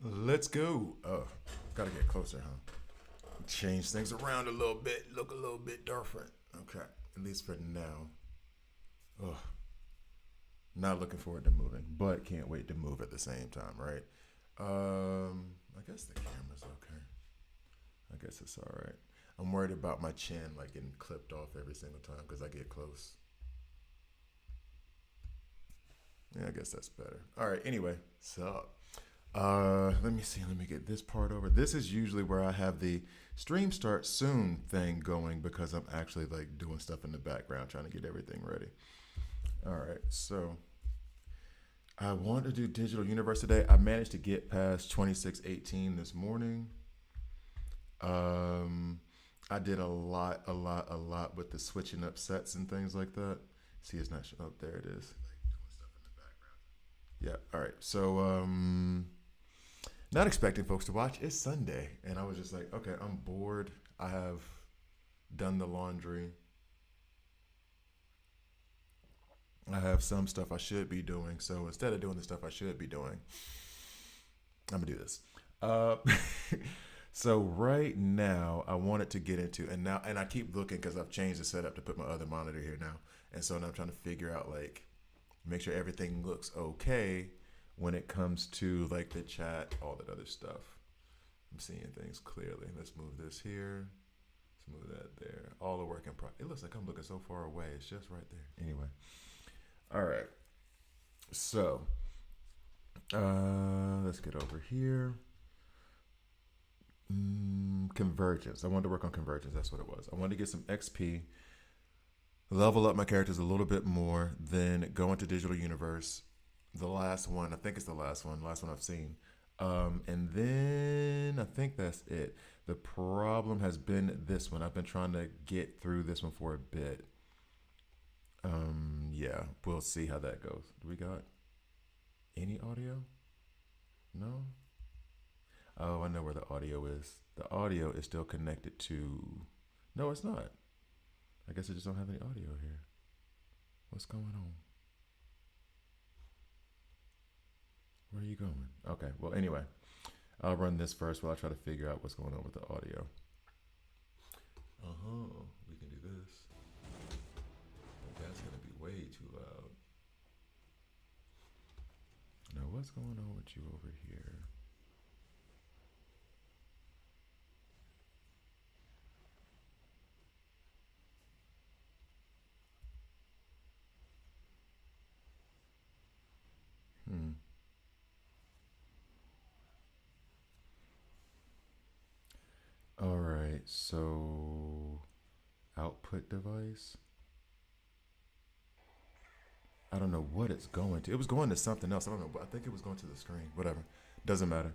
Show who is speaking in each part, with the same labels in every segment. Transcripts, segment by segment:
Speaker 1: Let's go. Oh, gotta get closer, huh? Change things around a little bit, look a little bit different. Okay, at least for now. Ugh, not looking forward to moving, but can't wait to move at the same time, right? I guess the camera's okay. I guess it's all right. I'm worried about my chin like getting clipped off every single time because I get close. Yeah, I guess that's better. All right. Anyway, so let me see. Let me get this part over. This is usually where I have the stream start soon thing going because I'm actually like doing stuff in the background trying to get everything ready. All right. So I want to do Digital Universe today. I managed to get past 2618 this morning. Um, I did a lot with the switching up sets and things like that. See, it's not. Oh, there it is. Yeah. All right. So, not expecting folks to watch. It's Sunday, and I was just like, okay, I'm bored. I have done the laundry. I have some stuff I should be doing. So instead of doing the stuff I should be doing, I'm gonna do this. Uh, so right now, I wanted to get into, and I keep looking because I've changed the setup to put my other monitor here now, and so now I'm trying to figure out like make sure everything looks okay when it comes to like the chat, all that other stuff. I'm seeing things clearly. Let's move this here. Let's move that there. All the work in progress. It looks like I'm looking so far away. It's just right there. Anyway. All right. So let's get over here. Convergence. I wanted to work on convergence. That's what it was. I wanted to get some XP, level up my characters a little bit more, then go into digital universe. The last one, I think it's the last one I've seen. And then I think that's it. The problem has been this one. I've been trying to get through this one for a bit. Yeah, we'll see how that goes. Do we got any audio? No? Oh, I know where the audio is. The audio is still connected to. No, it's not. I guess I just don't have any audio here. What's going on? Where are you going? Okay, well, anyway, I'll run this first while I try to figure out what's going on with the audio. Uh huh. We can do this. But that's going to be way too loud. Now, what's going on with you over here? Hmm. All right, so output device. I don't know what it's going to. It was going to something else. I don't know. I think it was going to the screen. Whatever. Doesn't matter.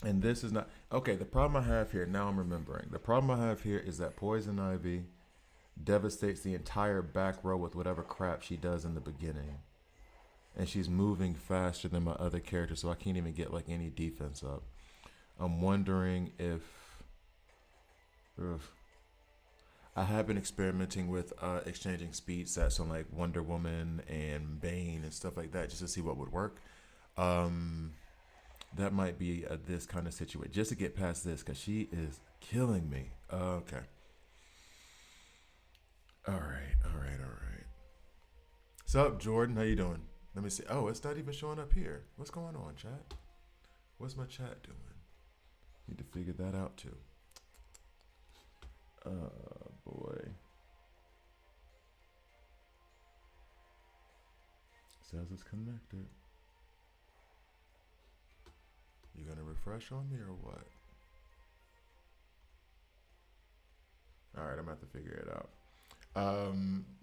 Speaker 1: And this is not okay. The problem I have here now, I'm remembering. The problem I have here is that poison ivy devastates the entire back row with whatever crap she does in the beginning, and she's moving faster than my other character, so I can't even get like any defense up. I'm wondering if ugh, I have been experimenting with exchanging speed sets on like Wonder Woman and Bane and stuff like that just to see what would work. Um, that might be this kind of situation just to get past this because she is killing me. Okay. All right. All right. All right. What's up, Jordan? How you doing? Let me see. Oh, it's not even showing up here. What's going on, chat? What's my chat doing? Need to figure that out too. Boy. Says it's connected. You gonna refresh on me or what? All right, I'm gonna have to figure it out.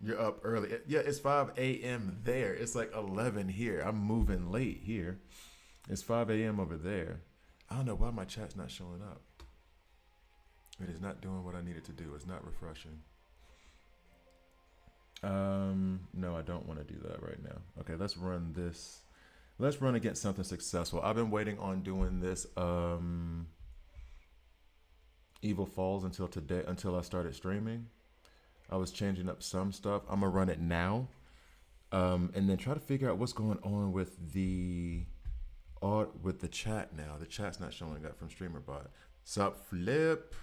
Speaker 1: You're up early. Yeah, it's 5 a.m. there. It's like 11 here. I'm moving late here. It's 5 a.m. over there. I don't know why my chat's not showing up. It is not doing what I need it to do. It's not refreshing. No, I don't want to do that right now. Okay, let's run this. Let's run against something successful. I've been waiting on doing this Evil Falls until today, until I started streaming. I was changing up some stuff. I'm gonna run it now. And then try to figure out what's going on with the chat now. The chat's not showing up from StreamerBot. Sup, Flip?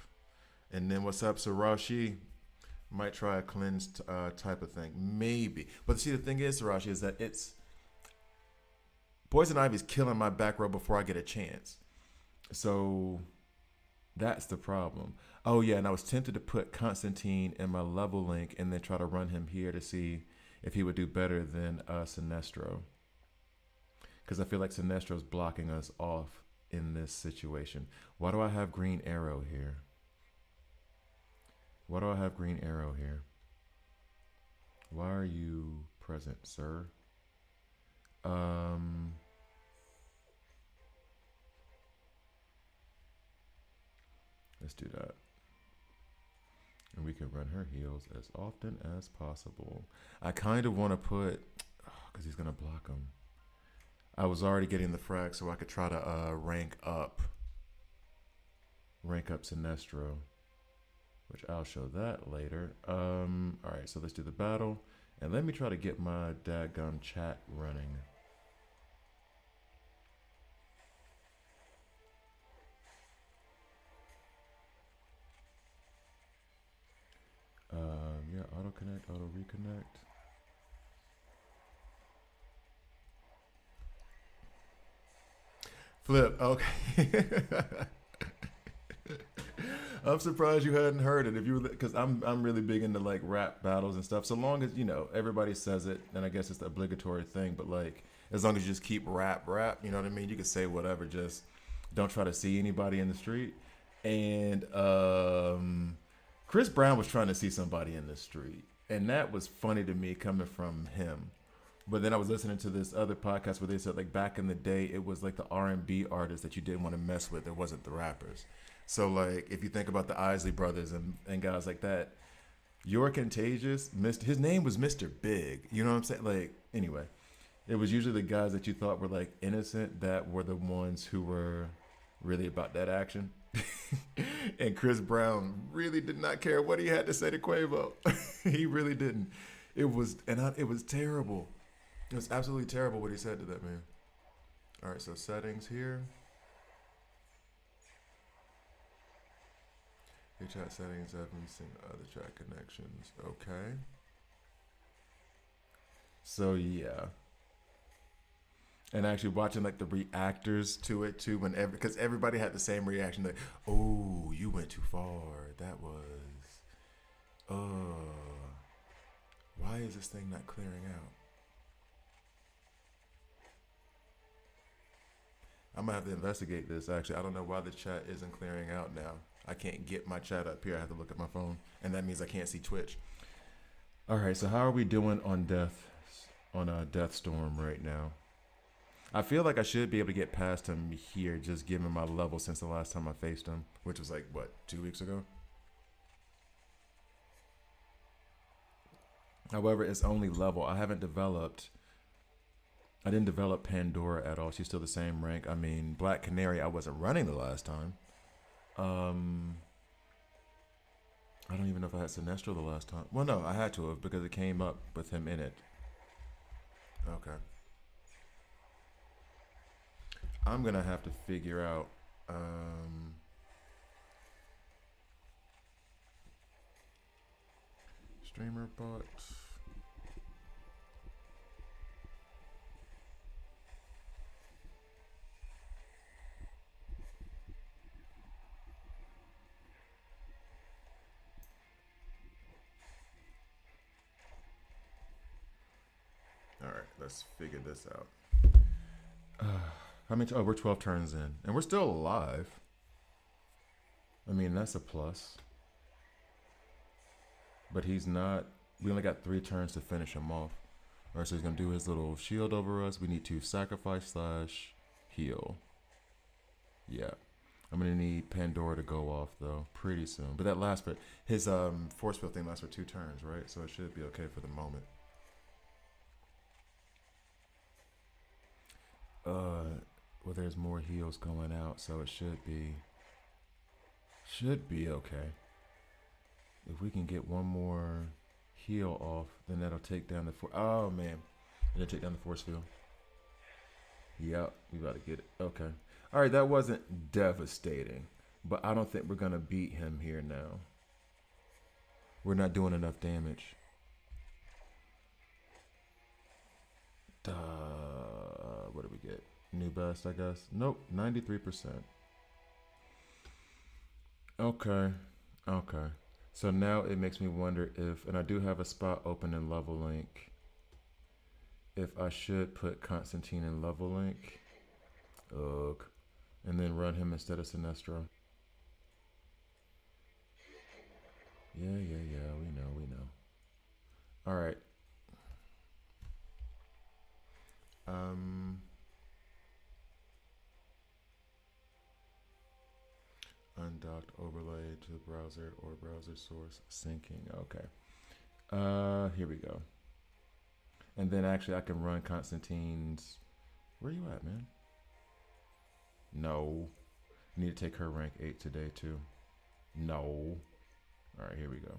Speaker 1: And then what's up, Sarashi? Might try a cleansed type of thing. Maybe. But see, the thing is, Sarashi, is that it's Poison Ivy's killing my back row before I get a chance. So that's the problem. Oh, yeah, and I was tempted to put Constantine in my level link and then try to run him here to see if he would do better than Sinestro. Because I feel like Sinestro's blocking us off in this situation. Why do I have Green Arrow here? Why do I have Green Arrow here? Why are you present, sir? Let's do that. And we can run her heals as often as possible. I kind of want to put, because he's going to block him. I was already getting the frag so I could try to rank up Sinestro, which I'll show that later. All right, so let's do the battle. And let me try to get my dadgum chat running. Yeah, auto connect, auto reconnect. Flip, okay. I'm surprised you hadn't heard it. If you were, because I'm really big into like rap battles and stuff. So long as everybody says it, and I guess it's the obligatory thing. But like, as long as you just keep rap, you know what I mean. You can say whatever, just don't try to see anybody in the street. And Chris Brown was trying to see somebody in the street, and that was funny to me coming from him. But then I was listening to this other podcast where they said like back in the day, it was like the R&B artists that you didn't want to mess with. It wasn't the rappers. So like if you think about the Isley brothers and guys like that, You're Contagious, his name was Mr. Big. You know what I'm saying? Like anyway, it was usually the guys that you thought were like innocent that were the ones who were really about that action. And Chris Brown really did not care what he had to say to Quavo. He really didn't. It was terrible. It was absolutely terrible what he said to that man. All right, so settings here. Your chat settings, haven't seen other chat connections. Okay. So yeah. And actually watching like the reactors to it too, because everybody had the same reaction, like, "Oh, you went too far. That was, why is this thing not clearing out?" I'm gonna have to investigate this. Actually, I don't know why the chat isn't clearing out now. I can't get my chat up here. I have to look at my phone, and that means I can't see Twitch. All right, so how are we doing on Deathstorm right now? I feel like I should be able to get past him here, just given my level since the last time I faced him, which was like, what, 2 weeks ago? However, it's only level. I didn't develop Pandora at all. She's still the same rank. I mean, Black Canary, I wasn't running the last time. I don't even know if I had Sinestro the last time. Well, no, I had to have because it came up with him in it. Okay. I'm gonna have to figure out streamer bot. All right, let's figure this out. We're 12 turns in, and we're still alive. I mean, that's a plus. But he's not. We only got 3 turns to finish him off. All right, so he's gonna do his little shield over us. We need to sacrifice / heal. Yeah, I'm gonna need Pandora to go off though pretty soon. But that lasts for his force field thing lasts for 2 turns, right? So it should be okay for the moment. Well, there's more heals going out, so it should be okay. If we can get one more heal off, then that'll take down the Oh man, And then take down the force field. Yep, we about to get it. Okay. All right, that wasn't devastating, but I don't think we're going to beat him here now. We're not doing enough damage. What do we get? New best, I guess. Nope, 93%. Okay. Okay. So now it makes me wonder if, and I do have a spot open in Level Link, if I should put Constantine in Level Link. Ugh. And then run him instead of Sinestro. Yeah. We know. All right. Undocked overlay to the browser or browser source syncing. Okay. Here we go. And then actually I can run Constantine's. Where you at, man? No. Need to take her rank 8 today too. No. All right, here we go.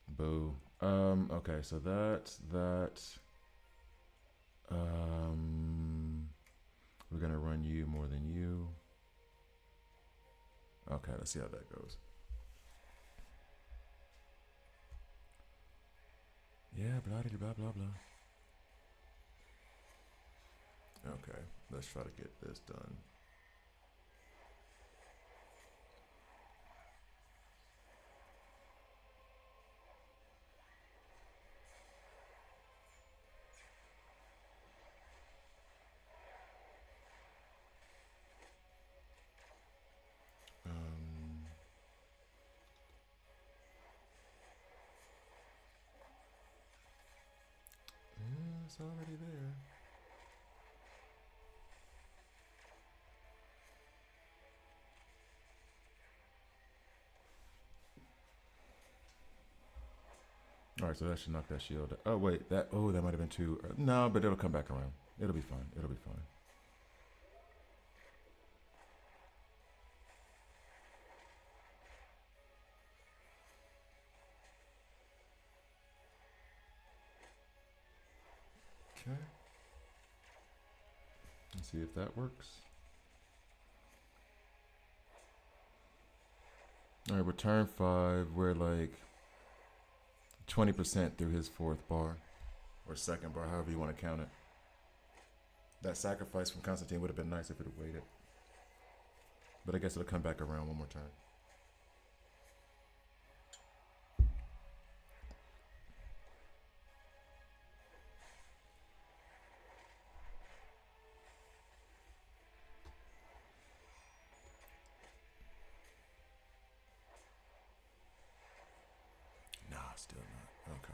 Speaker 1: Boo. Okay, so that's that. We're gonna run you more than you. Okay, let's see how that goes. Yeah, blah blah blah blah. Okay, let's try to get this done. It's already there. All right, so that should knock that shield. Oh wait, that might have been too. No, but it'll come back around. It'll be fine. It'll be fine. Okay. Let's see if that works. All right, we're turn 5. We're like 20% through his 4th bar or 2nd bar, however you want to count it. That sacrifice from Constantine would have been nice if it had waited. But I guess it'll come back around one more time. Nah, still not. Okay.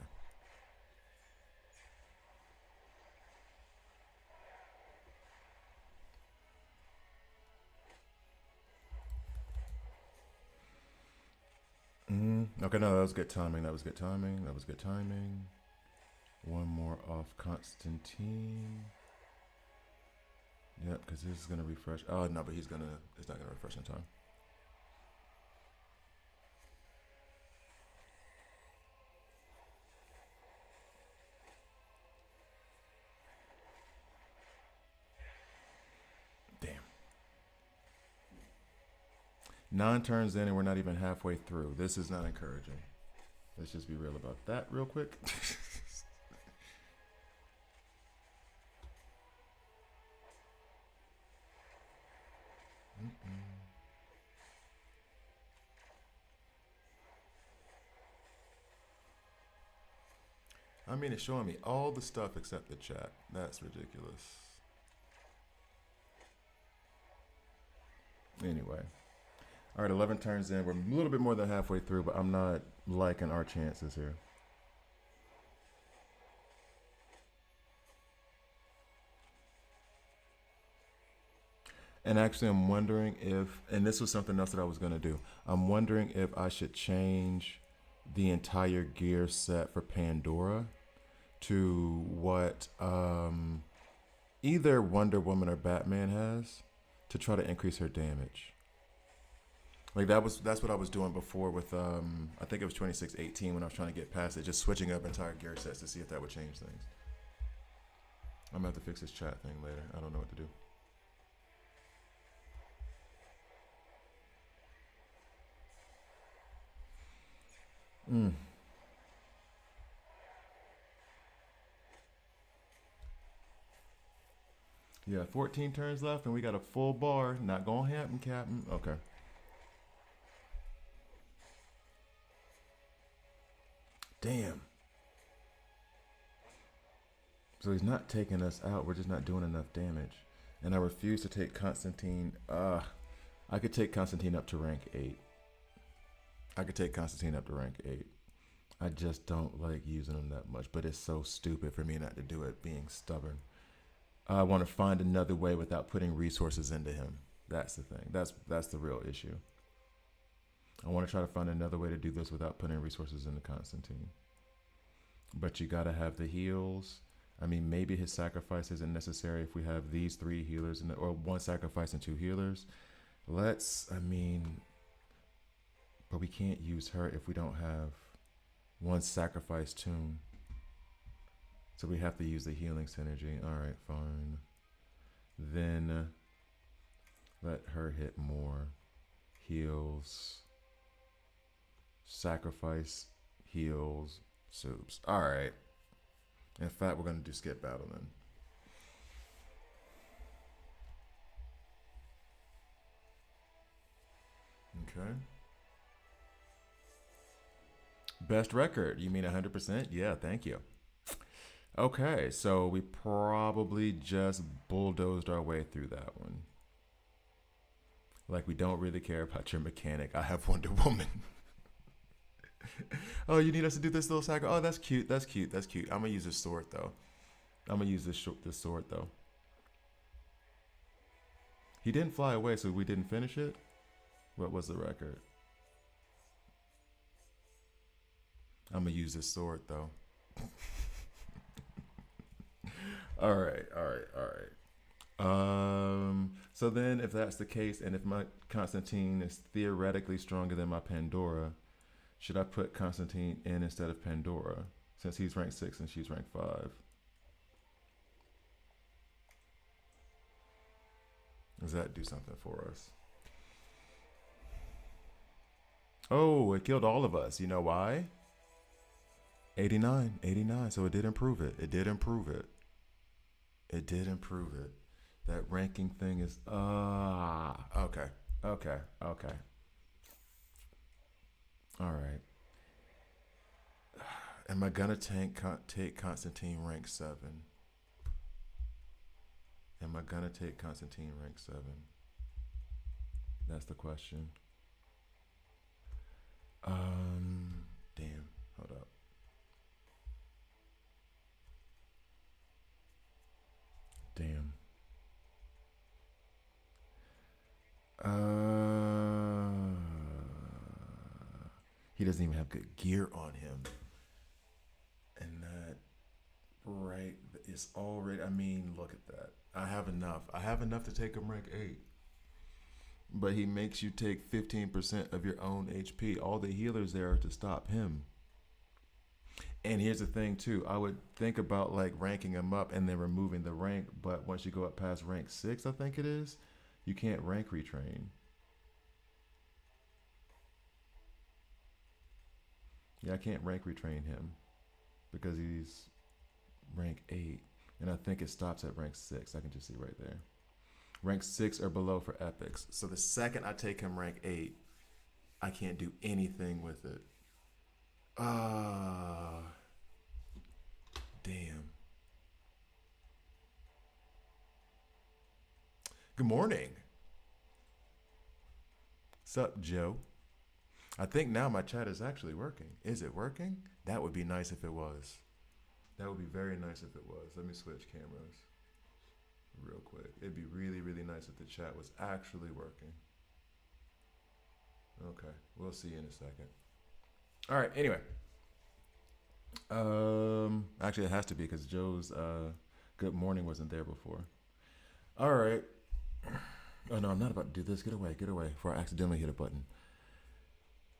Speaker 1: Okay, no, that was good timing. That was good timing. That was good timing. One more off Constantine. Yep, because this is going to refresh. Oh, no, but it's not going to refresh in time. Damn. 9 turns in and we're not even halfway through. This is not encouraging. Let's just be real about that real quick. I mean, it's showing me all the stuff except the chat. That's ridiculous. Anyway. All right, 11 turns in. We're a little bit more than halfway through, but I'm not liking our chances here. And actually, I'm wondering if, and this was something else that I was going to do, I'm wondering if I should change the entire gear set for Pandora to what either Wonder Woman or Batman has to try to increase her damage. Like that's what I was doing before with I think it was 2618 when I was trying to get past it, just switching up entire gear sets to see if that would change things. I'm gonna have to fix this chat thing later. I don't know what to do. Mm. Yeah, 14 turns left, and we got a full bar. Not gonna happen, Captain. Okay. Damn. So he's not taking us out. We're just not doing enough damage. And I refuse to take Constantine. I could take Constantine up to rank 8. I could take Constantine up to rank 8. I just don't like using him that much. But it's so stupid for me not to do it, being stubborn. I want to find another way without putting resources into him. That's the thing. That's the real issue. I want to try to find another way to do this without putting resources into Constantine. But you got to have the heals. I mean, maybe his sacrifice isn't necessary if we have these 3 healers or 1 sacrifice and 2 healers. But we can't use her if we don't have 1 sacrifice tune. So we have to use the healing synergy. All right, fine. Then let her hit more. Heals. Sacrifice. Heals. Soups. All right. In fact, we're going to do skip battle then. Okay. Best record. You mean 100%? Yeah, thank you. Okay, so we probably just bulldozed our way through that one. Like, we don't really care about your mechanic. I have Wonder Woman. Oh, you need us to do this little cycle? Oh, that's cute. That's cute. That's cute. I'm going to use this sword, though. I'm going to use this sword, though. He didn't fly away, so we didn't finish it? What was the record? I'm going to use this sword, though. All right. So then if that's the case, and if my Constantine is theoretically stronger than my Pandora, should I put Constantine in instead of Pandora, since he's rank 6 and she's rank 5? Does that do something for us? Oh, it killed all of us. You know why? 89. So it did improve it. It did improve it. That ranking thing is okay. All right. Am I gonna take Constantine rank 7? Am I gonna take Constantine rank 7? That's the question. Damn. Hold up. Damn. He doesn't even have good gear on him. And that right is already, I mean, look at that. I have enough to take him rank 8. But he makes you take 15% of your own HP. All the healers there are to stop him. And here's the thing too, I would think about like ranking him up and then removing the rank, but once you go up past rank 6, I think it is, you can't rank retrain. Yeah, I can't rank retrain him because he's rank 8, and I think it stops at rank 6. I can just see right there. Rank 6 or below for epics. So the second I take him rank 8, I can't do anything with it. Damn. Good morning. Sup, Joe? I think now my chat is actually working. Is it working? That would be nice if it was. That would be very nice if it was. Let me switch cameras real quick. It'd be really, really nice if the chat was actually working. Okay, we'll see in a second. All right, anyway. Actually, it has to be because Joe's good morning wasn't there before. All right. Oh no, I'm not about to do this. Get away before I accidentally hit a button.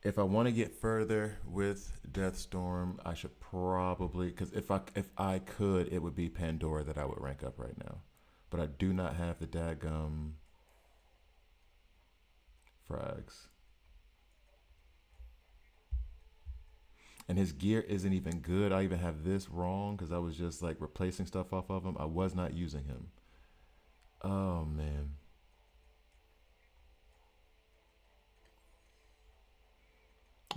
Speaker 1: If I want to get further with Deathstorm, I should probably, because if I could, it would be Pandora that I would rank up right now. But I do not have the daggum frags. And his gear isn't even good. I even have this wrong because I was just like replacing stuff off of him. I was not using him. Oh man.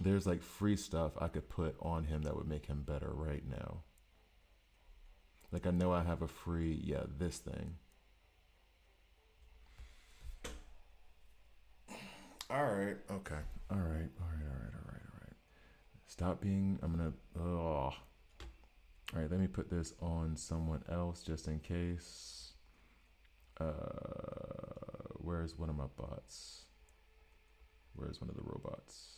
Speaker 1: There's like free stuff I could put on him that would make him better right now. Like I know I have a free, yeah, this thing. All right. Okay. All right. All right. All right. All right. All right. Stop being. I'm gonna. Oh. All right. Let me put this on someone else just in case. Where's one of my bots? Where's one of the robots?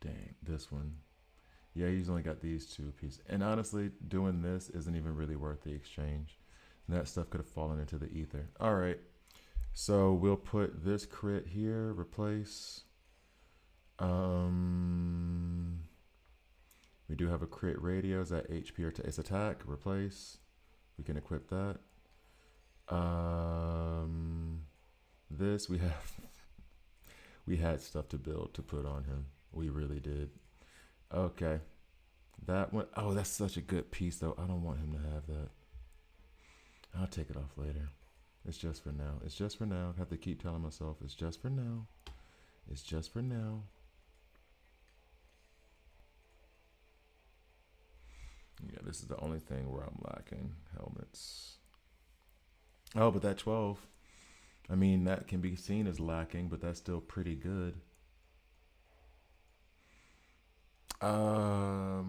Speaker 1: Dang, this one. Yeah, he's only got these two pieces. And honestly, doing this isn't even really worth the exchange. That stuff could have fallen into the ether. All right. So we'll put this crit here, replace. We do have a crit radio. Is that HP or it's attack? Replace. We can equip that. This we have. We had stuff to build to put on him. We really did. Okay. That one, oh, that's such a good piece, though. I don't want him to have that. I'll take it off later. It's just for now. It's just for now. I have to keep telling myself it's just for now. It's just for now. Yeah, this is the only thing where I'm lacking helmets. Oh, but that 12. I mean, that can be seen as lacking, but that's still pretty good. I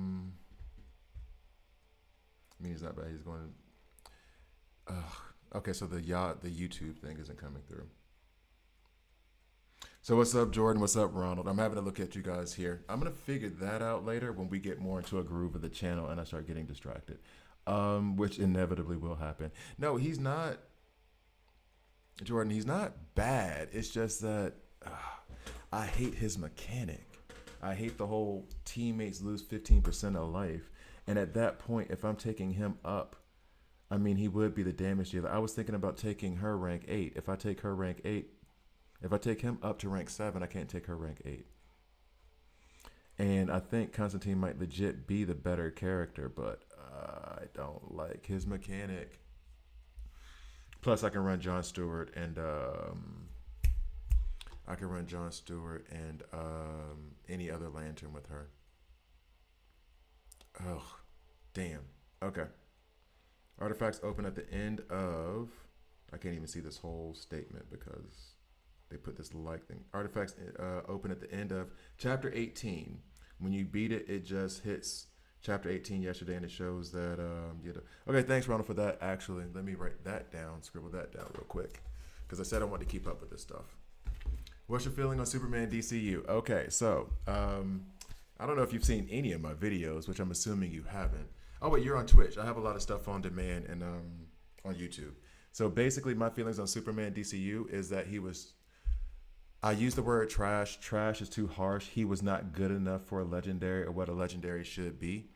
Speaker 1: mean, he's not bad. He's going. Okay, so the YouTube thing isn't coming through. So what's up, Jordan? What's up, Ronald? I'm having a look at you guys here. I'm gonna figure that out later when we get more into a groove of the channel and I start getting distracted, which inevitably will happen. No, he's not, Jordan. He's not bad. It's just that I hate his mechanic. I hate the whole teammates lose 15% of life. And at that point, if I'm taking him up, I mean, he would be the damage dealer. I was thinking about taking her rank 8. If I take her rank 8, if I take him up to rank 7, I can't take her rank 8. And I think Constantine might legit be the better character, but I don't like his mechanic. Plus, I can run Jon Stewart and any other lantern with her. Oh, damn. Okay. Artifacts open at the end of. I can't even see this whole statement because they put this like thing. Artifacts open at the end of chapter 18. When you beat it, it just hits chapter 18 yesterday, and it shows that Okay, thanks, Ronald, for that. Actually, let me write that down, scribble that down real quick, because I said I wanted to keep up with this stuff. What's your feeling on Superman DCU? Okay, so I don't know if you've seen any of my videos, which I'm assuming you haven't. Oh, wait, you're on Twitch. I have a lot of stuff on demand and on YouTube. So basically, my feelings on Superman DCU is that I use the word trash. Trash is too harsh. He was not good enough for a legendary or what a legendary should be.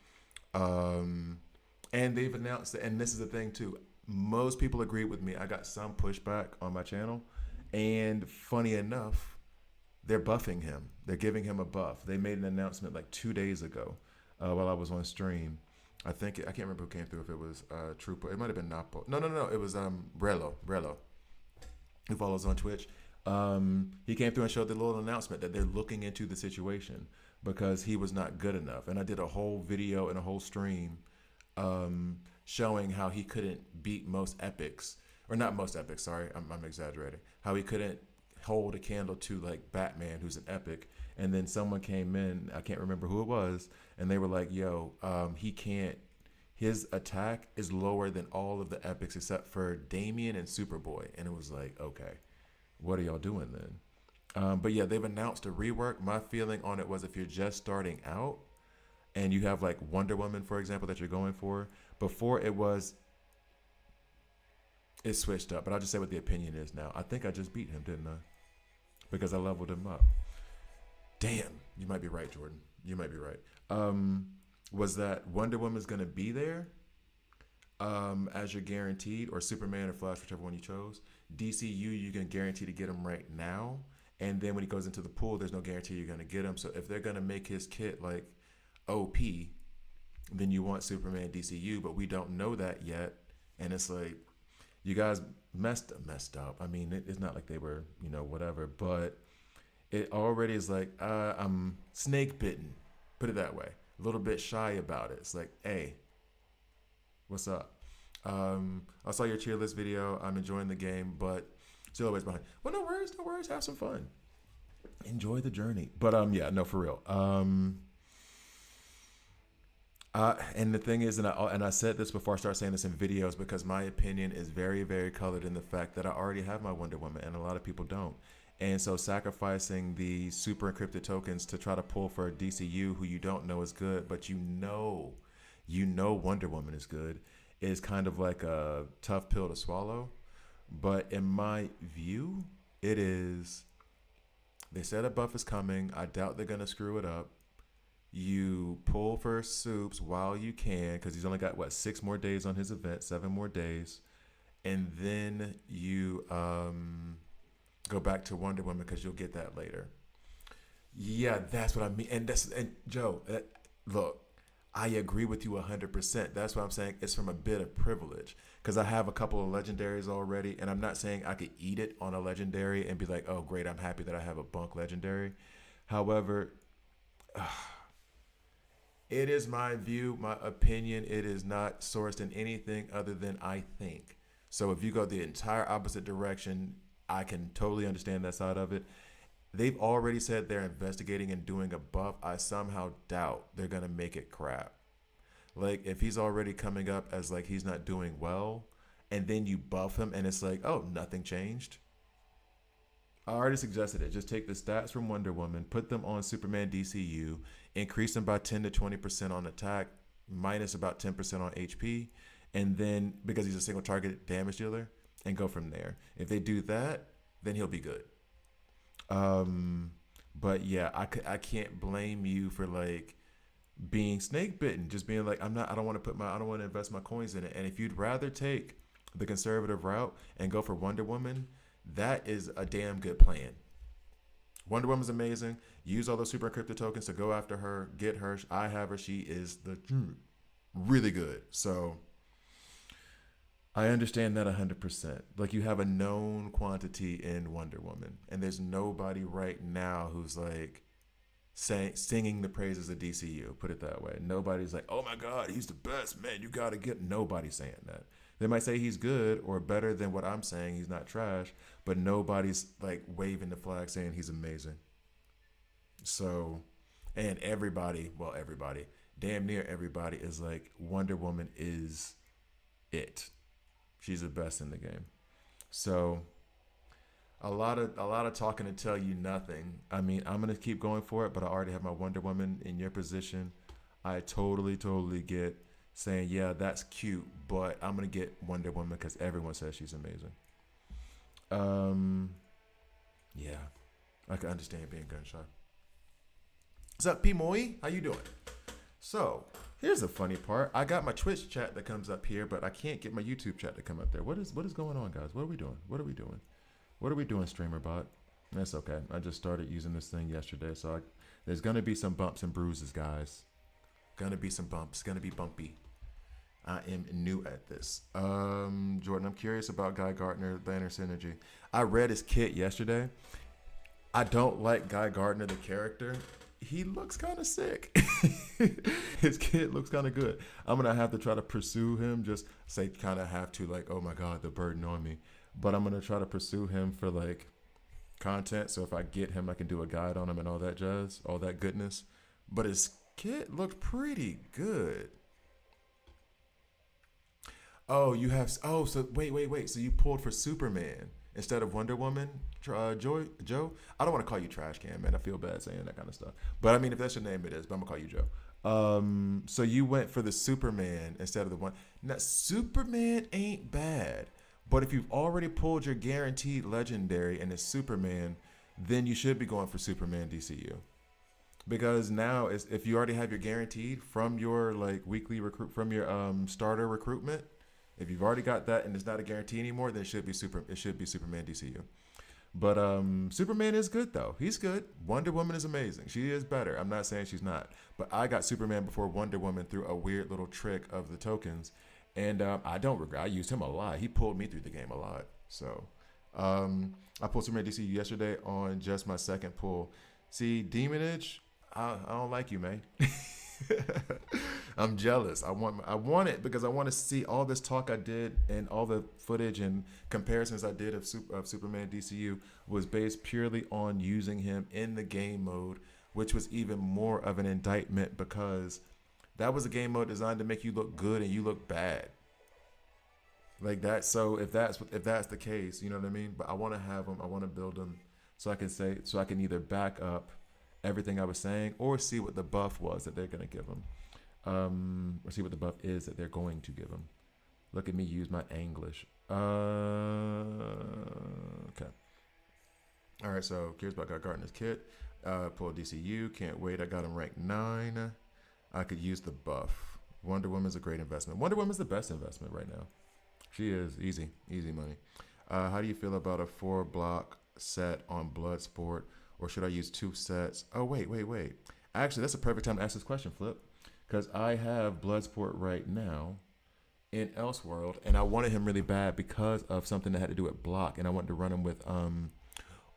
Speaker 1: And they've announced that, and this is the thing too. Most people agree with me. I got some pushback on my channel. And funny enough, they're buffing him. They're giving him a buff. They made an announcement like 2 days ago while I was on stream. I can't remember who came through, if it was Trooper. It might have been Napo. No. It was Brello, who follows on Twitch. He came through and showed the little announcement that they're looking into the situation because he was not good enough. And I did a whole video and a whole stream showing how he couldn't beat most epics. Or not most epics, sorry, I'm exaggerating. How he couldn't hold a candle to like Batman, who's an epic. And then someone came in, I can't remember who it was, and they were like, yo, he can't, his attack is lower than all of the epics except for Damian and Superboy. And it was like, okay, what are y'all doing then? But yeah, they've announced a rework. My feeling on it was if you're just starting out and you have like Wonder Woman, for example, that you're going for, before it switched up, but I'll just say what the opinion is now. I think I just beat him, didn't I? because I leveled him up. Damn, you might be right, Jordan. You might be right. Was that Wonder Woman's gonna be there as your guaranteed, or Superman or Flash, whichever one you chose? DCU, you can guarantee to get him right now, and then when he goes into the pool, there's no guarantee you're gonna get him. So if they're gonna make his kit like OP, then you want Superman DCU, but we don't know that yet, and it's like you guys messed up. I mean, it's not like they were, whatever, but it already is like I'm snake bitten. Put it that way. A little bit shy about it. It's like, hey, what's up? I saw your tier list video. I'm enjoying the game, but still always behind. Well, no worries. Have some fun. Enjoy the journey. But yeah, no, for real. And the thing is, and I said this before I start saying this in videos, because my opinion is very, very colored in the fact that I already have my Wonder Woman, and a lot of people don't. And so sacrificing the super encrypted tokens to try to pull for a DCU who you don't know is good, but you know Wonder Woman is good, is kind of like a tough pill to swallow. But in my view, it is, they said a buff is coming. I doubt they're going to screw it up. You pull for Supes while you can, because he's only got, 6 more days on his event, 7 more days. And then you go back to Wonder Woman, because you'll get that later. Yeah, that's what I mean. And Joe, look, I agree with you 100%. That's why I'm saying it's from a bit of privilege, because I have a couple of legendaries already, and I'm not saying I could eat it on a legendary and be like, oh, great, I'm happy that I have a bunk legendary. However, it is my view, my opinion. It is not sourced in anything other than I think. So if you go the entire opposite direction, I can totally understand that side of it. They've already said they're investigating and doing a buff. I somehow doubt they're going to make it crap. Like, if he's already coming up as like he's not doing well, and then you buff him and it's like, oh, nothing changed. I already suggested it. Just take the stats from Wonder Woman, put them on Superman DCU, increase them by 10 to 20% on attack, minus about 10% on HP, and then, because he's a single target damage dealer, and go from there. If they do that, then he'll be good. But yeah, I can't blame you for like being snake bitten, just being like, I don't want to invest my coins in it. And if you'd rather take the conservative route and go for Wonder Woman, that is a damn good plan. Wonder Woman's amazing. Use all those super encrypted tokens to go after her, get her. I have her. She is really good. So I understand that 100%. Like, you have a known quantity in Wonder Woman, and there's nobody right now who's like singing the praises of DCU. Put it that way. Nobody's like, oh my God, he's the best, man. You got to get. Nobody's saying that. They might say he's good or better than what I'm saying. He's not trash, but nobody's like waving the flag saying he's amazing. So, and everybody, damn near everybody is like, Wonder Woman is it. She's the best in the game. So a lot of talking to tell you nothing. I mean, I'm gonna keep going for it, but I already have my Wonder Woman. In your position, I totally get saying, yeah, that's cute, but I'm gonna get Wonder Woman because everyone says she's amazing. Yeah, I can understand being gun shy. What's up, P Moy? How you doing? So here's the funny part. I got my Twitch chat that comes up here, but I can't get my YouTube chat to come up there. What is going on, guys? What are we doing, streamer bot? That's okay. I just started using this thing yesterday, so there's gonna be some bumps and bruises, guys. Gonna be some bumps. Gonna be bumpy. I am new at this. Jordan, I'm curious about Guy Gardner, Banner Synergy. I read his kit yesterday. I don't like Guy Gardner, the character. He looks kind of sick. His kid looks kind of good. I'm going to have to try to pursue him. Just say kind of have to, like, oh my God, the burden on me. But I'm going to try to pursue him for like content. So if I get him, I can do a guide on him and all that jazz, all that goodness. But his kit looked pretty good. Oh, you have, so wait. So you pulled for Superman instead of Wonder Woman, Joe? I don't want to call you Trash Can, man. I feel bad saying that kind of stuff. But I mean, if that's your name, it is. But I'm going to call you Joe. So you went for the Superman instead of the one. Now, Superman ain't bad. But if you've already pulled your guaranteed legendary and it's Superman, then you should be going for Superman DCU. Because now, if you already have your guaranteed from your like weekly recruit from your starter recruitment, if you've already got that and it's not a guarantee anymore, then it should be Superman DCU. But Superman is good though. He's good. Wonder Woman is amazing. She is better. I'm not saying she's not. But I got Superman before Wonder Woman through a weird little trick of the tokens, and I don't regret. I used him a lot. He pulled me through the game a lot. So I pulled Superman DCU yesterday on just my second pull. See, Demonage, I don't like you, man. I'm jealous. I want it because I want to see all this talk I did and all the footage and comparisons I did of Superman DCU was based purely on using him in the game mode, which was even more of an indictment because that was a game mode designed to make you look good and you look bad. Like that. So if that's the case, you know what I mean? But I want to have them. I want to build them so I can either back up everything I was saying or see what the buff was that they're going to give them. Or see what the buff is that they're going to give them. Look at me use my English. Okay. All right, so curious about Gardner's kit. Pull DCU. Can't wait. I got him ranked 9. I could use the buff. Wonder Woman's a great investment. Wonder Woman's the best investment right now. She is. Easy money. How do you feel about a 4-block set on Bloodsport? Or should I use 2 sets? Oh, wait. Actually, that's a perfect time to ask this question, Flip. Because I have Bloodsport right now in Elseworld, and I wanted him really bad because of something that had to do with block, and I wanted to run him with Orm,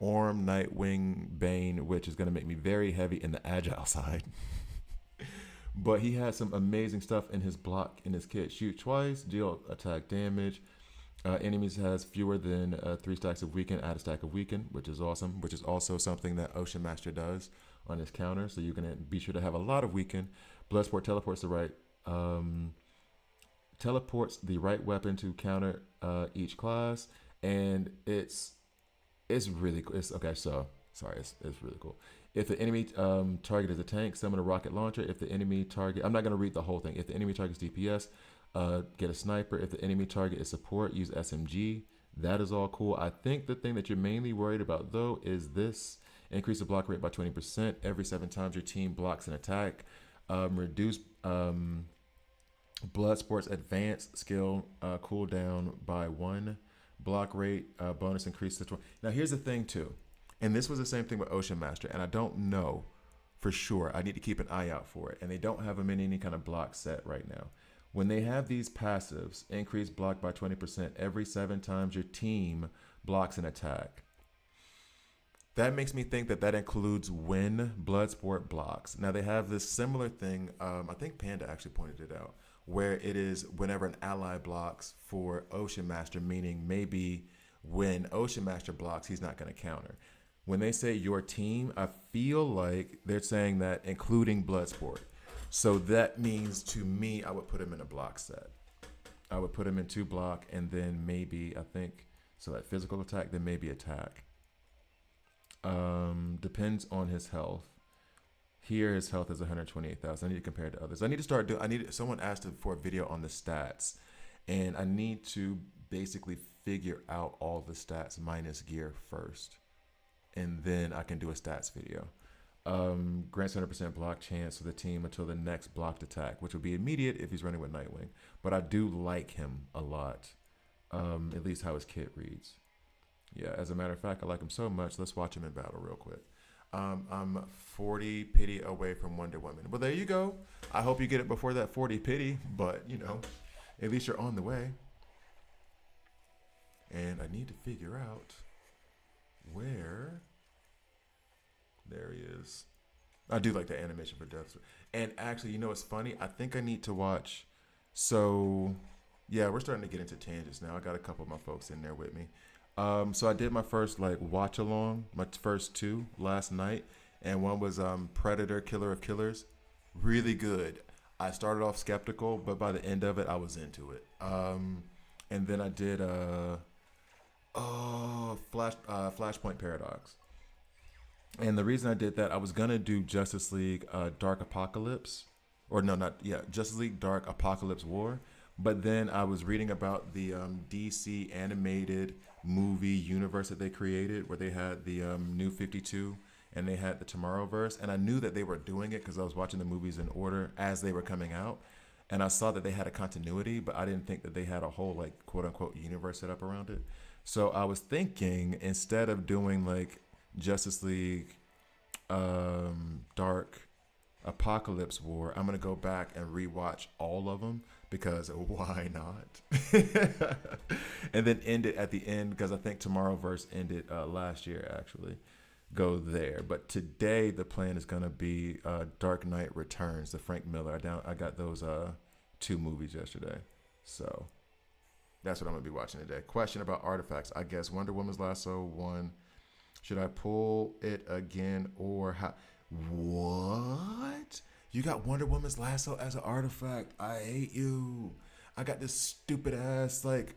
Speaker 1: Nightwing, Bane, which is going to make me very heavy in the agile side. But he has some amazing stuff in his block, in his kit. Shoot twice, deal attack damage. Enemies has fewer than 3 stacks of weaken, add a stack of weaken, which is awesome, which is also something that Ocean Master does on his counter, so you're going to be sure to have a lot of weaken. Bloodsport teleports the right weapon to counter each class, and it's really cool. It's really cool. If the enemy target is a tank, summon a rocket launcher. If the enemy target, I'm not going to read the whole thing. If the enemy target is DPS, get a sniper. If the enemy target is support, use SMG. That is all cool. I think the thing that you're mainly worried about though is this: increase the block rate by 20% every 7 times your team blocks an attack. Reduce Bloodsport's advanced skill cooldown by 1. Block rate bonus increase to 20. Now here's the thing too, and this was the same thing with Ocean Master, and I don't know for sure. I need to keep an eye out for it, and they don't have them in any kind of block set right now. When they have these passives, increase block by 20% every 7 times your team blocks an attack. That makes me think that includes when Bloodsport blocks. Now they have this similar thing. I think Panda actually pointed it out, where it is whenever an ally blocks for Ocean Master, meaning maybe when Ocean Master blocks, he's not going to counter. When they say your team, I feel like they're saying that including Bloodsport. So that means to me, I would put him in a block set. I would put him in 2 block, and then maybe so that physical attack, then maybe attack. Depends on his health. Here, his health is 128,000. I need to compare it to others. Someone asked for a video on the stats, and I need to basically figure out all the stats minus gear first, and then I can do a stats video. Grants 100% block chance for the team until the next blocked attack, which will be immediate if he's running with Nightwing. But I do like him a lot, at least how his kit reads. Yeah, as a matter of fact, I like him so much. Let's watch him in battle real quick. I'm 40 pity away from Wonder Woman. Well, there you go. I hope you get it before that 40 pity, but, at least you're on the way. And I need to figure out where... There he is. I do like the animation for Deathstorm. And actually, it's funny? I think I need to watch... So, yeah, we're starting to get into tangents now. I got a couple of my folks in there with me. So I did my first watch along, my first 2 last night, and one was Predator, Killer of Killers. Really good. I started off skeptical, but by the end of it, I was into it. And then I did Flashpoint Paradox. And the reason I did that, I was gonna do Justice League Dark Apocalypse, Justice League Dark Apocalypse War. But then I was reading about the DC animated movie universe that they created, where they had the New 52 and they had the Tomorrowverse. And I knew that they were doing it because I was watching the movies in order as they were coming out. And I saw that they had a continuity, but I didn't think that they had a whole, like, quote unquote universe set up around it. So I was thinking, instead of doing like Justice League, Dark, Apocalypse War, I'm gonna go back and rewatch all of them because why not? And then end it at the end because I think Tomorrowverse ended last year actually. Go there, but today the plan is gonna be Dark Knight Returns, the Frank Miller. I got those two movies yesterday, so that's what I'm gonna be watching today. Question about artifacts. I guess Wonder Woman's lasso one. Should I pull it again or how? What? You got Wonder Woman's lasso as an artifact? I hate you. I got this stupid ass like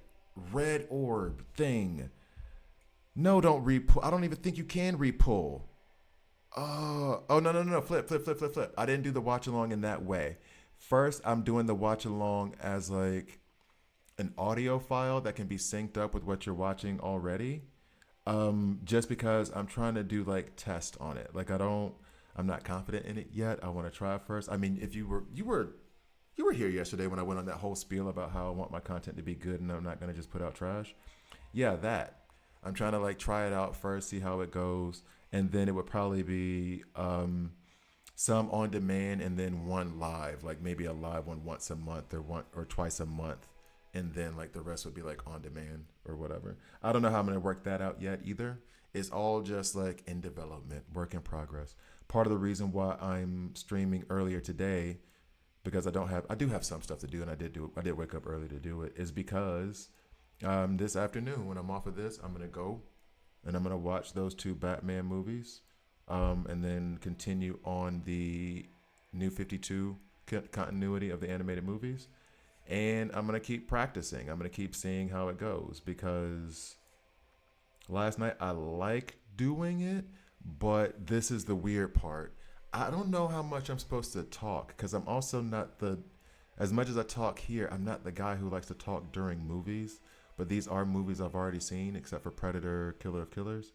Speaker 1: red orb thing. No, don't repull. I don't even think you can repull. Oh no. Flip. I didn't do the watch along in that way. First, I'm doing the watch along as like an audio file that can be synced up with what you're watching already. Just because I'm trying to do like test on it. Like I'm not confident in it yet. I want to try it first. I mean, if you were here yesterday when I went on that whole spiel about how I want my content to be good and I'm not going to just put out trash. Yeah, that. I'm trying to like try it out first, see how it goes, and then it would probably be some on demand and then one live, like maybe a live one once a month or twice a month, and then like the rest would be like on demand or whatever. I don't know how I'm gonna work that out yet either. It's all just like in development, work in progress. Part of the reason why I'm streaming earlier today, because I do have some stuff to do, and I did wake up early to do it, is because this afternoon when I'm off of this, I'm gonna go and I'm gonna watch those two Batman movies, and then continue on the New 52 continuity of the animated movies, and I'm gonna keep practicing. I'm gonna keep seeing how it goes because last night I like doing it, but this is the weird part. I don't know how much I'm supposed to talk because I'm also not as much as I talk here, I'm not the guy who likes to talk during movies. But these are movies I've already seen, except for Predator, Killer of Killers.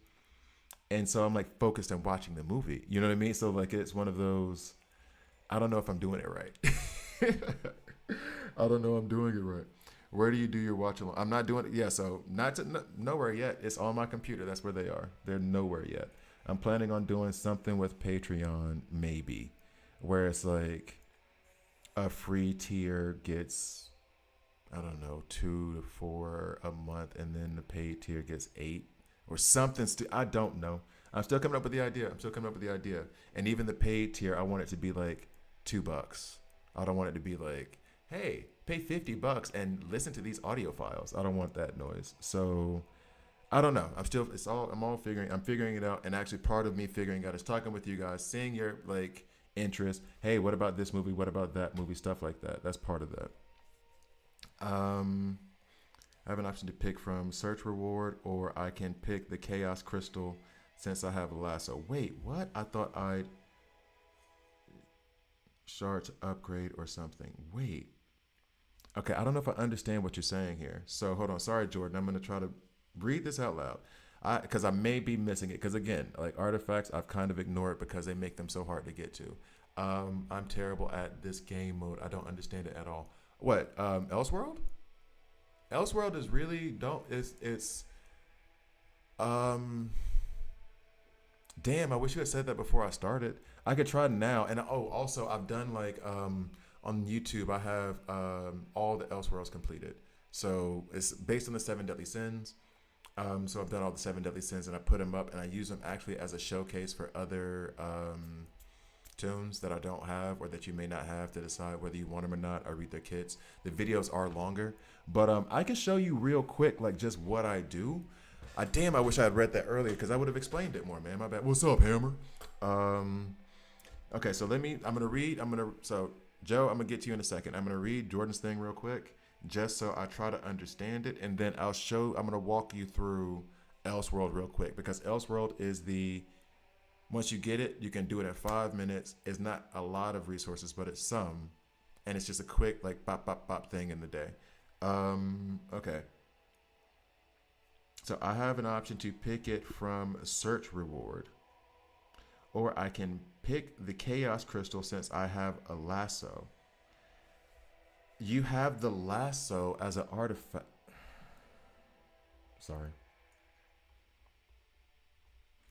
Speaker 1: And so I'm like focused on watching the movie. You know what I mean? So like it's one of those, I don't know if I'm doing it right. I don't know I'm doing it right. Where do you do your watch along? I'm not doing it. Yeah, so nowhere yet. It's on my computer. That's where they are. They're nowhere yet. I'm planning on doing something with Patreon, maybe, where it's like a free tier gets, I don't know, 2 to 4 a month, and then the paid tier gets 8 or something. I don't know. I'm still coming up with the idea. And even the paid tier, I want it to be like $2. I don't want it to be like, hey, pay $50 and listen to these audio files. I don't want that noise. So I don't know. I'm figuring it out. And actually part of me figuring out is talking with you guys, seeing your like interest. Hey, what about this movie? What about that movie? Stuff like that. That's part of that. I have an option to pick from search reward, or I can pick the chaos crystal since I have a lasso. Wait, what? I thought I'd shard to upgrade or something. Wait. Okay, I don't know if I understand what you're saying here. So hold on. Sorry, Jordan. I'm going to try to read this out loud. Because I may be missing it. Because again, like artifacts, I've kind of ignored because they make them so hard to get to. I'm terrible at this game mode. I don't understand it at all. What? Elseworld? Elseworld is really damn, I wish you had said that before I started. I could try now. And also I've done like on YouTube I have all the Elseworlds completed. So it's based on the 7 Deadly Sins. So I've done all the 7 Deadly Sins and I put them up and I use them actually as a showcase for other tunes that I don't have or that you may not have to decide whether you want them or not. I read their kits. The videos are longer, but I can show you real quick like just what I do. I wish I had read that earlier because I would have explained it more, man. My bad. What's up, Hammer? Okay, so so Joe, I'm gonna get to you in a second. I'm gonna read Jordan's thing real quick just so I try to understand it, and then I'm gonna walk you through Elseworld real quick because Elseworld is once you get it, you can do it in 5 minutes. It's not a lot of resources, but it's some. and it's just a quick like bop bop bop thing in the day. Okay. So I have an option to pick it from search reward, or I can pick the chaos crystal since I have a lasso. You have the lasso as an artifact. Sorry.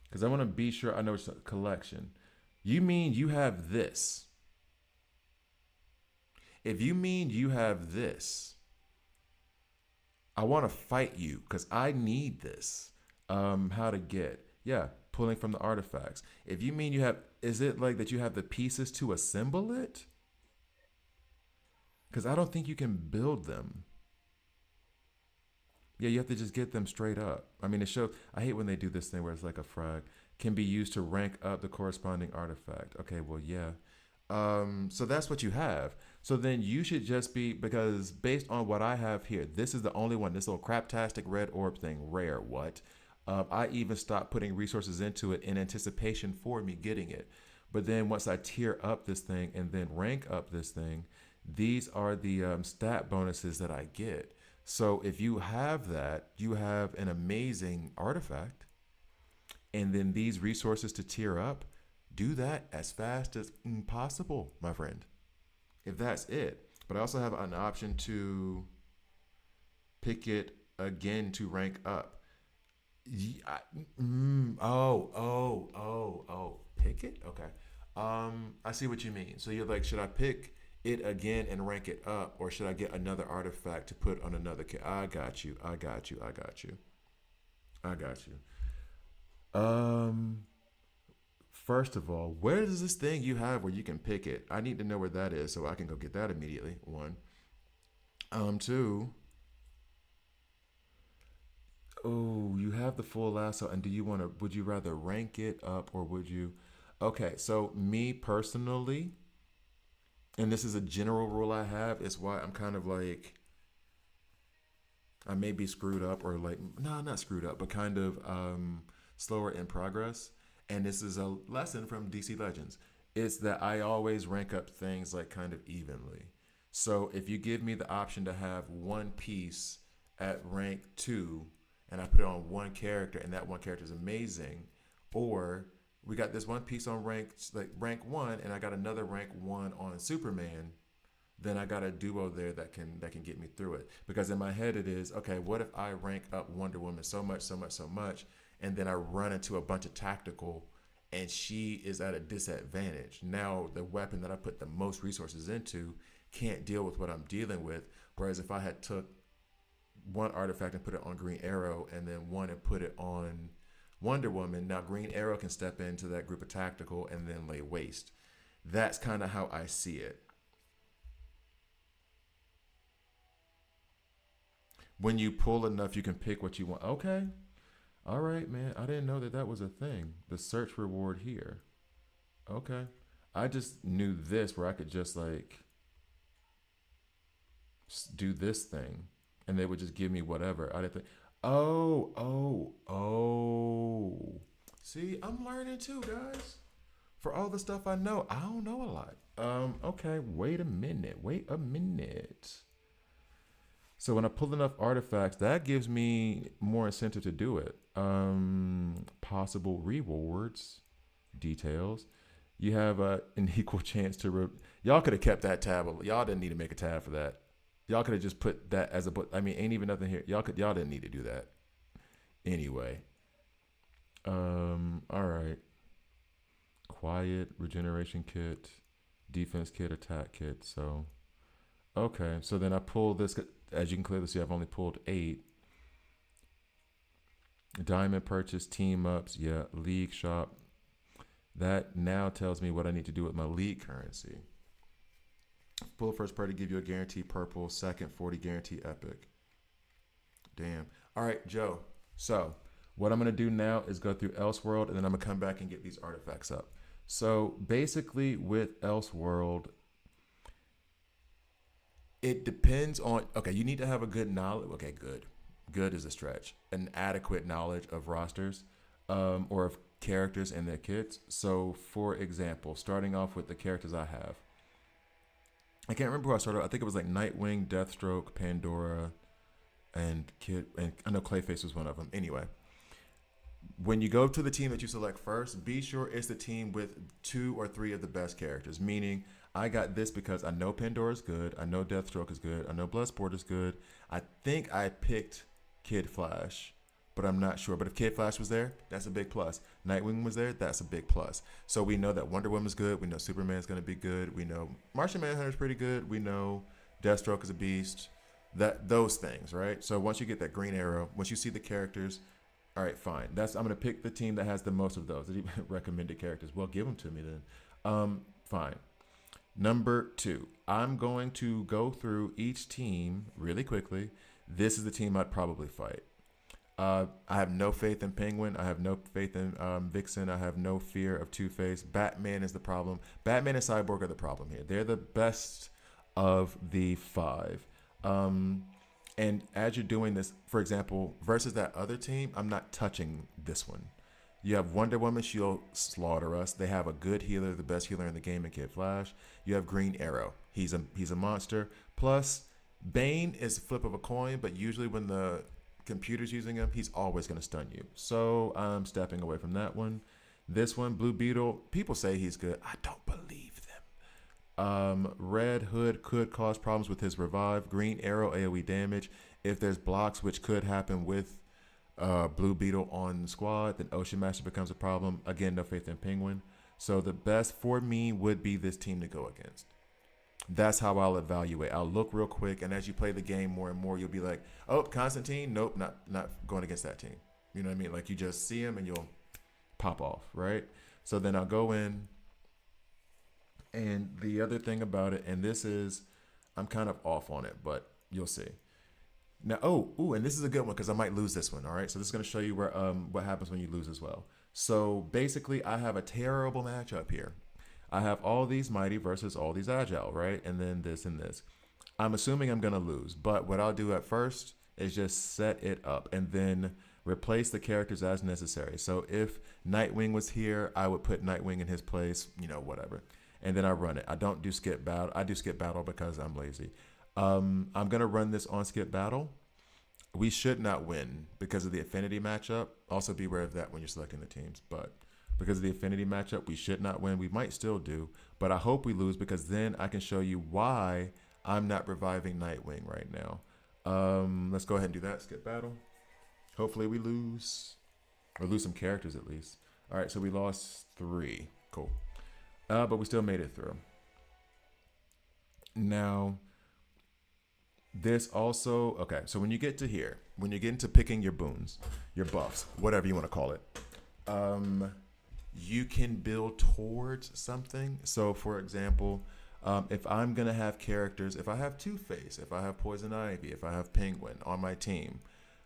Speaker 1: Because I want to be sure I know it's a collection. You mean you have this? If you mean you have this, I want to fight you because I need this. How to get? Yeah, pulling from the artifacts. If you mean you have, is it like that you have the pieces to assemble it? Because I don't think you can build them. Yeah, you have to just get them straight up. I mean, it shows. I hate when they do this thing where it's like a frag can be used to rank up the corresponding artifact. Okay, well, yeah. So that's what you have. So then you should just be, because based on what I have here, this is the only one. This little craptastic red orb thing, rare. What? I even stopped putting resources into it in anticipation for me getting it. But then once I tier up this thing and then rank up this thing, these are the stat bonuses that I get. So if you have that, you have an amazing artifact. And then these resources to tier up, do that as fast as possible, my friend. If that's it. But I also have an option to pick it again to rank up. Pick it? Okay. I see what you mean. So you're like, should I pick it again and rank it up, or should I get another artifact to put on another I got you. I got you. I got you. I got you. First of all, where is this thing you have where you can pick it? I need to know where that is so I can go get that immediately. One. Two. Oh, you have the full lasso, and do you want to? Would you rather rank it up, or would you? Okay, so me personally, and this is a general rule I have, is why I'm kind of like I may be screwed up, or like no, not screwed up, but kind of slower in progress. And this is a lesson from DC Legends. It's that I always rank up things like kind of evenly. So if you give me the option to have one piece at rank 2 and I put it on one character and that one character is amazing, or we got this one piece on rank 1 and I got another rank 1 on Superman, then I got a duo there that can get me through it. Because in my head it is, okay, what if I rank up Wonder Woman so much, and then I run into a bunch of tactical and she is at a disadvantage. Now the weapon that I put the most resources into can't deal with what I'm dealing with. Whereas if I had took one artifact and put it on Green Arrow and then one and put it on Wonder Woman, now Green Arrow can step into that group of tactical and then lay waste. That's kind of how I see it. When you pull enough, you can pick what you want. Okay. All right, man. I didn't know that that was a thing. The search reward here. Okay. I just knew this where I could just like do this thing and they would just give me whatever. I didn't think, oh. See, I'm learning too, guys. For all the stuff I know, I don't know a lot. Okay. Wait a minute. So when I pull enough artifacts, that gives me more incentive to do it. Possible rewards, details. You have an equal chance to. Y'all could have kept that tab. Y'all didn't need to make a tab for that. Y'all could have just put that as a. I mean, ain't even nothing here. Y'all didn't need to do that. Anyway. All right. Quiet regeneration kit, defense kit, attack kit. So, okay. So then I pull this. As you can clearly see, I've only pulled 8. Diamond purchase, team ups, yeah, league shop. That now tells me what I need to do with my league currency. Pull first party, give you a guaranteed purple, second 40 guarantee epic. Damn. All right, Joe. So what I'm going to do now is go through Elseworld, and then I'm going to come back and get these artifacts up. So basically with Elseworld, it depends on, okay, you need to have a good knowledge. Okay, good is a stretch. An adequate knowledge of rosters or of characters and their kits. So for example, starting off with the characters I have, I can't remember who I started. I think it was like Nightwing, Deathstroke, Pandora, and Kid. And I know Clayface was one of them. Anyway, when you go to the team that you select first, be sure it's the team with 2 or 3 of the best characters. Meaning, I got this because I know Pandora's good, I know Deathstroke is good, I know Bloodsport is good. I think I picked Kid Flash, but I'm not sure. But if Kid Flash was there, that's a big plus. Nightwing was there, that's a big plus. So we know that Wonder Woman's good. We know Superman's going to be good. We know Martian Manhunter's pretty good. We know Deathstroke is a beast. Those things, right? So once you get that Green Arrow, once you see the characters, all right, fine. I'm gonna pick the team that has the most of those. Recommended characters. Well, give them to me then. Fine. Number 2, I'm going to go through each team really quickly. This is the team I'd probably fight. I have no faith in Penguin. I have no faith in Vixen. I have no fear of Two-Face. Batman is the problem. Batman and Cyborg are the problem here. They're the best of the 5. And as you're doing this, for example, versus that other team, I'm not touching this one. You have Wonder Woman, she'll slaughter us. They have a good healer, the best healer in the game in Kid Flash. You have Green Arrow. He's a monster. Plus, Bane is a flip of a coin, but usually when the computer's using him, he's always going to stun you. So I'm stepping away from that one. This one, Blue Beetle, people say he's good. I don't believe them. Red Hood could cause problems with his revive. Green Arrow, AoE damage. If there's blocks, which could happen with Blue Beetle on the squad, then Ocean Master becomes a problem. Again, no faith in Penguin. So the best for me would be this team to go against. That's how I'll evaluate. I'll look real quick, and as you play the game more and more, you'll be like, oh, Constantine, nope, not going against that team. You know what I mean? Like, you just see him and you'll pop off, right? So then I'll go in, and the other thing about it, and this is, I'm kind of off on it, but you'll see. Now, and this is a good one because I might lose this one, all right? So this is going to show you where what happens when you lose as well. So basically, I have a terrible matchup here. I have all these mighty versus all these agile, right? And then this and this. I'm assuming I'm going to lose, but what I'll do at first is just set it up and then replace the characters as necessary. So if Nightwing was here, I would put Nightwing in his place, whatever. And then I run it. I don't do skip battle. I do skip battle because I'm lazy. I'm going to run this on skip battle. We should not win because of the affinity matchup. Also be aware of that when you're selecting the teams, but because of the affinity matchup, we should not win. We might still do, but I hope we lose because then I can show you why I'm not reviving Nightwing right now. Let's go ahead and do that. Skip battle. Hopefully we lose, or lose some characters at least. All right, so we lost 3. Cool. But we still made it through. Now, this also, okay, so when you get to here, when you get into picking your boons, your buffs, whatever you want to call it, you can build towards something. So for example, if I'm going to have characters, if I have Two-Face, if I have Poison Ivy, if I have Penguin on my team,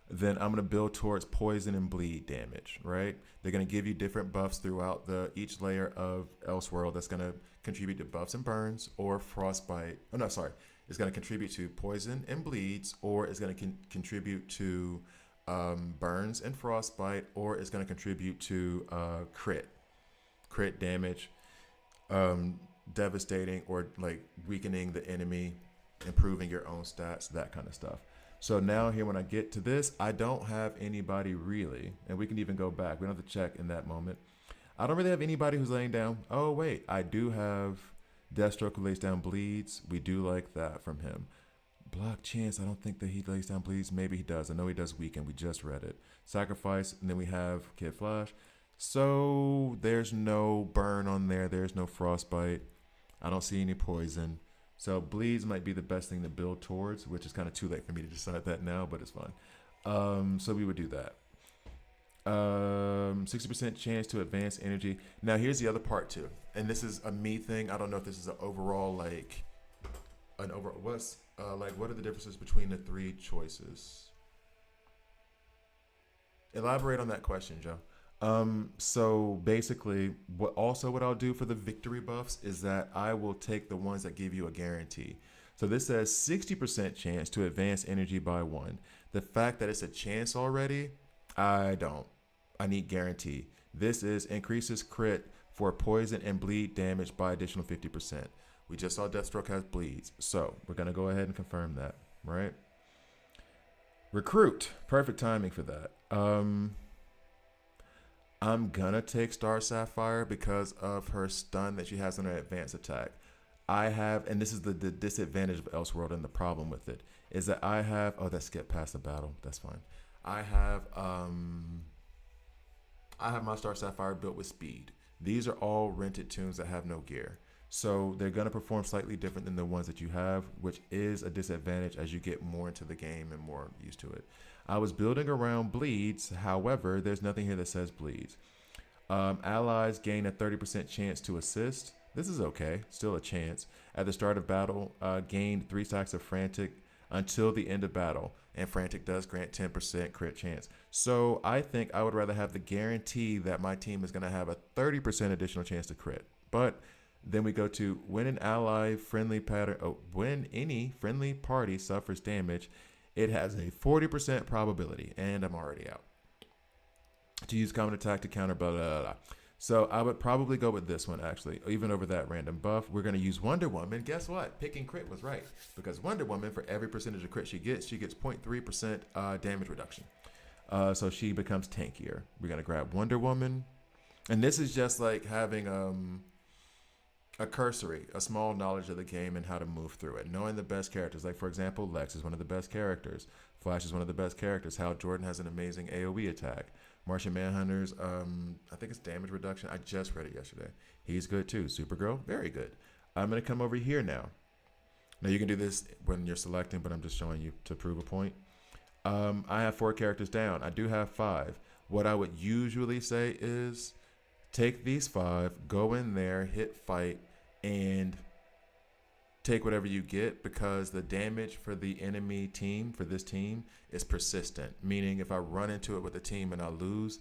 Speaker 1: then I'm going to build towards poison and bleed damage, right? They're going to give you different buffs throughout each layer of Elseworld that's going to contribute to buffs and burns or frostbite. Oh, no, sorry. It's going to contribute to poison and bleeds, or it's going to contribute to burns and frostbite, or it's going to contribute to crit damage, devastating, or like weakening the enemy, improving your own stats, that kind of stuff. So now here, when I get to this, I don't have anybody really, and we can even go back. We don't have to check in that moment. I don't really have anybody who's laying down. Oh, wait, I do have Deathstroke who lays down bleeds. We do like that from him. Block Chance, I don't think that he lays down bleeds. Maybe he does. I know he does weaken. We just read it. Sacrifice, and then we have Kid Flash. So there's no burn on there. There's no frostbite. I don't see any poison. So bleeds might be the best thing to build towards, which is kind of too late for me to decide that now, but it's fine. So we would do that. 60% chance to advance energy. Now here's the other part too, and this is a me thing. I don't know if this is an overall what are the differences between the 3 choices? Elaborate on that question, Joe. So basically what I'll do for the victory buffs is that I will take the ones that give you a guarantee. So this says 60% chance to advance energy by 1. The fact that it's a chance already, I need guarantee. This is increases crit for poison and bleed damage by additional 50%. We just saw Deathstroke has bleeds. So we're going to go ahead and confirm that, right? Recruit. Perfect timing for that. I'm going to take Star Sapphire because of her stun that she has on her advanced attack. I have, and this is the disadvantage of Elseworld and the problem with it, is that I have, oh, that's skip past the battle. That's fine. I have my Star Sapphire built with speed. These are all rented tunes that have no gear. So they're going to perform slightly different than the ones that you have, which is a disadvantage as you get more into the game and more used to it. I was building around bleeds. However, there's nothing here that says bleeds. Allies gain a 30% chance to assist. This is okay, still a chance. At the start of battle, gain 3 stacks of Frantic until the end of battle. And Frantic does grant 10% crit chance. So I think I would rather have the guarantee that my team is going to have a 30% additional chance to crit. But then we go to when an ally friendly pattern, when any friendly party suffers damage, it has a 40% probability. And I'm already out. To use common attack to counter blah, blah, blah, blah. So I would probably go with this one, actually, even over that random buff. We're going to use Wonder Woman. Guess what? Picking crit was right. Because Wonder Woman, for every percentage of crit she gets 0.3% damage reduction. So she becomes tankier. We're going to grab Wonder Woman. And this is just like having a cursory, a small knowledge of the game and how to move through it. Knowing the best characters. Like, for example, Lex is one of the best characters. Flash is one of the best characters. Hal Jordan has an amazing AoE attack. Martian Manhunter's, I think it's damage reduction. I just read it yesterday. He's good too. Supergirl, very good. I'm going to come over here now. Now you can do this when you're selecting, but I'm just showing you to prove a point. I have 4 characters down. I do have 5. What I would usually say is take these 5, go in there, hit fight, and take whatever you get, because the damage for the enemy team, for this team, is persistent. Meaning if I run into it with a team and I lose,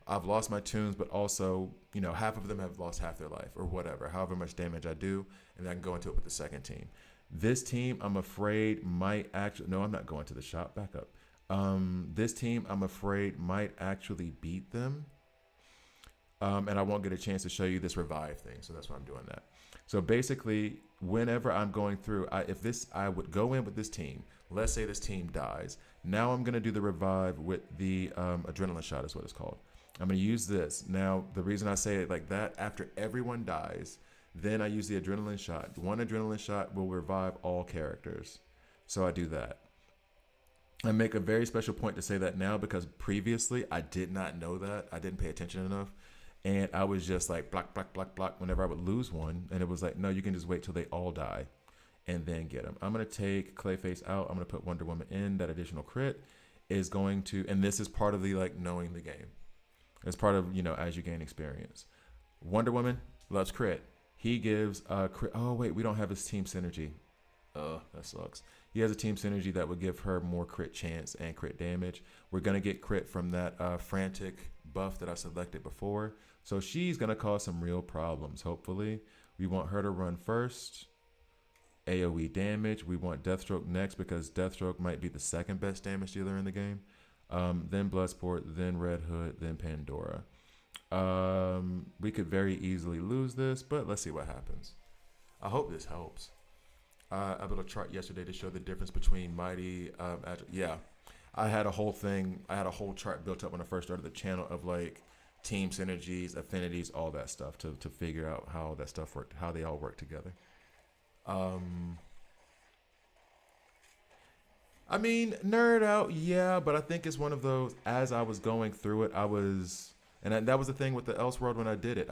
Speaker 1: I've lost my tunes, but also, you know, half of them have lost half their life or whatever, however much damage I do, and then I can go into it with the second team. This team, I'm afraid, might actually, no, I'm not going to the shop, back up. This team, I'm afraid, might actually beat them. And I won't get a chance to show you this revive thing, so that's why I'm doing that. So basically, whenever I'm going through, I would go in with this team. Let's say this team dies. Now I'm going to do the revive with the adrenaline shot is what it's called. I'm going to use this. Now, the reason I say it like that, after everyone dies, then I use the adrenaline shot. One adrenaline shot will revive all characters. So I do that. I make a very special point to say that now because previously I did not know that. I didn't pay attention enough. And I was just like block, block, block, block whenever I would lose one. And it was like, no, you can just wait till they all die and then get them. I'm going to take Clayface out. I'm going to put Wonder Woman in. That additional crit is going to, and this is part of the like knowing the game. It's part of, you know, as you gain experience. Wonder Woman loves crit. He gives crit. Oh, wait, we don't have his team synergy. That sucks. He has a team synergy that would give her more crit chance and crit damage. We're going to get crit from that frantic buff that I selected before. So she's going to cause some real problems, hopefully. We want her to run first. AoE damage. We want Deathstroke next because Deathstroke might be the second best damage dealer in the game. Then Bloodsport, then Red Hood, then Pandora. We could very easily lose this, but let's see what happens. I hope this helps. I built a chart yesterday to show the difference between Mighty, yeah. I had a whole chart built up when I first started the channel of like team synergies, affinities, all that stuff to figure out how that stuff worked, how they all work together. I mean, nerd out, yeah, but I think it's one of those, as I was going through it, that was the thing with the Elseworld when I did it.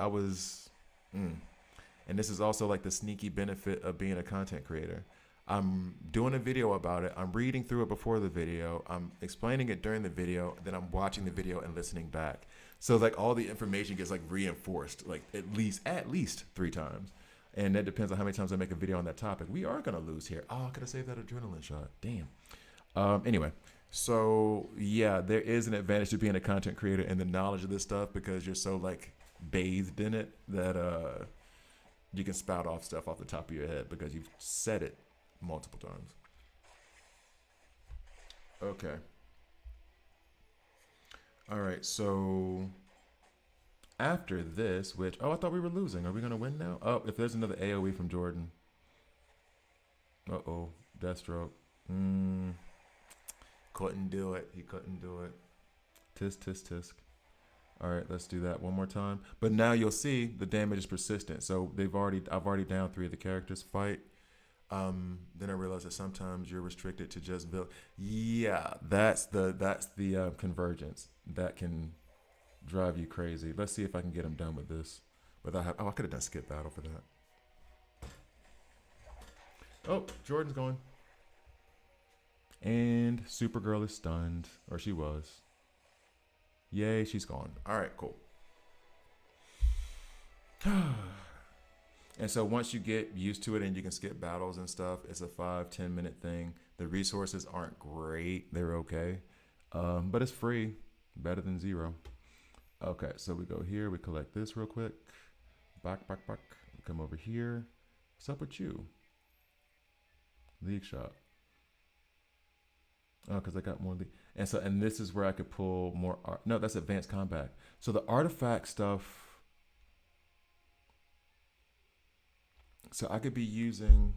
Speaker 1: And this is also like the sneaky benefit of being a content creator. I'm doing a video about it. I'm reading through it before the video. I'm explaining it during the video. Then I'm watching the video and listening back. So like all the information gets like reinforced like at least 3 times. And that depends on how many times I make a video on that topic. We are going to lose here. Oh, I could have saved that adrenaline shot. Damn. Anyway, so yeah, there is an advantage to being a content creator and the knowledge of this stuff because you're so like bathed in it that you can spout off stuff off the top of your head because you've said it multiple times. Okay. All right, so after this, I thought we were losing. Are we going to win now? Oh, if there's another AoE from Jordan. Uh-oh. Deathstroke. Mm, couldn't do it. He couldn't do it. Tisk, tisk, tisk. All right, let's do that one more time. But now you'll see the damage is persistent. So I've already down 3 of the characters fight. Then I realized that sometimes you're restricted to just build. Yeah, that's the convergence that can drive you crazy. Let's see if I can get him done with this. I could have done skip battle for that. Oh, Jordan's going. And Supergirl is stunned, or she was. Yay, she's gone. All right, cool. And so once you get used to it and you can skip battles and stuff, it's a 5-10 minute thing. The resources aren't great. They're okay. But it's free. Better than 0. Okay, so we go here. We collect this real quick. Back. We come over here. What's up with you? League shop. Oh, because I got more league. And this is where I could pull more art. No, that's advanced combat. So the artifact stuff. So I could be using,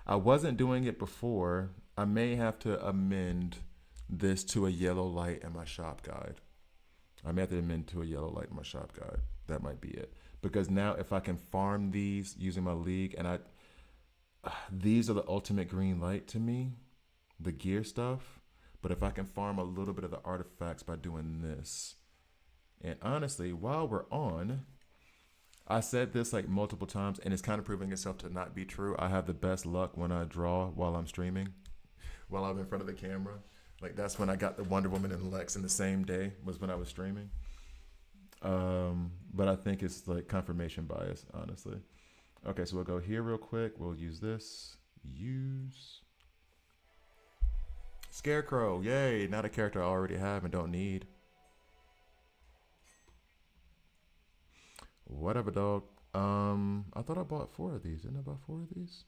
Speaker 1: I wasn't doing it before. I may have to amend this to a yellow light in my shop guide. I may have to amend to a yellow light in my shop guide. That might be it. Because now if I can farm these using my league, and these are the ultimate green light to me, the gear stuff. But if I can farm a little bit of the artifacts by doing this. And honestly, while we're on, I said this like multiple times, and it's kind of proving itself to not be true. I have the best luck when I draw while I'm streaming, while I'm in front of the camera. Like that's when I got the Wonder Woman and Lex in the same day, was when I was streaming. But I think it's like confirmation bias, honestly. Okay, so we'll go here real quick. We'll use this. Use Scarecrow. Yay, not a character I already have and don't need. Whatever, dog. I thought I bought 4 of these. Didn't I buy 4 of these?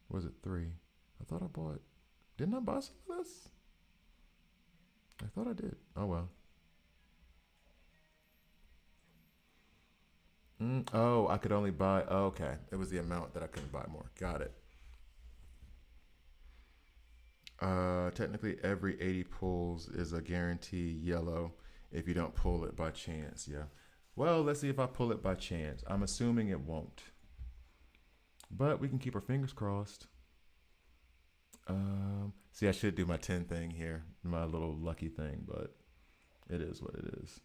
Speaker 1: Or was it 3? I thought I bought. Didn't I buy some of this? I thought I did. Oh well. Oh, I could only buy. Oh, okay, it was the amount that I couldn't buy more. Got it. Technically, every 80 pulls is a guarantee yellow if you don't pull it by chance. Yeah. Well, let's see if I pull it by chance. I'm assuming it won't. But we can keep our fingers crossed. See, I should do my 10 thing here, my little lucky thing, but it is what it is.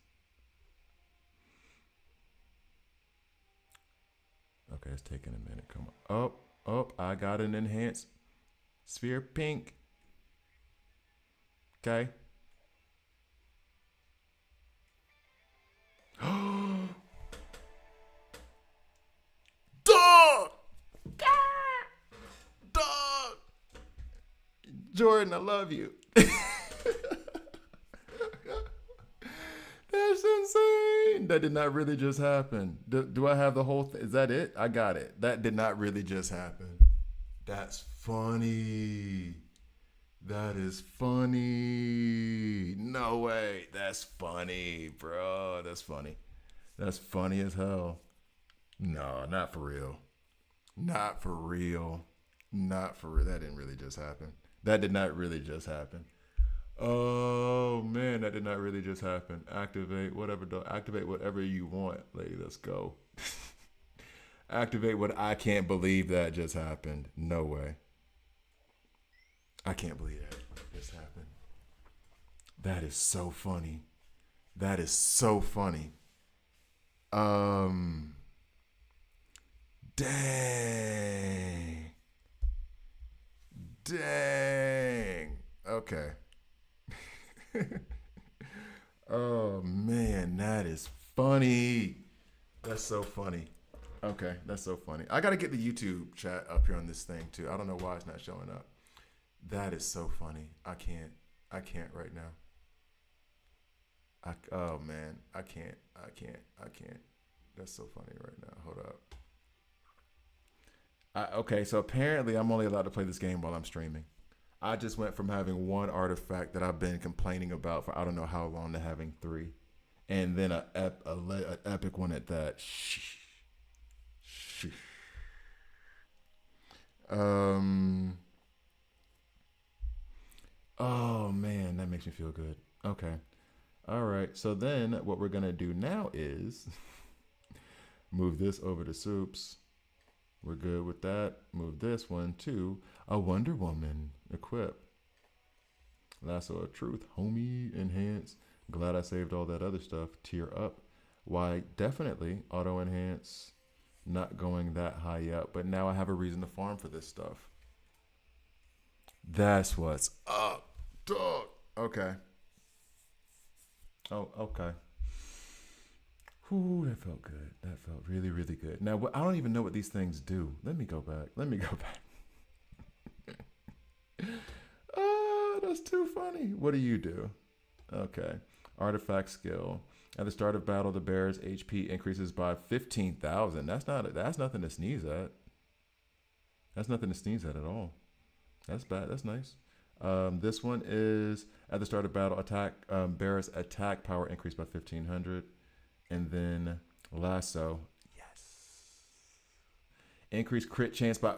Speaker 1: Okay, it's taking a minute. Come on. Oh, I got an enhanced sphere pink. Okay. Dog! Dog! Jordan, I love you. That's insane. That did not really just happen. Do I have the whole thing? Is that it? I got it. That did not really just happen. That's funny. That is funny. No way. That's funny, bro. That's funny. That's funny as hell. No, not for real. Not for real. Not for real. That didn't really just happen. That did not really just happen. Oh man, that did not really just happen. Activate whatever you want, lady. Let's go. Activate what I can't believe that just happened. No way. I can't believe that just happened. That is so funny. That is so funny. Dang. Dang. Okay. Oh man, that is funny. That's so funny. Okay, that's so funny. I gotta get the YouTube chat up here on this thing too. I don't know why it's not showing up. That is so funny. I can't right now. Oh man, I can't. That's so funny right now. Hold up. Okay, so apparently I'm only allowed to play this game while I'm streaming. I just went from having 1 artifact that I've been complaining about for I don't know how long to having 3, and then an epic one at that. Oh man, that makes me feel good. Okay. All right. So then what we're gonna do now is move this over to soups. We're good with that. Move this one to a Wonder Woman equip. Lasso of Truth, homie, enhance. Glad I saved all that other stuff. Tier up. Why, definitely auto enhance. Not going that high up, but now I have a reason to farm for this stuff. That's what's up, dog. Okay. Oh, okay. Whew, that felt good. That felt really, really good. Now, I don't even know what these things do. Let me go back. Let me go back. Ah, that's too funny. What do you do? Okay. Artifact skill. At the start of battle, the bear's HP increases by 15,000. That's nothing to sneeze at. That's nothing to sneeze at all. That's bad. That's nice. This one is at the start of battle, attack bear's attack power increased by 1,500, and then lasso. Yes. Increase crit chance by.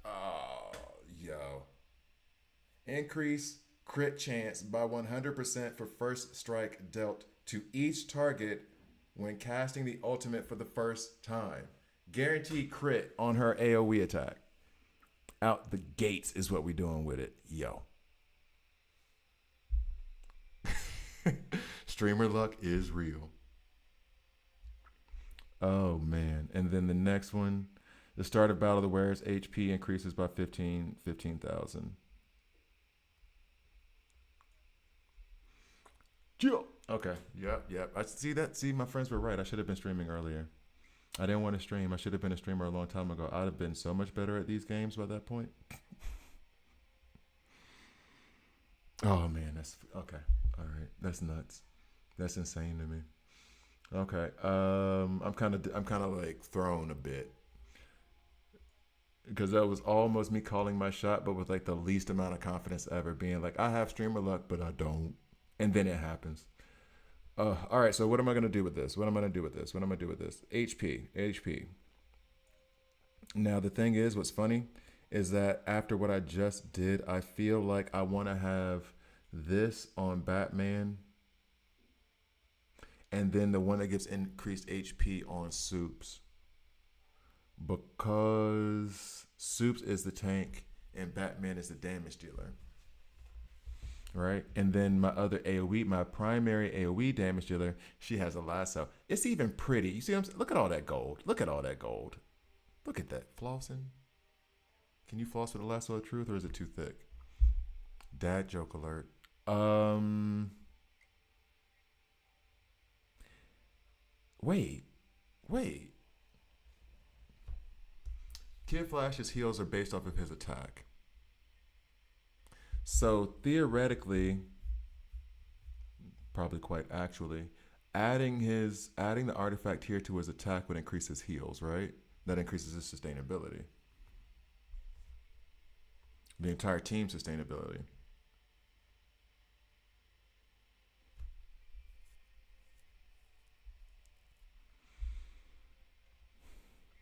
Speaker 1: Oh, yo. Increase crit chance by 100% for first strike dealt to each target when casting the ultimate for the first time. Guaranteed crit on her AoE attack. Out the gates is what we doing with it. Yo. Streamer luck is real. Oh man. And then the next one, the start of battle, the wearer's HP increases by 15,000. Jill. Okay. Yep. I see that. See, my friends were right. I should have been streaming earlier. I didn't want to stream. I should have been a streamer a long time ago. I'd have been so much better at these games by that point. Oh man, that's okay. All right, that's nuts. That's insane to me. Okay. I'm kind of like thrown a bit because that was almost me calling my shot, but with like the least amount of confidence ever, being like, I have streamer luck, but I don't, and then it happens. All right. So what am I gonna do with this? What am I gonna do with this? What am I gonna do with this? HP. Now the thing is, what's funny is that after what I just did, I feel like I want to have this on Batman, and then the one that gives increased HP on Soups, because Soups is the tank and Batman is the damage dealer, right? And then my other AoE, my primary AoE damage dealer, she has a lasso. It's even pretty. You see what I'm saying? Look at all that gold. Look at all that gold. Look at that. Flossing. Can you floss with a lasso of truth, or is it too thick? Dad joke alert. Um wait. Wait. Kid Flash's heals are based off of his attack. So theoretically, probably quite actually, adding the artifact here to his attack would increase his heals, right? That increases his sustainability. The entire team's sustainability.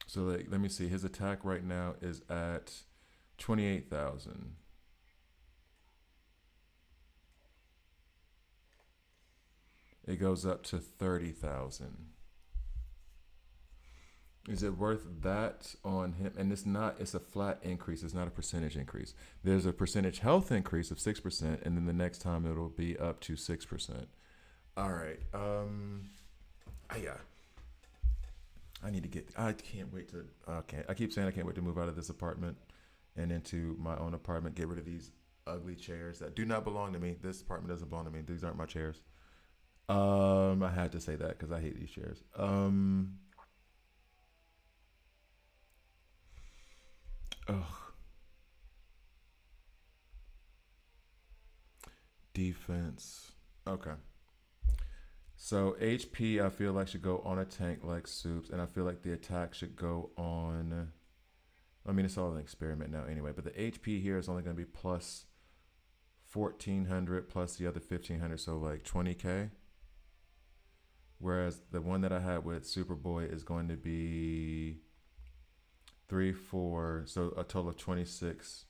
Speaker 1: So like, let me see. His attack right now is at 28,000. It goes up to 30,000. Is it worth that on him? And it's not, it's a flat increase. It's not a percentage increase. There's a percentage health increase of 6%, and then the next time it'll be up to 6%. All right. Yeah. I need to get, I can't wait to, okay. I keep saying I can't wait to move out of this apartment and into my own apartment, get rid of these ugly chairs that do not belong to me. This apartment doesn't belong to me. These aren't my chairs. I had to say that because I hate these chairs. Ugh. Defense. Okay. So HP, I feel like should go on a tank like Soups, and I feel like the attack should go on. I mean, it's all an experiment now anyway. But the HP here is only going to be plus 1,400 plus the other 1,500, so like 20k. Whereas the one that I had with Superboy is going to be 3, 4, so a total of 26.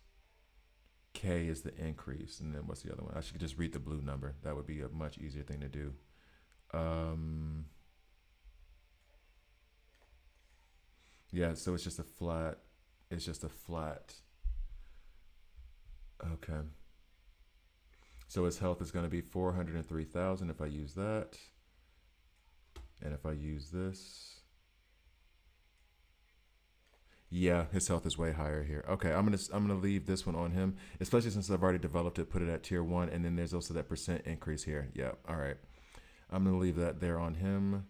Speaker 1: K is the increase, and then what's the other one? I should just read the blue number. That would be a much easier thing to do. Um, yeah, so it's just a flat. It's just a flat. Okay. So his health is going to be 403,000 if I use that. And if I use this, yeah, his health is way higher here. Okay, I'm gonna leave this one on him, especially since I've already developed it. Put it at tier 1, and then there's also that percent increase here. Yeah, all right. I'm gonna leave that there on him.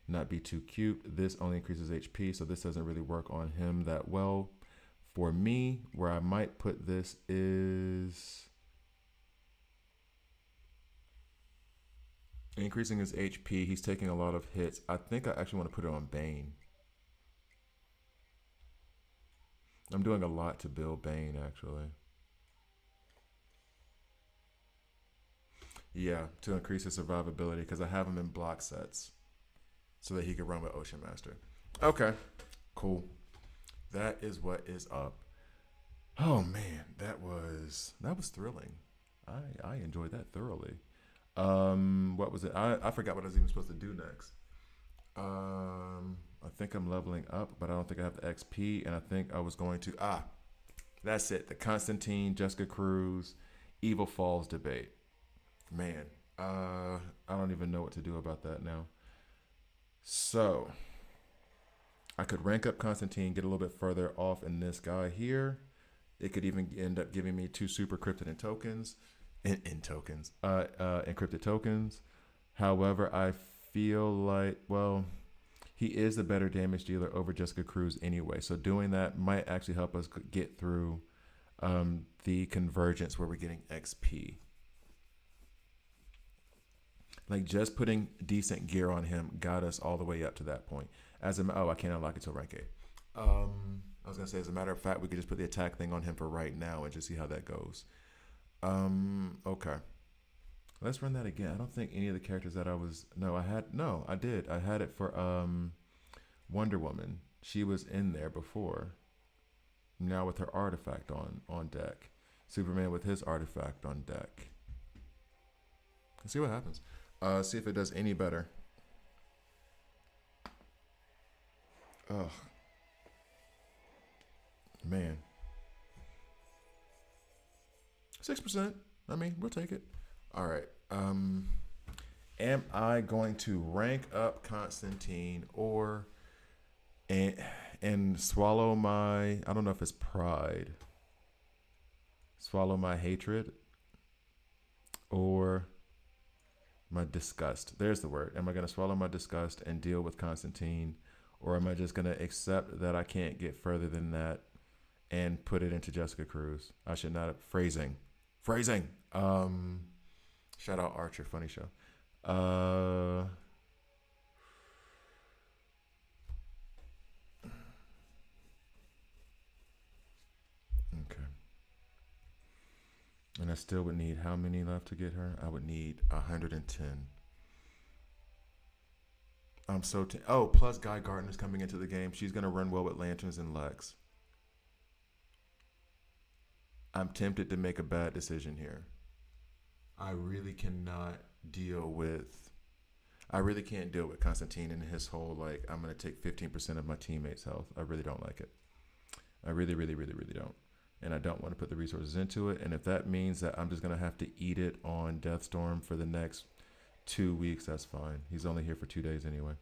Speaker 1: Not be too cute. This only increases HP, so this doesn't really work on him that well. For me, where I might put this is increasing his HP. He's taking a lot of hits. I think I actually want to put it on Bane. I'm doing a lot to build Bane, actually. Yeah, to increase his survivability, because I have him in block sets so that he can run with Ocean Master. Okay, cool. That is what is up. Oh man, that was thrilling. I enjoyed that thoroughly. What was it? I forgot what I was even supposed to do next. I think I'm leveling up, but I don't think I have the XP, and I think I was going to that's it. The Constantine, Jessica Cruz, Evil Falls debate. Man, I don't even know what to do about that now. So I could rank up Constantine, get a little bit further off in this guy here. It could even end up giving me 2 super cryptid and tokens, encrypted tokens. However, I feel like, well, he is the better damage dealer over Jessica Cruz anyway. So doing that might actually help us get through the convergence where we're getting XP. Like just putting decent gear on him got us all the way up to that point. I can't unlock it till rank 8. I was gonna say, as a matter of fact, we could just put the attack thing on him for right now and just see how that goes. Okay. Let's run that again. I don't think any of the characters that I did. I had it for Wonder Woman. She was in there before. Now with her artifact on deck. Superman with his artifact on deck. Let's see what happens. See if it does any better. Ugh. Man. 6%. I mean, we'll take it. All right. Am I going to rank up Constantine and swallow my, I don't know if it's pride, swallow my hatred, or my disgust? There's the word. Am I going to swallow my disgust and deal with Constantine, or am I just going to accept that I can't get further than that and put it into Jessica Cruz? I should not have phrasing. Shout out Archer, funny show. Okay. And I still would need how many left to get her? I would need 110. I'm so plus Guy Gardner's coming into the game. She's gonna run well with Lanterns and Lex. I'm tempted to make a bad decision here. I really cannot deal with. I really can't deal with Constantine and his whole like I'm gonna take 15% of my teammates' health. I really don't like it. I really, really, really, really don't. And I don't want to put the resources into it. And if that means that I'm just gonna have to eat it on Deathstorm for the next 2 weeks, that's fine. He's only here for 2 days anyway.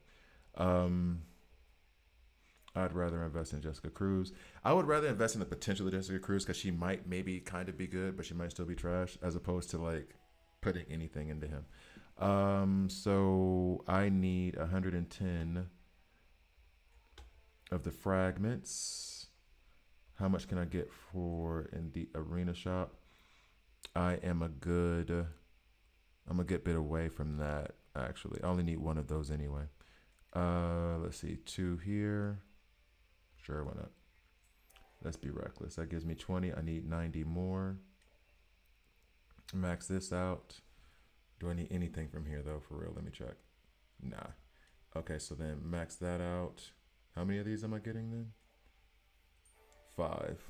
Speaker 1: I'd rather invest in Jessica Cruz. I would rather invest in the potential of Jessica Cruz because she might maybe kind of be good, but she might still be trash, as opposed to like putting anything into him. So I need 110 of the fragments. How much can I get for in the arena shop? I'm a good bit away from that, actually. I only need 1 of those anyway. Let's see, 2 here. Sure, why not? Let's be reckless. That gives me 20. I need 90 more. Max this out. Do I need anything from here, though, for real? Let me check. Nah. Okay, so then max that out. How many of these am I getting then? 5.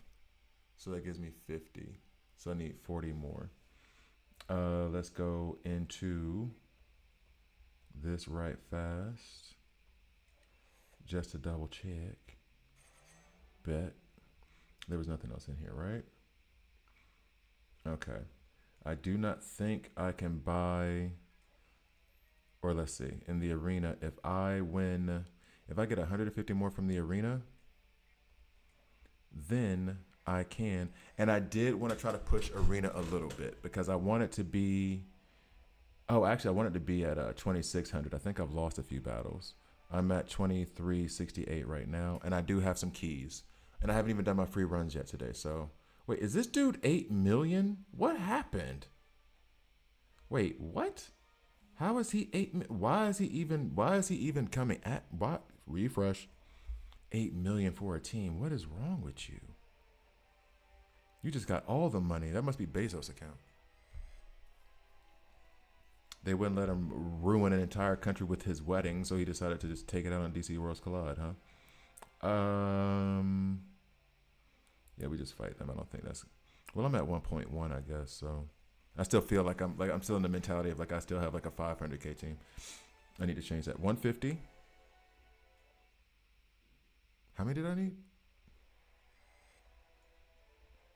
Speaker 1: So that gives me 50. So I need 40 more. Let's go into this right fast. Just to double check. Bet. There was nothing else in here, right? Okay. I do not think I can buy, or let's see, in the arena, if I win, if I get 150 more from the arena, then I can. And I did want to try to push arena a little bit because I want it to be, oh, actually, I want it to be at 2,600. I think I've lost a few battles. I'm at 2368 right now, and I do have some keys. And I haven't even done my free runs yet today. So, wait, is this dude 8 million? What happened? Wait, what? How is he 8? Why is he even coming at what? Refresh. 8 million for a team. What is wrong with you? You just got all the money. That must be Bezos' account. They wouldn't let him ruin an entire country with his wedding, so he decided to just take it out on DC Worlds Collide, huh? Yeah, we just fight them. I don't think that's. Well, I'm at 1.1, I guess. So, I still feel like I'm still in the mentality of like I still have like a 500K team. I need to change that. 150. How many did I need?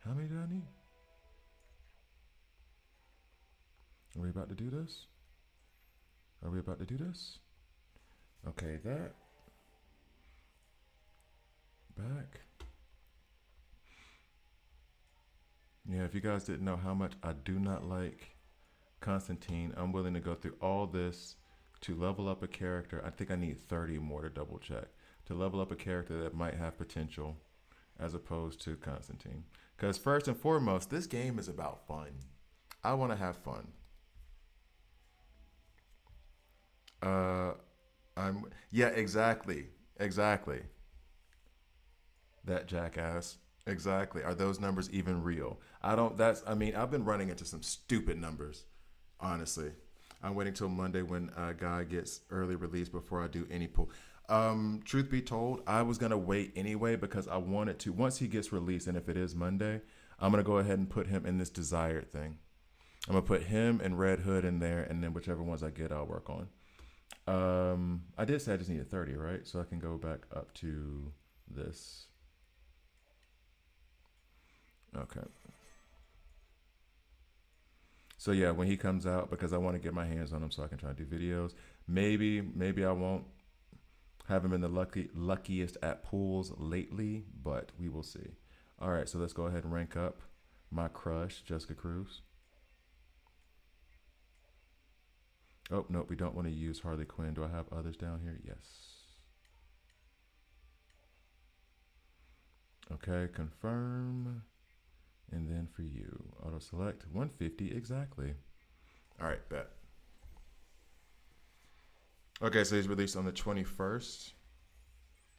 Speaker 1: How many did I need? Are we about to do this? Are we about to do this? Okay, that. Back. Yeah, if you guys didn't know how much I do not like Constantine, I'm willing to go through all this to level up a character. I think I need 30 more to double check. To level up a character that might have potential as opposed to Constantine. Because first and foremost, this game is about fun. I want to have fun. Yeah, exactly. That jackass. Exactly. Are those numbers even real? I mean, I've been running into some stupid numbers, honestly. I'm waiting till Monday when a guy gets early release before I do any pull. Truth be told, I was going to wait anyway because I wanted to. Once he gets released, and if it is Monday, I'm going to go ahead and put him in this desired thing. I'm going to put him and Red Hood in there, and then whichever ones I get, I'll work on. I did say I just needed 30, right? So I can go back up to this. Okay. So yeah, when he comes out, because I want to get my hands on him so I can try to do videos. Maybe I won't have him in the luckiest at pools lately, but we will see. All right, so let's go ahead and rank up my crush, Jessica Cruz. Oh, no, we don't want to use Harley Quinn. Do I have others down here? Yes. Okay, confirm. And then for you, auto select 150 exactly. All right, bet. Okay, so he's released on the 21st.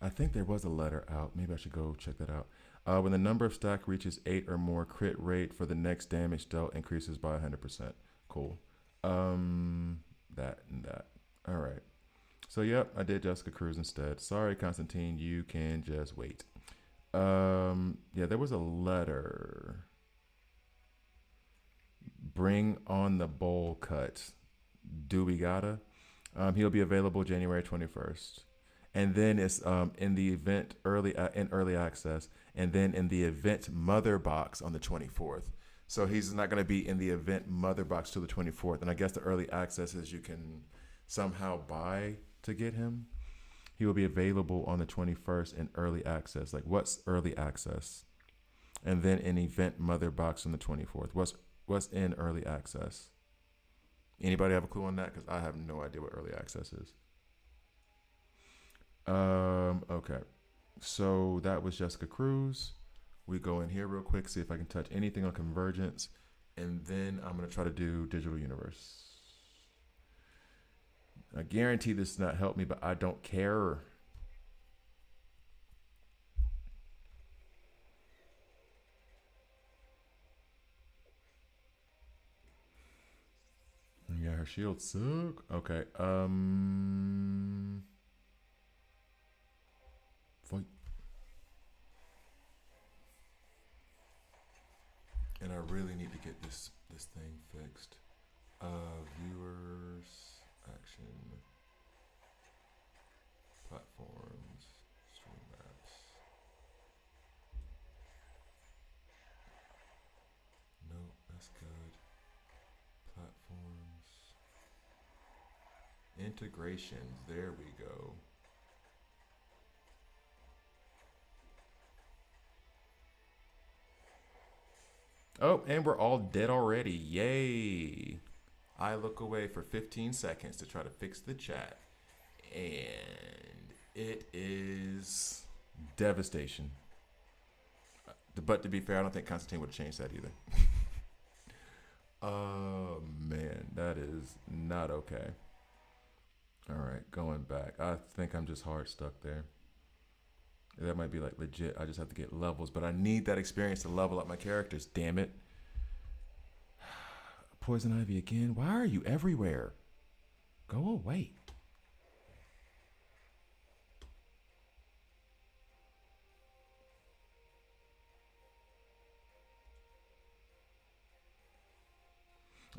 Speaker 1: I think there was a letter out. Maybe I should go check that out. When the number of stack reaches 8 or more, crit rate for the next damage dealt increases by 100%. Cool. That and that. All right. So, yep, I did Jessica Cruz instead. Sorry, Constantine, you can just wait. Yeah, there was a letter. Bring on the bowl cut. Do we gotta? He'll be available January 21st. And then it's in the event in early access, and then in the event mother box on the 24th. So he's not going to be in the event mother box till the 24th. And I guess the early access is you can somehow buy to get him. He will be available on the 21st in early access. Like, what's early access? And then an event mother box on the 24th. What's in early access? Anybody have a clue on that? Because I have no idea what early access is. Okay. So that was Jessica Cruz. We go in here real quick, see if I can touch anything on Convergence. And then I'm going to try to do Digital Universe. I guarantee this does not help me, but I don't care. Yeah, her shields suck. Okay. Fight. And I really need to get this thing fixed. Viewers, action, platforms, stream apps. Nope, that's good. Platforms. Integrations, there we go. Oh, and we're all dead already. Yay. I look away for 15 seconds to try to fix the chat. And it is devastation. But to be fair, I don't think Constantine would have changed that either. Oh, man. That is not okay. All right, going back. I think I'm just hard stuck there. That might be like legit. I just have to get levels, but I need that experience to level up my characters. Damn it. Poison Ivy again. Why are you everywhere? Go away.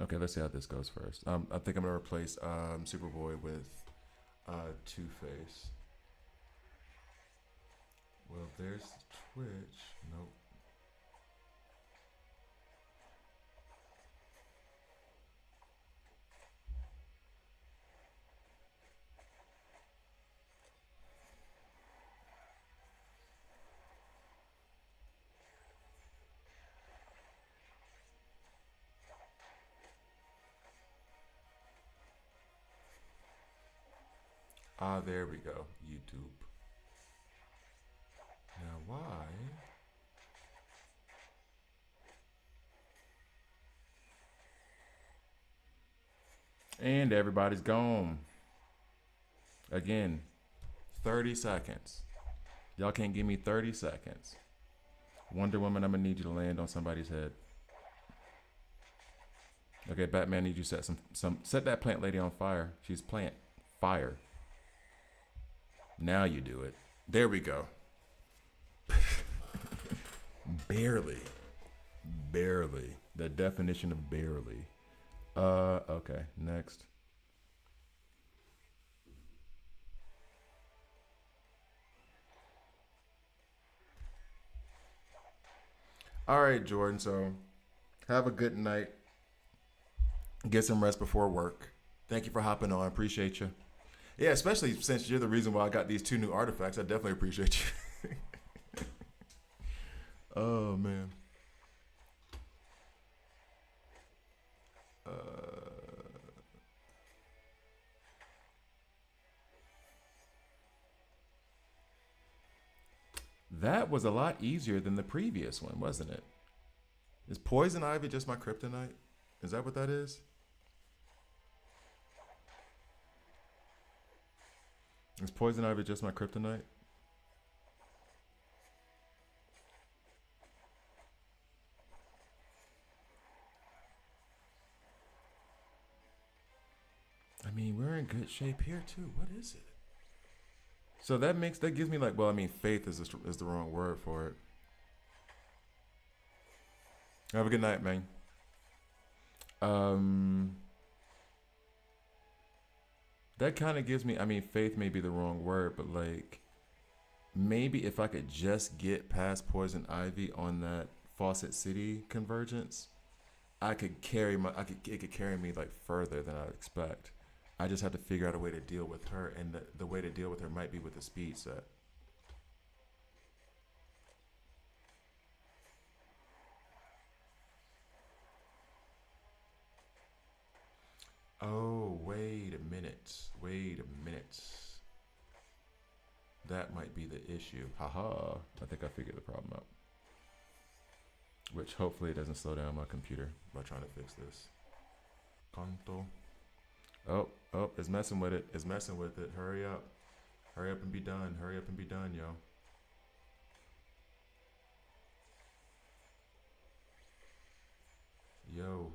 Speaker 1: Okay, let's see how this goes first. I think I'm gonna replace Superboy with Two-Face. Well, there's Twitch. Nope. Ah, there we go. YouTube. Now, why? And everybody's gone. Again, 30 seconds. Y'all can't give me 30 seconds. Wonder Woman, I'm gonna need you to land on somebody's head. Okay, Batman, need you to set that plant lady on fire. She's plant fire. Now you do it. There we go. Barely. Barely. The definition of barely. Okay, next. All right, Jordan. So have a good night. Get some rest before work. Thank you for hopping on. Appreciate you. Yeah, especially since you're the reason why I got these 2 new artifacts. I definitely appreciate you. Oh, man. That was a lot easier than the previous one, wasn't it? Is Poison Ivy just my kryptonite? Is that what that is? Is Poison Ivy just my kryptonite? I mean, we're in good shape here too. What is it? So that gives me like, well, I mean, faith is the wrong word for it. Have a good night, man. That kind of gives me, I mean, faith may be the wrong word, but like maybe if I could just get past Poison Ivy on that Fawcett City convergence, it could carry me like further than I expect. I just have to figure out a way to deal with her, and the way to deal with her might be with the speed set. Oh, wait a minute. Wait a minute. That might be the issue. Haha. I think I figured the problem out. Which hopefully it doesn't slow down my computer by trying to fix this. Canto. Oh, it's messing with it. It's messing with it. Hurry up. Hurry up and be done. Hurry up and be done, yo. Yo.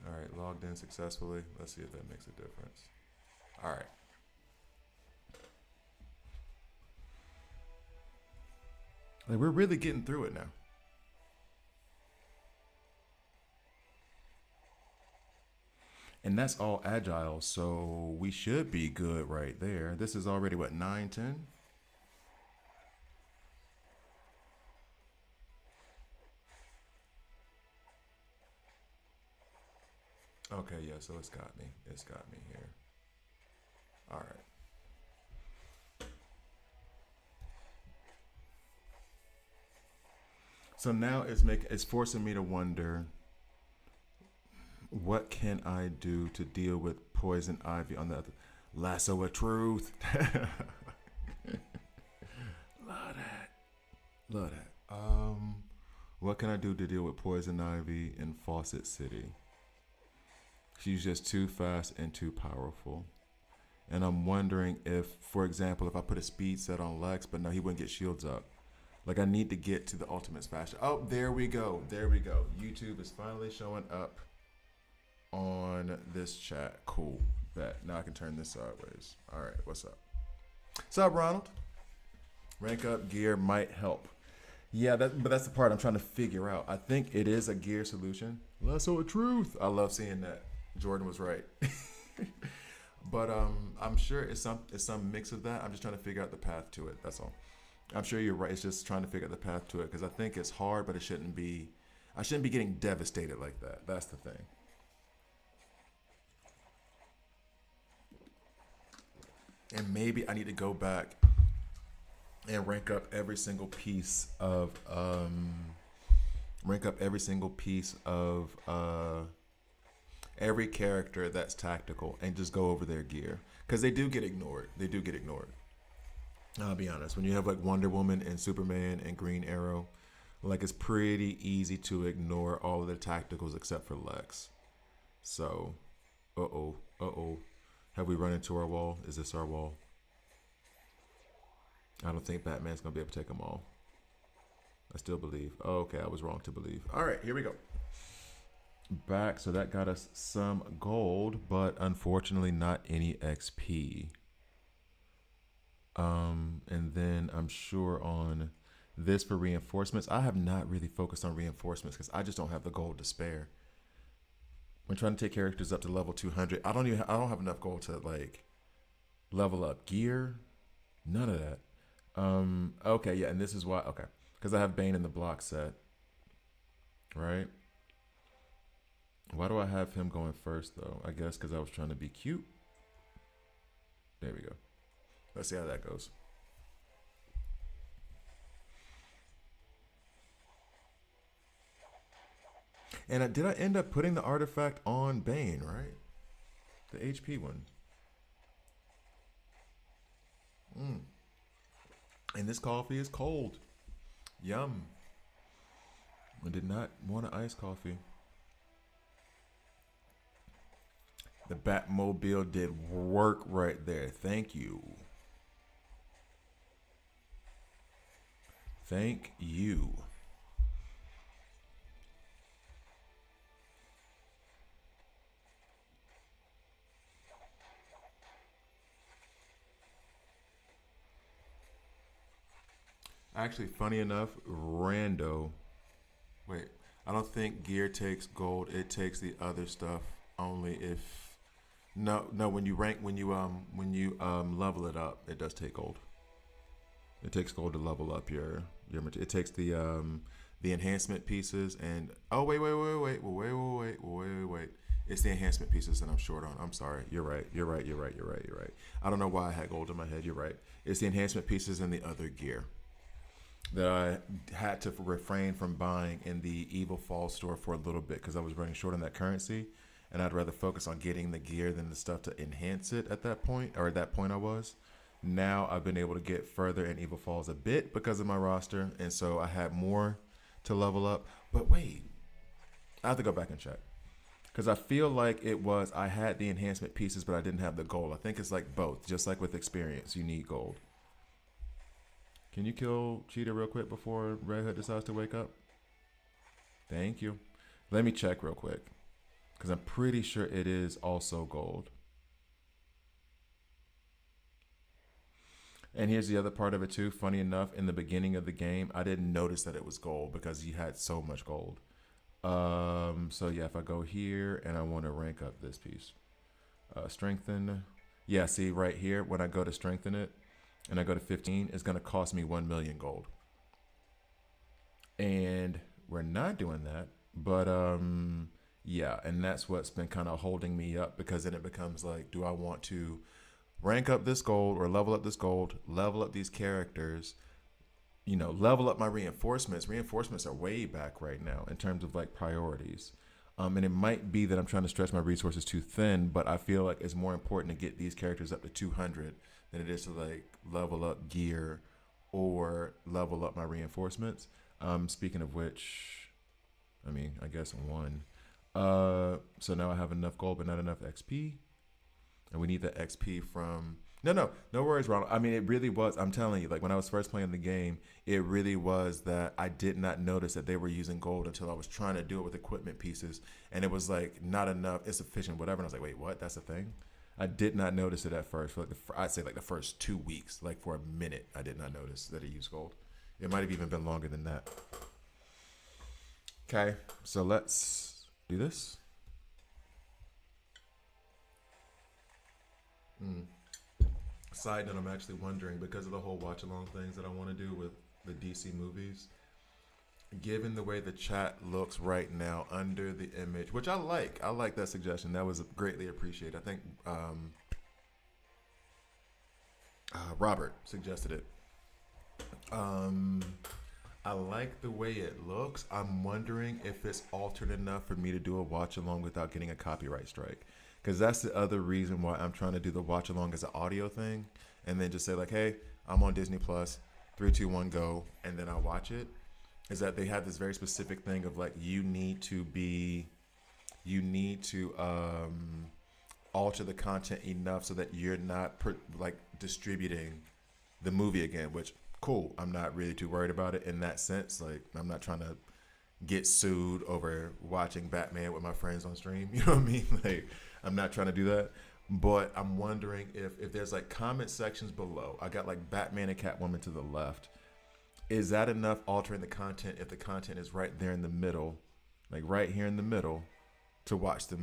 Speaker 1: All right, logged in successfully. Let's see if that makes a difference. All right. Like we're really getting through it now. And that's all agile, so we should be good right there. This is already what, 9, 10? Okay, yeah, so it's got me. It's got me here. All right. So now it's forcing me to wonder, what can I do to deal with poison ivy on the other lasso of truth? Love that. Love that. What can I do to deal with poison ivy in Fawcett City? She's just too fast and too powerful. And I'm wondering if, for example, if I put a speed set on Lex, but no, he wouldn't get shields up. Like I need to get to the ultimates faster. Oh, there we go. There we go. YouTube is finally showing up on this chat. Cool. Bet. Now I can turn this sideways. All right. What's up? What's up, Ronald? Rank up gear might help. Yeah, but that's the part I'm trying to figure out. I think it is a gear solution. Lasso of truth. I love seeing that. Jordan was right. But I'm sure it's some mix of that. I'm just trying to figure out the path to it. That's all. I'm sure you're right. It's just trying to figure out the path to it because I think it's hard, but it shouldn't be. I shouldn't be getting devastated like that. That's the thing. And maybe I need to go back and rank up every single piece of every character that's tactical and just go over their gear because they do get ignored. They do get ignored. I'll be honest. When you have like Wonder Woman and Superman and Green Arrow, like it's pretty easy to ignore all of the tacticals except for Lex. So, have we run into our wall? Is this our wall? I don't think Batman's gonna be able to take them all. I still believe. Oh, okay, I was wrong to believe. All right, here we go. Back, so that got us some gold, but unfortunately not any XP. And then I'm sure on this for reinforcements. I have not really focused on reinforcements because I just don't have the gold to spare. When trying to take characters up to level 200, I don't have enough gold to like level up gear. None of that. Okay, yeah, and this is why. Okay, because I have Bane in the block set, right? Why do I have him going first though? I guess because I was trying to be cute. There we go. Let's see how that goes. And did I end up putting the artifact on Bane, right? The HP one. And this coffee is cold. Yum. I did not want an iced coffee. The Batmobile did work right there. Thank you. Thank you. Actually, funny enough, Rando. Wait, I don't think gear takes gold. It takes the other stuff only if. No. When you level it up, it does take gold. It takes gold to level up your material. It takes the enhancement pieces and wait. It's the enhancement pieces that I'm short on. I'm sorry. You're right. I don't know why I had gold in my head. You're right. It's the enhancement pieces and the other gear that I had to refrain from buying in the Evil Falls store for a little bit because I was running short on that currency, and I'd rather focus on getting the gear than the stuff to enhance it at that point, or at that point I was. Now I've been able to get further in Evil Falls a bit because of my roster, and so I had more to level up. But wait, I have to go back and check because I feel like I had the enhancement pieces, but I didn't have the gold. I think it's like both, just like with experience, you need gold. Can you kill Cheetah real quick before Red Hood decides to wake up? Thank you. Let me check real quick because I'm pretty sure it is also gold. And here's the other part of it too. Funny enough, in the beginning of the game, I didn't notice that it was gold because you had so much gold. So yeah, if I go here and I want to rank up this piece, strengthen. Yeah, see right here when I go to strengthen it, and I go to 15, it's gonna cost me 1 million gold. And we're not doing that, but yeah, and that's what's been kind of holding me up because then it becomes like, do I want to rank up this gold or level up this gold, level up these characters, level up my reinforcements. Reinforcements are way back right now in terms of like priorities. And it might be that I'm trying to stretch my resources too thin, but I feel like it's more important to get these characters up to 200 than it is to like level up gear or level up my reinforcements. Speaking of which, I mean, I guess one. So now I have enough gold, but not enough XP. And we need that XP from no worries, Ronald. I mean, it really was. I'm telling you, like when I was first playing the game, it really was that I did not notice that they were using gold until I was trying to do it with equipment pieces, and it was like not enough, insufficient, whatever. And I was like, wait, what? That's a thing. I did not notice it at first. For like I'd say like the first 2 weeks, like for a minute, I did not notice that it used gold. It might have even been longer than that. Okay, so let's do this. Side note, I'm actually wondering, because of the whole watch along things that I want to do with the DC movies, given the way the chat looks right now under the image, which I like that suggestion. That was greatly appreciated. I think Robert suggested it. I like the way it looks. I'm wondering if it's altered enough for me to do a watch along without getting a copyright strike. Because that's the other reason why I'm trying to do the watch along as an audio thing, and then just say like, "Hey, I'm on Disney Plus, 3, 2, 1, go," and then I watch it. Is that they have this very specific thing of like you need to alter the content enough so that you're not like distributing the movie again. Which cool, I'm not really too worried about it in that sense. Like I'm not trying to get sued over watching Batman with my friends on stream. You know what I mean? Like I'm not trying to do that. But I'm wondering if there's like comment sections below. I got like Batman and Catwoman to the left. Is that enough altering the content if the content is right there in the middle, like right here in the middle, to watch the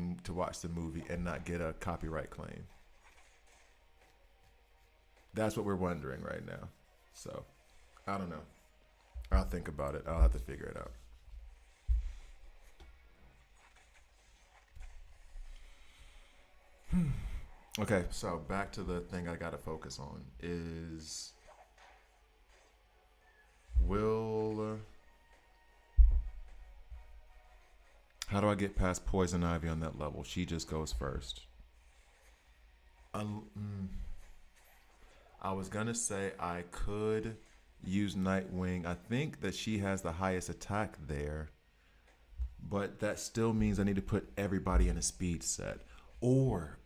Speaker 1: movie and not get a copyright claim? That's what we're wondering right now. So I don't know. I'll think about it. I'll have to figure it out. Okay, so back to the thing I gotta focus on is will how do I get past Poison Ivy on that level? She just goes first. Um, mm, I was gonna say I could use Nightwing. I think that she has the highest attack there, but that still means I need to put everybody in a speed set. Or.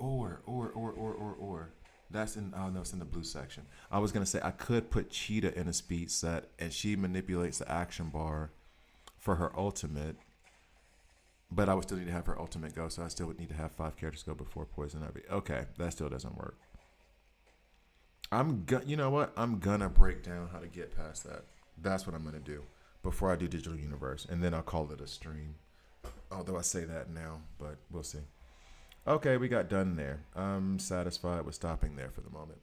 Speaker 1: That's in, oh no, it's in the blue section. I was gonna say I could put Cheetah in a speed set and she manipulates the action bar for her ultimate, but I would still need to have her ultimate go, so I still would need to have 5 characters go before Poison Ivy. Okay, that still doesn't work. You know what? I'm gonna break down how to get past that. That's what I'm gonna do before I do Digital Universe, and then I'll call it a stream. Although I say that now, but we'll see. Okay, we got done there. I'm satisfied with stopping there for the moment.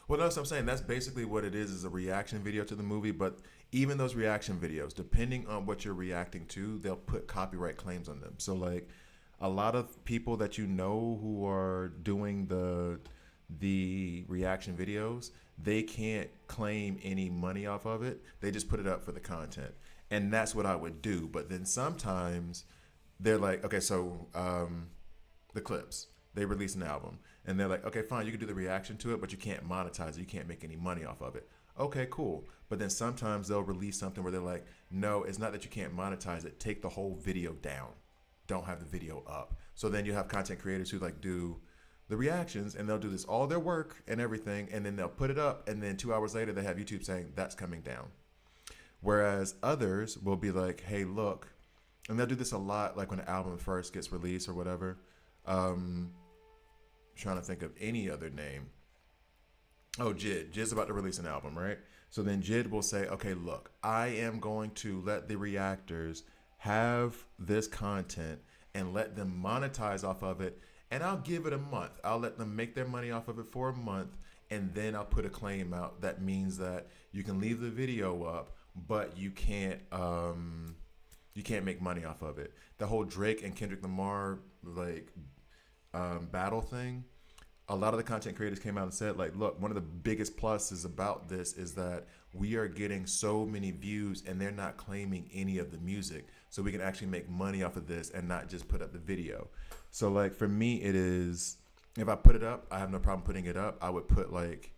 Speaker 1: Well, that's what I'm saying. That's basically what it is a reaction video to the movie. But even those reaction videos, depending on what you're reacting to, they'll put copyright claims on them. So like a lot of people that you know who are doing the reaction videos, they can't claim any money off of it. They just put it up for the content. And that's what I would do. But then sometimes they're like, okay, so the Clips, they release an album, and they're like, okay, fine, you can do the reaction to it, but you can't monetize it. You can't make any money off of it. Okay, cool. But then sometimes they'll release something where they're like, no, it's not that you can't monetize it. Take the whole video down. Don't have the video up. So then you have content creators who like do the reactions, and they'll do this all their work and everything, and then they'll put it up, and then 2 hours later they have YouTube saying that's coming down. Whereas others will be like, hey, look, and they'll do this a lot, like when an album first gets released or whatever. Trying to think of any other name. Oh, Jid. Jid's about to release an album, right? So then Jid will say, okay, look, I am going to let the reactors have this content and let them monetize off of it. And I'll give it a month. I'll let them make their money off of it for a month. And then I'll put a claim out that means that you can leave the video up, but you can't make money off of it. The whole Drake and Kendrick Lamar like battle thing, a lot of the content creators came out and said, like, look, one of the biggest pluses about this is that we are getting so many views and they're not claiming any of the music. So we can actually make money off of this and not just put up the video. So, like, for me, it is, if I put it up, I have no problem putting it up. I would put, like,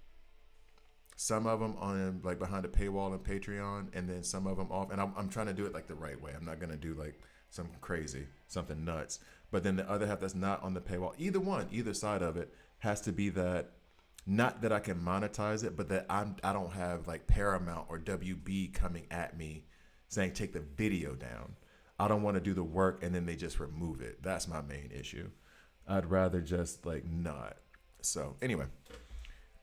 Speaker 1: some of them on, like, behind a paywall and Patreon, and then some of them off. And I'm trying to do it, like, the right way. I'm not going to do, like, something nuts. But then the other half that's not on the paywall, either side of it, has to be that, not that I can monetize it, but that I don't have like Paramount or WB coming at me saying take the video down. I don't want to do the work and then they just remove it. That's my main issue. I'd rather just like not. So anyway,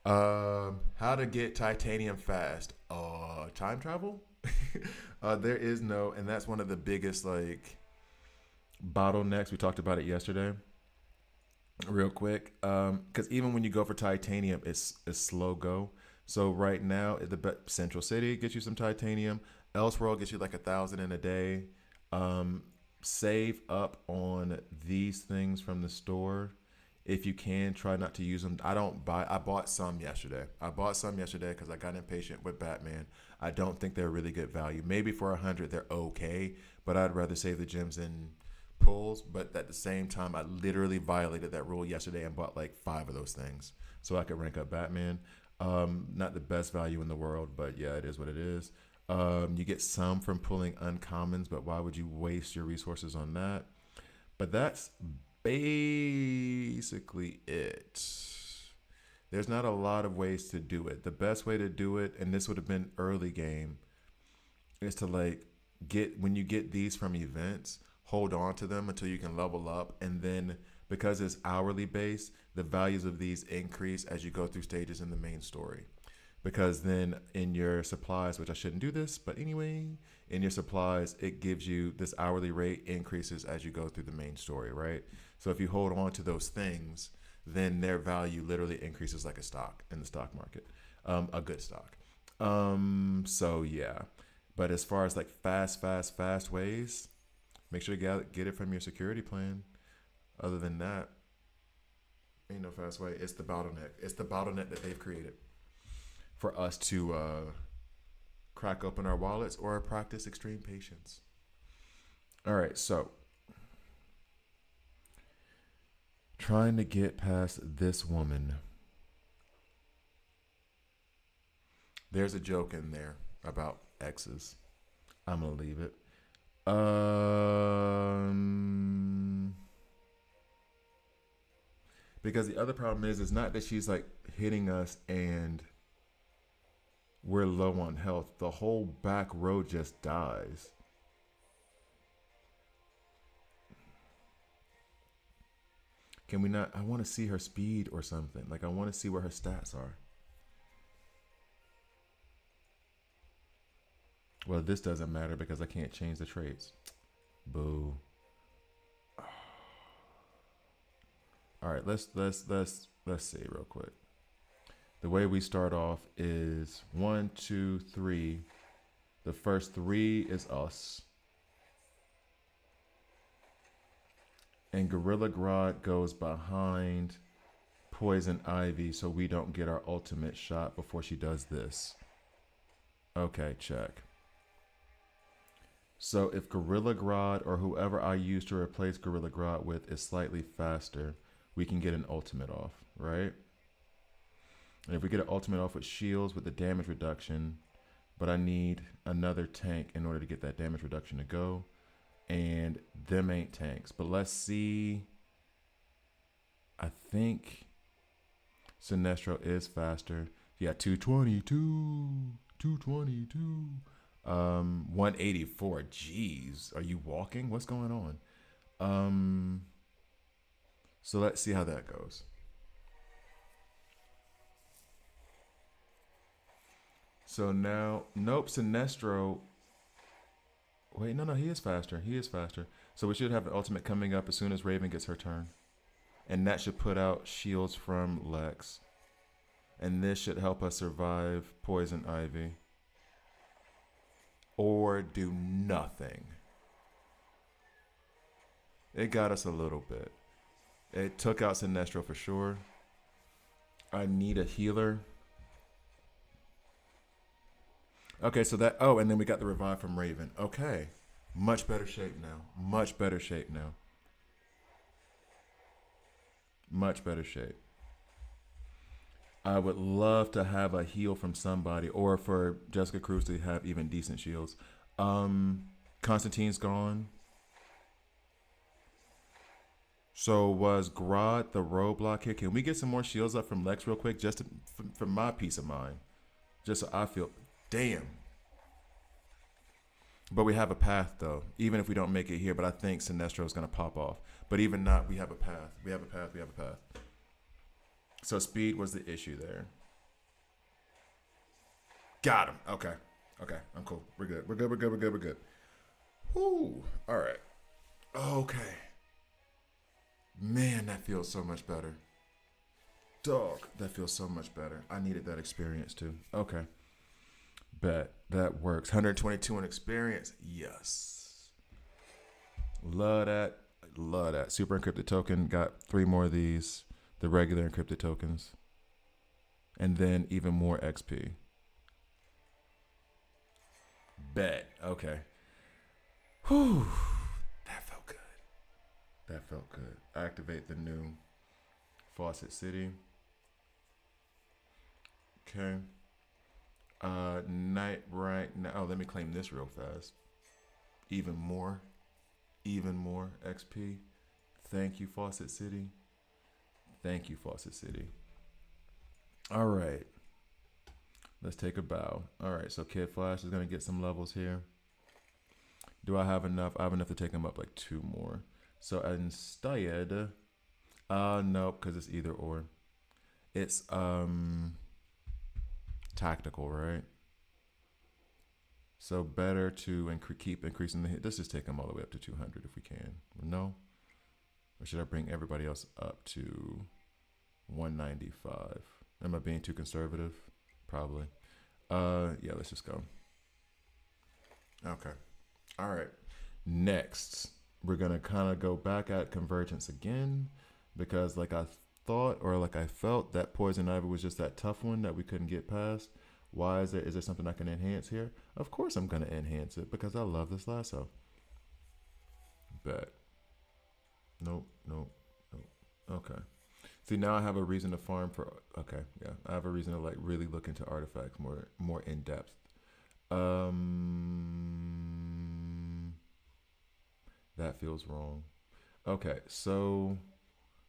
Speaker 1: how to get titanium fast? Time travel? There is no, and that's one of the biggest like bottlenecks. We talked about it yesterday. Real quick, because even when you go for titanium, it's slow go. So right now, Central City gets you some titanium. Elseworld gets you like 1,000 in a day. Save up on these things from the store if you can. Try not to use them. I bought some yesterday. Because I got impatient with Batman. I don't think they're really good value. Maybe for 100 they're okay, but I'd rather save the gems and pulls. But at the same time, I literally violated that rule yesterday and bought like 5 of those things so I could rank up Batman. Not the best value in the world, but yeah, it is what it is. You get some from pulling uncommons, but why would you waste your resources on that? But that's basically it. There's not a lot of ways to do it. The best way to do it, and this would have been early game, is to like when you get these from events, hold on to them until you can level up, and then because it's hourly based, the values of these increase as you go through stages in the main story. Because then in your supplies, which I shouldn't do this, but anyway, in your supplies, it gives you this hourly rate increases as you go through the main story, right? So if you hold on to those things, then their value literally increases like a stock in the stock market, a good stock. So yeah, but as far as like fast ways, make sure to get it from your security plan. Other than that, ain't no fast way. It's the bottleneck. It's the bottleneck that they've created for us to crack open our wallets or practice extreme patience. All right, so trying to get past this woman. There's a joke in there about exes. I'm gonna leave it. Because the other problem is not that she's like hitting us and we're low on health. The whole back row just dies. Can we not? I want to see her speed or something. Like, I want to see where her stats are. Well, this doesn't matter because I can't change the traits. Boo. All right, let's see real quick. The way we start off is 1, 2, 3. The first 3 is us. And Gorilla Grodd goes behind Poison Ivy so we don't get our ultimate shot before she does this. Okay, check. So if Gorilla Grodd or whoever I use to replace Gorilla Grodd with is slightly faster, we can get an ultimate off, right? And if we get an ultimate off with shields with the damage reduction, but I need another tank in order to get that damage reduction to go. And them ain't tanks. But let's see. I think Sinestro is faster. Yeah, 222. 184. Jeez. Are you walking? What's going on? So let's see how that goes. So now, nope, Sinestro. Wait, no, he is faster. He is faster. So we should have an ultimate coming up as soon as Raven gets her turn. And that should put out shields from Lex. And this should help us survive Poison Ivy. Or do nothing. It got us a little bit. It took out Sinestro for sure. I need a healer. Okay, so that... Oh, and then we got the revive from Raven. Okay. Much better shape now. Much better shape now. Much better shape. I would love to have a heal from somebody, or for Jessica Cruz to have even decent shields. Constantine's gone. So was Grodd the roadblock here? Can we get some more shields up from Lex real quick, just for my peace of mind? Just so I feel, damn. But we have a path though, even if we don't make it here. But I think Sinestro is gonna pop off. But even not, we have a path. We have a path. We have a path. So speed was the issue there. Got him. Okay. Okay. I'm cool. We're good. We're good. We're good. We're good. We're good. Whoo. All right. Okay. Man, that feels so much better. Dog, that feels so much better. I needed that experience too. Okay. Bet. That works. 122 in experience. Yes. Love that. Love that. Super encrypted token. Got 3 more of these. The regular encrypted tokens. And then even more XP. Bet. Okay. Whew. That felt good. That felt good. Activate the new Faucet City. Okay. Night right now. Oh, let me claim this real fast. Even more XP. Thank you, Faucet City. Thank you, Faucet City. All right. Let's take a bow. All right, so Kid Flash is going to get some levels here. Do I have enough? I have enough to take him up like 2 more. So instead, nope, because it's either or. It's tactical, right? So better to keep increasing the hit. Let's just take him all the way up to 200 if we can. No? Or should I bring everybody else up to 195? Am I being too conservative? Probably. Yeah, let's just go. Okay. All right. Next, we're going to kind of go back at Convergence again because like I thought or like I felt that Poison Ivy was just that tough one that we couldn't get past. Why is there something I can enhance here? Of course I'm going to enhance it because I love this lasso. Bet. Nope. Okay. See, now I have a reason to farm for, okay, yeah. I have a reason to like really look into artifacts more in depth. That feels wrong. Okay, so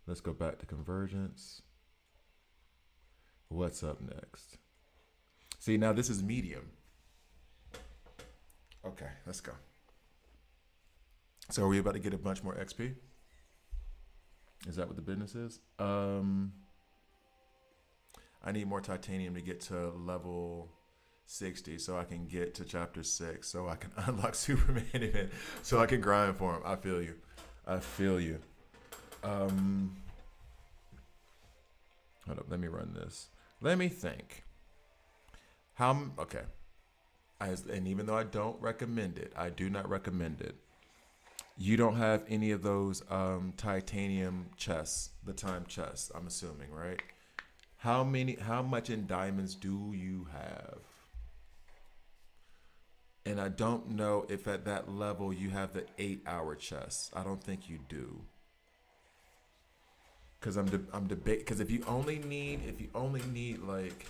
Speaker 1: let's go back to Convergence. What's up next? See, now this is medium. Okay, let's go. So are we about to get a bunch more XP? Is that what the business is? I need more titanium to get to level 60 so I can get to chapter 6 so I can unlock Superman event so I can grind for him. I feel you. Hold up, let me run this. Let me think. Okay. And even though I don't recommend it, I do not recommend it. You don't have any of those titanium chests, the time chests, I'm assuming, right? How much in diamonds do you have? And I don't know if at that level you have the 8-hour chests. I don't think you do. Cause I'm debating. Cause if you only need like,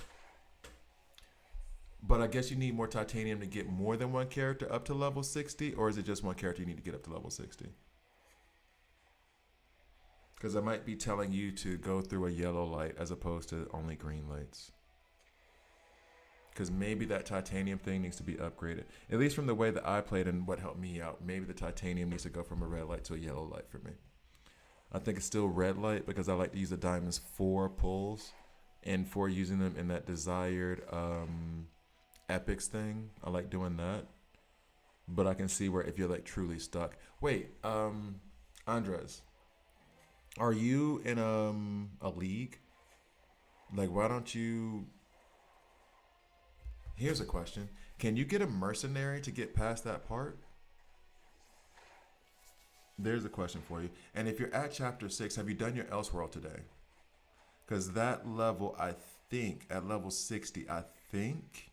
Speaker 1: but I guess you need more titanium to get more than one character up to level 60, or is it just one character you need to get up to level 60? Because I might be telling you to go through a yellow light as opposed to only green lights. Because maybe that titanium thing needs to be upgraded. At least from the way that I played and what helped me out, maybe the titanium needs to go from a red light to a yellow light for me. I think it's still red light because I like to use the diamonds for pulls and for using them in that desired epics thing. I like doing that. But I can see where if you're like truly stuck. Wait, Andres, are you in a league? Like, why don't you? Here's a question: can you get a mercenary to get past that part? There's a question for you. And if you're at chapter 6, have you done your Elseworld today? Because that level, I think, at level 60, I think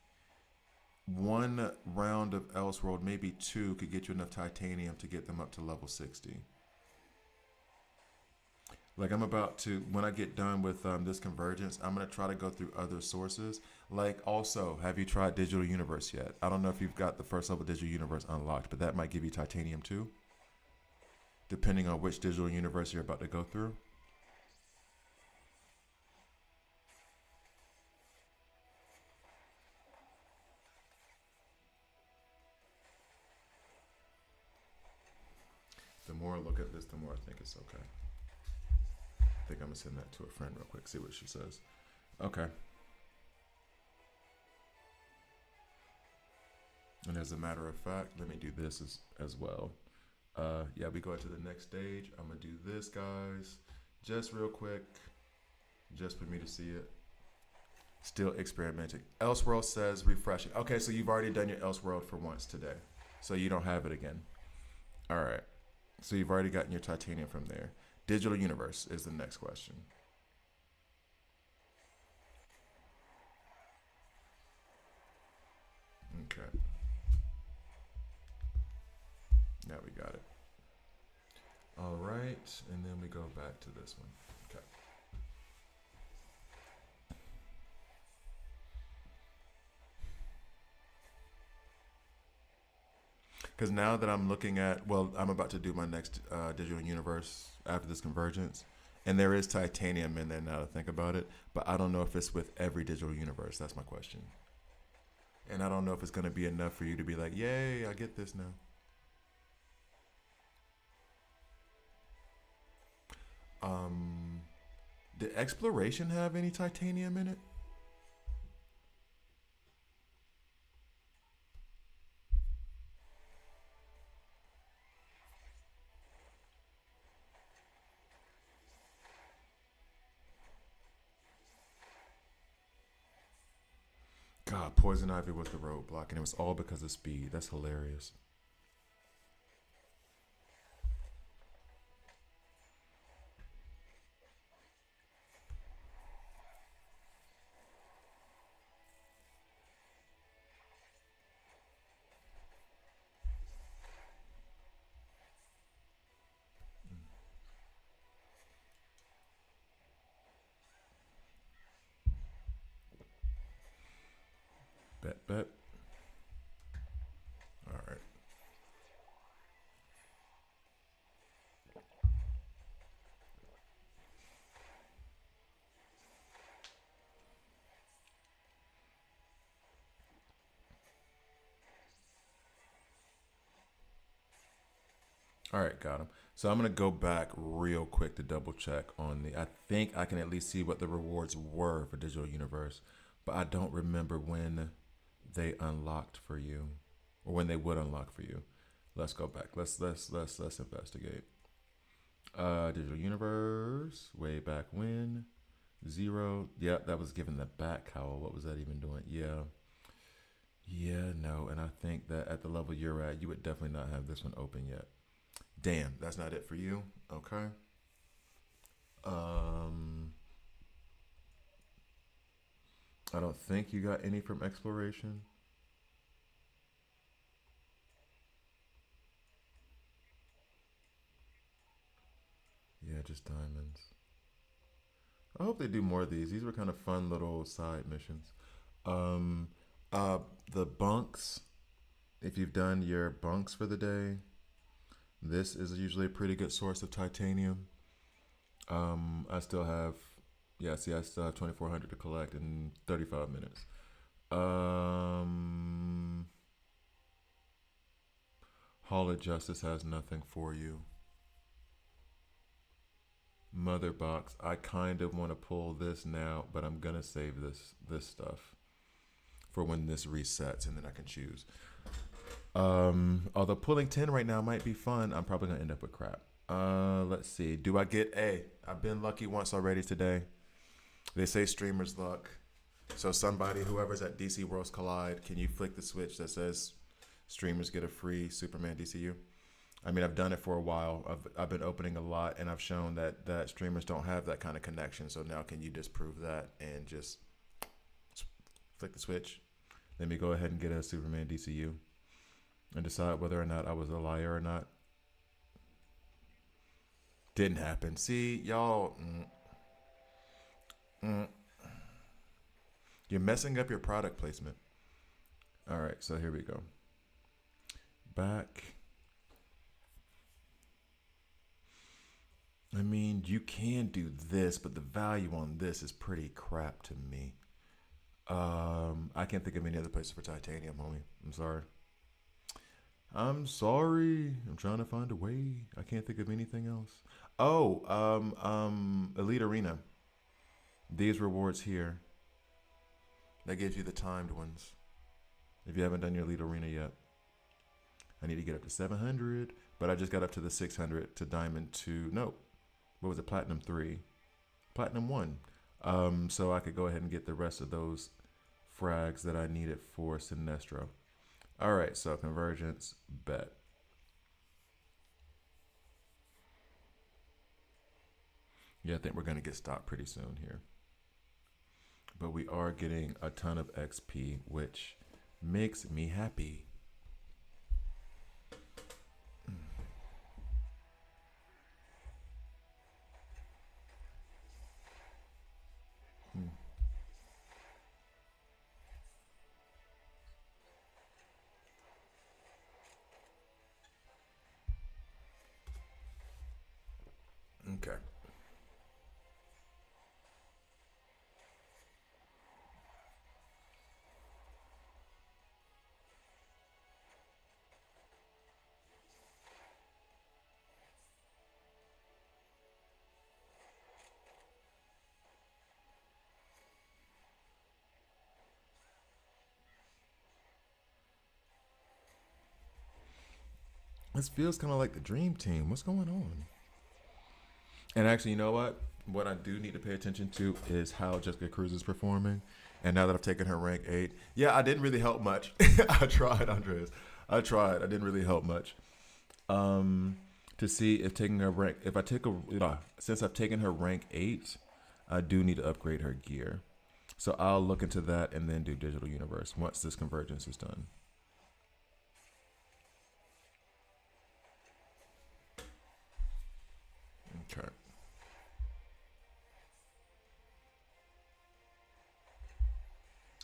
Speaker 1: one round of Elseworld, maybe two, could get you enough titanium to get them up to level 60. Like I'm about to, when I get done with this convergence, I'm gonna try to go through other sources. Like also, have you tried Digital Universe yet? I don't know if you've got the first level Digital Universe unlocked, but that might give you titanium too, depending on which Digital Universe you're about to go through. The more I look at this, the more I think it's okay. I think I'm gonna send that to a friend real quick, see what she says. Okay. And as a matter of fact, let me do this as well. Yeah, we go into the next stage. I'm gonna do this, guys, just real quick, just for me to see it. Still experimenting. Elseworld says refreshing. Okay, so you've already done your Elseworld for once today, so you don't have it again. All right. So you've already gotten your titanium from there. Digital Universe is the next question. Okay. Now we got it. All right, and then we go back to this one. Okay. Because now that I'm looking at, well, I'm about to do my next digital universe after this convergence, and there is titanium in there now to think about it, but I don't know if it's with every digital universe. That's my question. And I don't know if it's going to be enough for you to be like, yay, I get this now. Um, did exploration have any titanium in it? God, Poison Ivy was the roadblock, and it was all because of speed. That's hilarious. Bet, bet. All right. All right, got him. So I'm gonna go back real quick to double check on the. I think I can at least see what the rewards were for Digital Universe, but I don't remember when they unlocked for you, or when they would unlock for you. Let's go back. Let's investigate. Digital Universe, way back when. Zero. Yep, that was given the back cowl. What was that even doing? Yeah. Yeah, no. And I think that at the level you're at, you would definitely not have this one open yet. Damn, that's not it for you. Okay. Um, I don't think you got any from exploration. Yeah, just diamonds. I hope they do more of these. These were kind of fun little side missions. Um, uh, the bunks. If you've done your bunks for the day, this is usually a pretty good source of titanium. I still have, yeah, see, I still have 2,400 to collect in 35 minutes. Um, Hall of Justice has nothing for you. Mother box. I kind of want to pull this now, but I'm gonna save this stuff for when this resets, and then I can choose. Although pulling 10 right now might be fun, I'm probably gonna end up with crap. Let's see. Do I get A? I've been lucky once already today. They say streamer's luck. So somebody, whoever's at DC Worlds Collide, can you flick the switch that says streamers get a free Superman DCU? I mean, I've done it for a while. I've been opening a lot, and I've shown that streamers don't have that kind of connection. So now can you disprove that and just flick the switch? Let me go ahead and get a Superman DCU and decide whether or not I was a liar or not. Didn't happen. See, y'all, you're messing up your product placement. All right, so here we go. Back. I mean, you can do this, but the value on this is pretty crap to me. I can't think of any other places for titanium, homie. I'm sorry. I'm trying to find a way. I can't think of anything else. Oh, Elite Arena. These rewards here. That gives you the timed ones. If you haven't done your Elite Arena yet. I need to get up to 700, but I just got up to the 600 to Diamond 2. No, what was it? Platinum 3. Platinum 1. So I could go ahead and get the rest of those frags that I needed for Sinestro. All right, so Convergence, bet. Yeah, I think we're going to get stopped pretty soon here. But we are getting a ton of XP, which makes me happy. Okay. This feels kind of like the dream team. What's going on? And actually, you know what? What I do need to pay attention to is how Jessica Cruz is performing. And now that I've taken her rank 8, yeah, I didn't really help much. I tried, Andres. I tried. I didn't really help much. To see if taking her rank, if I take a, since I've taken her rank 8, I do need to upgrade her gear. So I'll look into that and then do Digital Universe once this convergence is done. Okay.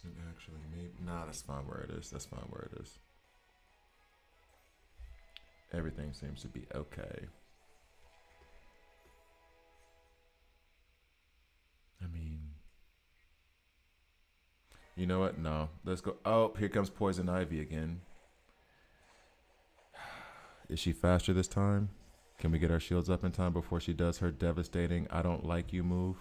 Speaker 1: And actually, maybe nah. That's fine where it is. That's fine where it is. Everything seems to be okay. I mean, you know what? No, let's go. Oh, here comes Poison Ivy again. Is she faster this time? Can we get our shields up in time before she does her devastating I don't like you move?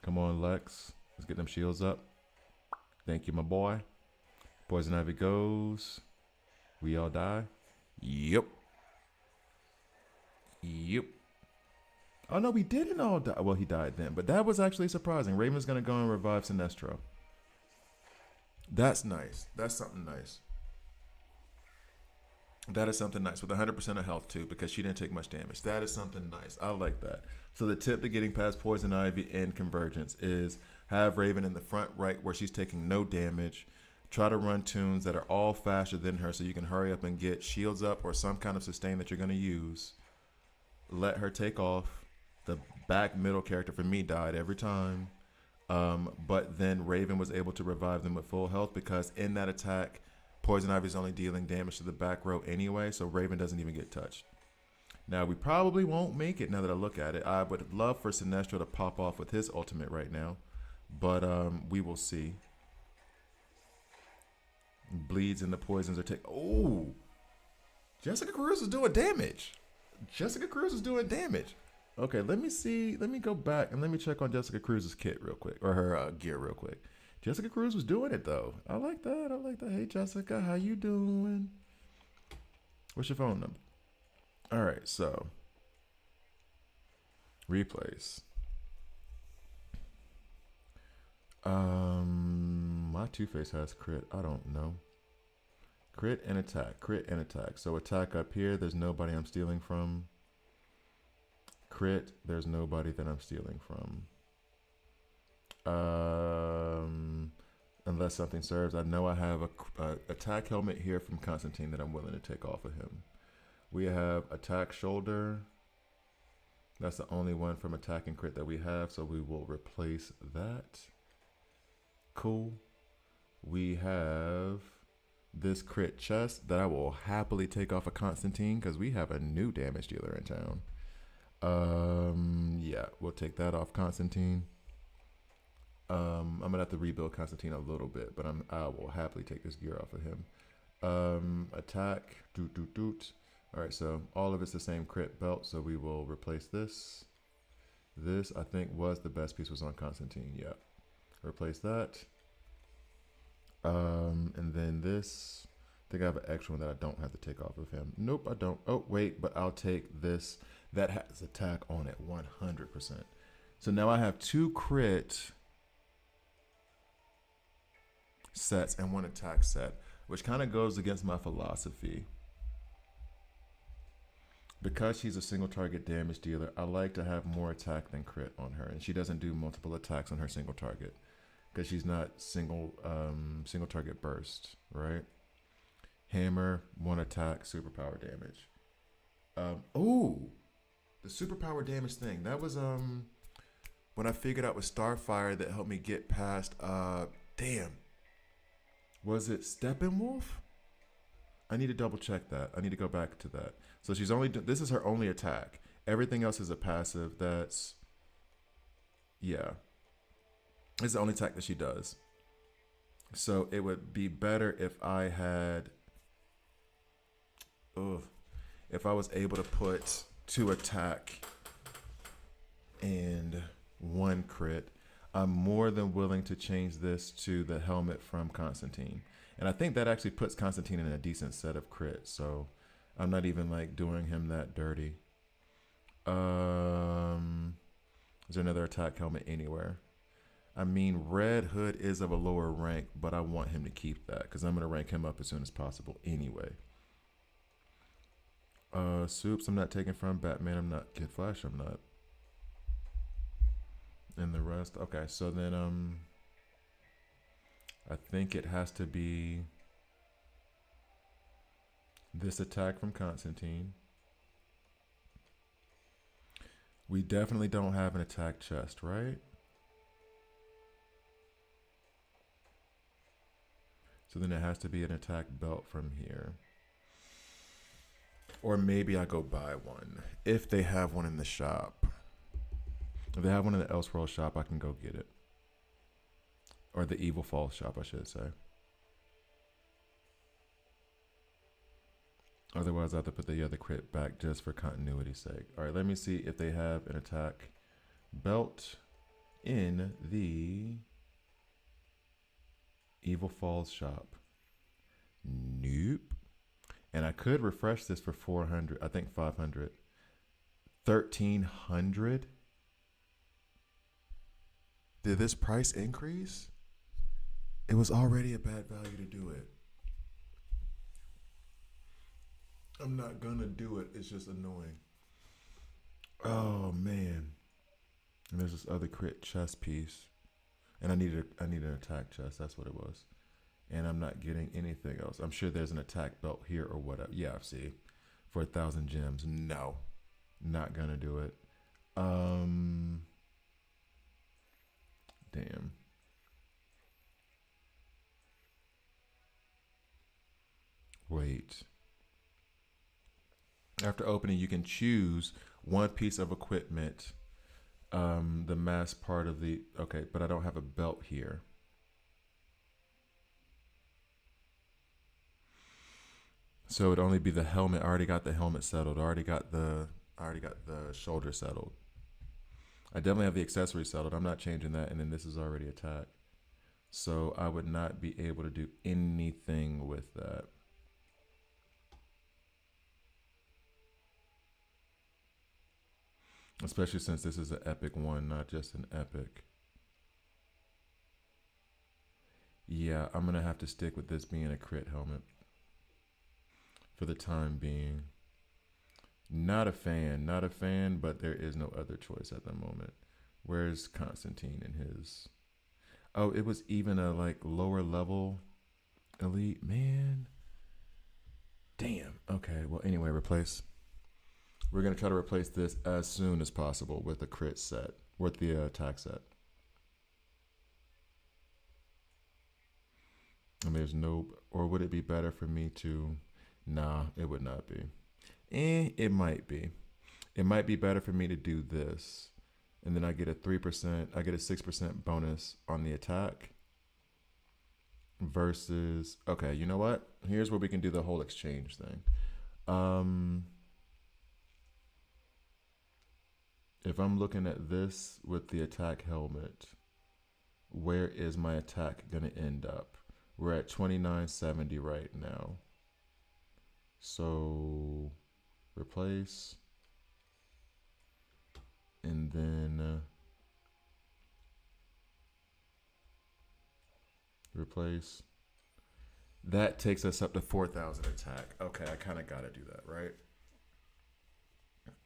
Speaker 1: Come on, Lex. Let's get them shields up. Thank you, my boy. Poison Ivy goes. We all die. Yep. Yep. Oh, no, we didn't all die. Well, he died then, but that was actually surprising. Raven's going to go and revive Sinestro. That's nice. That's something nice. That is something nice with 100% of health too, because she didn't take much damage. That is something nice. I like that. So the tip to getting past Poison Ivy and Convergence is have Raven in the front right where she's taking no damage. Try to run tunes that are all faster than her so you can hurry up and get shields up or some kind of sustain that you're going to use. Let her take off. The back middle character for me died every time. But then Raven was able to revive them with full health because in that attack, Poison Ivy is only dealing damage to the back row anyway, so Raven doesn't even get touched. Now, we probably won't make it now that I look at it. I would love for Sinestro to pop off with his ultimate right now, but we will see. Bleeds and the poisons are taking... Oh! Jessica Cruz is doing damage. Jessica Cruz is doing damage. Okay, let me see. Let me go back and let me check on Jessica Cruz's kit real quick, or her gear real quick. Jessica Cruz was doing it though. I like that. I like that. Hey Jessica, how you doing? What's your phone number? All right, so replays. My Two Face has crit. I don't know. Crit and attack. Crit and attack. So attack up here. There's nobody I'm stealing from. Crit. There's nobody that I'm stealing from. Unless something serves. I know I have a attack helmet here from Constantine that I'm willing to take off of him. We have attack shoulder. That's the only one from attack and crit that we have, so we will replace that. Cool. We have this crit chest that I will happily take off of Constantine because we have a new damage dealer in town. Yeah, we'll take that off Constantine. I'm gonna have to rebuild Constantine a little bit, but I will happily take this gear off of him. Attack, doot. All right, so all of it's the same crit belt, so we will replace this. This I think was the best piece was on Constantine. Yeah, replace that. And then this. I think I have an extra one that I don't have to take off of him. Nope, I don't. Oh wait, but I'll take this. That has attack on it 100%. So now I have 2 crit sets and 1 attack set, which kind of goes against my philosophy. Because she's a single target damage dealer, I like to have more attack than crit on her, and she doesn't do multiple attacks on her single target because she's not single target burst, right? Hammer, 1 attack, superpower damage. Oh, the superpower damage thing. That was when I figured out with Starfire that helped me get past damn. Was it Steppenwolf? I need to double check that. I need to go back to that. So she's only this is her only attack. Everything else is a passive. That's yeah. It's the only attack that she does. So it would be better if I had if I was able to put 2 attack and 1 crit. I'm more than willing to change this to the helmet from Constantine. And I think that actually puts Constantine in a decent set of crits. So I'm not even like doing him that dirty. Is there another attack helmet anywhere? I mean, Red Hood is of a lower rank, but I want him to keep that because I'm going to rank him up as soon as possible anyway. Soups, I'm not taking from. Batman, I'm not. Kid Flash, I'm not. And the rest, okay. So then, I think it has to be this attack from Constantine. We definitely don't have an attack chest, right? So then it has to be an attack belt from here. Or maybe I go buy one if they have one in the shop. If they have one in the Elseworld shop, I can go get it. Or the Evil Falls shop, I should say. Otherwise, I have to put the other crit back just for continuity's sake. All right, let me see if they have an attack belt in the Evil Falls shop. Nope. And I could refresh this for 400. I think 500. 1,300. Did this price increase? It was already a bad value to do it. I'm not gonna do it. It's just annoying. Oh man. And there's this other crit chest piece. And I need an attack chest. That's what it was. And I'm not getting anything else. I'm sure there's an attack belt here or whatever. Yeah, see. For 1,000 gems. No. Not gonna do it. Damn. Wait. After opening, you can choose one piece of equipment. The mass part of the... Okay, but I don't have a belt here. So it'd only be the helmet. I already got the helmet settled. I already got the shoulder settled. I definitely have the accessory settled. I'm not changing that. And then this is already attack. So I would not be able to do anything with that. Especially since this is an epic one, not just an epic. Yeah, I'm going to have to stick with this being a crit helmet for the time being. Not a fan, but there is no other choice at the moment. Where's Constantine and his? Oh, it was even a like lower level elite, man. Damn. Okay, well anyway, replace. We're going to try to replace this as soon as possible with the crit set, with the attack set. And there's no, or would it be better for me to, nah, it would not be. It might be. It might be better for me to do this. And then I get a 3%, I get a 6% bonus on the attack. Versus, okay, you know what? Here's where we can do the whole exchange thing. If I'm looking at this with the attack helmet, where is my attack going to end up? We're at 2970 right now. So replace. And then replace. That takes us up to 4,000 attack. Okay, I kind of got to do that, right?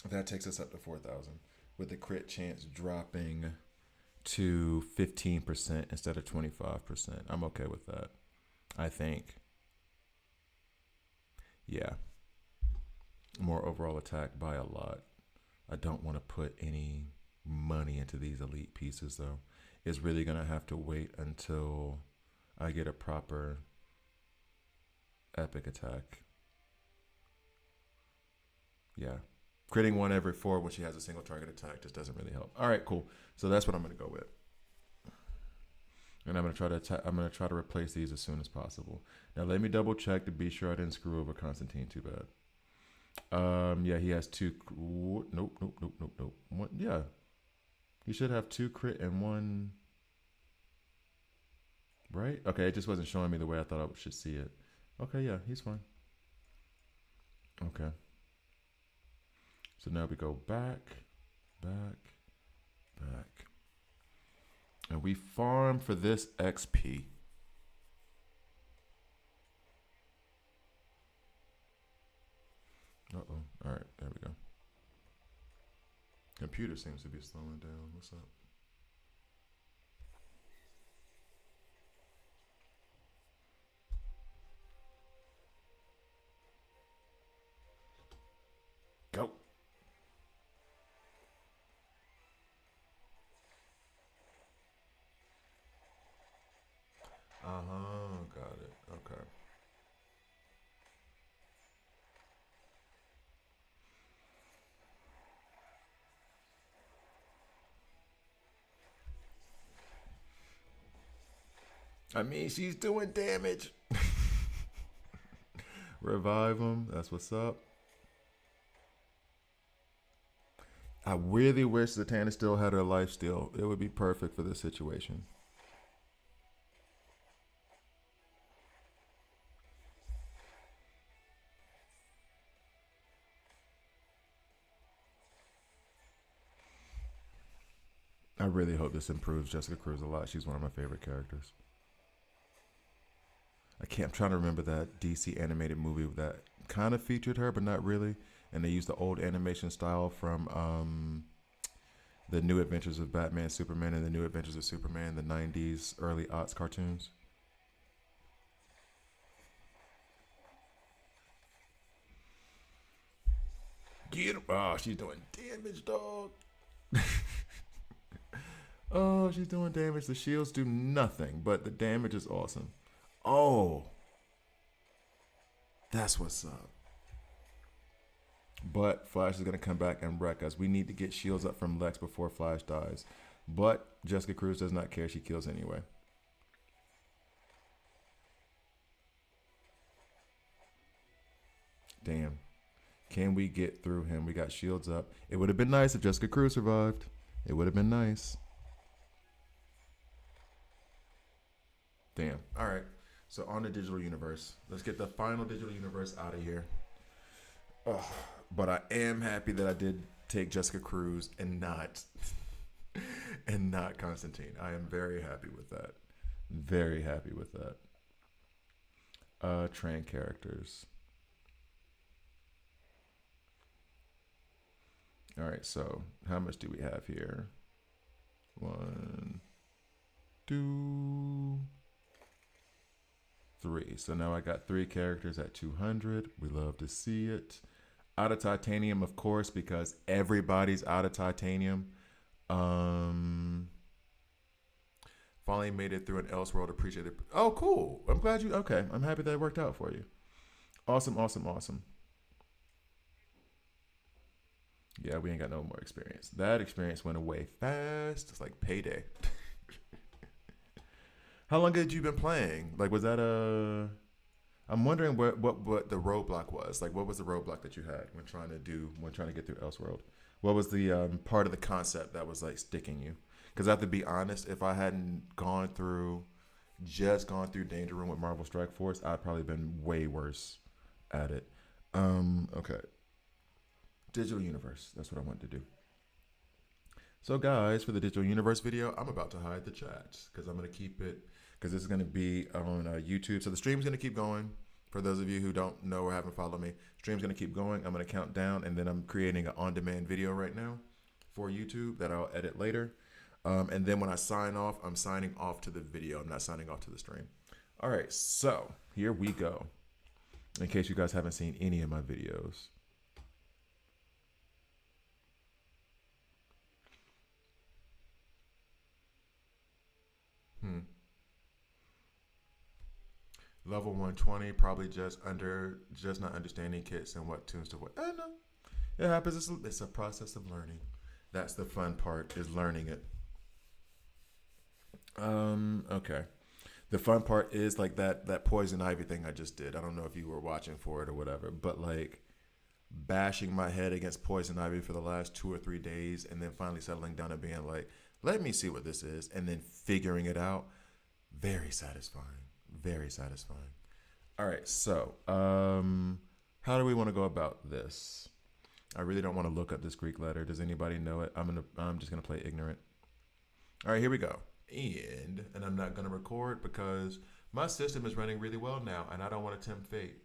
Speaker 1: That takes us up to 4,000 with the crit chance dropping to 15% instead of 25%. I'm okay with that, I think. Yeah. More overall attack by a lot. I don't want to put any money into these elite pieces, though. It's really going to have to wait until I get a proper epic attack. Yeah. Critting 1 every 4 when she has a single target attack just doesn't really help. All right, cool. So that's what I'm going to go with. And I'm going to try to replace these as soon as possible. Now let me double check to be sure I didn't screw over Constantine too bad. Yeah, he has 2. Nope. One, yeah. He should have 2 crit and 1. Right? Okay, it just wasn't showing me the way I thought I should see it. Okay, yeah, he's fine. Okay. So now we go back. And we farm for this XP. Uh-oh. All right, there we go. Computer seems to be slowing down. What's up? Go. Got it. Okay. I mean, she's doing damage. Revive him. That's what's up. I really wish Zatanna still had her life steal. It would be perfect for this situation. I really hope this improves Jessica Cruz a lot. She's one of my favorite characters. I'm trying to remember that DC animated movie that kind of featured her, but not really. And they used the old animation style from the New Adventures of Batman, Superman, and the New Adventures of Superman, the 90s, early aughts cartoons. Get him. Oh, she's doing damage, dog. Oh, she's doing damage. The shields do nothing, but the damage is awesome. Oh, that's what's up. But Flash is going to come back and wreck us. We need to get shields up from Lex before Flash dies. But Jessica Cruz does not care. She kills anyway. Damn. Can we get through him? We got shields up. It would have been nice if Jessica Cruz survived. It would have been nice. Damn. All right. So on the digital universe, let's get the final digital universe out of here. Ugh. But I am happy that I did take Jessica Cruz and not and not Constantine. I am very happy with that. Very happy with that. Train characters. All right, so how much do we have here? One, two, three. So now I got three characters at 200. We love to see it. Out of titanium, of course, because everybody's out of titanium. Finally made it through an Elseworld. Appreciate it. Oh, cool. I'm glad you. Okay, I'm happy that it worked out for you. Awesome, awesome, awesome. Yeah, we ain't got no more experience. That experience went away fast. It's like payday. How long had you been playing? Like, was that a? I'm wondering what the roadblock was. Like, what was the roadblock that you had when trying to get through Elseworld? What was the part of the concept that was like sticking you? Because I have to be honest, if I hadn't just gone through Danger Room with Marvel Strike Force, I'd probably been way worse at it. Okay. Digital Universe. That's what I wanted to do. So, guys, for the Digital Universe video, I'm about to hide the chat because I'm going to keep it because this is going to be on YouTube. So the stream's going to keep going. For those of you who don't know or haven't followed me, stream's going to keep going. I'm going to count down, and then I'm creating an on-demand video right now for YouTube that I'll edit later. And then when I sign off, I'm signing off to the video. I'm not signing off to the stream. All right, so here we go. In case you guys haven't seen any of my videos. Level 120, probably just not understanding kits and what tunes to what. No, it happens. It's a process of learning. That's the fun part, is learning it. Okay. The fun part is like that poison ivy thing I just did. I don't know if you were watching for it or whatever, but like bashing my head against poison ivy for the last 2 or 3 days, and then finally settling down and being like, let me see what this is, and then figuring it out. Very satisfying. Very satisfying. All right, so how do we want to go about this? I really don't want to look up this Greek letter. Does anybody know it? I'm just gonna play ignorant. All right, here we go. And I'm not gonna record because my system is running really well now, and I don't want to tempt fate.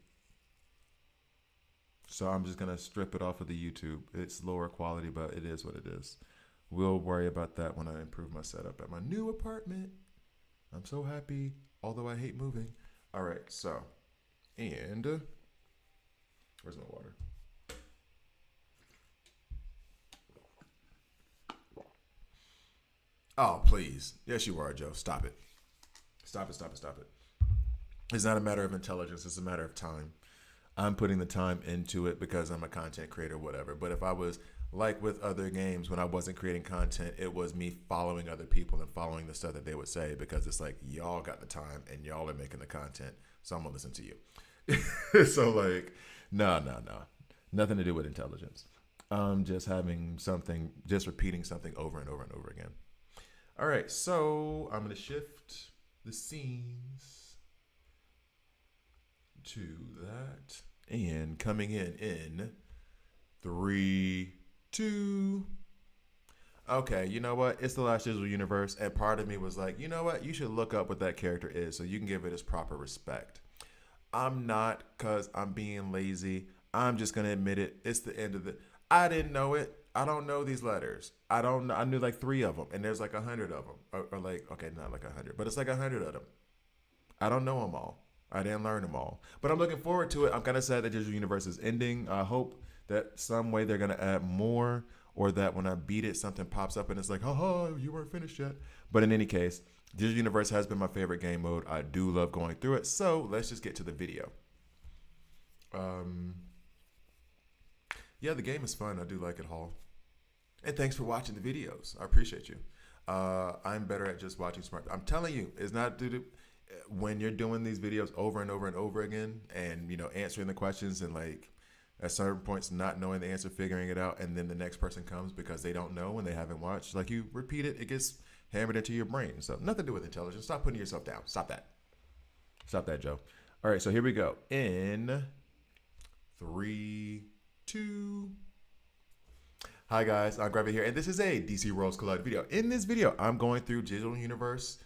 Speaker 1: So I'm just gonna strip it off of the YouTube. It's lower quality, but it is what it is. We'll worry about that when I improve my setup at my new apartment. I'm so happy, although I hate moving. All right, so, and where's my water? Oh, please. Yes, you are, Joe. Stop it. Stop it, stop it, stop it. It's not a matter of intelligence. It's a matter of time. I'm putting the time into it because I'm a content creator, whatever. But if I was like with other games, when I wasn't creating content, it was me following other people and following the stuff that they would say, because it's like, y'all got the time and y'all are making the content, so I'm gonna listen to you. So like, no. Nothing to do with intelligence. Just having something, just repeating something over and over and over again. All right, so I'm gonna shift the scenes to that, and coming in 3, 2. Okay, you know what? It's the last digital universe, and part of me was like, you know what? You should look up what that character is so you can give it its proper respect. I'm not, because I'm being lazy. I'm just gonna admit it. It's the end of the. I didn't know it. I don't know these letters. I don't know. I knew like 3 of them, and there's like 100 of them, or like, okay, not like 100, but it's like 100 of them. I don't know them all. I didn't learn them all, but I'm looking forward to it. I'm kind of sad that digital universe is ending. I hope that some way they're gonna add more, or that when I beat it, something pops up and it's like, haha, you weren't finished yet. But in any case, digital universe has been my favorite game mode. I do love going through it. So let's just get to the video. Yeah, the game is fun. I do like it, Hall. And thanks for watching the videos. I appreciate you. I'm better at just watching smart. I'm telling you, it's not due to when you're doing these videos over and over and over again, and you know, answering the questions and like At certain points, not knowing the answer, figuring it out, and then the next person comes because they don't know and they haven't watched. Like you repeat it, it gets hammered into your brain. So nothing to do with intelligence. Stop putting yourself down. Stop that. Stop that, Joe. All right, so here we go. In three, two. Hi guys, I'm Gravity here, and this is a DC Worlds Collide video. In this video, I'm going through Digital Universe,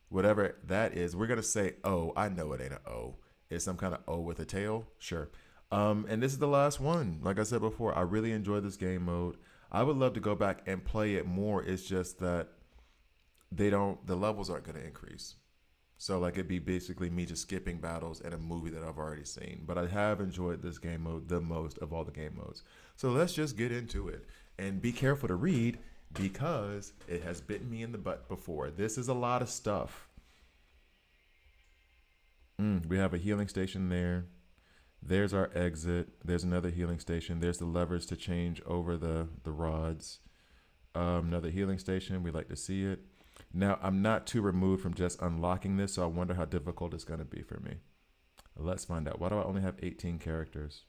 Speaker 1: whatever that is. We're gonna say O. I know it ain't an O. It's some kind of O with a tail. Sure. And this is the last one. Like I said before, I really enjoy this game mode. I would love to go back and play it more. It's just that the levels aren't gonna increase. So like it'd be basically me just skipping battles in a movie that I've already seen. But I have enjoyed this game mode the most of all the game modes. So let's just get into it. And be careful to read because it has bitten me in the butt before. This is a lot of stuff. We have a healing station there. There's our exit. There's another healing station. There's the levers to change over the rods. Another healing station. We like to see it. Now, I'm not too removed from just unlocking this, so I wonder how difficult it's going to be for me. Let's find out. Why do I only have 18 characters?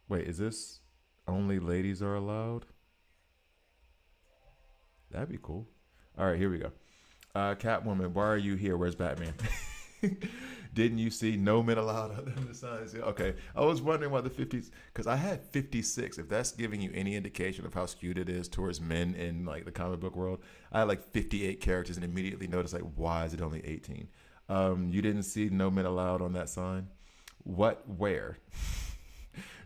Speaker 1: Wait, is this only ladies are allowed? That'd be cool. All right, here we go. Catwoman, why are you here? Where's Batman? Didn't you see no men allowed under the signs? Okay, I was wondering why the 50s, because I had 56. If that's giving you any indication of how skewed it is towards men in like the comic book world, I had like 58 characters and immediately noticed like, why is it only 18? You didn't see no men allowed on that sign? What? Where?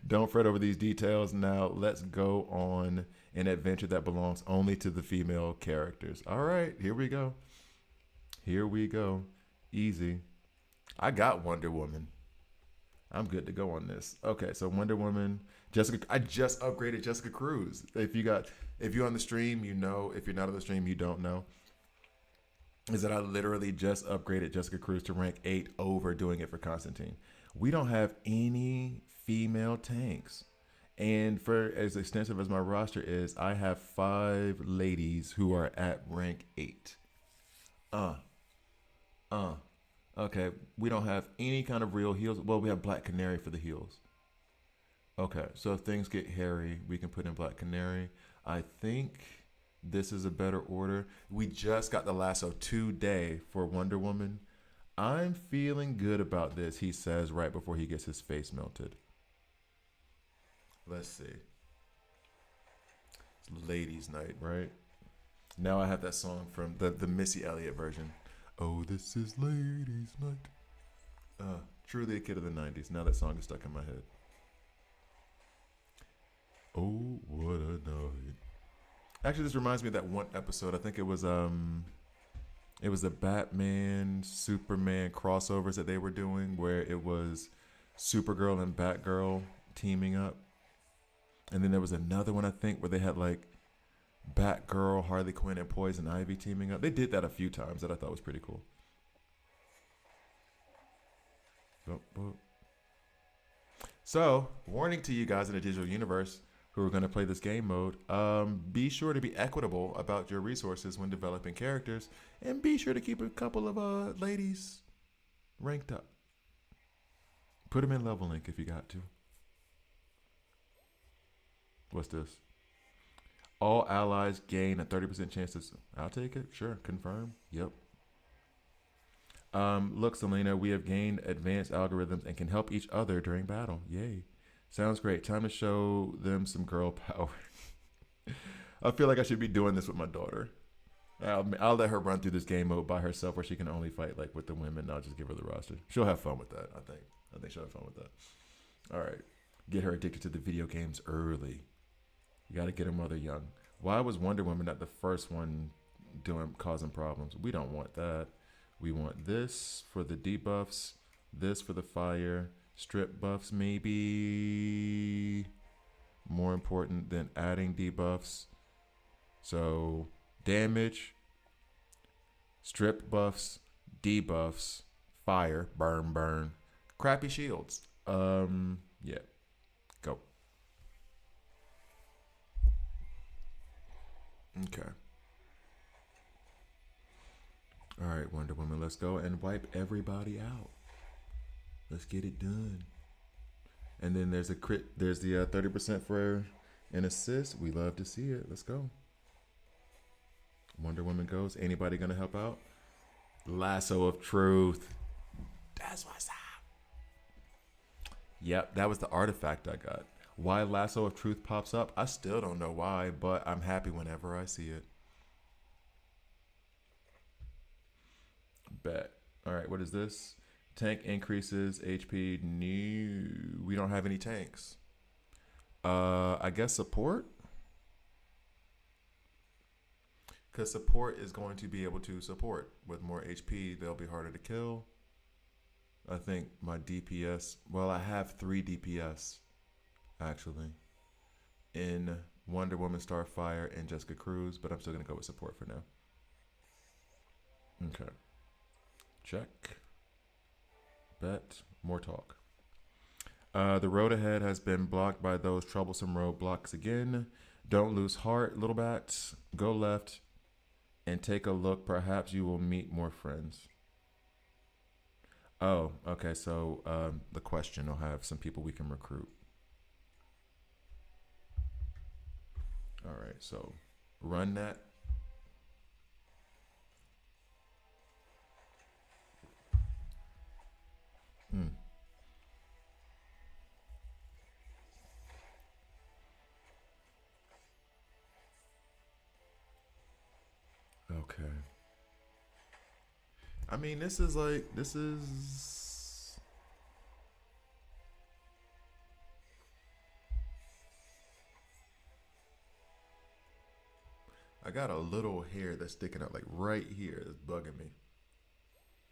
Speaker 1: Don't fret over these details. Now let's go on an adventure that belongs only to the female characters. All right, here we go. Here we go. Easy. I got Wonder Woman. I'm good to go on this. Okay, so Wonder Woman, Jessica. I just upgraded Jessica Cruz. If you're on the stream, you know. If you're not on the stream, you don't know. Is that I literally just upgraded Jessica Cruz to rank 8 over doing it for Constantine. We don't have any female tanks. And for as extensive as my roster is, I have 5 ladies who are at rank 8. Okay, we don't have any kind of real heals. Well, we have Black Canary for the heals. Okay, so if things get hairy, we can put in Black Canary. I think this is a better order. We just got the lasso today for Wonder Woman. I'm feeling good about this, he says right before he gets his face melted. Let's see. It's Ladies' Night, right? Now I have that song from the Missy Elliott version. Oh, this is Ladies' Night. Truly a kid of the 90s. Now that song is stuck in my head. Oh, what a night. Actually, this reminds me of that one episode. I think it was the Batman, Superman crossovers that they were doing where it was Supergirl and Batgirl teaming up. And then there was another one, I think, where they had like Batgirl, Harley Quinn, and Poison Ivy teaming up. They did that a few times that I thought was pretty cool. So, warning to you guys in the digital universe who are going to play this game mode, be sure to be equitable about your resources when developing characters, and be sure to keep a couple of ladies ranked up. Put them in level link if you got to. What's this? All allies gain a 30% chance to... I'll take it. Sure. Confirm. Yep. Look, Selena, we have gained advanced algorithms and can help each other during battle. Yay. Sounds great. Time to show them some girl power. I feel like I should be doing this with my daughter. I'll let her run through this game mode by herself where she can only fight like with the women. I'll just give her the roster. She'll have fun with that, I think. I think she'll have fun with that. All right. Get her addicted to the video games early. You got to get them while they're young. Why was Wonder Woman not the first one causing problems? We don't want that. We want this for the debuffs, this for the fire, strip buffs maybe more important than adding debuffs. So damage, strip buffs, debuffs, fire, burn, burn, crappy shields. Yeah, go. Okay. All right, Wonder Woman, let's go and wipe everybody out. Let's get it done. And then there's a crit. There's the 30% for an assist. We love to see it. Let's go. Wonder Woman goes. Anybody gonna help out? Lasso of Truth. That's what's up. Yep, that was the artifact I got. Why Lasso of Truth pops up, I still don't know why, but I'm happy whenever I see it. Bet. All right, what is this? Tank increases HP. New. We don't have any tanks. I guess support. Because support is going to be able to support. With more HP, they'll be harder to kill. I think my DPS, well, I have 3 DPS, actually, in Wonder Woman, Starfire, and Jessica Cruz, but I'm still going to go with support for now. Okay. Check. Bet. More talk. The road ahead has been blocked by those troublesome roadblocks again. Don't lose heart, little bats. Go left and take a look. Perhaps you will meet more friends. Oh, okay. So the question, I'll have some people we can recruit. All right. So run that. Okay. I mean, this is. I got a little hair that's sticking out like right here. It's bugging me.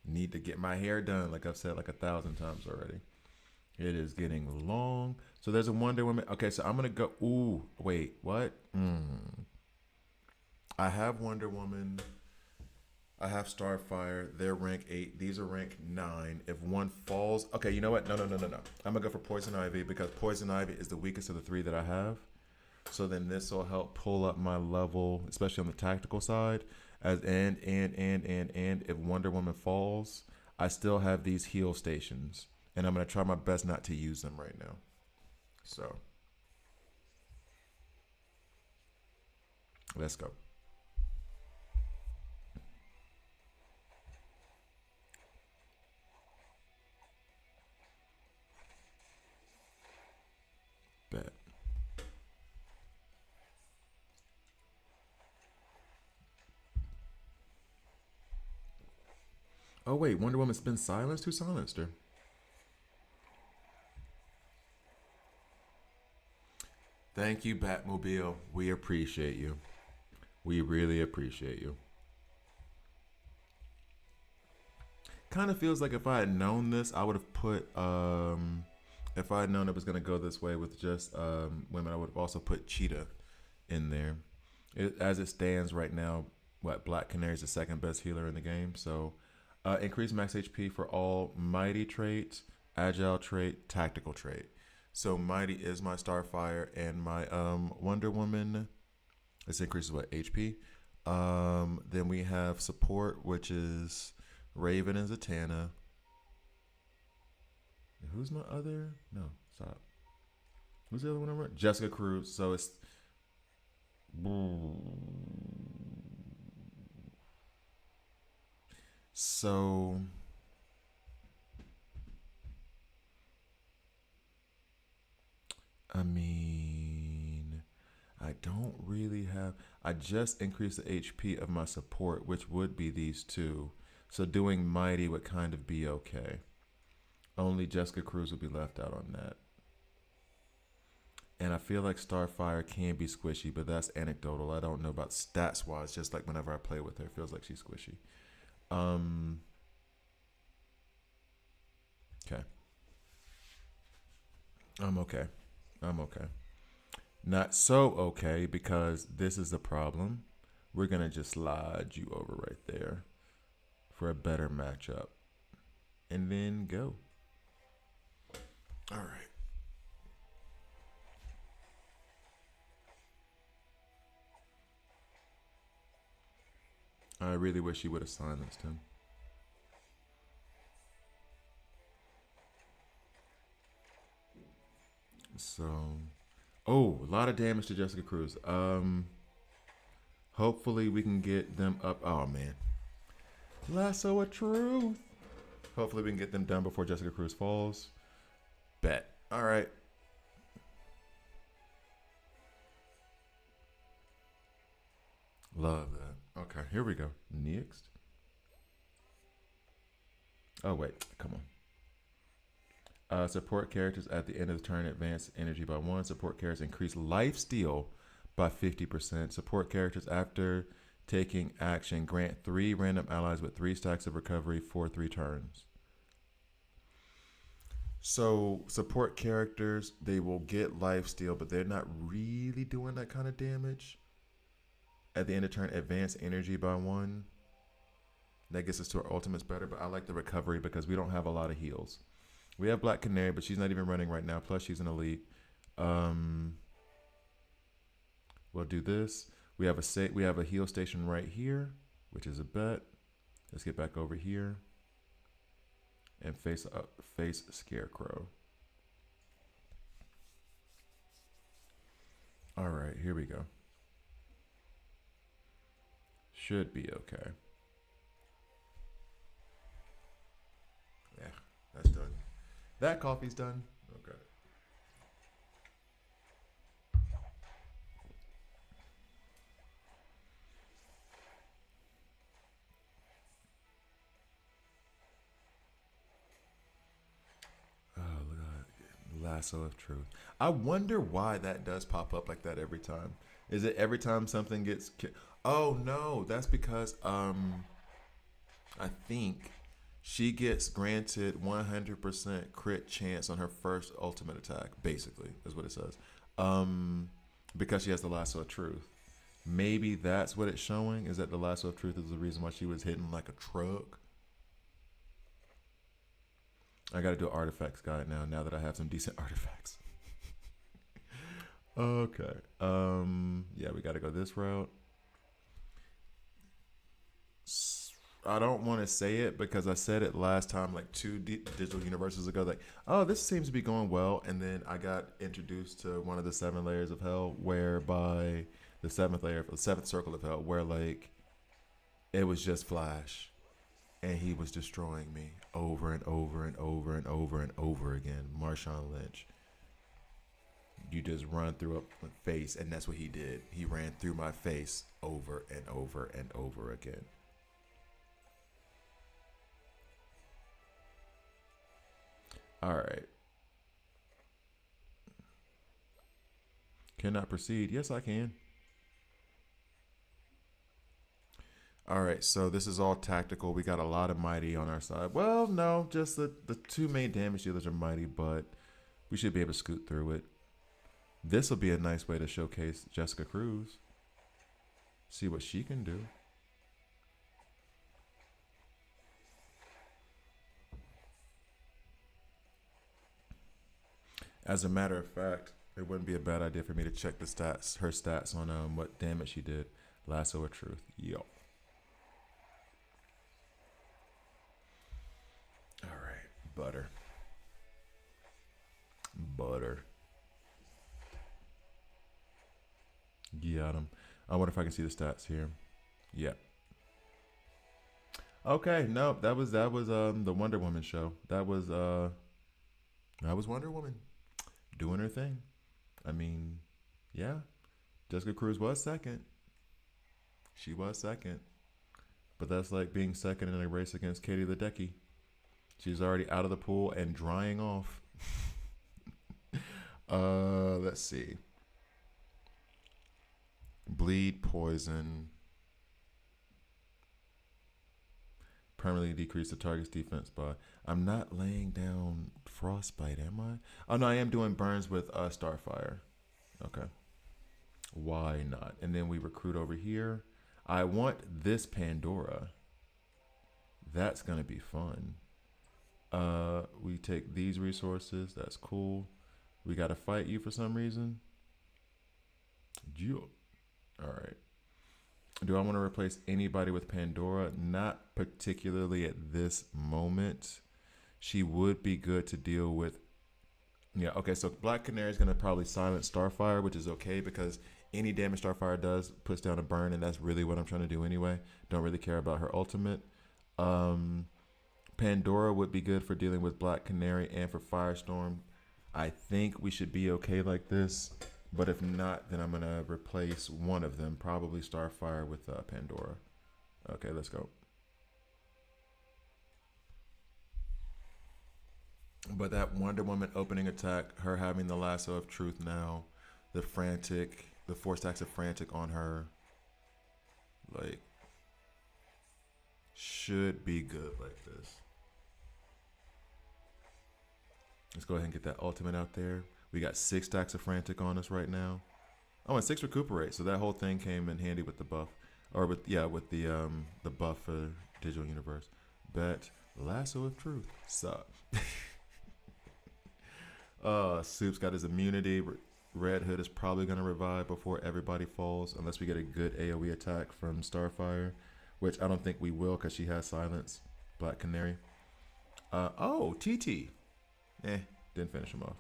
Speaker 1: Need to get my hair done, like I've said like 1,000 times already. It is getting long. So there's a Wonder Woman. Okay, so I'm gonna go. Ooh, wait, what? I have Wonder Woman. I have Starfire. They're rank 8. These are rank 9. If one falls, okay, you know what? No. I'm gonna go for Poison Ivy because Poison Ivy is the weakest of the 3 that I have. So then this will help pull up my level, especially on the tactical side. As and if Wonder Woman falls, I still have these heal stations, and I'm gonna try my best not to use them right now. So let's go. Bet. Oh wait, Wonder Woman's been silenced? Who silenced her? Thank you, Batmobile. We appreciate you. We really appreciate you. Kind of feels like if I had known this, I would have put if I had known it was gonna go this way with just women, I would have also put Cheetah in there. As it stands right now, what Black Canary is the second best healer in the game. So increase max HP for all mighty traits, agile trait, tactical trait. So mighty is my Starfire and my Wonder Woman. This increases what HP. Then we have support, which is Raven and Zatanna. Who's my other? No, stop. Who's the other one? Over? Jessica Cruz. So it's. So. I mean, I don't really have. I just increased the HP of my support, which would be these 2. So doing mighty would kind of be okay. Only Jessica Cruz would be left out on that. And I feel like Starfire can be squishy, but that's anecdotal. I don't know about stats wise. Just like whenever I play with her, it feels like she's squishy. Okay. I'm okay. I'm okay. Not so okay because this is the problem. We're gonna just slide you over right there for a better matchup, and then go. All right. I really wish you would have silenced him. So, oh, a lot of damage to Jessica Cruz. Hopefully we can get them up. Oh man, lasso of truth. Hopefully we can get them done before Jessica Cruz falls. Bet. All right. Love that. Okay, here we go. Next. Oh wait, come on. Support characters at the end of the turn advance energy by 1. Support characters increase life steal by 50%. Support characters after taking action grant 3 random allies with 3 stacks of recovery for 3 turns. So support characters, they will get life steal, but they're not really doing that kind of damage. At the end of turn, advance energy by 1. That gets us to our ultimates better, but I like the recovery because we don't have a lot of heals. We have Black Canary, but she's not even running right now. Plus, she's an elite. We'll do this. We have a heal station right here, which is a bet. Let's get back over here and face Scarecrow. All right, here we go. Should be okay. Yeah, that's done. That coffee's done. Okay. Oh, look at that. Lasso of truth. I wonder why that does pop up like that every time. Is it every time something gets Oh no, that's because I think she gets granted 100% crit chance on her first ultimate attack, basically, is what it says. Because she has the lasso of truth. Maybe that's what it's showing, is that the lasso of truth is the reason why she was hitting like a truck. I gotta do an artifacts guide now that I have some decent artifacts. Okay. Yeah, we gotta go this route. I don't want to say it because I said it last time, like 2 digital universes ago, like, oh, this seems to be going well. And then I got introduced to one of the 7 layers of hell, whereby the 7th circle of hell, where like it was just Flash and he was destroying me over and over and over and over and over again. Marshawn Lynch. You just run through a face, and that's what he did. He ran through my face over and over and over again. All right. Cannot proceed. Yes, I can. All right, so this is all tactical. We got a lot of mighty on our side. Well, no, just the 2 main damage dealers are mighty, but we should be able to scoot through it. This will be a nice way to showcase Jessica Cruz. See what she can do. As a matter of fact, it wouldn't be a bad idea for me to check the stats, her stats on what damage she did. Lasso of Truth. Yo. All right, butter. Butter. Got him. I wonder if I can see the stats here. Yeah. Okay, no, that was the Wonder Woman show. That was Wonder Woman doing her thing. I mean, yeah. Jessica Cruz was second. She was second. But that's like being second in a race against Katie Ledecky. She's already out of the pool and drying off. Let's see. Bleed, poison. Permanently decrease the target's defense by. I'm not laying down frostbite, am I? Oh no, I am doing burns with Starfire. Okay. Why not? And then we recruit over here. I want this Pandora. That's gonna be fun. We take these resources. That's cool. We gotta fight you for some reason. You. All right. Do I want to replace anybody with Pandora? Not particularly at this moment. She would be good to deal with Yeah, okay, so Black Canary is going to probably silence Starfire, which is okay because any damage Starfire does puts down a burn, and that's really what I'm trying to do anyway. Don't really care about her ultimate. Um, Pandora would be good for dealing with Black Canary and for Firestorm. I think we should be okay like this, but if not, then I'm going to replace one of them, probably Starfire with Pandora. Okay, let's go. But that Wonder Woman opening attack, her having the lasso of truth now, the 4 stacks of frantic on her, like, should be good like this. Let's go ahead and get that ultimate out there. We got 6 stacks of frantic on us right now. Oh, and 6 recuperate, so that whole thing came in handy with the buff, or with the buff for Digital Universe. Bet lasso of truth, suck. Soup's got his immunity. Red Hood is probably going to revive before everybody falls, unless we get a good AoE attack from Starfire, which I don't think we will because she has silence. Black Canary. Oh, TT. Didn't finish him off.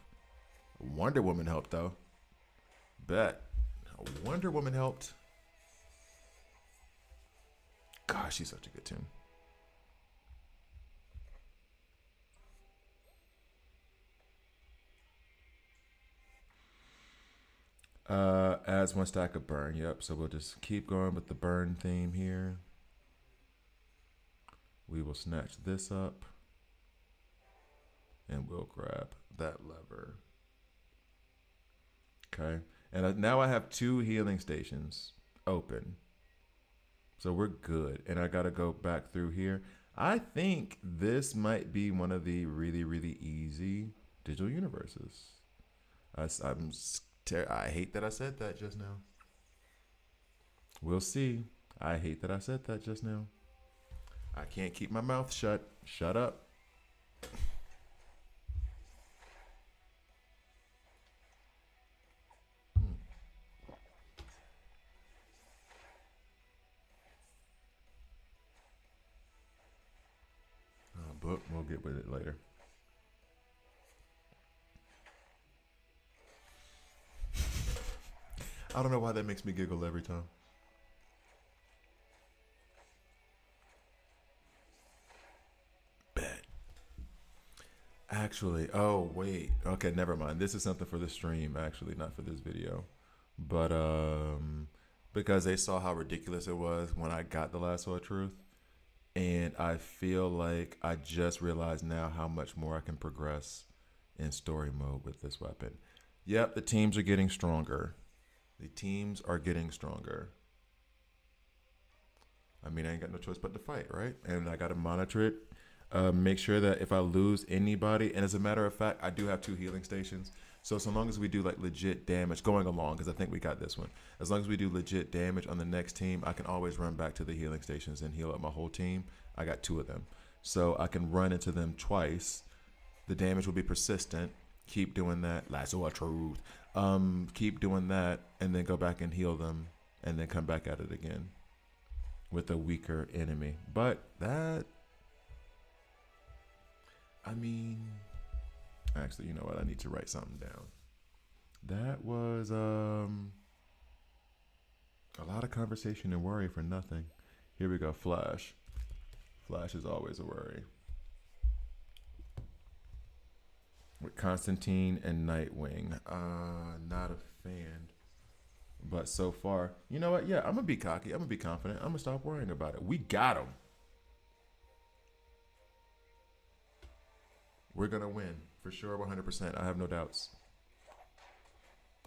Speaker 1: Wonder Woman helped, though. Bet. Wonder Woman helped. Gosh, she's such a good tune. Adds 1 stack of burn. Yep. So we'll just keep going with the burn theme here. We will snatch this up. And we'll grab that lever. Okay. And now I have 2 healing stations open. So we're good. And I got to go back through here. I think this might be one of the really, really easy digital universes. I hate that I said that just now. We'll see. I hate that I said that just now. I can't keep my mouth shut. Shut up. But we'll get with it later. I don't know why that makes me giggle every time. Bet. Actually, oh wait. Okay, never mind. This is something for the stream, actually, not for this video. But because they saw how ridiculous it was when I got the lasso of truth. And I feel like I just realized now how much more I can progress in story mode with this weapon. Yep, the teams are getting stronger. The teams are getting stronger. I mean, I ain't got no choice but to fight, right? And I got to monitor it. Make sure that if I lose anybody, and as a matter of fact, I do have 2 healing stations. So long as we do like legit damage going along, because I think we got this one. As long as we do legit damage on the next team, I can always run back to the healing stations and heal up my whole team. I got 2 of them. So I can run into them twice. The damage will be persistent. Keep doing that. Lasso of truth. Keep doing that and then go back and heal them and then come back at it again with a weaker enemy. But that, I mean, actually, you know what? I need to write something down. That was a lot of conversation and worry for nothing. Here we go. Flash. Flash is always a worry. With Constantine and Nightwing. Not a fan. But so far, you know what? Yeah, I'm going to be cocky. I'm going to be confident. I'm going to stop worrying about it. We got him. We're going to win. For sure, 100%. I have no doubts.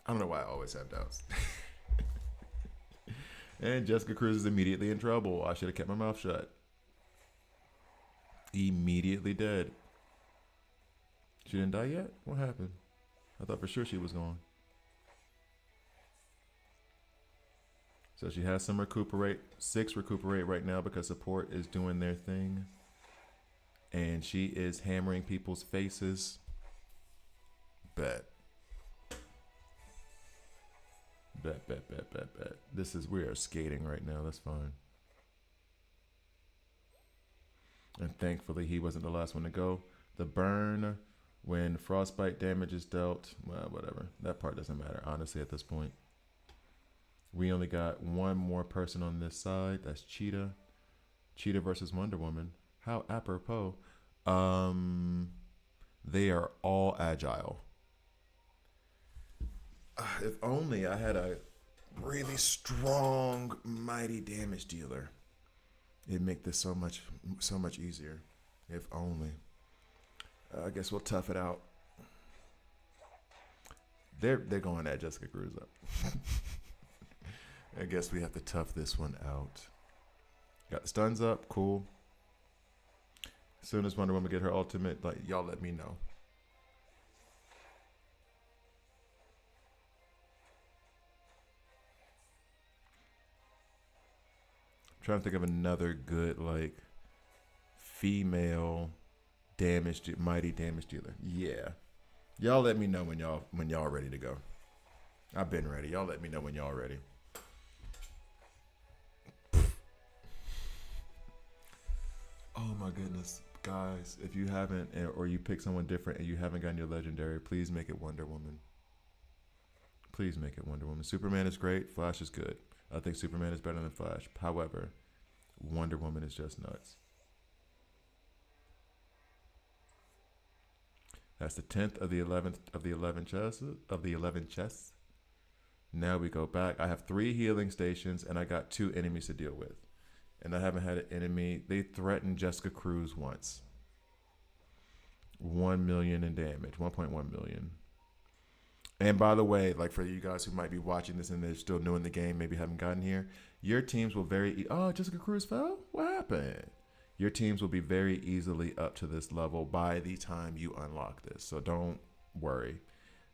Speaker 1: I don't know why I always have doubts. And Jessica Cruz is immediately in trouble. I should have kept my mouth shut. Immediately dead. She didn't die yet? What happened? I thought for sure she was gone. So she has some recuperate. 6 recuperate right now because support is doing their thing. And she is hammering people's faces. Bet. Bet. This is, we are skating right now. That's fine. And thankfully he wasn't the last one to go. The burn When frostbite damage is dealt, well, whatever. That part doesn't matter, honestly, at this point. We only got one more person on this side. That's Cheetah. Cheetah versus Wonder Woman. How apropos. They are all agile. If only I had a really strong, mighty damage dealer. It'd make this so much easier. If only. I guess we'll tough it out. They're going at Jessica Cruz up. I guess we have to tough this one out. Got the stuns up, cool. As soon as Wonder Woman get her ultimate, like, y'all let me know. I'm trying to think of another good, like, female mighty damage dealer. Yeah. Y'all let me know when y'all ready to go. I've been ready. Y'all let me know when y'all ready. Oh my goodness. Guys, if you haven't, or you pick someone different and you haven't gotten your legendary, please make it Wonder Woman. Please make it Wonder Woman. Superman is great. Flash is good. I think Superman is better than Flash. However, Wonder Woman is just nuts. That's the 10th of the 11th of the 11 chests. Now we go back. I have 3 healing stations and I got 2 enemies to deal with. And I haven't had an enemy. They threatened Jessica Cruz once. 1 million in damage. 1.1 million. And by the way, like for you guys who might be watching this and they're still new in the game, maybe haven't gotten here, your teams will oh, Jessica Cruz fell? What happened? Your teams will be very easily up to this level by the time you unlock this. So don't worry.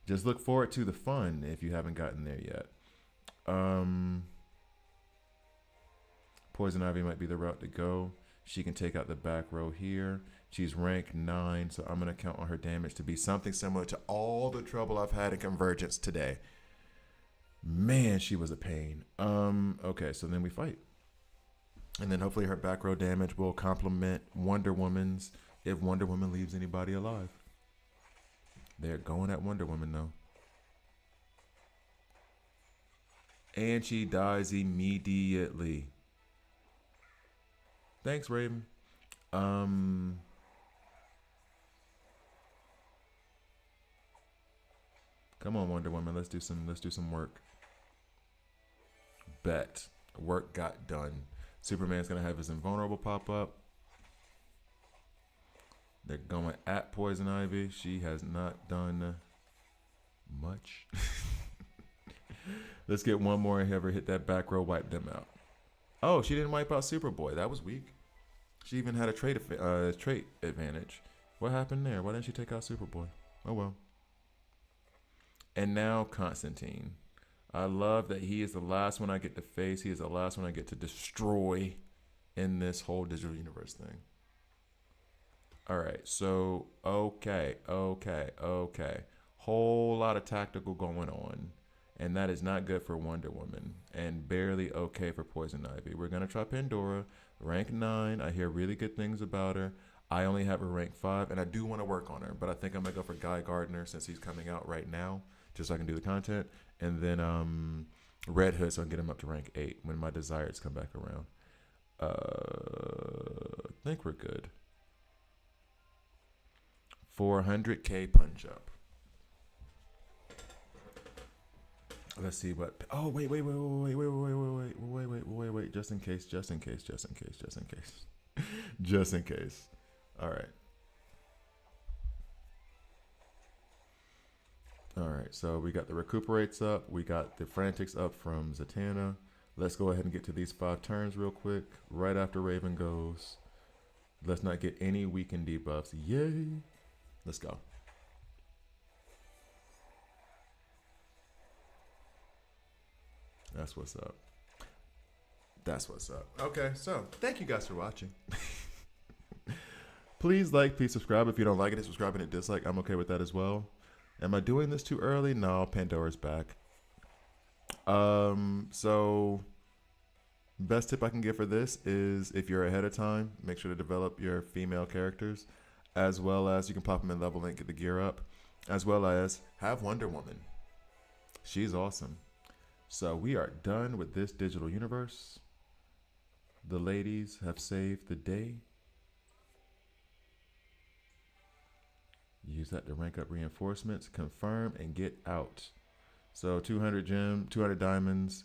Speaker 1: Just look forward to the fun if you haven't gotten there yet. Poison Ivy might be the route to go. She can take out the back row here. She's rank 9, so I'm going to count on her damage to be something similar to all the trouble I've had in Convergence today. Man, she was a pain. Okay, so then we fight. And then hopefully her back row damage will complement Wonder Woman's if Wonder Woman leaves anybody alive. They're going at Wonder Woman, though. And she dies immediately. Thanks, Raven. Come on, Wonder Woman. Let's do some work. Bet. Work got done. Superman's gonna have his invulnerable pop up. They're going at Poison Ivy. She has not done much. Let's get one more and have her hit that back row, wipe them out. Oh, she didn't wipe out Superboy. That was weak. She even had a trait advantage. What happened there? Why didn't she take out Superboy? Oh well. And now Constantine. I love that he is the last one I get to face. He is the last one I get to destroy in this whole digital universe thing. All right, so okay. Whole lot of tactical going on. And that is not good for Wonder Woman. And barely okay for Poison Ivy. We're going to try Pandora. Rank 9. I hear really good things about her. I only have her rank 5. And I do want to work on her. But I think I'm going to go for Guy Gardner since he's coming out right now. Just so I can do the content. And then Red Hood so I can get him up to rank 8 when my desires come back around. I think we're good. 400k punch up. Let's see what. Oh, wait. Just in case. All right. So we got the recuperates up. We got the frantics up from Zatanna. Let's go ahead and get to these 5 turns real quick. Right after Raven goes. Let's not get any weakened debuffs. Yay. Let's go. That's what's up. Okay, so thank you guys for watching. Please like, please subscribe. If you don't like it, subscribe and hit dislike. I'm okay with that as well. Am I doing this too early? No, Pandora's back. So best tip I can give for this is if you're ahead of time, make sure to develop your female characters. as well as you can pop them in level link, get the gear up, as well as have Wonder Woman. She's awesome. So we are done with this digital universe. The ladies have saved the day. Use that to rank up reinforcements, confirm, and get out. So 200 gem, 200 diamonds,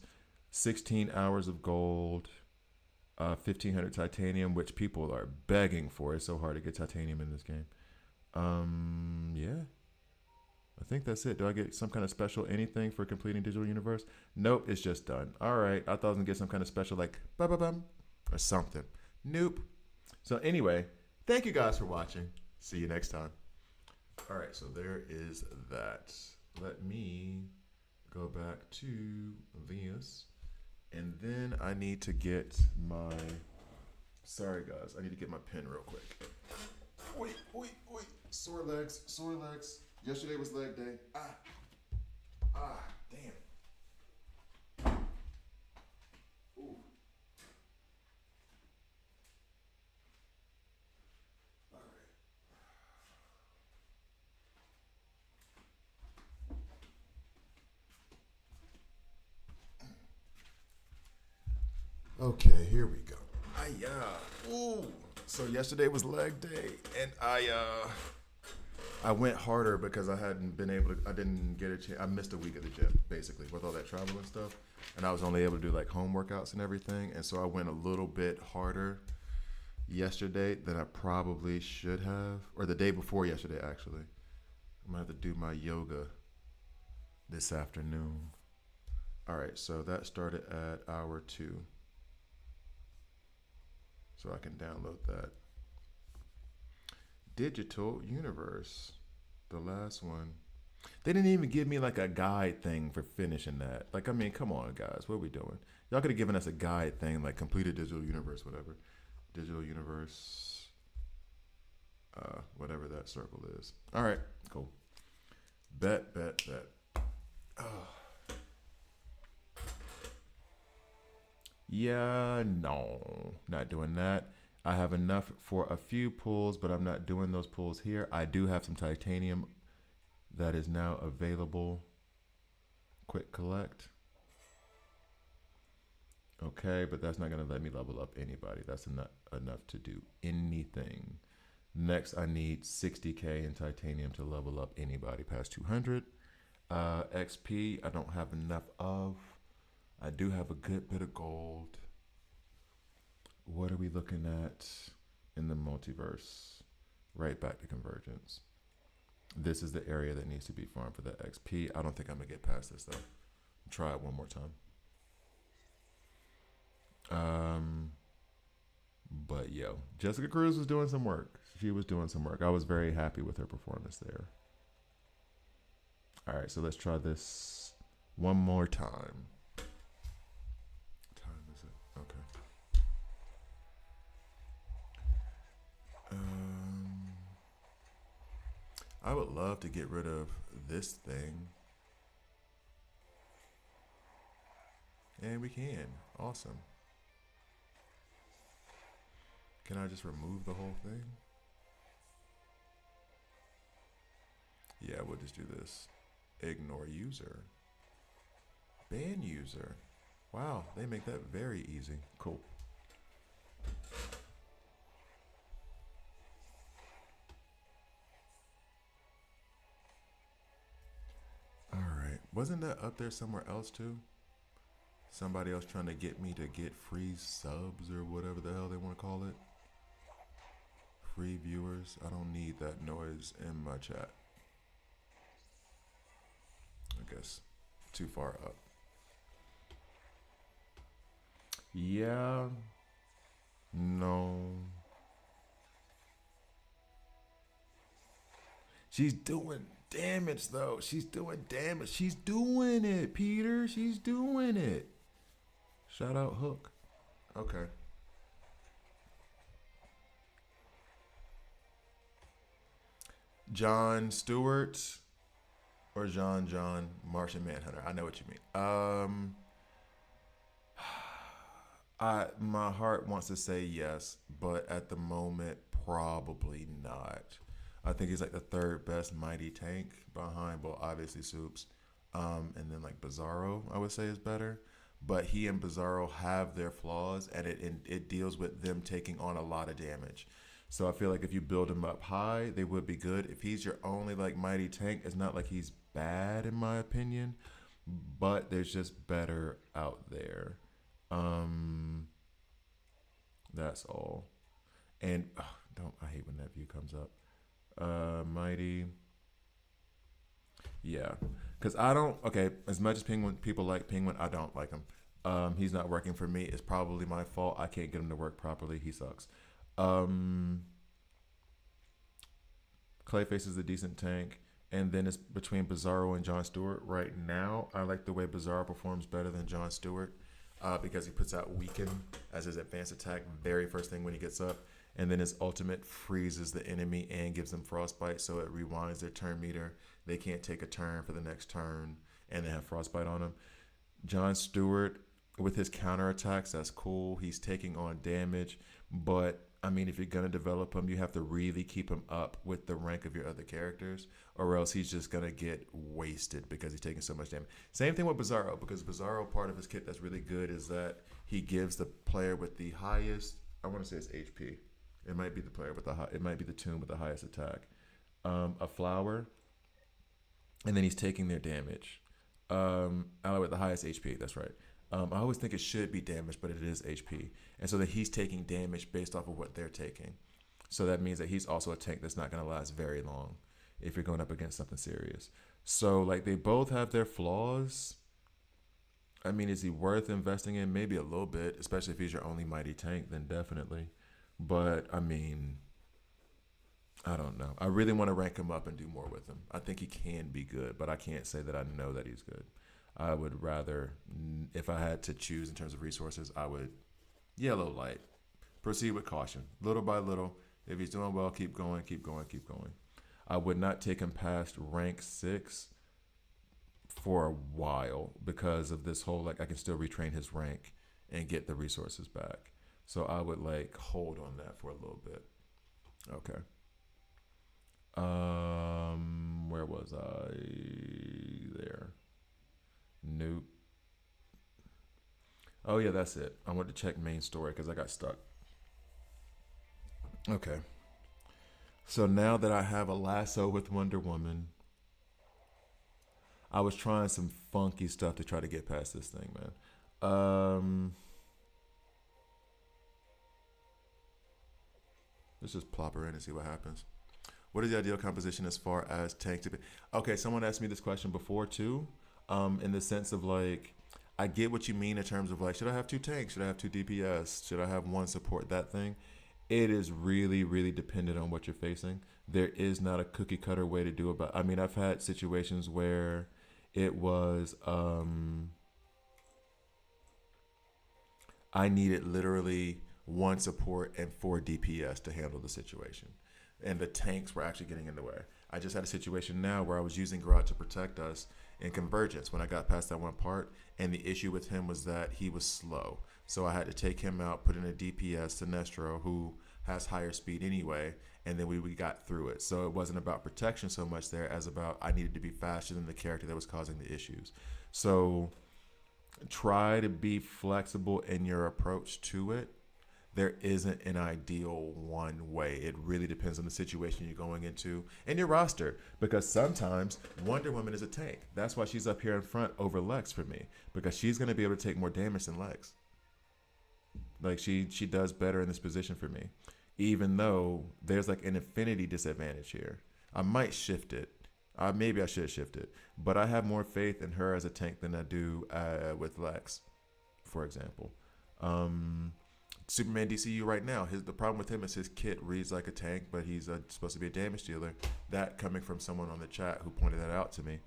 Speaker 1: 16 hours of gold, 1500 titanium, which people are begging for. It's so hard to get titanium in this game. Yeah. I think that's it. Do I get some kind of special anything for completing Digital Universe? Nope, it's just done. All right. I thought I was going to get some kind of special like ba-ba-bum or something. Nope. So anyway, thank you guys for watching. See you next time. All right, so there is that. Let me go back to this. And then I need to get my... Sorry, guys. I need to get my pen real quick. Wait. Sore legs. Yesterday was leg day. Damn. Ooh. All right. Okay, here we go. Ooh. So yesterday was leg day, and I went harder because I hadn't been able to. I didn't get a chance. I missed a week at the gym basically with all that travel and stuff, and I was only able to do like home workouts and everything. And so I went a little bit harder yesterday than I probably should have, or the day before yesterday actually. I'm gonna have to do my yoga this afternoon. All right, so that started at hour 2. So I can download that. Digital Universe, the last one. They didn't even give me like a guide thing for finishing that. Like, I mean, come on, guys, what are we doing? Y'all could have given us a guide thing, like completed Digital Universe, whatever. Digital Universe, whatever that circle is. All right, cool. Bet. Oh. Yeah, no, not doing that. I have enough for a few pulls, but I'm not doing those pulls here. I do have some titanium that is now available. Quick collect. Okay, but that's not going to let me level up anybody. That's enough to do anything. Next, I need 60K in titanium to level up anybody past 200. XP, I don't have enough of. I do have a good bit of gold. What are we looking at in the multiverse? Right back to Convergence. This is the area that needs to be farmed for the XP. I don't think I'm going to get past this, though. Try it one more time. But, yo, Jessica Cruz was doing some work. She was doing some work. I was very happy with her performance there. All right, so let's try this one more time. I would love to get rid of this thing. And we can. Awesome. Can I just remove the whole thing? Yeah, we'll just do this. Ignore user. Ban user. Wow, they make that very easy. Cool. Wasn't that up there somewhere else too? Somebody else trying to get me to get free subs or whatever the hell they want to call it. Free viewers. I don't need that noise in my chat. I guess too far up. Yeah. No. She's doing damage though. She's doing damage. She's doing it, Peter. She's doing it. Shout out Hook. Okay. John Stewart or John Martian Manhunter. I know what you mean. My heart wants to say yes, but at the moment probably not. I think he's like the third best mighty tank behind, well, obviously Soups, and then like Bizarro. I would say is better, but he and Bizarro have their flaws, and it deals with them taking on a lot of damage. So I feel like if you build him up high, they would be good. If he's your only like mighty tank, it's not like he's bad in my opinion, but there's just better out there. Um, that's all. And don't I hate when that view comes up. Mighty, yeah, because I don't. Okay, as much as Penguin people like Penguin, I don't like him. He's not working for me. It's probably my fault. I can't get him to work properly. He sucks. Um, Clayface is a decent tank. And then it's between Bizarro and John Stewart. Right now, I like the way Bizarro performs better than John Stewart because he puts out Weaken as his advanced attack very first thing when he gets up. And then his ultimate freezes the enemy and gives them frostbite, so it rewinds their turn meter. They can't take a turn for the next turn, and they have frostbite on them. John Stewart, with his counterattacks, that's cool. He's taking on damage, but I mean, if you're gonna develop him, you have to really keep him up with the rank of your other characters, or else he's just gonna get wasted because he's taking so much damage. Same thing with Bizarro, because Bizarro, part of his kit that's really good is that he gives the player with the highest, I want to say it's HP. It might be the player with the high, it might be the tomb with the highest attack, a flower, and then he's taking their damage. Ally with the highest HP. That's right. I always think it should be damage, but it is HP, and so that he's taking damage based off of what they're taking. So that means that he's also a tank that's not going to last very long if you're going up against something serious. So like they both have their flaws. I mean, is he worth investing in? Maybe a little bit, especially if he's your only mighty tank. Then definitely. But I mean, I don't know. I really want to rank him up and do more with him. I think he can be good, but I can't say that I know that he's good. I would rather, if I had to choose in terms of resources, I would yellow light. Proceed with caution, little by little. If he's doing well, keep going, keep going, keep going. I would not take him past rank 6 for a while because of this whole, like, I can still retrain his rank and get the resources back. So I would like hold on that for a little bit. Okay. Where was I? There. Nope. Oh yeah, that's it. I went to check main story because I got stuck. Okay. So now that I have a lasso with Wonder Woman, I was trying some funky stuff to try to get past this thing, man. Let's just plop her in and see what happens. What is the ideal composition as far as tank to be? Okay, someone asked me this question before too, in the sense of like, I get what you mean in terms of like, should I have 2 tanks? Should I have 2 DPS? Should I have 1 support? That thing. It is really, really dependent on what you're facing. There is not a cookie cutter way to do it. But I mean, I've had situations where it was, I needed literally 1 support and 4 DPS to handle the situation. And the tanks were actually getting in the way. I just had a situation now where I was using Garage to protect us in Convergence when I got past that one part, and the issue with him was that he was slow. So I had to take him out, put in a DPS, Sinestro, who has higher speed anyway, and then we got through it. So it wasn't about protection so much there as about I needed to be faster than the character that was causing the issues. So try to be flexible in your approach to it. There isn't an ideal one way. It really depends on the situation you're going into and your roster, because sometimes Wonder Woman is a tank. That's why she's up here in front over Lex for me, because she's going to be able to take more damage than Lex. Like she does better in this position for me, even though there's like an infinity disadvantage here. I might shift it. Maybe I should shift it, but I have more faith in her as a tank than I do with Lex, for example. Superman DCU right now, the problem with him is his kit reads like a tank, but he's supposed to be a damage dealer. That coming from someone on the chat who pointed that out to me.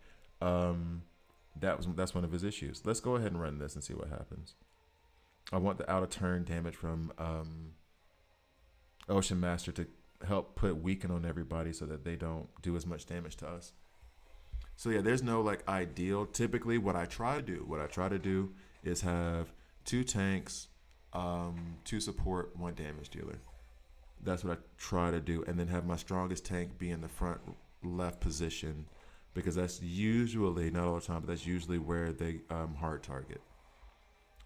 Speaker 1: That's one of his issues. Let's go ahead and run this and see what happens. I want the out of turn damage from Ocean Master to help put weaken on everybody so that they don't do as much damage to us. So yeah, there's no like ideal. Typically what I try to do is have 2 tanks, 2 support, 1 damage dealer. That's what I try to do, and then have my strongest tank be in the front left position, because that's usually, not all the time, but that's usually where they hard target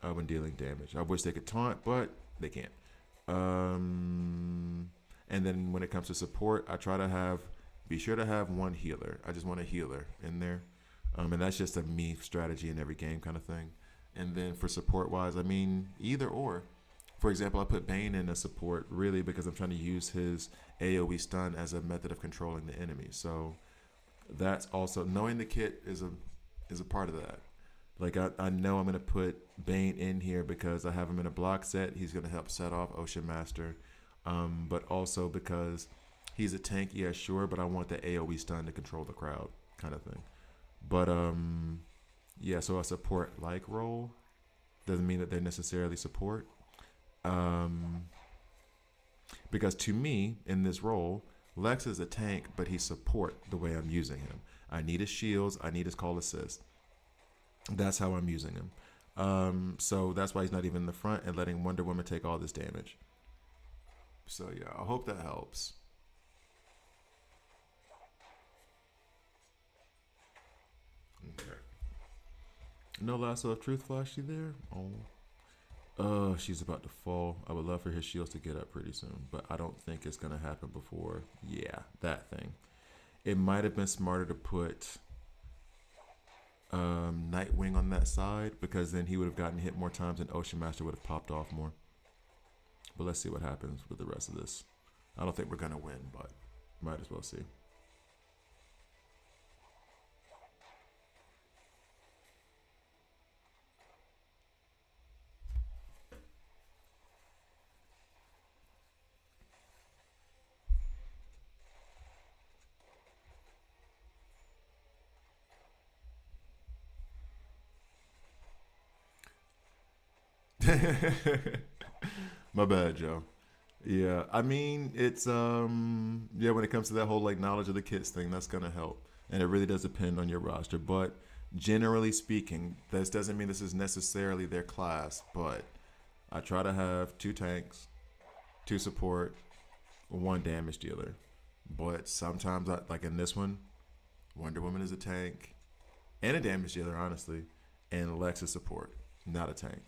Speaker 1: when dealing damage. I wish they could taunt, but they can't. And then when it comes to support, I try to be sure to have one healer. I just want a healer in there. And that's just a me strategy in every game kind of thing. And then for support wise, I mean, either or. For example, I put Bane in a support really because I'm trying to use his AoE stun as a method of controlling the enemy. So that's also, knowing the kit is a part of that. Like I know I'm going to put Bane in here because I have him in a block set. He's going to help set off Ocean Master. But also because he's a tank, yeah, sure, but I want the AoE stun to control the crowd kind of thing. But yeah, so a support like role doesn't mean that they're necessarily support. Because to me, in this role, Lex is a tank, but he's support the way I'm using him. I need his shields, I need his call assist. That's how I'm using him. So that's why he's not even in the front and letting Wonder Woman take all this damage. So yeah, I hope that helps. Okay. No lasso of truth flashy there. Oh, she's about to fall. I would love for his shields to get up pretty soon, but I don't think it's gonna happen before. Yeah, that thing. It might have been smarter to put Nightwing on that side, because then he would have gotten hit more times and Ocean Master would have popped off more. But let's see what happens with the rest of this. I don't think we're gonna win, but might as well see. My bad, Joe. Yeah, I mean, it's yeah, when it comes to that whole like knowledge of the kits thing, that's gonna help. And it really does depend on your roster, but generally speaking, this doesn't mean this is necessarily their class, but I try to have 2 tanks, 2 support, 1 damage dealer. But sometimes like in this one, Wonder Woman is a tank and a damage dealer, honestly, and Lex is support, not a tank.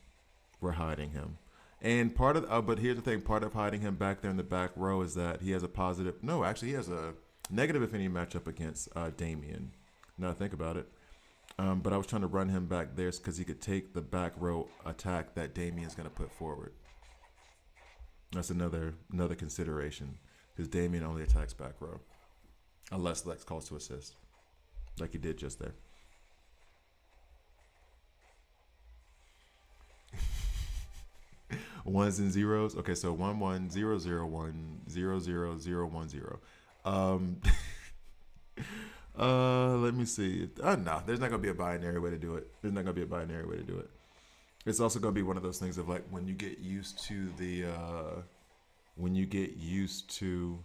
Speaker 1: We're hiding him. And part of, but here's the thing, part of hiding him back there in the back row is that he has a positive, no, actually he has a negative affinity matchup against Damien. Now that I think about it. But I was trying to run him back there because he could take the back row attack that Damien's going to put forward. That's another consideration, because Damien only attacks back row. Unless Lex calls to assist, like he did just there. Ones and zeros. Okay, so 1100100010. Let me see. No, there's not gonna be a binary way to do it. It's also gonna be one of those things of like when you get used to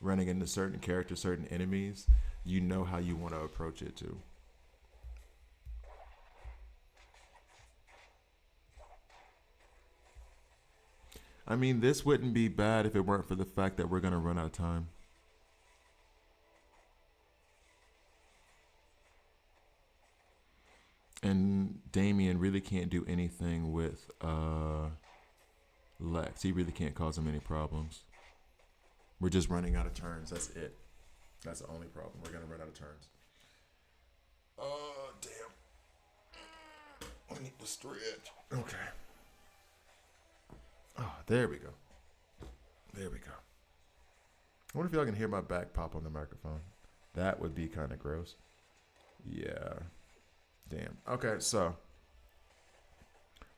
Speaker 1: running into certain characters, certain enemies, you know how you want to approach it too. I mean, this wouldn't be bad if it weren't for the fact that we're gonna run out of time. And Damien really can't do anything with Lex. He really can't cause him any problems. We're just running out of turns. That's it. That's the only problem. We're gonna run out of turns. Oh damn. I need to stretch. Okay. Oh, there we go. There we go. I wonder if y'all can hear my back pop on the microphone. That would be kind of gross. Yeah. Damn. Okay, so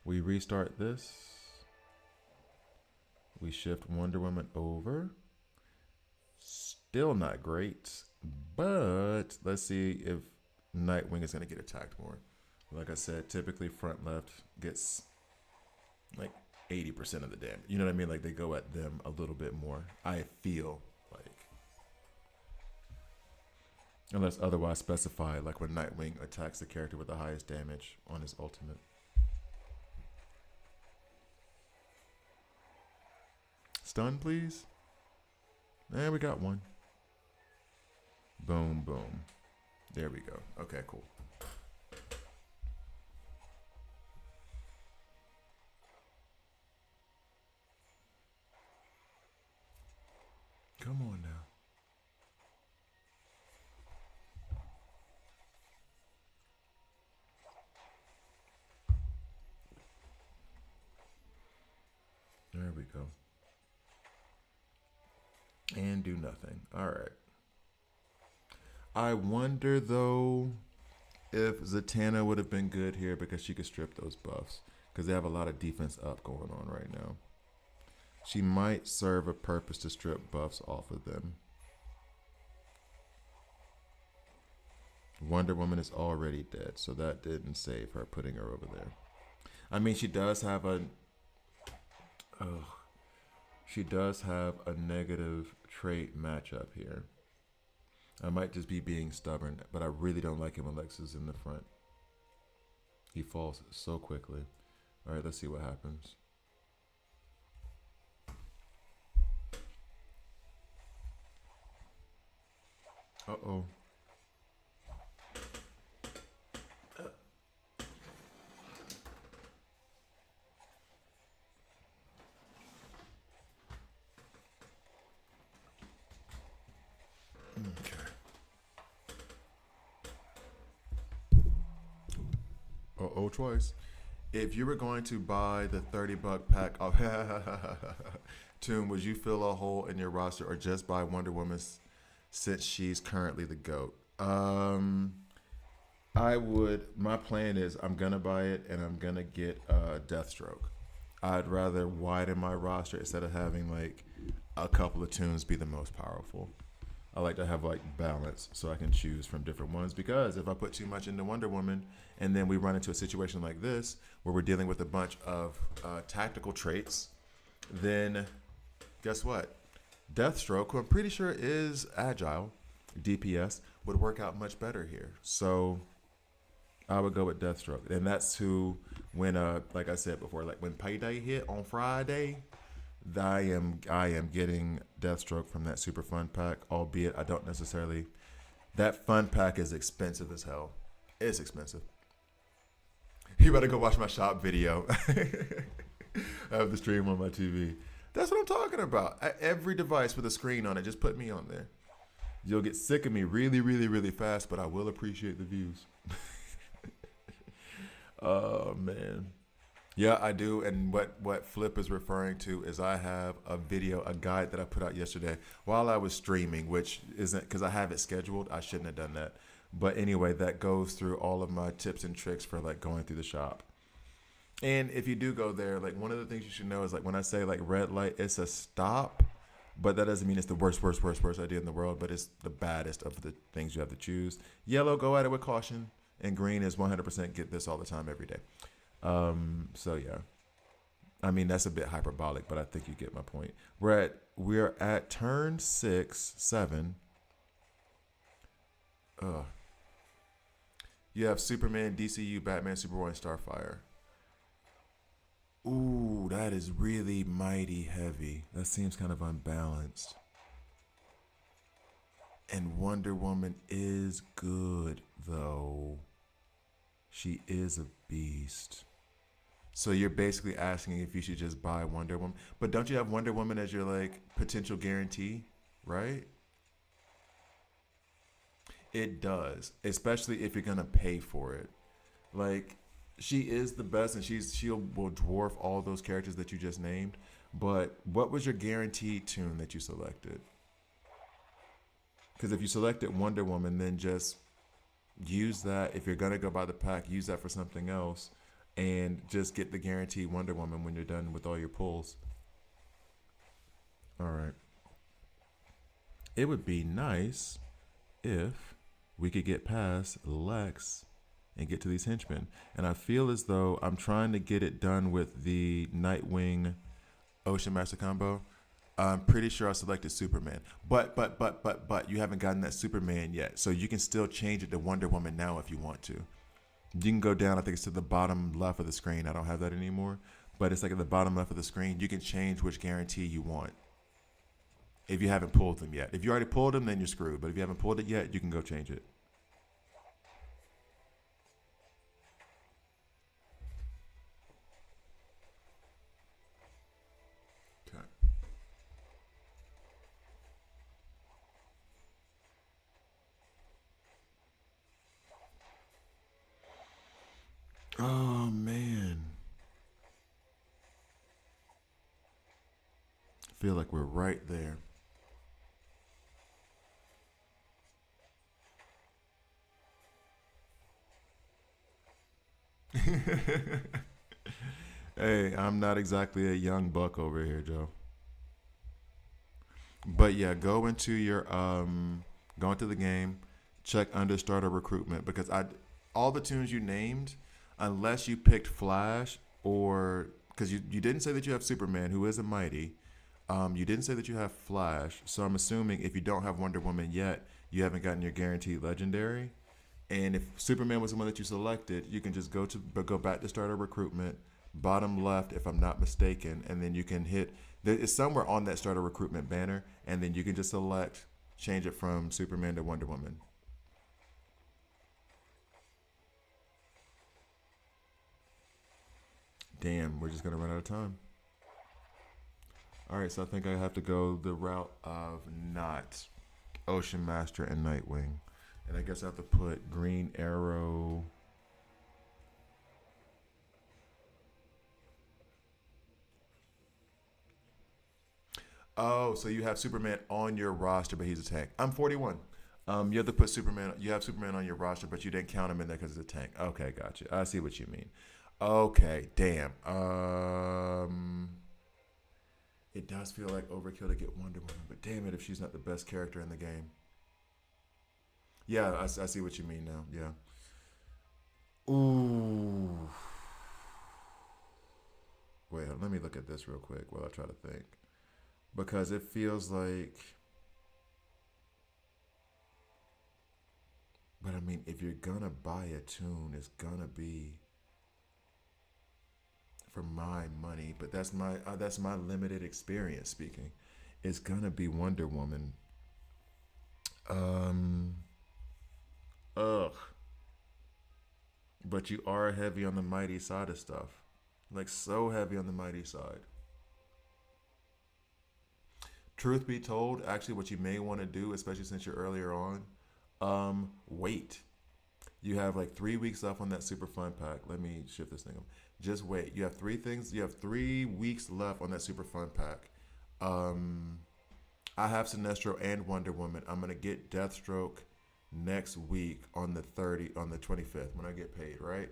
Speaker 1: we restart this. We shift Wonder Woman over. Still not great, but let's see if Nightwing is going to get attacked more. Like I said, typically front left gets like 80% of the damage. You know what I mean? Like they go at them a little bit more. I feel like. Unless otherwise specified, like when Nightwing attacks the character with the highest damage on his ultimate. Stun, please. And we got one. Boom, boom. There we go. Okay, cool. Come on now. There we go. And do nothing. All right. I wonder though if Zatanna would have been good here because she could strip those buffs because they have a lot of defense up going on right now. She might serve a purpose to strip buffs off of them. Wonder Woman is already dead, so that didn't save her putting her over there. I mean, she does have a negative trait matchup here. I might just be being stubborn, but I really don't like him when Lex is in the front. He falls so quickly. All right, let's see what happens. Uh-oh. Okay. Uh-oh, twice. If you were going to buy the $30 pack of Tomb, would you fill a hole in your roster or just buy Wonder Woman since she's currently the GOAT? I would. My plan is I'm gonna buy it and I'm gonna get Deathstroke. I'd rather widen my roster instead of having like a couple of tunes be the most powerful. I like to have like balance so I can choose from different ones, because if I put too much into Wonder Woman and then we run into a situation like this where we're dealing with a bunch of tactical traits, then guess what? Deathstroke, who I'm pretty sure is agile, DPS, would work out much better here. So I would go with Deathstroke. And that's who, when like I said before, like when payday hit on Friday, I am getting Deathstroke from that super fun pack, albeit I don't necessarily. That fun pack is expensive as hell. It's expensive. You better go watch my shop video. I have the stream on my TV. That's what I'm talking about. Every device with a screen on it, just put me on there. You'll get sick of me really, really, really fast, but I will appreciate the views. Oh, man. Yeah, I do. And what Flip is referring to is I have a video, a guide that I put out yesterday while I was streaming, which isn't because I have it scheduled. I shouldn't have done that. But anyway, that goes through all of my tips and tricks for like going through the shop. And if you do go there, like one of the things you should know is like when I say like red light, it's a stop, but that doesn't mean it's the worst idea in the world, but it's the baddest of the things you have to choose. Yellow, go at it with caution. And green is 100% get this all the time, every day. So yeah, I mean, that's a bit hyperbolic, but I think you get my point. We're at turn 6, 7. You have Superman, DCU, Batman, Superboy, and Starfire. Ooh, that is really mighty heavy. That seems kind of unbalanced. And Wonder Woman is good, though. She is a beast. So you're basically asking if you should just buy Wonder Woman. But don't you have Wonder Woman as your like potential guarantee, right? It does, especially if you're gonna pay for it. Like, she is the best, and will dwarf all those characters that you just named. But what was your guaranteed tune that you selected? Because if you selected Wonder Woman, then just use that. If you're gonna go buy the pack, use that for something else, and just get the guaranteed Wonder Woman when you're done with all your pulls. All right. It would be nice if we could get past Lex and get to these henchmen. And I feel as though I'm trying to get it done with the Nightwing Ocean Master combo. I'm pretty sure I selected Superman. But you haven't gotten that Superman yet. So you can still change it to Wonder Woman now if you want to. You can go down, I think it's to the bottom left of the screen. I don't have that anymore. But it's like at the bottom left of the screen. You can change which guarantee you want. if you haven't pulled them yet. If you already pulled them, then you're screwed. But if you haven't pulled it yet, you can go change it. Okay. Oh man, I feel like we're right there. Hey, I'm not exactly a young buck over here, Joe. But yeah, go into the game, check under starter recruitment because I all the tunes you named, unless you picked Flash or because you didn't say that you have Superman who is a mighty. You didn't say that you have Flash, so I'm assuming if you don't have Wonder Woman yet, you haven't gotten your guaranteed legendary. And if Superman was the one that you selected, you can just go back to starter recruitment, bottom left, if I'm not mistaken, and then you can hit. It's somewhere on that starter recruitment banner, and then you can just select, change it from Superman to Wonder Woman. Damn, we're just gonna run out of time. All right, so I think I have to go the route of not Ocean Master and Nightwing, and I guess I have to put Green Arrow. Oh, so you have Superman on your roster, but he's a tank. I'm 41. You have to put Superman. You have Superman on your roster, but you didn't count him in there because it's a tank. Okay, gotcha. I see what you mean. Okay, damn. It does feel like overkill to get Wonder Woman, but damn it, if she's not the best character in the game. Yeah, I see what you mean now. Yeah. Ooh. Wait, let me look at this real quick while I try to think. Because it feels like, but I mean, if you're gonna buy a tune, it's gonna be for my money. But that's my limited experience speaking. It's gonna be Wonder Woman. Um, ugh. But you are heavy on the mighty side of stuff, like so heavy on the mighty side. Truth be told, actually, what you may want to do, especially since you're earlier on, wait. You have like 3 weeks left on that super fun pack. Let me shift this thing up. Just wait. You have three things. You have 3 weeks left on that super fun pack. Um, I have Sinestro and Wonder Woman. I'm gonna get Deathstroke next week on the 25th when I get paid. Right.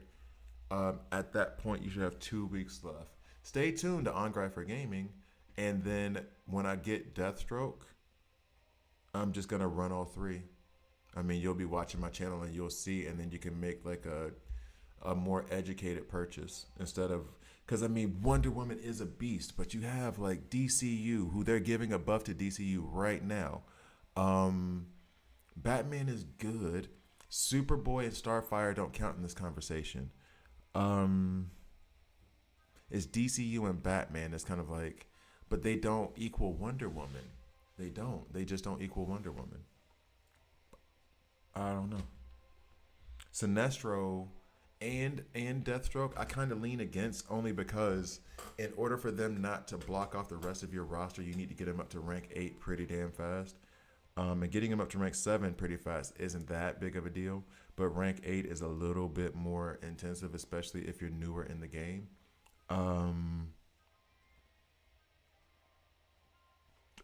Speaker 1: At that point, you should have 2 weeks left. Stay tuned to On Grind for Gaming, and then when I get Deathstroke, I'm just gonna run all three. I mean, you'll be watching my channel and you'll see, and then you can make like a more educated purchase instead of because I mean Wonder Woman is a beast, but you have like DCU who they're giving a buff to DCU right now. Um, Batman is good. Superboy and Starfire don't count in this conversation. Um, it's DCU and Batman. It's kind of like, but they don't equal Wonder Woman. They don't. They just don't equal Wonder Woman. I don't know. Sinestro and Deathstroke, I kind of lean against only because in order for them not to block off the rest of your roster, you need to get them up to rank 8 pretty damn fast. And getting them up to rank 7 pretty fast isn't that big of a deal, but rank 8 is a little bit more intensive, especially if you're newer in the game. Um,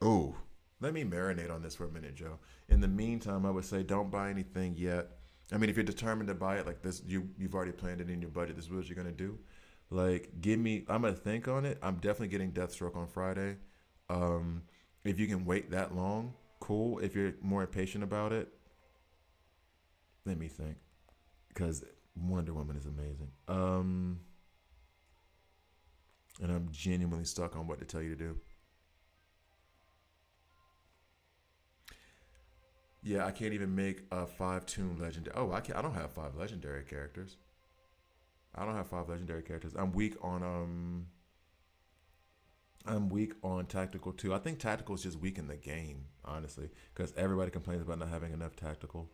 Speaker 1: oh, let me marinate on this for a minute, Joe. In the meantime, I would say don't buy anything yet. I mean, if you're determined to buy it, like this, you've already planned it in your budget. This is what you're gonna do. Like, give me. I'm gonna think on it. I'm definitely getting Deathstroke on Friday. Um, if you can wait that long, cool. If you're more impatient about it, let me think. Because Wonder Woman is amazing. And I'm genuinely stuck on what to tell you to do. Yeah, I can't even make a 5 tune legendary. Oh, I can't. I don't have 5 legendary characters. I don't have 5 legendary characters. I'm weak on I'm weak on tactical too. I think tactical is just weak in the game, honestly, because everybody complains about not having enough tactical.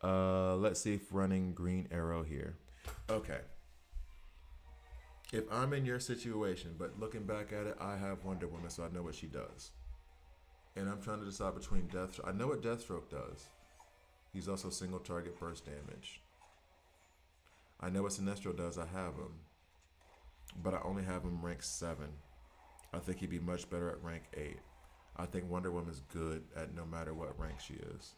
Speaker 1: Let's see if running green arrow here. Okay. If I'm in your situation, but looking back at it, I have Wonder Woman, so I know what she does. And I'm trying to decide between Deathstroke. I know what Deathstroke does. He's also single target burst damage. I know what Sinestro does. I have him. But I only have him rank 7. I think he'd be much better at rank 8. I think Wonder Woman's good at no matter what rank she is.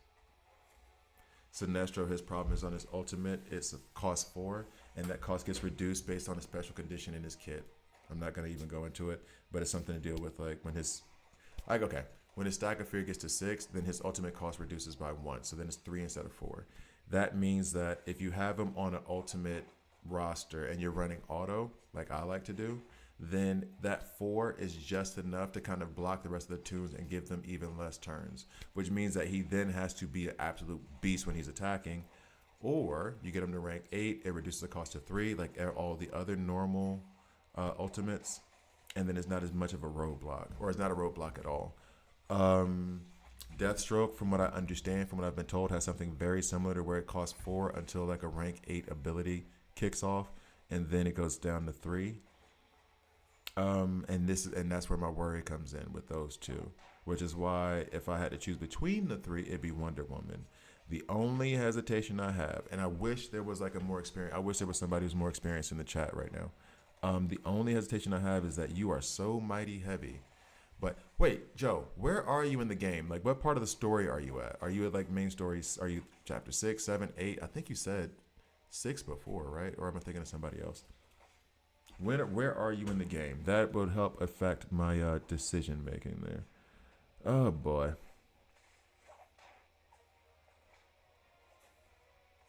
Speaker 1: Sinestro, his problem is on his ultimate, it's a cost 4, and that cost gets reduced based on a special condition in his kit. I'm not going to even go into it, but it's something to deal with, like when his, like, okay, when his stack of fear gets to 6, then his ultimate cost reduces by 1, so then it's 3 instead of 4. That means that if you have him on an ultimate roster and you're running auto, like I like to do, then that 4 is just enough to kind of block the rest of the tunes and give them even less turns, which means that he then has to be an absolute beast when he's attacking. Or you get him to rank 8, it reduces the cost to 3, like all the other normal ultimates, and then it's not as much of a roadblock, or it's not a roadblock at all. Deathstroke, from what I understand, from what I've been told, has something very similar to where it costs 4 until like a rank 8 ability kicks off, and then it goes down to 3. And that's where my worry comes in with those two, which is why if I had to choose between the 3, it'd be Wonder Woman. The only hesitation I have, and I wish there was like a more experience, I wish there was somebody who's more experienced in the chat right now. The only hesitation I have is that you are so mighty heavy. But wait, Joe, where are you in the game? Like, what part of the story are you at? Are you at like main stories? Are you chapter 6, 7, 8? I think you said 6 before, right? Or am I thinking of somebody else? Where are you in the game? That would help affect my decision making there. Oh boy.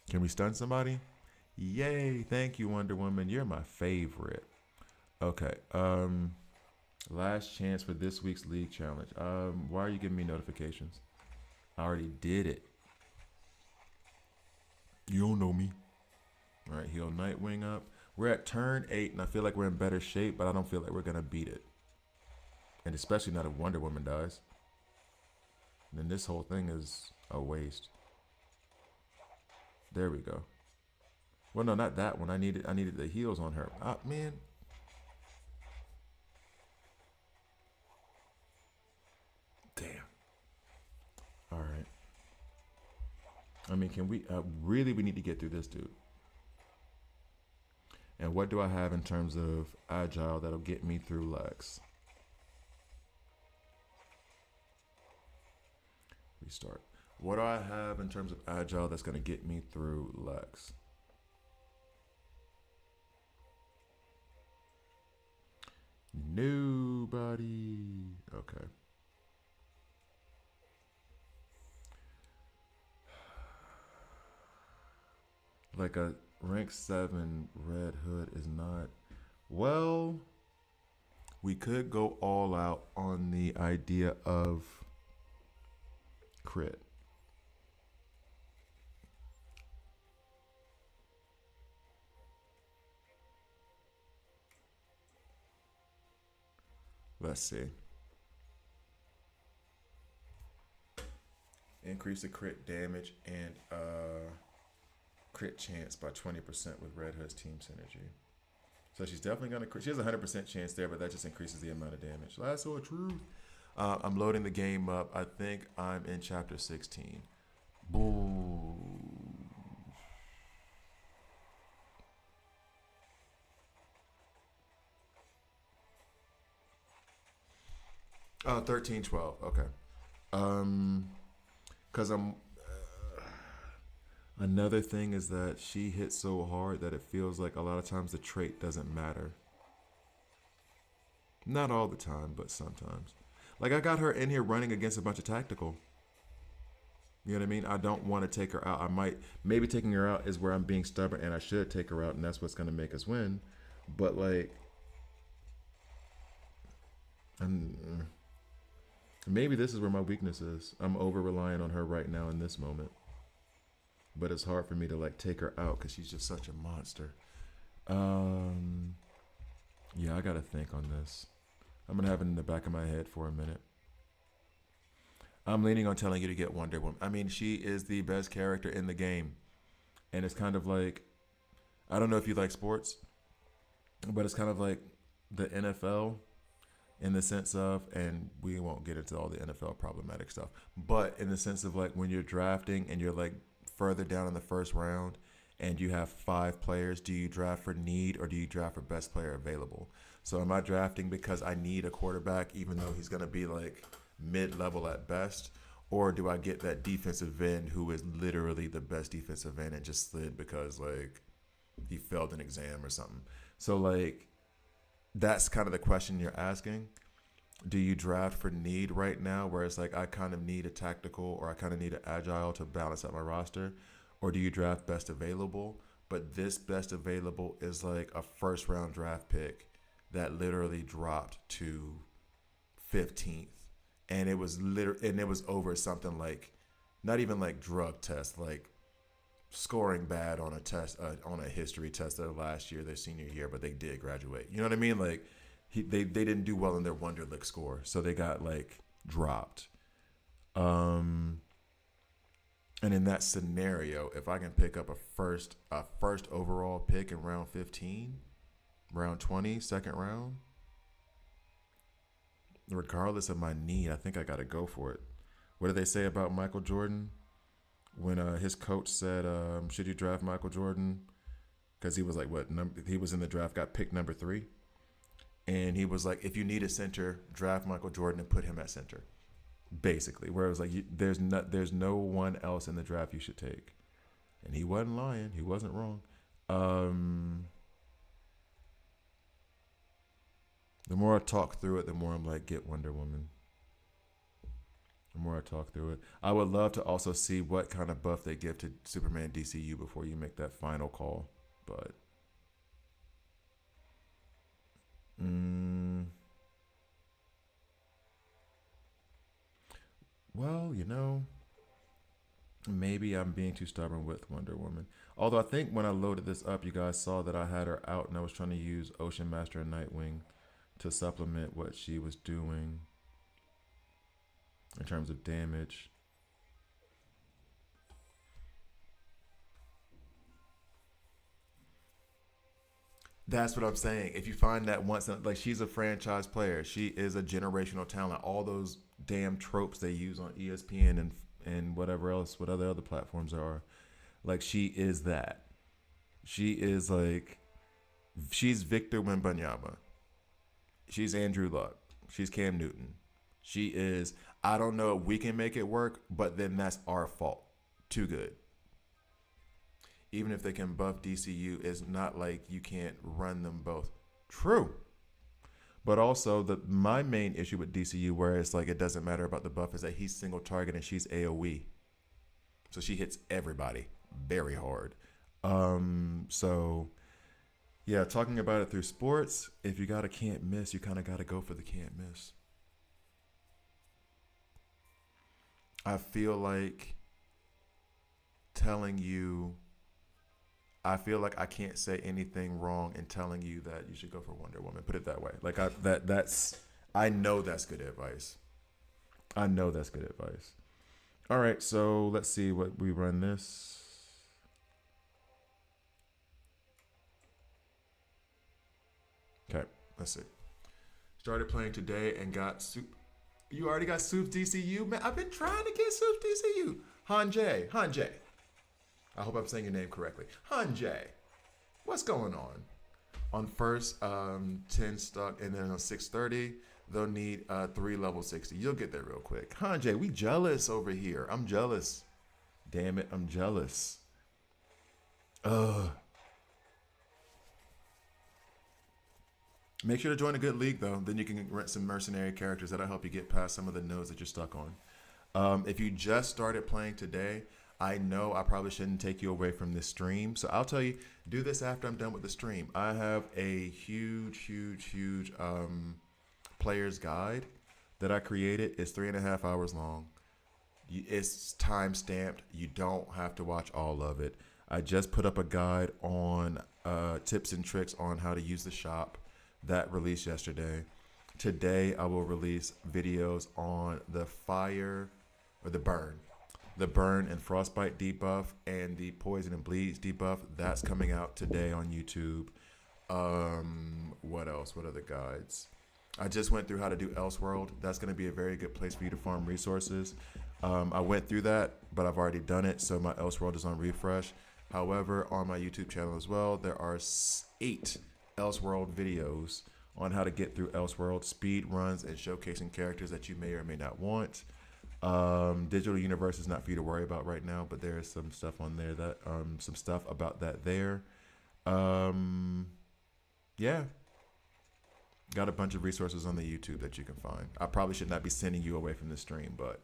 Speaker 1: Can we stun somebody? Yay! Thank you, Wonder Woman. You're my favorite. Okay. Last chance for this week's league challenge. Why are you giving me notifications? I already did it. You don't know me. All right, heal Nightwing up. We're at turn 8, and I feel like we're in better shape, but I don't feel like we're going to beat it. And especially not if Wonder Woman dies. Then this whole thing is a waste. There we go. Well, no, not that one. I needed the heals on her. Ah, man. Damn. All right. I mean, can we... really, we need to get through this, dude. And what do I have in terms of agile that'll get me through Lex? Restart. What do I have in terms of agile that's going to get me through Lex? Nobody. Okay. Like a rank 7 Red Hood is not... Well, we could go all out on the idea of crit. Let's see. Increase the crit damage and crit chance by 20% with Red Hood's team synergy. So she's definitely going to crit. She has a 100% chance there, but that just increases the amount of damage. That's so true. I'm loading the game up. I think I'm in chapter 16. Boo. 13, 12. Okay. Because I'm... Another thing is that she hits so hard that it feels like a lot of times the trait doesn't matter. Not all the time, but sometimes. Like, I got her in here running against a bunch of tactical. You know what I mean? I don't want to take her out. I might... Maybe taking her out is where I'm being stubborn, and I should take her out, and that's what's going to make us win. But, like... maybe this is where my weakness is. I'm over-reliant on her right now in this moment. But it's hard for me to like take her out because she's just such a monster. Yeah, I gotta think on this. I'm gonna have it in the back of my head for a minute. I'm leaning on telling you to get Wonder Woman. I mean, she is the best character in the game, and it's kind of like, I don't know if you like sports, but it's kind of like the NFL in the sense of, and we won't get into all the NFL problematic stuff, but in the sense of like when you're drafting and you're like further down in the first round and you have 5 players, do you draft for need or do you draft for best player available? So am I drafting because I need a quarterback even though he's going to be like mid-level at best? Or do I get that defensive end who is literally the best defensive end and just slid because like he failed an exam or something? So like that's kind of the question you're asking. Do you draft for need right now where it's like I kind of need a tactical or I kind of need an agile to balance out my roster? Or do you draft best available? But this best available is like a first round draft pick that literally dropped to 15th. And it was over something like not even like drug test, like scoring bad on a test, on a history test their last year, their senior year, but they did graduate. You know what I mean? Like they didn't do well in their Wonderlic score, so they got like dropped. And in that scenario, if I can pick up a first overall pick in round 15, round 20, second round, regardless of my need, I think I got to go for it. What did they say about Michael Jordan when his coach said, "Should you draft Michael Jordan?" Because he was like, he was in the draft, got picked number 3, and he was like, "If you need a center, draft Michael Jordan and put him at center." Basically, where it was like, there's no one else in the draft you should take, and he wasn't lying. He wasn't wrong. The more I talk through it, the more I'm like, get Wonder Woman. The more I talk through it, I would love to also see what kind of buff they give to Superman DCU before you make that final call. But, well, maybe I'm being too stubborn with Wonder Woman. Although I think when I loaded this up, you guys saw that I had her out and I was trying to use Ocean Master and Nightwing to supplement what she was doing in terms of damage. That's what I'm saying. If you find that once, like she's a franchise player, she is a generational talent. All those damn tropes they use on ESPN and whatever else, what other platforms there are, like she is that. She is like, she's Victor Wembanyama. She's Andrew Luck. She's Cam Newton. She is. I don't know if we can make it work, but then that's our fault. Too good. Even if they can buff DCU, it's not like you can't run them both. True. But also my main issue with DCU, where it's like it doesn't matter about the buff, is that he's single target and she's AoE. So she hits everybody very hard. So yeah, talking about it through sports, if you got a can't miss, you kind of got to go for the can't miss. I feel like telling you, I feel like I can't say anything wrong in telling you that you should go for Wonder Woman. Put it that way. Like I know that's good advice. I know that's good advice. All right, so let's see what we run this. Okay, let's see. Started playing today and got Soup. You already got Soup DCU? Man, I've been trying to get Soup DCU. Hanjay. I hope I'm saying your name correctly. Hanjay. What's going on? On first, 10 stuck, and then on 630, they'll need 3 level 60. You'll get there real quick. Hanjay, we jealous over here. I'm jealous. Damn it, I'm jealous. Make sure to join a good league, though. Then you can rent some mercenary characters that'll help you get past some of the nodes that you're stuck on. If you just started playing today, I know I probably shouldn't take you away from this stream. So I'll tell you, do this after I'm done with the stream. I have a huge player's guide that I created. It's 3.5 hours long. It's time stamped. You don't have to watch all of it. I just put up a guide on tips and tricks on how to use the shop that released yesterday Today I will release videos on the fire or the burn and frostbite debuff and the poison and bleeds debuff. That's coming out today on YouTube. What else? What other guides? I just went through how to do Elseworld. That's going to be a very good place for you to farm resources. I went through that, but I've already done it, so my Elseworld is on refresh. However, on my YouTube channel as well, there are 8 Elseworld videos on how to get through Elseworld, speed runs, and showcasing characters that you may or may not want. Digital Universe is not for you to worry about right now, but there is some stuff on there that some stuff about that there. Yeah, got a bunch of resources on the YouTube that you can find. I probably should not be sending you away from the stream, but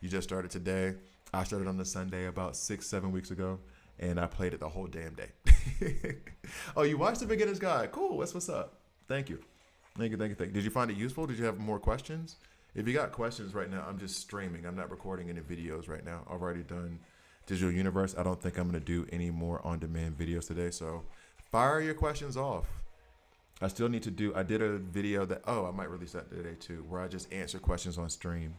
Speaker 1: you just started today. I started on the Sunday about 6-7 weeks ago, and I played it the whole damn day. Oh, you watched the beginner's guide? Cool. What's up? Thank you. Thank you. Did you find it useful? Did you have more questions? If you got questions right now, I'm just streaming. I'm not recording any videos right now. I've already done Digital Universe. I don't think I'm going to do any more on-demand videos today. So fire your questions off. I still need to do, I did a video that, I might release that today too, where I just answer questions on stream.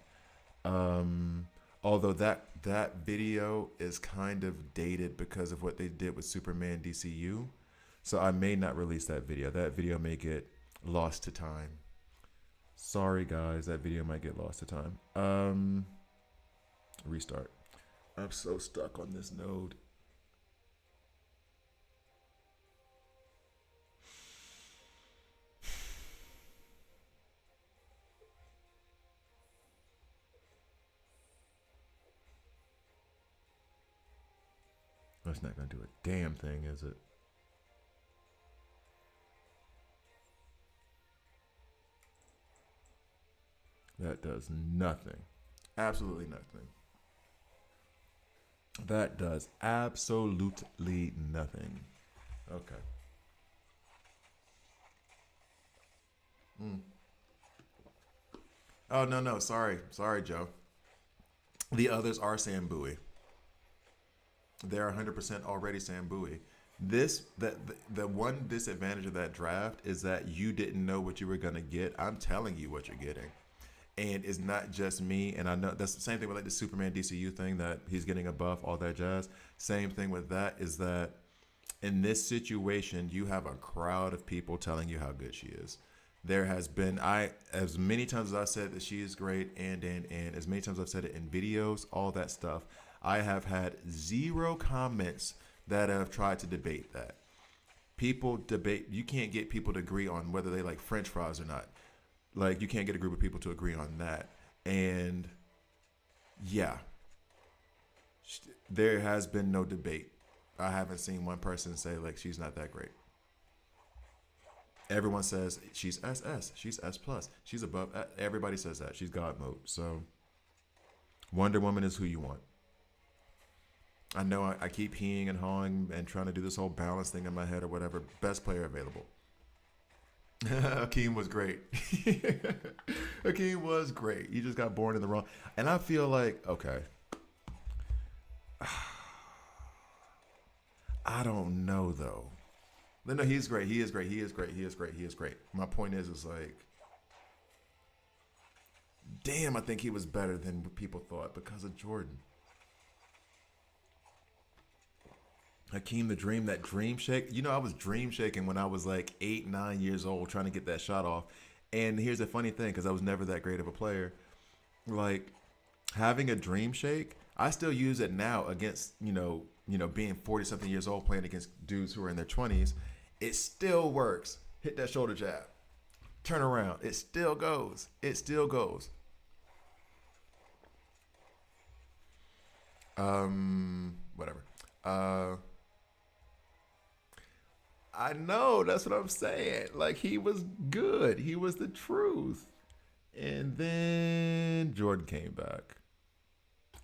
Speaker 1: Although that video is kind of dated because of what they did with Superman DCU. So I may not release that video. That video may get lost to time. Sorry guys, that video might get lost to time. Restart. I'm so stuck on this node. That's not gonna do a damn thing, is it? That does nothing. Absolutely nothing. That does absolutely nothing. Okay. Oh, no. Sorry, Joe. The others are Sambui. They're 100% already Sambui. The one disadvantage of that draft is that you didn't know what you were going to get. I'm telling you what you're getting. And it's not just me. And I know that's the same thing with like the Superman DCU thing, that he's getting a buff, all that jazz. Same thing with that is that in this situation, you have a crowd of people telling you how good she is. There has been, as many times as I said that she is great, and as many times I've said it in videos, all that stuff, I have had 0 comments that have tried to debate that. People debate, you can't get people to agree on whether they like French fries or not. Like, you can't get a group of people to agree on that. And yeah, there has been no debate. I haven't seen one person say like she's not that great. Everyone says she's SS, she's S plus, she's above. Everybody says that she's God mode. So Wonder Woman is who you want. I know I keep heeing and hawing and trying to do this whole balance thing in my head or whatever. Best player available. Akeem was great. Akeem was great. He just got born in the wrong. And I feel like, okay. I don't know though. No, he's great. He is great. He is great. He is great. He is great. My point is like, damn, I think he was better than people thought because of Jordan. Hakeem the Dream, that dream shake. You know, I was dream shaking when I was like 8, 9 years old trying to get that shot off. And here's the funny thing, because I was never that great of a player. Like, having a dream shake, I still use it now against, being 40-something years old playing against dudes who are in their 20s. It still works. Hit that shoulder jab. Turn around. It still goes. It still goes. Whatever. I know, that's what I'm saying. Like, he was good. He was the truth. And then Jordan came back.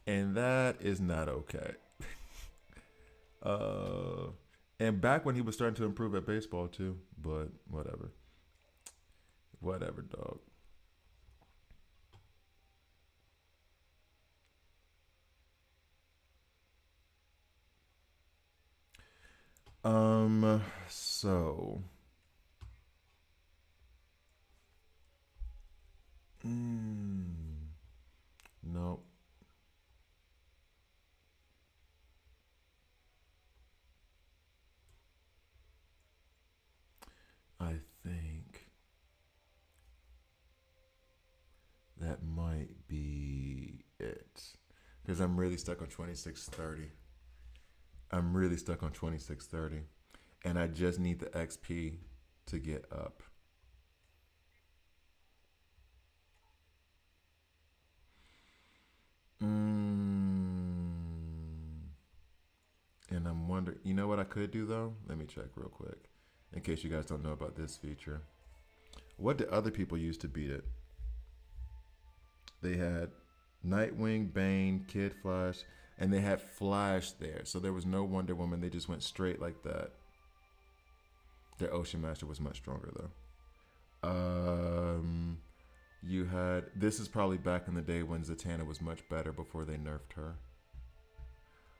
Speaker 1: And that is not okay. And back when he was starting to improve at baseball too. But whatever. Whatever, dog. So Mm, nope. I think that might be it. Because I'm really stuck on 2630. I'm really stuck on 2630. And I just need the XP to get up. Mm, and I'm wondering, you know what I could do though? Let me check real quick. In case you guys don't know about this feature. What did other people use to beat it? They had Nightwing, Bane, Kid Flash, and they had Flash there. So there was no Wonder Woman. They just went straight like that. Their Ocean Master was much stronger though. You had this is probably back in the day when Zatanna was much better before they nerfed her.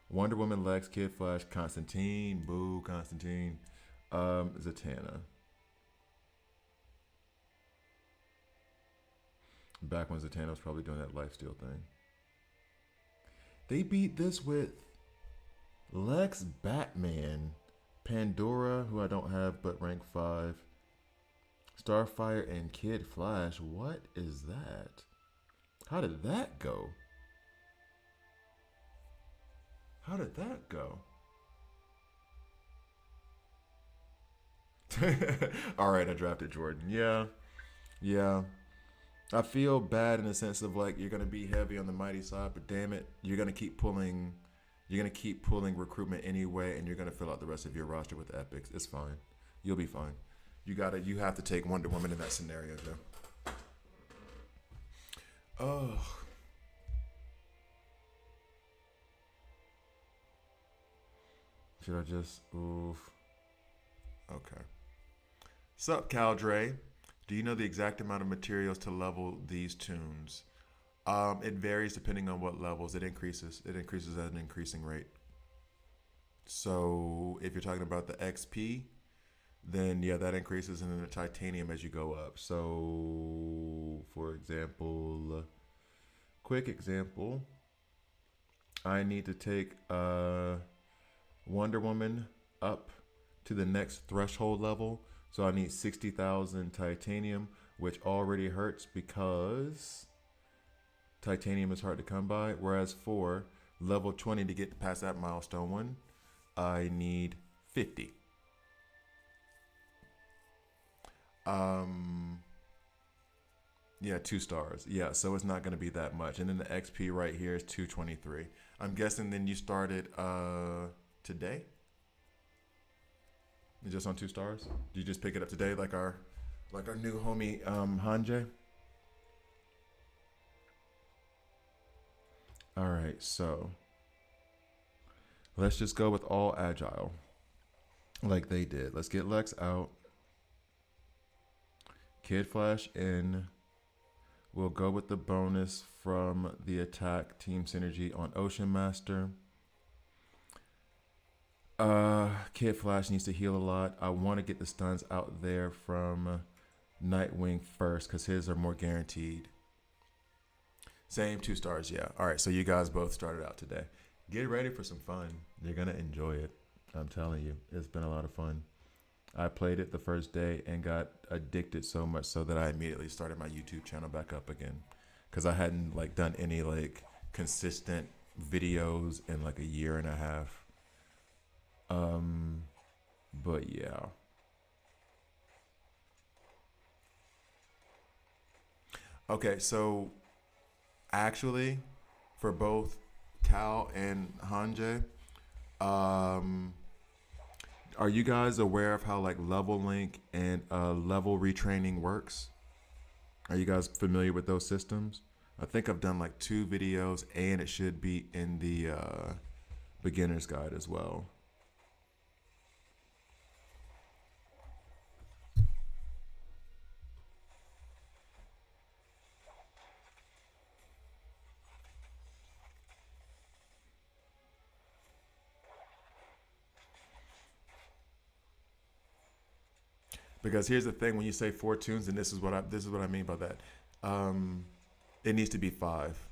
Speaker 1: Wonder Woman, Lex, Kid Flash, Constantine, boo, Constantine, Zatanna. Back when Zatanna was probably doing that lifesteal thing. They beat this with Lex, Batman, Pandora, who I don't have but rank 5, Starfire, and Kid Flash. What is that? How did that go? How did that go? All right, I drafted Jordan. Yeah, yeah. I feel bad in the sense of like you're gonna be heavy on the mighty side, but damn it, you're gonna keep pulling. You're gonna keep pulling recruitment anyway, and you're gonna fill out the rest of your roster with epics. It's fine. You'll be fine. You gotta. You have to take Wonder Woman in that scenario, though. Oh, should I just? Oof. Okay. Sup, Caldre? Do you know the exact amount of materials to level these tunes? It varies depending on what levels. It increases. It increases at an increasing rate. So if you're talking about the XP, then yeah, that increases, and then the titanium as you go up. So, for example, quick example, I need to take Wonder Woman up to the next threshold level. So I need 60,000 titanium, which already hurts because titanium is hard to come by. Whereas for level 20 to get past that milestone one, I need 50. Um, yeah, 2 stars. Yeah, so it's not going to be that much. And then the XP right here is 223. I'm guessing then you started today? Just on 2 stars? Did you just pick it up today like our new homie Hanje? All right, so let's just go with all agile like they did. Let's get Lex out. Kid Flash in. We'll go with the bonus from the attack team synergy on Ocean Master. Kid Flash needs to heal a lot. I want to get the stuns out there from Nightwing first because his are more guaranteed. Same 2 stars, yeah. All right, so you guys both started out today. Get ready for some fun. You're gonna enjoy it. I'm telling you, it's been a lot of fun. I played it the first day and got addicted so much so that I immediately started my YouTube channel back up again because I hadn't like done any like consistent videos in like a year and a half. But yeah. Okay, so actually, for both Cal and Hanje, um, are you guys aware of how like level link and level retraining works? Are you guys familiar with those systems? I think I've done like 2 videos, and it should be in the beginner's guide as well. Because here's the thing: when you say 4 tunes, and this is what I mean by that. Um, it needs to be 5,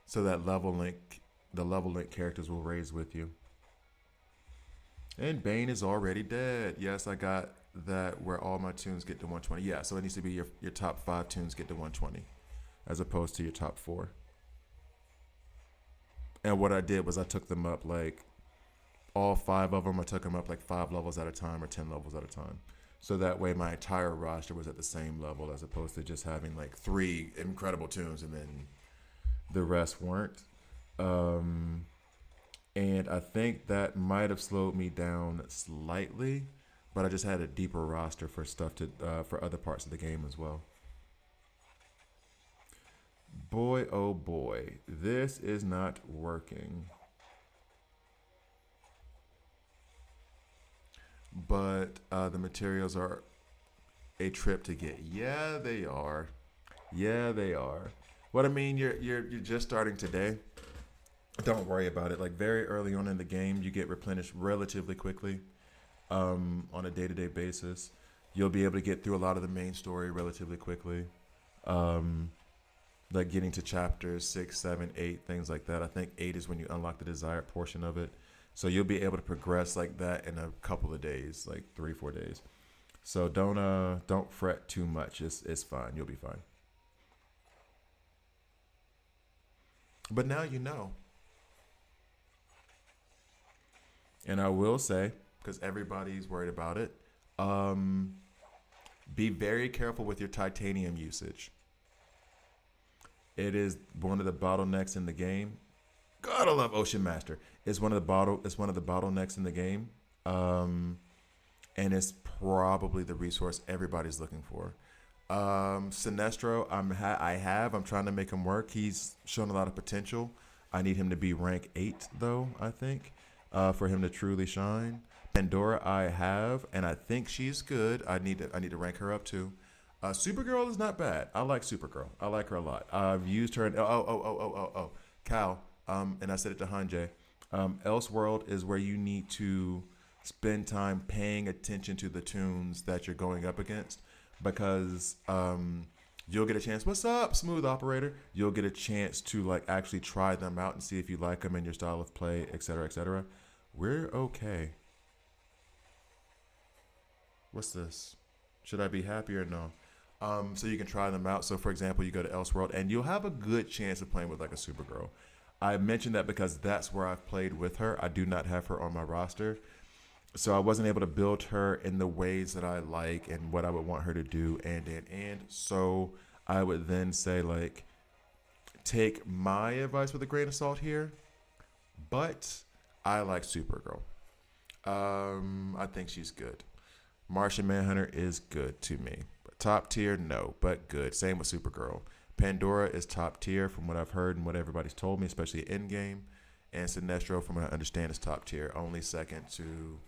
Speaker 1: so that the level link characters will raise with you. And Bane is already dead. Yes, I got that where all my tunes get to 120. Yeah, so it needs to be your top 5 tunes get to 120 as opposed to your top 4. And what I did was I took them up like all 5 of them. I took them up like 5 levels at a time or 10 levels at a time. So that way my entire roster was at the same level as opposed to just having like 3 incredible tunes and then the rest weren't. Um, and I think that might have slowed me down slightly, but I just had a deeper roster for stuff to for other parts of the game as well. Boy, oh boy, this is not working. But the materials are a trip to get. Yeah, they are. Yeah, they are. What I mean, you're just starting today. Don't worry about it. Like very early on in the game, you get replenished relatively quickly on a day-to-day basis. You'll be able to get through a lot of the main story relatively quickly. Um, like getting to chapters 6, 7, 8, things like that. I think 8 is when you unlock the desired portion of it. So you'll be able to progress like that in a couple of days, like 3, 4 days. So don't fret too much. It's fine. You'll be fine. But now you know. And I will say, because everybody's worried about it, um, be very careful with your titanium usage. It is one of the bottlenecks in the game. God, I love Ocean Master. It's one of the bottlenecks in the game, and it's probably the resource everybody's looking for. Sinestro, I'm trying to make him work. He's shown a lot of potential. I need him to be rank 8 though. I think for him to truly shine. Pandora, I have, and I think she's good. I need to rank her up too. Supergirl is not bad. I like Supergirl. I like her a lot. I've used her in Cal. And I said it to Hanjay. Elseworld is where you need to spend time paying attention to the tunes that you're going up against because you'll get a chance. What's up, smooth operator? You'll get a chance to like actually try them out and see if you like them and your style of play, etc., etc. We're okay. What's this? Should I be happy or no? So you can try them out. So for example, you go to Elseworld and you'll have a good chance of playing with like a Supergirl. I mentioned that because that's where I've played with her. I do not have her on my roster. So I wasn't able to build her in the ways that I like and what I would want her to do and. So I would then say like, take my advice with a grain of salt here, but I like Supergirl. I think she's good. Martian Manhunter is good to me. Top tier, no, but good. Same with Supergirl. Pandora is top tier from what I've heard and what everybody's told me, especially in game. And Sinestro, from what I understand, is top tier. Only second to,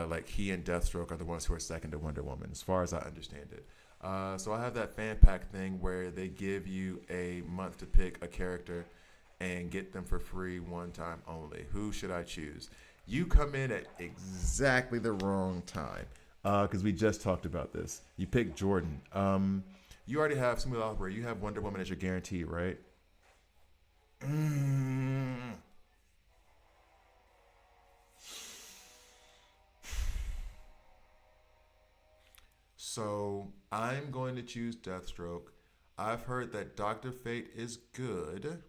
Speaker 1: like he and Deathstroke are the ones who are second to Wonder Woman, as far as I understand it. So I have that fan pack thing where they give you a month to pick a character and get them for free one time only. Who should I choose? You come in at exactly the wrong time because we just talked about this. You pick Jordan. You already have Smooth Operator. You have Wonder Woman as your guarantee, right? So I'm going to choose Deathstroke. I've heard that Dr. Fate is good,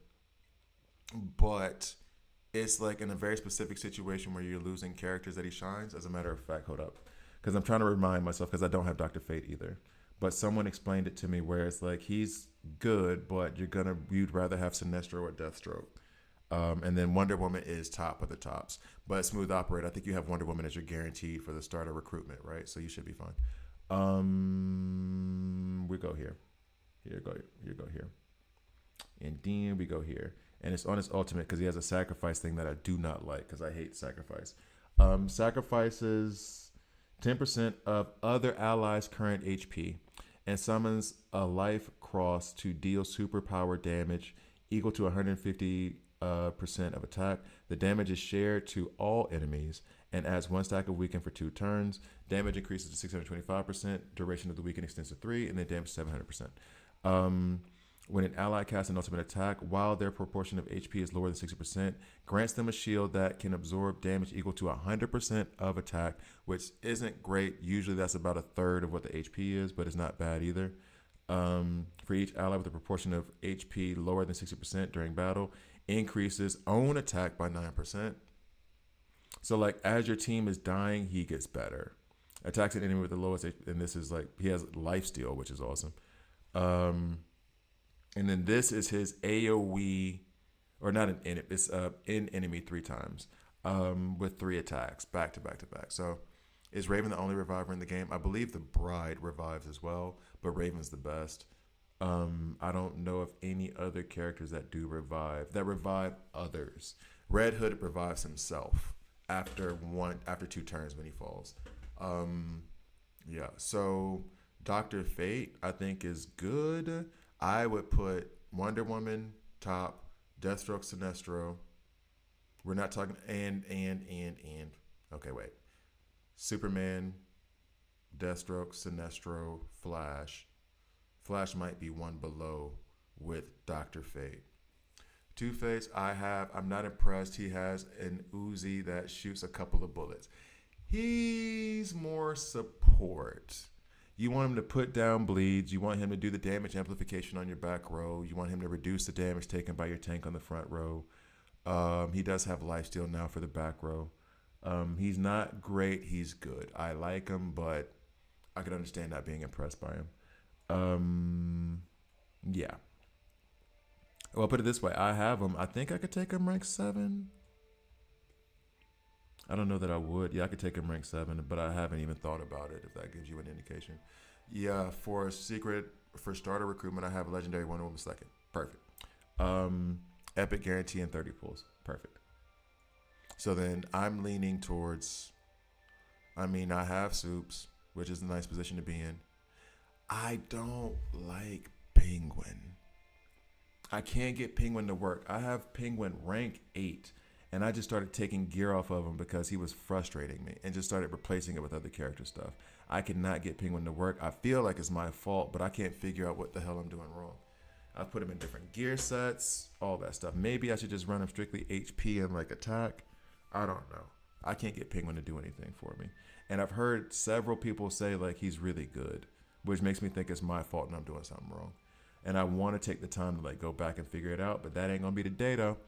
Speaker 1: but it's like in a very specific situation where you're losing characters that he shines. As a matter of fact, hold up. Because I'm trying to remind myself because I don't have Dr. Fate either. But someone explained it to me where it's like he's good, but you'd rather have Sinestro or Deathstroke. And then Wonder Woman is top of the tops. But Smooth Operator, I think you have Wonder Woman as your guarantee for the start of recruitment, right? So you should be fine. We go here. Here go here. And then we go here. And it's on his ultimate because he has a sacrifice thing that I do not like because I hate sacrifice. Sacrifices 10% of other allies' current HP and summons a life cross to deal superpower damage equal to 150% of attack. The damage is shared to all enemies and adds 1 stack of weaken for 2 turns. Damage increases to 625%. Duration of the weaken extends to 3, and then damage 700%. Um, when an ally casts an ultimate attack, while their proportion of HP is lower than 60%, grants them a shield that can absorb damage equal to 100% of attack, which isn't great. Usually that's about a third of what the HP is, but it's not bad either. For each ally with a proportion of HP lower than 60% during battle, increases own attack by 9%. So, like, as your team is dying, he gets better. Attacks an enemy with the lowest HP, and this is like, he has lifesteal, which is awesome. And then this is his AoE, or not an enemy, it's in enemy 3 times with 3 attacks back to back to back. So is Raven the only reviver in the game? I believe the Bride revives as well, but Raven's the best. I don't know of any other characters that revive others. Red Hood revives himself after 2 turns when he falls. Yeah, so Dr. Fate I think is good. I would put Wonder Woman top, Deathstroke, Sinestro. We're not talking and. Okay, wait. Superman, Deathstroke, Sinestro, Flash. Flash might be one below with Dr. Fate. Two-Face, I'm not impressed. He has an Uzi that shoots a couple of bullets. He's more support. You want him to put down bleeds. You want him to do the damage amplification on your back row. You want him to reduce the damage taken by your tank on the front row. He does have lifesteal now for the back row. He's not great. He's good. I like him, but I can understand not being impressed by him. Yeah. Well, I'll put it this way. I have him. I think I could take him rank 7. I don't know that I would. Yeah, I could take him rank 7, but I haven't even thought about it, if that gives you an indication. Yeah, for starter recruitment, I have a legendary Wonder Woman 2nd. Perfect. Epic guarantee and 30 pulls. Perfect. So then I'm leaning towards, I have Soups, which is a nice position to be in. I don't like Penguin. I can't get Penguin to work. I have Penguin rank 8. And I just started taking gear off of him because he was frustrating me and just started replacing it with other character stuff. I cannot get Penguin to work. I feel like it's my fault, but I can't figure out what the hell I'm doing wrong. I've put him in different gear sets, all that stuff. Maybe I should just run him strictly HP and like attack. I don't know. I can't get Penguin to do anything for me. And I've heard several people say like he's really good, which makes me think it's my fault and I'm doing something wrong. And I want to take the time to like go back and figure it out, but that ain't gonna be today though.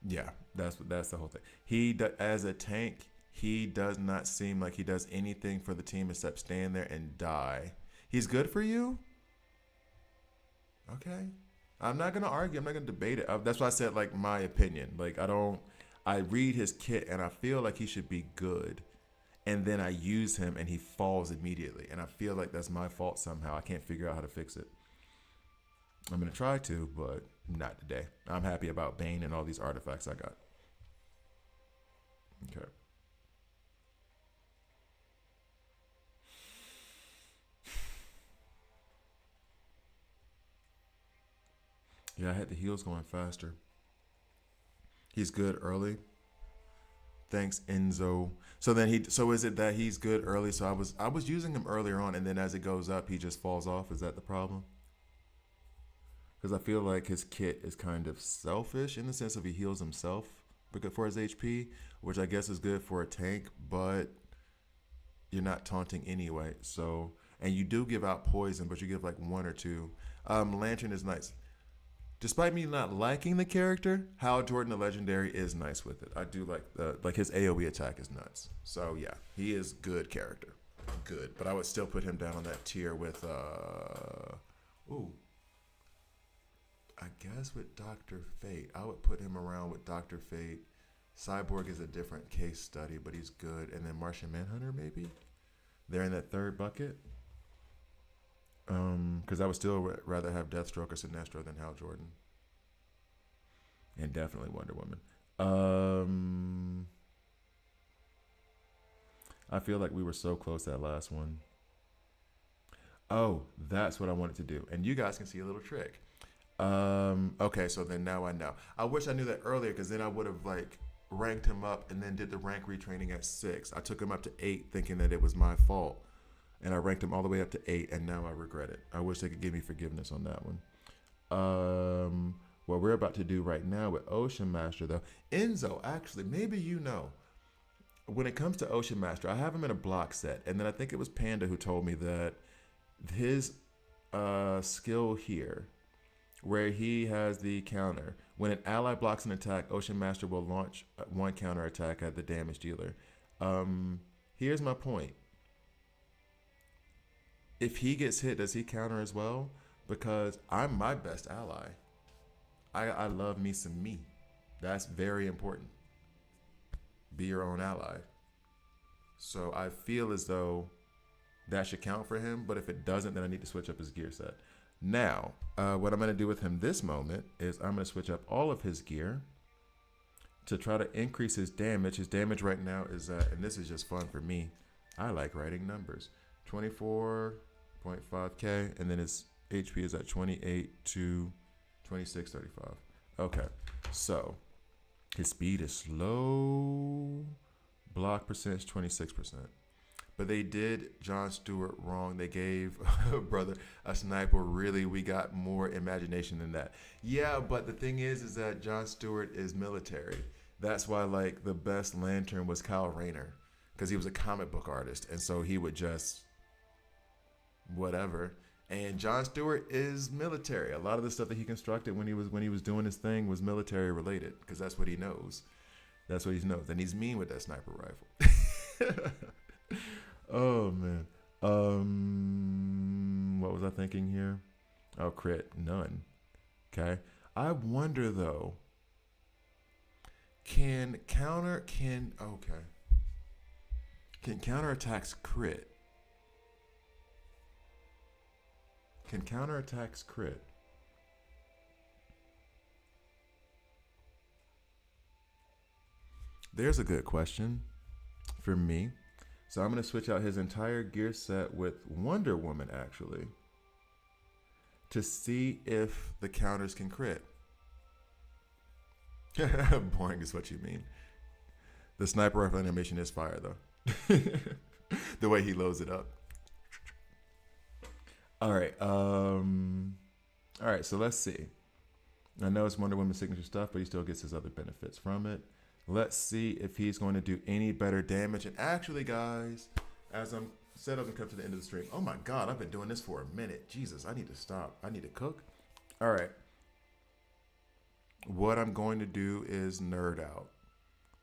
Speaker 1: Yeah, that's the whole thing. As a tank, he does not seem like he does anything for the team except stand there and die. He's good for you? Okay. I'm not going to argue. I'm not going to debate it. That's why I said, like, my opinion. Like, I read his kit, and I feel like he should be good. And then I use him, and he falls immediately. And I feel like that's my fault somehow. I can't figure out how to fix it. I'm going to try to, but not today. I'm happy about Bane and all these artifacts I got. Okay. Yeah, I had the heals going faster. He's good early. Thanks, Enzo. So is it that he's good early? So I was using him earlier on, and then as it goes up, he just falls off. Is that the problem? Because I feel like his kit is kind of selfish in the sense of he heals himself for his HP, which I guess is good for a tank, but you're not taunting anyway. So, and you do give out poison, but you give like 1 or 2. Lantern is nice. Despite me not liking the character, Hal Jordan the Legendary is nice with it. I do like his AoE attack is nuts. So yeah, he is good character. Good. But I would still put him down on that tier with I guess with Dr. Fate. I would put him around with Dr. Fate. Cyborg is a different case study, but he's good. And then Martian Manhunter, maybe? They're in that third bucket. Because I would still rather have Deathstroke or Sinestro than Hal Jordan. And definitely Wonder Woman. I feel like we were so close that last one. Oh, that's what I wanted to do. And you guys can see a little trick. Okay, so then now I know. I wish I knew that earlier, because then I would have ranked him up and then did the rank retraining at 6. I took him up to 8 thinking that it was my fault. And I ranked him all the way up to 8, and now I regret it. I wish they could give me forgiveness on that one. What we're about to do right now with Ocean Master, though, Enzo, actually, maybe you know, when it comes to Ocean Master, I have him in a block set, and then I think it was Panda who told me that his skill here, where he has the counter, when an ally blocks an attack, Ocean Master will launch one counter attack at the damage dealer. Here's my point. If he gets hit, does he counter as well? Because I'm my best ally. I love me some me. That's very important. Be your own ally. So I feel as though that should count for him, but if it doesn't, then I need to switch up his gear set. Now, what I'm going to do with him this moment is I'm going to switch up all of his gear to try to increase his damage. His damage right now is, and this is just fun for me, I like writing numbers, 24.5k, and then his HP is at 28 to 26.35. Okay, so his speed is slow. Block percentage 26%. But they did John Stewart wrong. They gave brother a sniper. Really, we got more imagination than that. Yeah, but the thing is that John Stewart is military. That's why like the best Lantern was Kyle Rayner, because he was a comic book artist, and so he would just whatever. And John Stewart is military. A lot of the stuff that he constructed when he was doing his thing was military related, because that's what he knows. That's what he knows, and he's mean with that sniper rifle. Oh man. What was I thinking here? Oh, crit, none. Okay. I wonder though. Can counterattacks crit? Can counterattacks crit? There's a good question for me. So I'm going to switch out his entire gear set with Wonder Woman, actually, to see if the counters can crit. Boring is what you mean. The sniper rifle animation is fire, though. The way he loads it up. All right. All right, so let's see. I know it's Wonder Woman's signature stuff, but he still gets his other benefits from it. Let's see if he's going to do any better damage. And actually, guys, as I'm set up and come to the end of the stream, oh my God, I've been doing this for a minute. Jesus, I need to stop. I need to cook. All right. What I'm going to do is nerd out.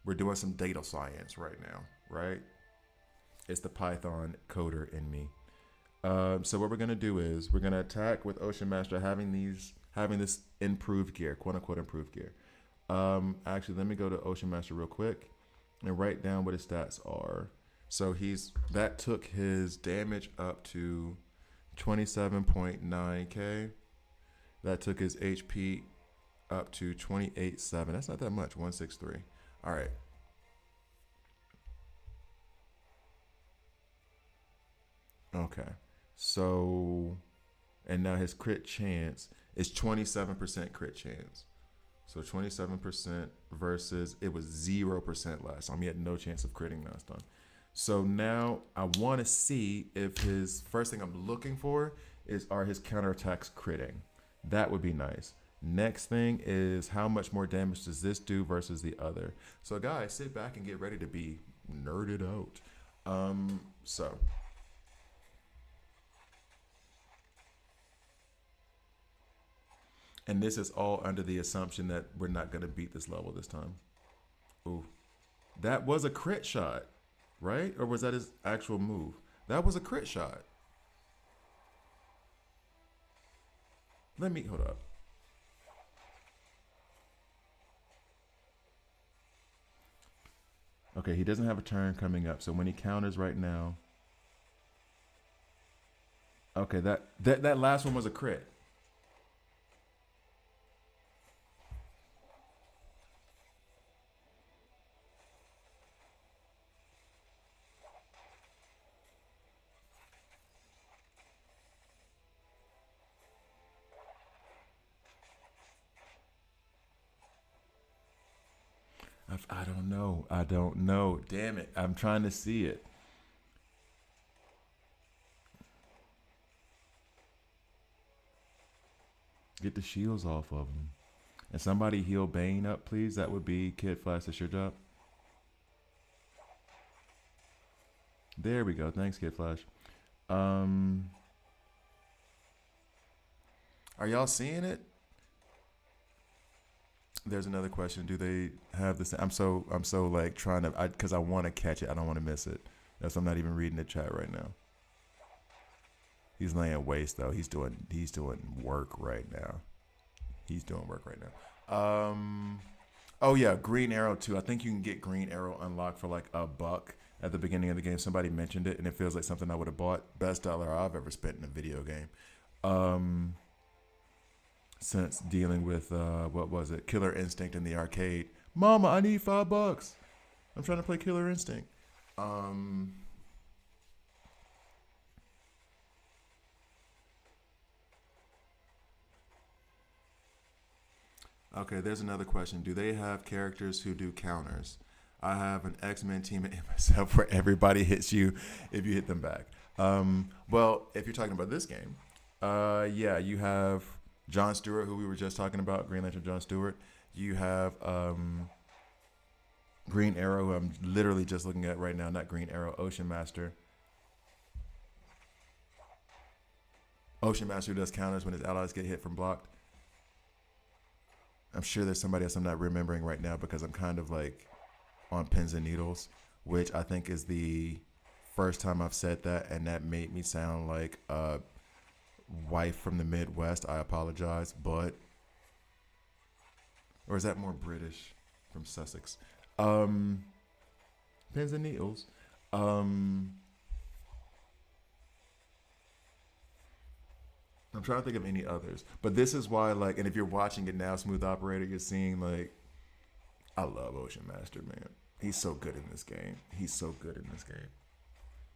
Speaker 1: We're doing some data science right now, right? It's the Python coder in me. So what we're going to do is we're going to attack with Ocean Master having this improved gear, quote unquote improved gear. Actually, let me go to Ocean Master real quick and write down what his stats are. So that took his damage up to 27.9k. That took his HP up to 28.7. That's not that much. 163. All right. Okay. So, and now his crit chance is 27% crit chance. So 27% versus it was 0% last time. He had no chance of critting last time. So now I want to see if his first thing I'm looking for are his counterattacks critting. That would be nice. Next thing is how much more damage does this do versus the other. So guys, sit back and get ready to be nerded out. So. And this is all under the assumption that we're not going to beat this level this time. Ooh. That was a crit shot, right? Or was that his actual move? That was a crit shot. Hold up. Okay, he doesn't have a turn coming up. So when he counters right now. Okay, that last one was a crit. I don't know. I don't know. Damn it. I'm trying to see it. Get the shields off of them. And somebody heal Bane up, please. That would be Kid Flash. That's your job. There we go. Thanks, Kid Flash. Um, are y'all seeing it? There's another question. Do they have the same? I'm so like trying to, because I want to catch it. I don't want to miss it. That's I'm not even reading the chat right now. He's laying waste though. He's doing work right now. He's doing work right now. Oh yeah, Green Arrow too. I think you can get Green Arrow unlocked for like $1 at the beginning of the game. Somebody mentioned it, and it feels like something I would have bought. Best dollar I've ever spent in a video game. Since dealing with what was it, Killer Instinct in the arcade. Mama, I need $5. I'm trying to play Killer Instinct. Okay, there's another question. Do they have characters who do counters? I have an X-Men team in myself where everybody hits you if you hit them back. Well, if you're talking about this game, yeah, you have John Stewart, who we were just talking about, Green Lantern John Stewart. You have Green Arrow, who I'm literally just looking at right now, not Green Arrow, Ocean Master. Ocean Master does counters when his allies get hit from blocked. I'm sure there's somebody else I'm not remembering right now because I'm kind of like on pins and needles, which I think is the first time I've said that, and that made me sound like a wife from the Midwest. I apologize, but or is that more British from Sussex? Pins and needles. I'm trying to think of any others, but this is why, like, and if you're watching it now, Smooth Operator, you're seeing like, I love Ocean Master, man. He's so good in this game. He's so good in this game.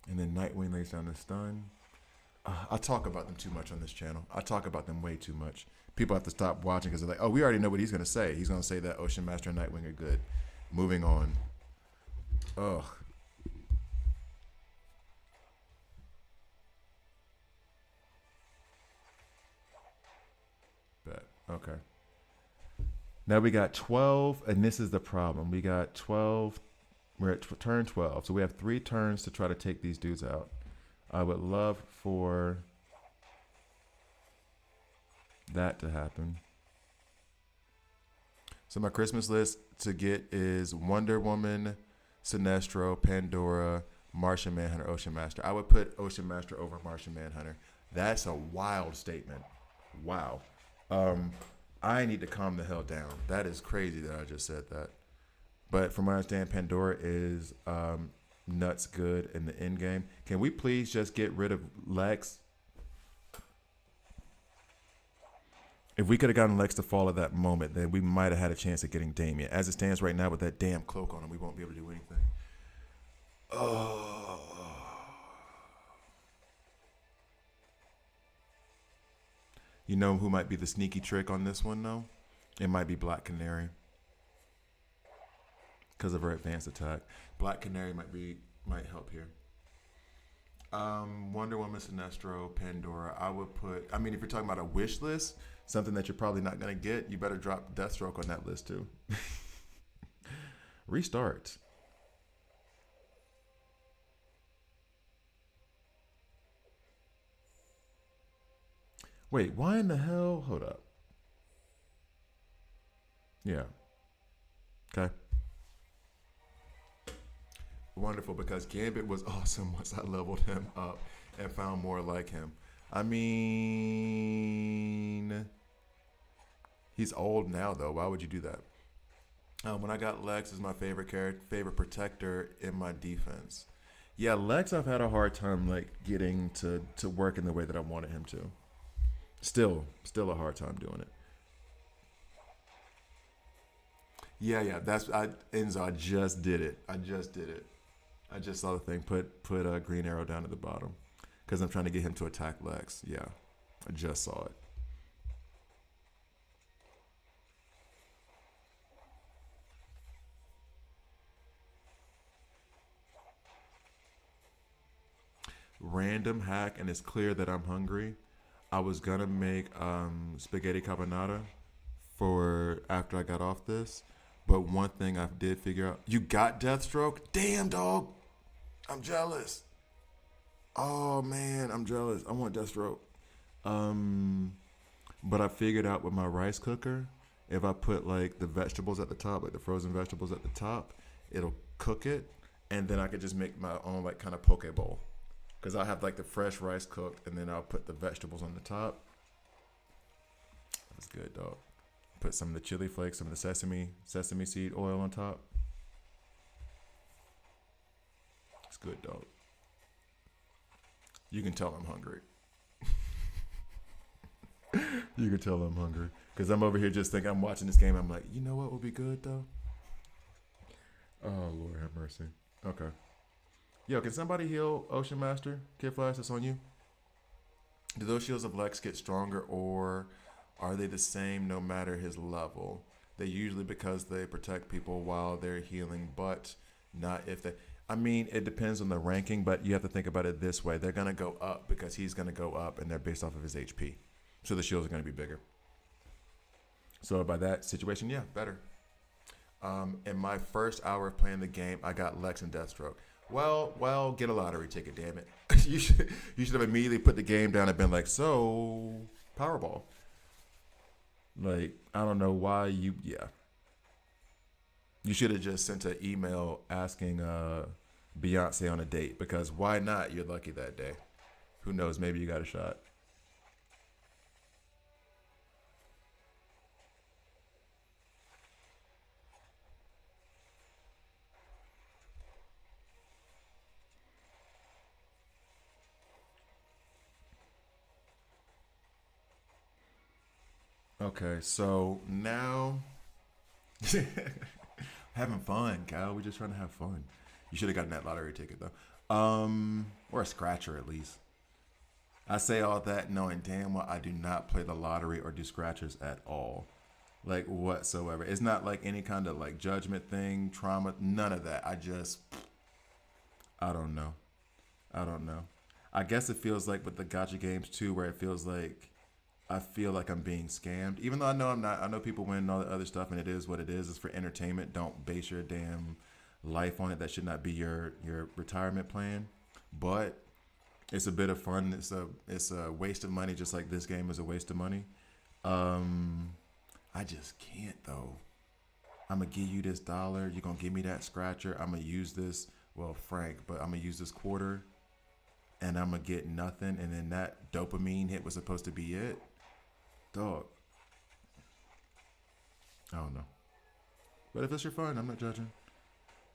Speaker 1: And then Nightwing lays down the stun. I talk about them too much on this channel. I talk about them way too much. People have to stop watching because they're like, oh, we already know what he's going to say. He's going to say that Ocean Master and Nightwing are good. Moving on. Ugh. Bet. Okay. Now we got 12, and this is the problem. We got 12. We're at turn 12. So we have 3 turns to try to take these dudes out. I would love for that to happen. So my Christmas list to get is Wonder Woman, Sinestro, Pandora, Martian Manhunter, Ocean Master. I would put Ocean Master over Martian Manhunter. That's a wild statement. Wow. I need to calm the hell down. That is crazy that I just said that. But from what I understand, Pandora is nuts good in the end game. Can we please just get rid of Lex? If we could have gotten Lex to fall at that moment, then we might have had a chance at getting Damien. As it stands right now with that damn cloak on him, we won't be able to do anything. Oh. You know who might be the sneaky trick on this one, though? It might be Black Canary. Because of her advanced attack. Black Canary might help here. Wonder Woman, Sinestro, Pandora. I would put, I mean, if you're talking about a wish list, something that you're probably not going to get, you better drop Deathstroke on that list too. Restart. Wait, why in the hell? Hold up. Yeah. Okay. Wonderful, because Gambit was awesome once I leveled him up and found more like him. I mean, he's old now though. Why would you do that? When I got Lex as my favorite character, favorite protector in my defense. Yeah, Lex, I've had a hard time like getting to work in the way that I wanted him to. Still a hard time doing it. Yeah, Enzo, I just did it. I just saw the thing. Put Green Arrow down at the bottom because I'm trying to get him to attack Lex. Yeah, I just saw it. random hack and it's clear that I'm hungry, I was gonna make spaghetti carbonara for after I got off this. But one thing I did figure out, you got Deathstroke? Damn, dog. I'm jealous. Oh man, I'm jealous. I want Deathstroke. Um, but I figured out with my rice cooker, if I put like the vegetables at the top, like the frozen vegetables at the top, it'll cook it, and then I could just make my own like kind of poke bowl. Cause I'll have like the fresh rice cooked, and then I'll put the vegetables on the top. That's good, dog. Put some of the chili flakes, some of the sesame seed oil on top. It's good, dog. You can tell I'm hungry. You can tell I'm hungry. Because I'm over here just thinking, I'm watching this game. I'm like, you know what would be good, though? Oh, Lord have mercy. Okay. Yo, can somebody heal Ocean Master? Kid Flash, that's on you. Do those shields of Lex get stronger, or are they the same no matter his level? They usually because they protect people while they're healing, but not if they... I mean, it depends on the ranking, but you have to think about it this way. They're going to go up because he's going to go up, and they're based off of his HP. So the shields are going to be bigger. So by that situation, yeah, better. In my first hour of playing the game, I got Lex and Deathstroke. Well, get a lottery ticket, damn it. you should have immediately put the game down and been like, so, Powerball. Like, I don't know why yeah. You should have just sent an email asking Beyonce on a date, because why not? You're lucky that day. Who knows? Maybe you got a shot. Okay, so now having fun, Kyle. We're just trying to have fun. You should have gotten that lottery ticket though, or a scratcher at least. I say all that knowing damn well I do not play the lottery or do scratchers at all, like whatsoever. It's not like any kind of like judgment thing, trauma, none of that. I don't know. I don't know. I guess it feels like with the gotcha games too, where it feels like I feel like I'm being scammed, even though I know I'm not. I know people win and all the other stuff, and it is what it is. It's for entertainment. Don't base your damn life on it. That should not be your retirement plan. But it's a bit of fun. It's a waste of money, just like this game is a waste of money. I just can't though. I'm gonna give you this dollar. You're gonna give me that scratcher. I'm gonna use this. Well, Frank, but I'm gonna use this quarter, and I'm gonna get nothing. And then that dopamine hit was supposed to be it. Dog. I don't know. But if it's your fun, I'm not judging.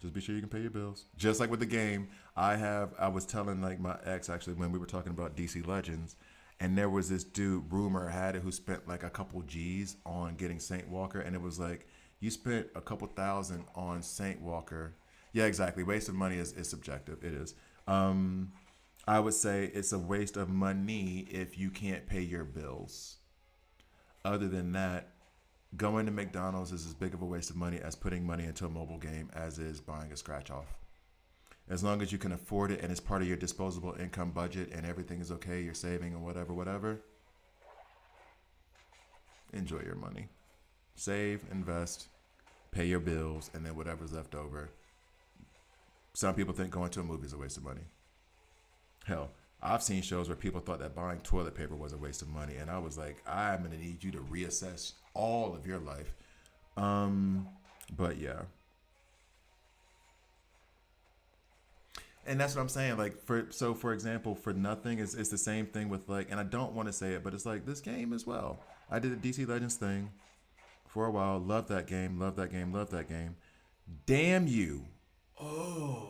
Speaker 1: Just be sure you can pay your bills. Just like with the game, I was telling like my ex actually when we were talking about DC Legends, and there was this dude, rumor had it, who spent like a couple G's on getting Saint Walker, and it was like, you spent a couple thousand on Saint Walker. Yeah, exactly. Waste of money is subjective. It is. I would say it's a waste of money if you can't pay your bills. Other than that, going to McDonald's is as big of a waste of money as putting money into a mobile game as is buying a scratch off. As long as you can afford it and it's part of your disposable income budget and everything is okay, you're saving or whatever, enjoy your money. Save, invest, pay your bills, and then whatever's left over. Some people think going to a movie is a waste of money. Hell, I've seen shows where people thought that buying toilet paper was a waste of money, and I was like, I'm going to need you to reassess all of your life. But yeah. And that's what I'm saying. Like, for example, for nothing, it's the same thing with like, and I don't want to say it, but it's like this game as well. I did a DC Legends thing for a while. Loved that game. Damn you. Oh.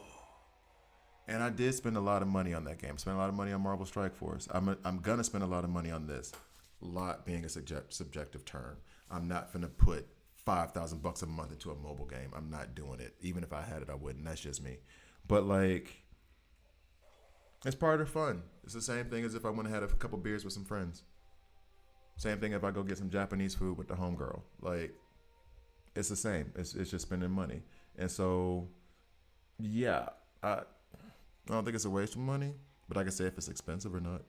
Speaker 1: And I did spend a lot of money on that game. Spent a lot of money on Marvel Strike Force. I'm gonna spend a lot of money on this. Lot being a subjective term. I'm not gonna put $5,000 a month into a mobile game. I'm not doing it. Even if I had it, I wouldn't. That's just me. But like, it's part of the fun. It's the same thing as if I went and had a couple beers with some friends. Same thing if I go get some Japanese food with the homegirl. Like, it's the same. It's just spending money. And so, yeah, I don't think it's a waste of money. but I can say if it's expensive or not.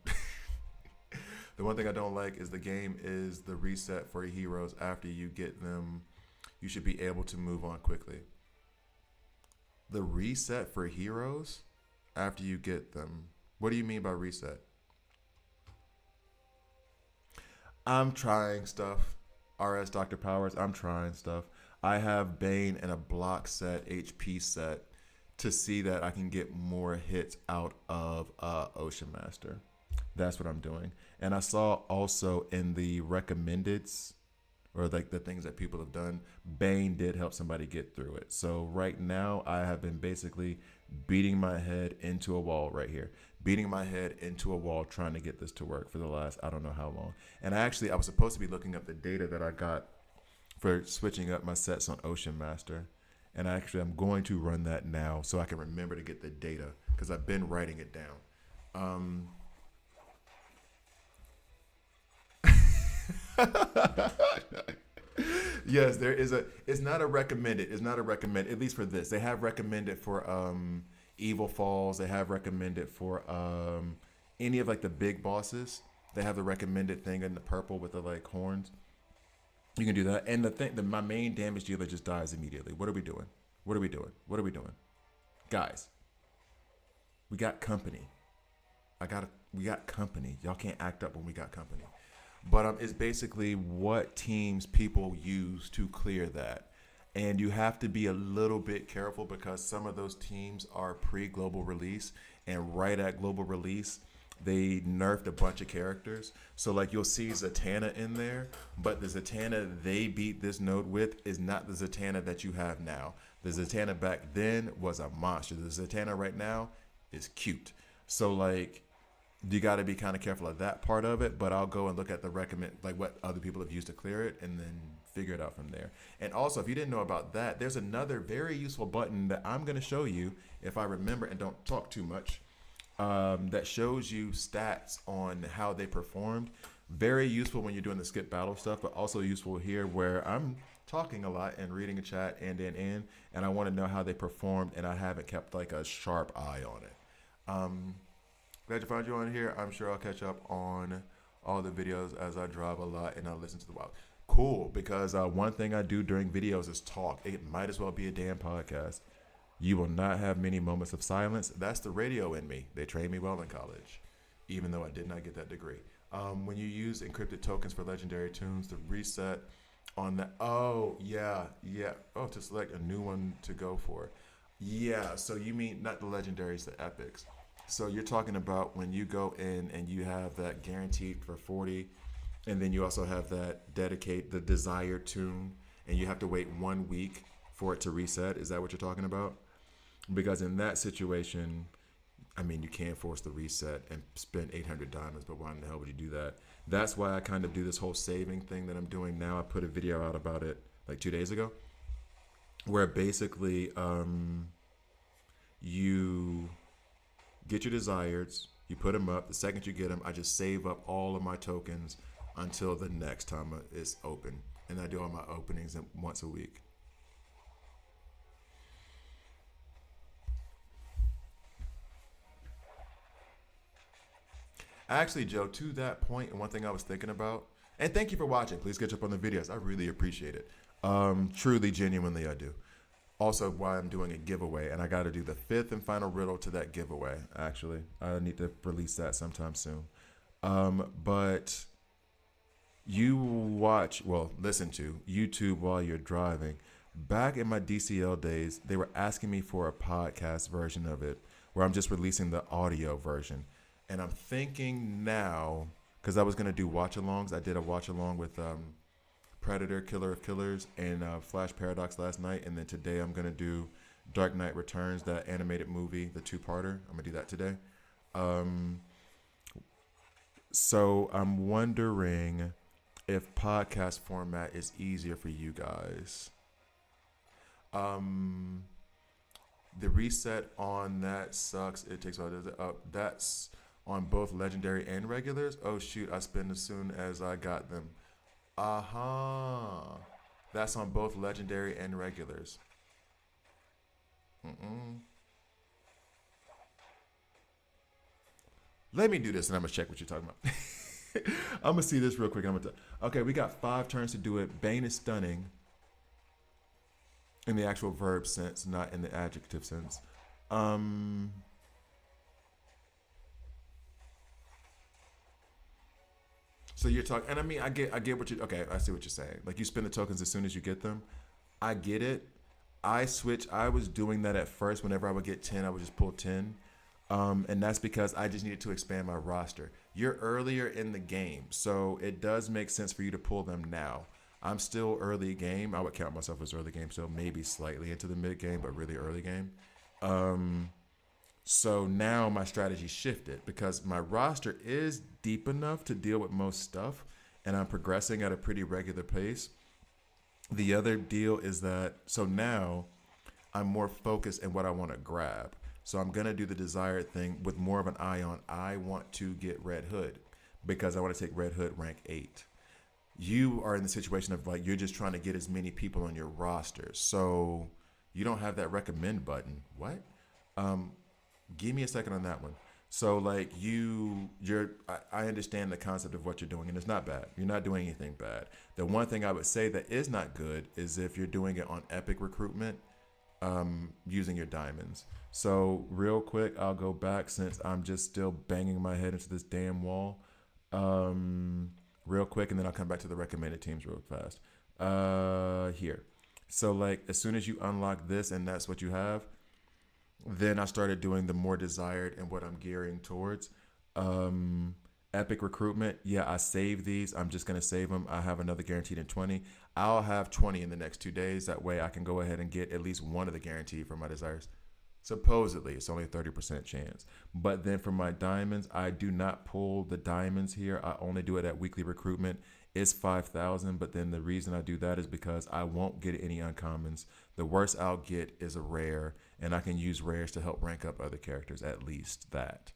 Speaker 1: The one thing I don't like is the game is the reset for your heroes after you get them. You should be able to move on quickly. The reset for heroes after you get them. What do you mean by reset? I'm trying stuff. RS Dr. Powers, I'm trying stuff. I have Bane and a block set, HP set, to see that I can get more hits out of Ocean Master. That's what I'm doing. And I saw also in the recommendeds, or like the things that people have done, Bane did help somebody get through it. So right now I have been basically beating my head into a wall right here. Beating my head into a wall trying to get this to work for the last I don't know how long. And I was supposed to be looking up the data that I got for switching up my sets on Ocean Master. And I'm going to run that now so I can remember to get the data because I've been writing it down. Yes, there is it's not a recommended. It's not a recommended, at least for this. They have recommended for Evil Falls. They have recommended for any of like the big bosses. They have the recommended thing in the purple with the like horns. You can do that. And my main damage dealer just dies immediately. What are we doing? What are we doing? What are we doing? Guys, we got company. We got company. Y'all can't act up when we got company. But it's basically what teams people use to clear that. And you have to be a little bit careful because some of those teams are pre-global release. And right at global release, they nerfed a bunch of characters. So like you'll see Zatanna in there, but the Zatanna they beat this node with is not the Zatanna that you have now. The Zatanna back then was a monster. The Zatanna right now is cute. So like you got to be kind of careful of that part of it, but I'll go and look at the like what other people have used to clear it and then figure it out from there. And also, if you didn't know about that, there's another very useful button that I'm going to show you if I remember and don't talk too much, that shows you stats on how they performed. Very useful when you're doing the skip battle stuff, but also useful here where I'm talking a lot and reading a chat and I want to know how they performed, and I haven't kept like a sharp eye on it. Glad to find you on here. I'm sure I'll catch up on all the videos as I drive a lot and I listen to the wild. Cool, because one thing I do during videos is talk. It might as well be a damn podcast. You will not have many moments of silence. That's the radio in me. They trained me well in college, even though I did not get that degree. When you use encrypted tokens for legendary tunes, the reset on that. Oh, yeah. Oh, to select a new one to go for. Yeah, so you mean not the legendaries, the epics. So you're talking about when you go in and you have that guaranteed for 40, and then you also have that dedicate the desired tune, and you have to wait 1 week for it to reset. Is that what you're talking about? Because in that situation, I mean, you can't force the reset and spend 800 diamonds, but why in the hell would you do that? That's why I kind of do this whole saving thing that I'm doing now. I put a video out about it like 2 days ago, where basically you get your desires, you put them up. The second you get them, I just save up all of my tokens until the next time it's open. And I do all my openings once a week. Actually, Joe, to that point, and one thing I was thinking about, and thank you for watching. Please catch up on the videos. I really appreciate it. Truly, genuinely, I do. Also, why I'm doing a giveaway, and I got to do the 5th and final riddle to that giveaway. Actually, I need to release that sometime soon. But you listen to YouTube while you're driving. Back in my DCL days, they were asking me for a podcast version of it, where I'm just releasing the audio version. And I'm thinking now, because I was gonna do watch-alongs. I did a watch-along with Predator, Killer of Killers, and Flash Paradox last night, and then today I'm gonna do Dark Knight Returns, that animated movie, the 2-parter. I'm gonna do that today. So I'm wondering if podcast format is easier for you guys. The reset on that sucks. It takes a while. That's on both legendary and regulars. Oh shoot! I spent as soon as I got them. That's on both legendary and regulars. Let me do this, and I'm gonna check what you're talking about. I'm gonna see this real quick. Okay, we got 5 turns to do it. Bane is stunning in the actual verb sense, not in the adjective sense. Um, so you're talking, and I mean, I get what you. Okay, I see what you're saying. Like you spend the tokens as soon as you get them. I get it. I was doing that at first. Whenever I would get 10, I would just pull 10. And that's because I just needed to expand my roster. You're earlier in the game, so it does make sense for you to pull them now. I'm still early game. I would count myself as early game, so maybe slightly into the mid game, but really early game. So now my strategy shifted because my roster is deep enough to deal with most stuff, and I'm progressing at a pretty regular pace. The other deal is that, so now I'm more focused in what I want to grab. So I'm going to do the desired thing with more of an eye on, I want to get Red Hood because I want to take Red Hood rank 8. You are in the situation of like, you're just trying to get as many people on your roster. So you don't have that recommend button. What? Give me a second on that one. So like I understand the concept of what you're doing, and it's not bad. You're not doing anything bad. The one thing I would say that is not good is if you're doing it on epic recruitment, using your diamonds. So real quick, I'll go back since I'm just still banging my head into this damn wall. Real quick, and then I'll come back to the recommended teams real fast. Here. So like as soon as you unlock this and that's what you have, then I started doing the more desired and what I'm gearing towards. Epic recruitment. Yeah, I save these. I'm just going to save them. I have another guaranteed in 20. I'll have 20 in the next 2 days. That way I can go ahead and get at least one of the guaranteed for my desires. Supposedly, it's only a 30% chance. But then for my diamonds, I do not pull the diamonds here. I only do it at weekly recruitment. It's 5,000. But then the reason I do that is because I won't get any uncommons. The worst I'll get is a rare, and I can use rares to help rank up other characters, at least that.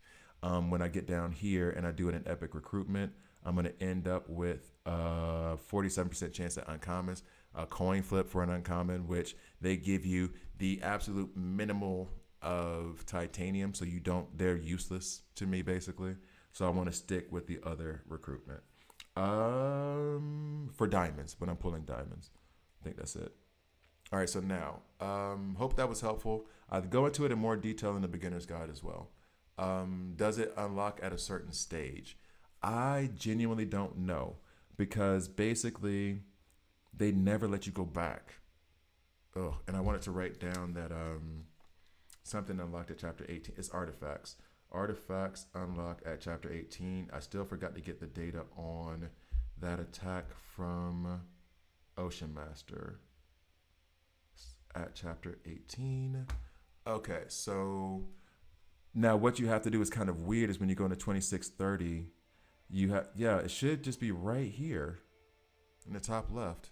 Speaker 1: When I get down here and I do it in epic recruitment, I'm going to end up with 47% chance at uncommons, a coin flip for an uncommon, which they give you the absolute minimal of titanium. So they're useless to me basically. So I want to stick with the other recruitment for diamonds, when I'm pulling diamonds. I think that's it. All right. So now, hope that was helpful. I'll go into it in more detail in the beginner's guide as well. Does it unlock at a certain stage? I genuinely don't know because basically they never let you go back. Oh, and I wanted to write down that something unlocked at chapter 18 is artifacts. Artifacts unlock at chapter 18. I still forgot to get the data on that attack from Ocean Master at chapter 18. Okay, so now what you have to do is kind of weird is when you go into 2630, it should just be right here in the top left.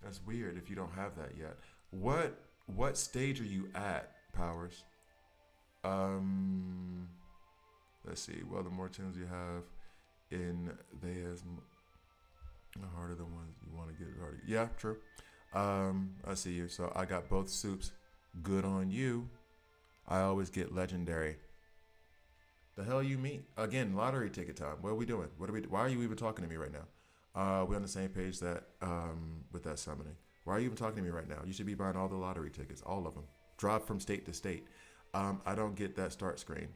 Speaker 1: That's weird if you don't have that yet. What stage are you at, Powers? Let's see. Well, the more tunes you have in the harder the ones you want to get harder. Yeah, true. I see you. So I got both soups. Good on you. I always get legendary. The hell you mean? Again, lottery ticket time. What are we doing? Why are you even talking to me right now? We're on the same page with that summoning. Why are you even talking to me right now? You should be buying all the lottery tickets, all of them. Drop from state to state. I don't get that start screen.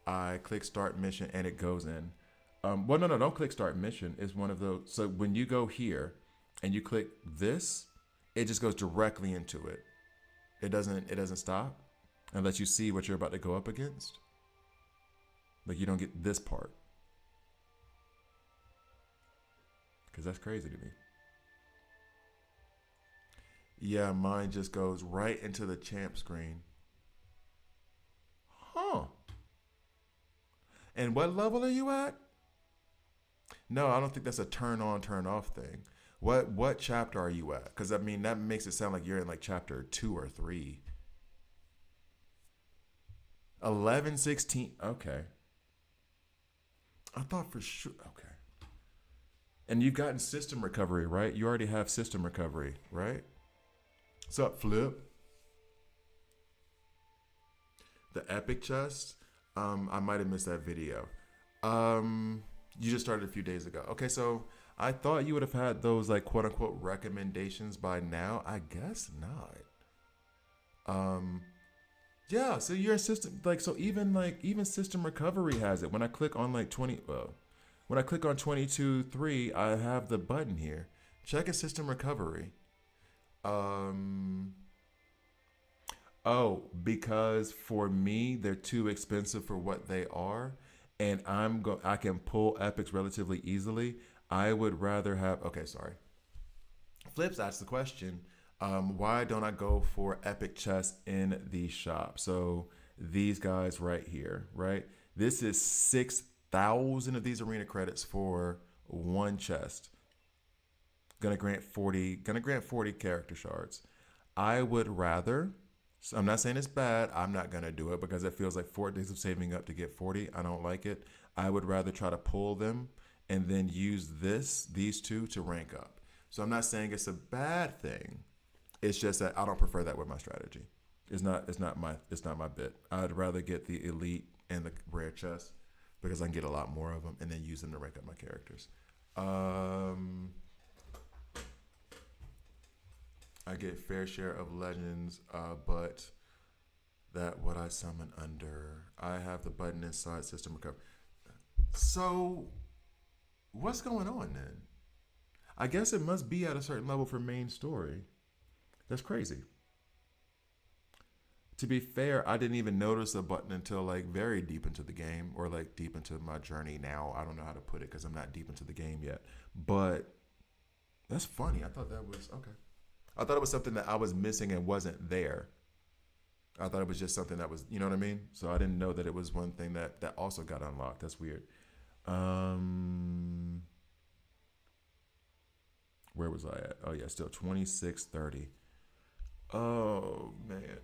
Speaker 1: I click start mission and it goes in. No, don't click start mission. It's one of those. So when you go here and you click this, it just goes directly into it. It doesn't stop unless you see what you're about to go up against. Like you don't get this part. Because that's crazy to me. Yeah, mine just goes right into the champ screen. Huh. And what level are you at? No, I don't think that's a turn on, turn off thing. What chapter are you at? Because I mean, that makes it sound like you're in like chapter 2 or 3. 11, 16. Okay. I thought for sure. Okay. And you've gotten system recovery, right? You already have system recovery, right? What's up, Flip? The epic chest. I might have missed that video. Um, you just started a few days ago. Okay, so I thought you would have had those like quote unquote recommendations by now. I guess not. Um, yeah. So your system, like, so even system recovery has it. When I click on like 20, when I click on 22.3, I have the button here. Check a system recovery. Um, Oh, because for me, they're too expensive for what they are, and I can pull epics relatively easily. I would rather have. Okay, sorry. Flips asked the question, why don't I go for epic chests in the shop? So these guys right here, right? This is 6,000 of these arena credits for one chest. Gonna grant 40. Gonna grant 40 character shards. I would rather. So I'm not saying it's bad. I'm not gonna do it because it feels like 4 days of saving up to get 40. I don't like it. I would rather try to pull them and then use these two to rank up. So I'm not saying it's a bad thing. It's just that I don't prefer that with my strategy. It's not my bit. I'd rather get the elite and the rare chest because I can get a lot more of them and then use them to rank up my characters. Um, I get fair share of legends, but that what I summon under. I have the button inside system recover. So what's going on then? I guess it must be at a certain level for main story. That's crazy. To be fair, I didn't even notice a button until like very deep into the game or like deep into my journey now. I don't know how to put it because I'm not deep into the game yet. But that's funny. I thought that was okay. I thought it was something that I was missing and wasn't there. I thought it was just something that was, you know what I mean? So I didn't know that it was one thing that also got unlocked. That's weird. Um, where was I at? Oh yeah, still 26:30. Oh man.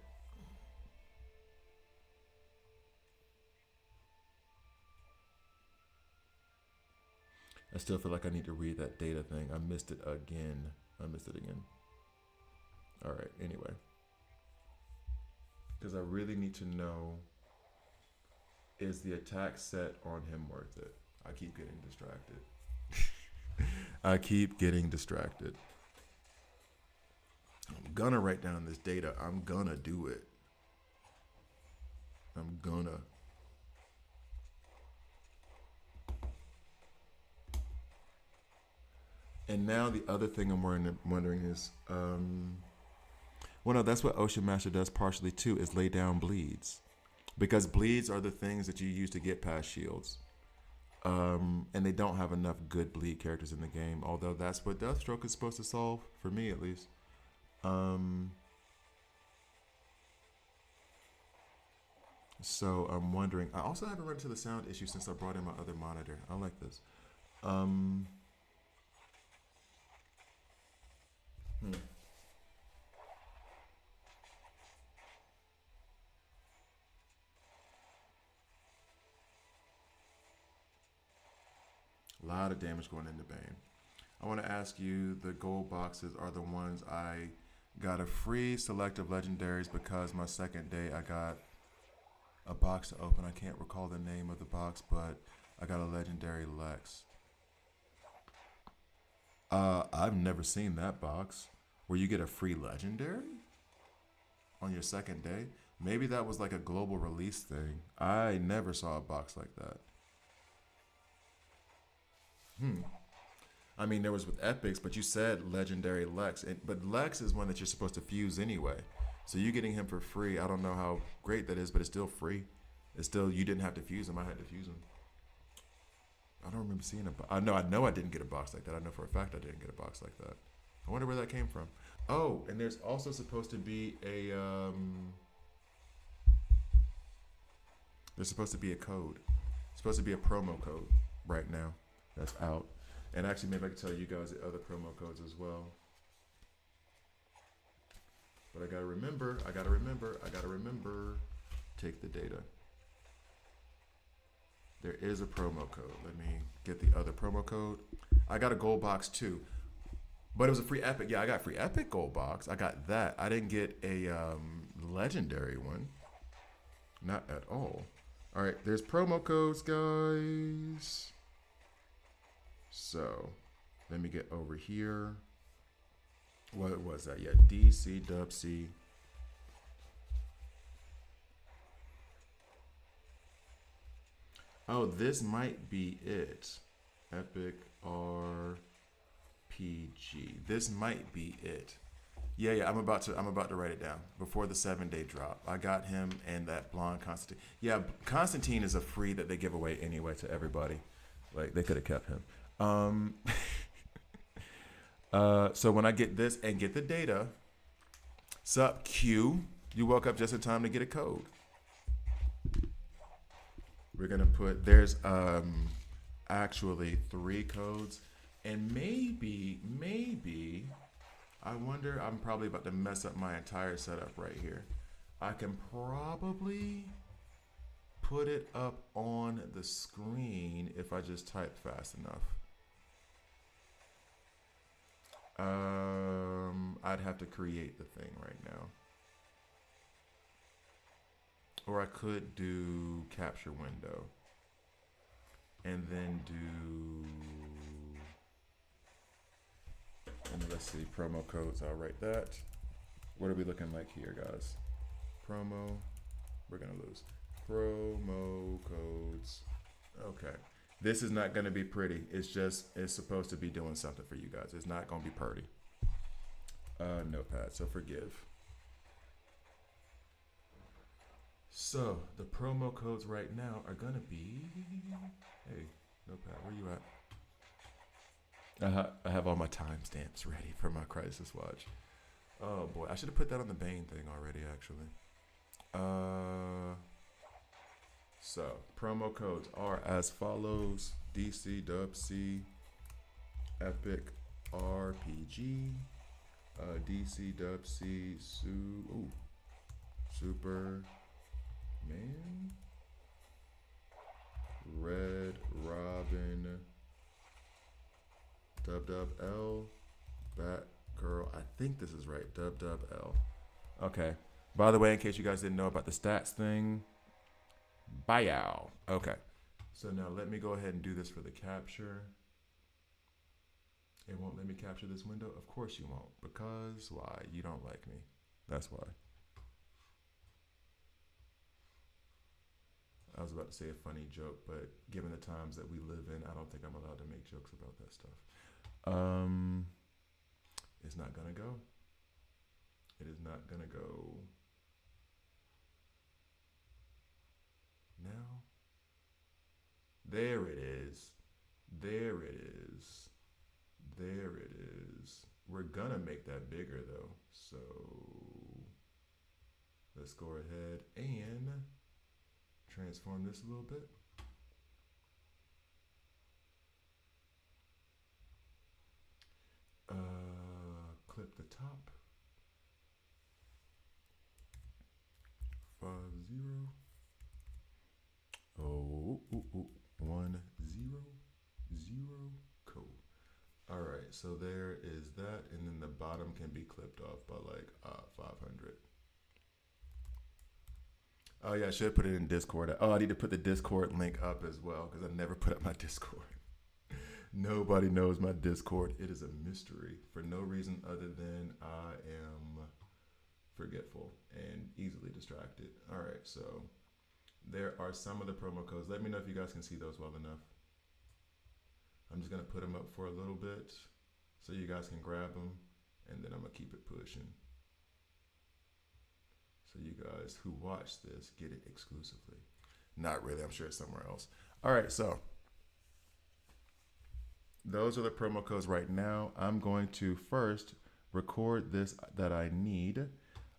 Speaker 1: I still feel like I need to read that data thing. I missed it again. I missed it again. All right, anyway. Because I really need to know, is the attack set on him worth it? I keep getting distracted. I keep getting distracted. I'm gonna write down this data. I'm gonna do it. I'm gonna. And now the other thing I'm wondering is, well, no, that's what Ocean Master does partially too, is lay down bleeds. Because bleeds are the things that you use to get past shields. And they don't have enough good bleed characters in the game, although that's what Deathstroke is supposed to solve, for me at least. Um, so I'm wondering, I also haven't run into the sound issue since I brought in my other monitor. I like this. Um, hmm. A lot of damage going into Bane. I want to ask you, the gold boxes are the ones I got a free selective legendaries because my second day I got a box to open. I can't recall the name of the box, but I got a legendary Lex. I've never seen that box where you get a free legendary on your second day. Maybe that was like a global release thing. I never saw a box like that. Hmm. I mean, there was with epics, but you said legendary Lex, but Lex is one that you're supposed to fuse anyway. So you getting him for free. I don't know how great that is, but it's still free. It's still, you didn't have to fuse him. I had to fuse him. I don't remember seeing a box. I know I didn't get a box like that. I know for a fact I didn't get a box like that. I wonder where that came from. Oh, and there's also supposed to be a there's supposed to be a code. It's supposed to be a promo code right now that's out. And actually, maybe I can tell you guys the other promo codes as well. But I gotta remember. Take the data. There is a promo code. Let me get the other promo code. I got a gold box too, but it was a free epic. Yeah, I got free epic gold box. I got that. I didn't get a legendary one. Not at all. All right, there's promo codes, guys. So let me get over here. What was that? Yeah, DC Dub C. Oh, this might be it. Epic RPG. This might be it. Yeah, I'm about to write it down before the 7-day drop. I got him and that blonde Constantine. Yeah, Constantine is a free that they give away anyway to everybody. Like they could have kept him. So when I get this and get the data, sup Q, you woke up just in time to get a code. We're gonna put there's actually 3 codes, and maybe I wonder, I'm probably about to mess up my entire setup right here. I can probably put it up on the screen if I just type fast enough. I'd have to create the thing right now. Or I could do capture window. And then and let's see, promo codes, I'll write that. What are we looking like here, guys? Promo, we're gonna lose. Promo codes, okay. This is not gonna be pretty. It's supposed to be doing something for you guys. It's not gonna be pretty. Notepad, so forgive. So the promo codes right now are gonna be, hey, Notepad, where you at? I have all my timestamps ready for my Crisis Watch. Oh boy, I should have put that on the Bane thing already, actually. So promo codes are as follows: DC Dub C, Epic RPG, DC Dub C, Superman, Red Robin, Dub L, Batgirl. I think this is right. Dub L. Okay. By the way, in case you guys didn't know about the stats thing, buyout. Okay. So now let me go ahead and do this for the capture. It won't let me capture this window. Of course you won't. Because why? You don't like me. That's why. I was about to say a funny joke, but given the times that we live in, I don't think I'm allowed to make jokes about that stuff. It's not gonna go. It is not gonna go. Now. There it is. There it is. There it is. We're gonna make that bigger though. So let's go ahead and transform this a little bit. Clip the top. 50. Oh, 1 0 0. Cool. All right, so there is that, and then the bottom can be clipped off by like 500. Oh yeah, I should put it in Discord. Oh, I need to put the Discord link up as well because I never put up my Discord. Nobody knows my Discord. It is a mystery for no reason other than I am forgetful and easily distracted. All right, so there are some of the promo codes. Let me know if you guys can see those well enough. I'm just gonna put them up for a little bit so you guys can grab them, and then I'm gonna keep it pushing. So you guys who watch this get it exclusively. Not really, I'm sure it's somewhere else. All right, so those are the promo codes right now. I'm going to first record this that I need.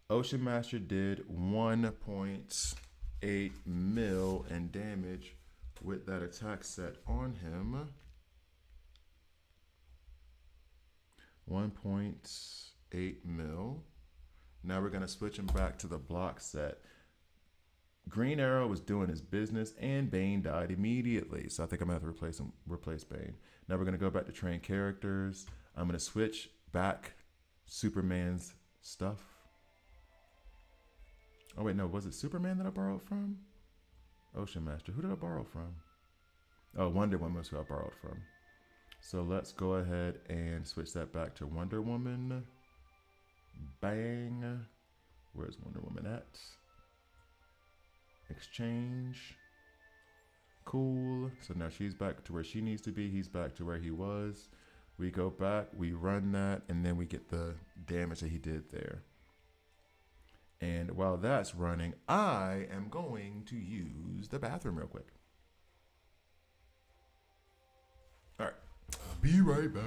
Speaker 1: Ocean Master did 1.8 mil in damage with that attack set on him. 1.8 mil. Now we're going to switch him back to the block set. Green Arrow was doing his business and Bane died immediately. So I think I'm going to have to replace Bane. Now we're going to go back to train characters. I'm going to switch back Superman's stuff. Oh wait, no, was it Superman that I borrowed from? Ocean Master. Who did I borrow from? Oh, Wonder Woman is who I borrowed from. So let's go ahead and switch that back to Wonder Woman. Bang. Where's Wonder Woman at? Exchange. Cool. So now she's back to where she needs to be. He's back to where he was. We go back, we run that, and then we get the damage that he did there. And while that's running, I am going to use the bathroom real quick. All right. Be right back.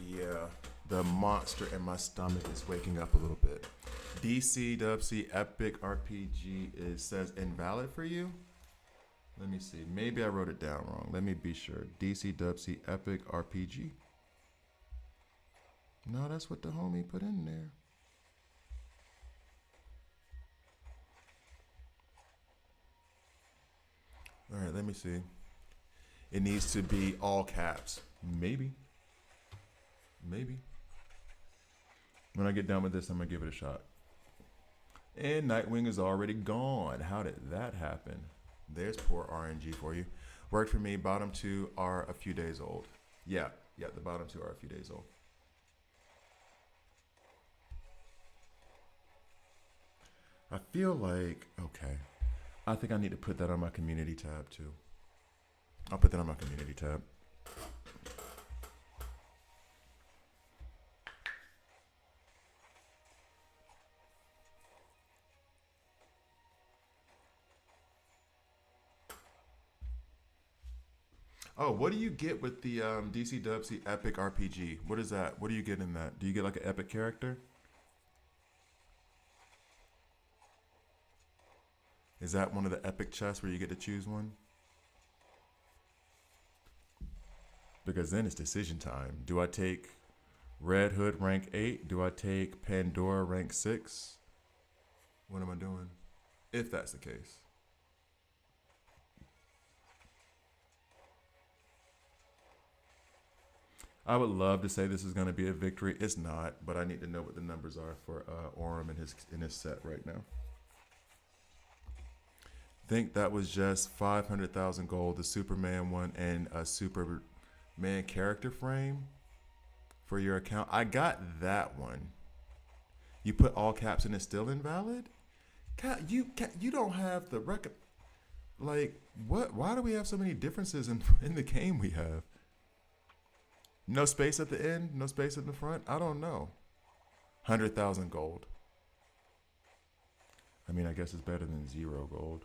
Speaker 1: Yeah, the monster in my stomach is waking up a little bit. DC Epic RPG says invalid for you. Let me see. Maybe I wrote it down wrong. Let me be sure. DC Epic RPG. No, that's what the homie put in there. All right, let me see. It needs to be all caps. Maybe. Maybe. When I get done with this, I'm going to give it a shot. And Nightwing is already gone. How did that happen? There's poor RNG for you. Worked for me. Bottom two are a few days old. Yeah, the bottom two are a few days old. I feel like, okay. I think I need to put that on my community tab too. I'll put that on my community tab. Oh, what do you get with the DC Epic RPG? What is that? What do you get in that? Do you get like an epic character? Is that one of the epic chests where you get to choose one? Because then it's decision time. Do I take Red Hood rank 8? Do I take Pandora rank 6? What am I doing? If that's the case. I would love to say this is going to be a victory. It's not, but I need to know what the numbers are for Orem in his set right now. Think that was just 500,000 gold, the Superman one, and a Superman character frame for your account. I got that one. You put all caps and it's still invalid? You don't have the record. Like, what? Why do we have so many differences in the game we have? No space at the end? No space in the front? I don't know. 100,000 gold. I mean, I guess it's better than 0 gold.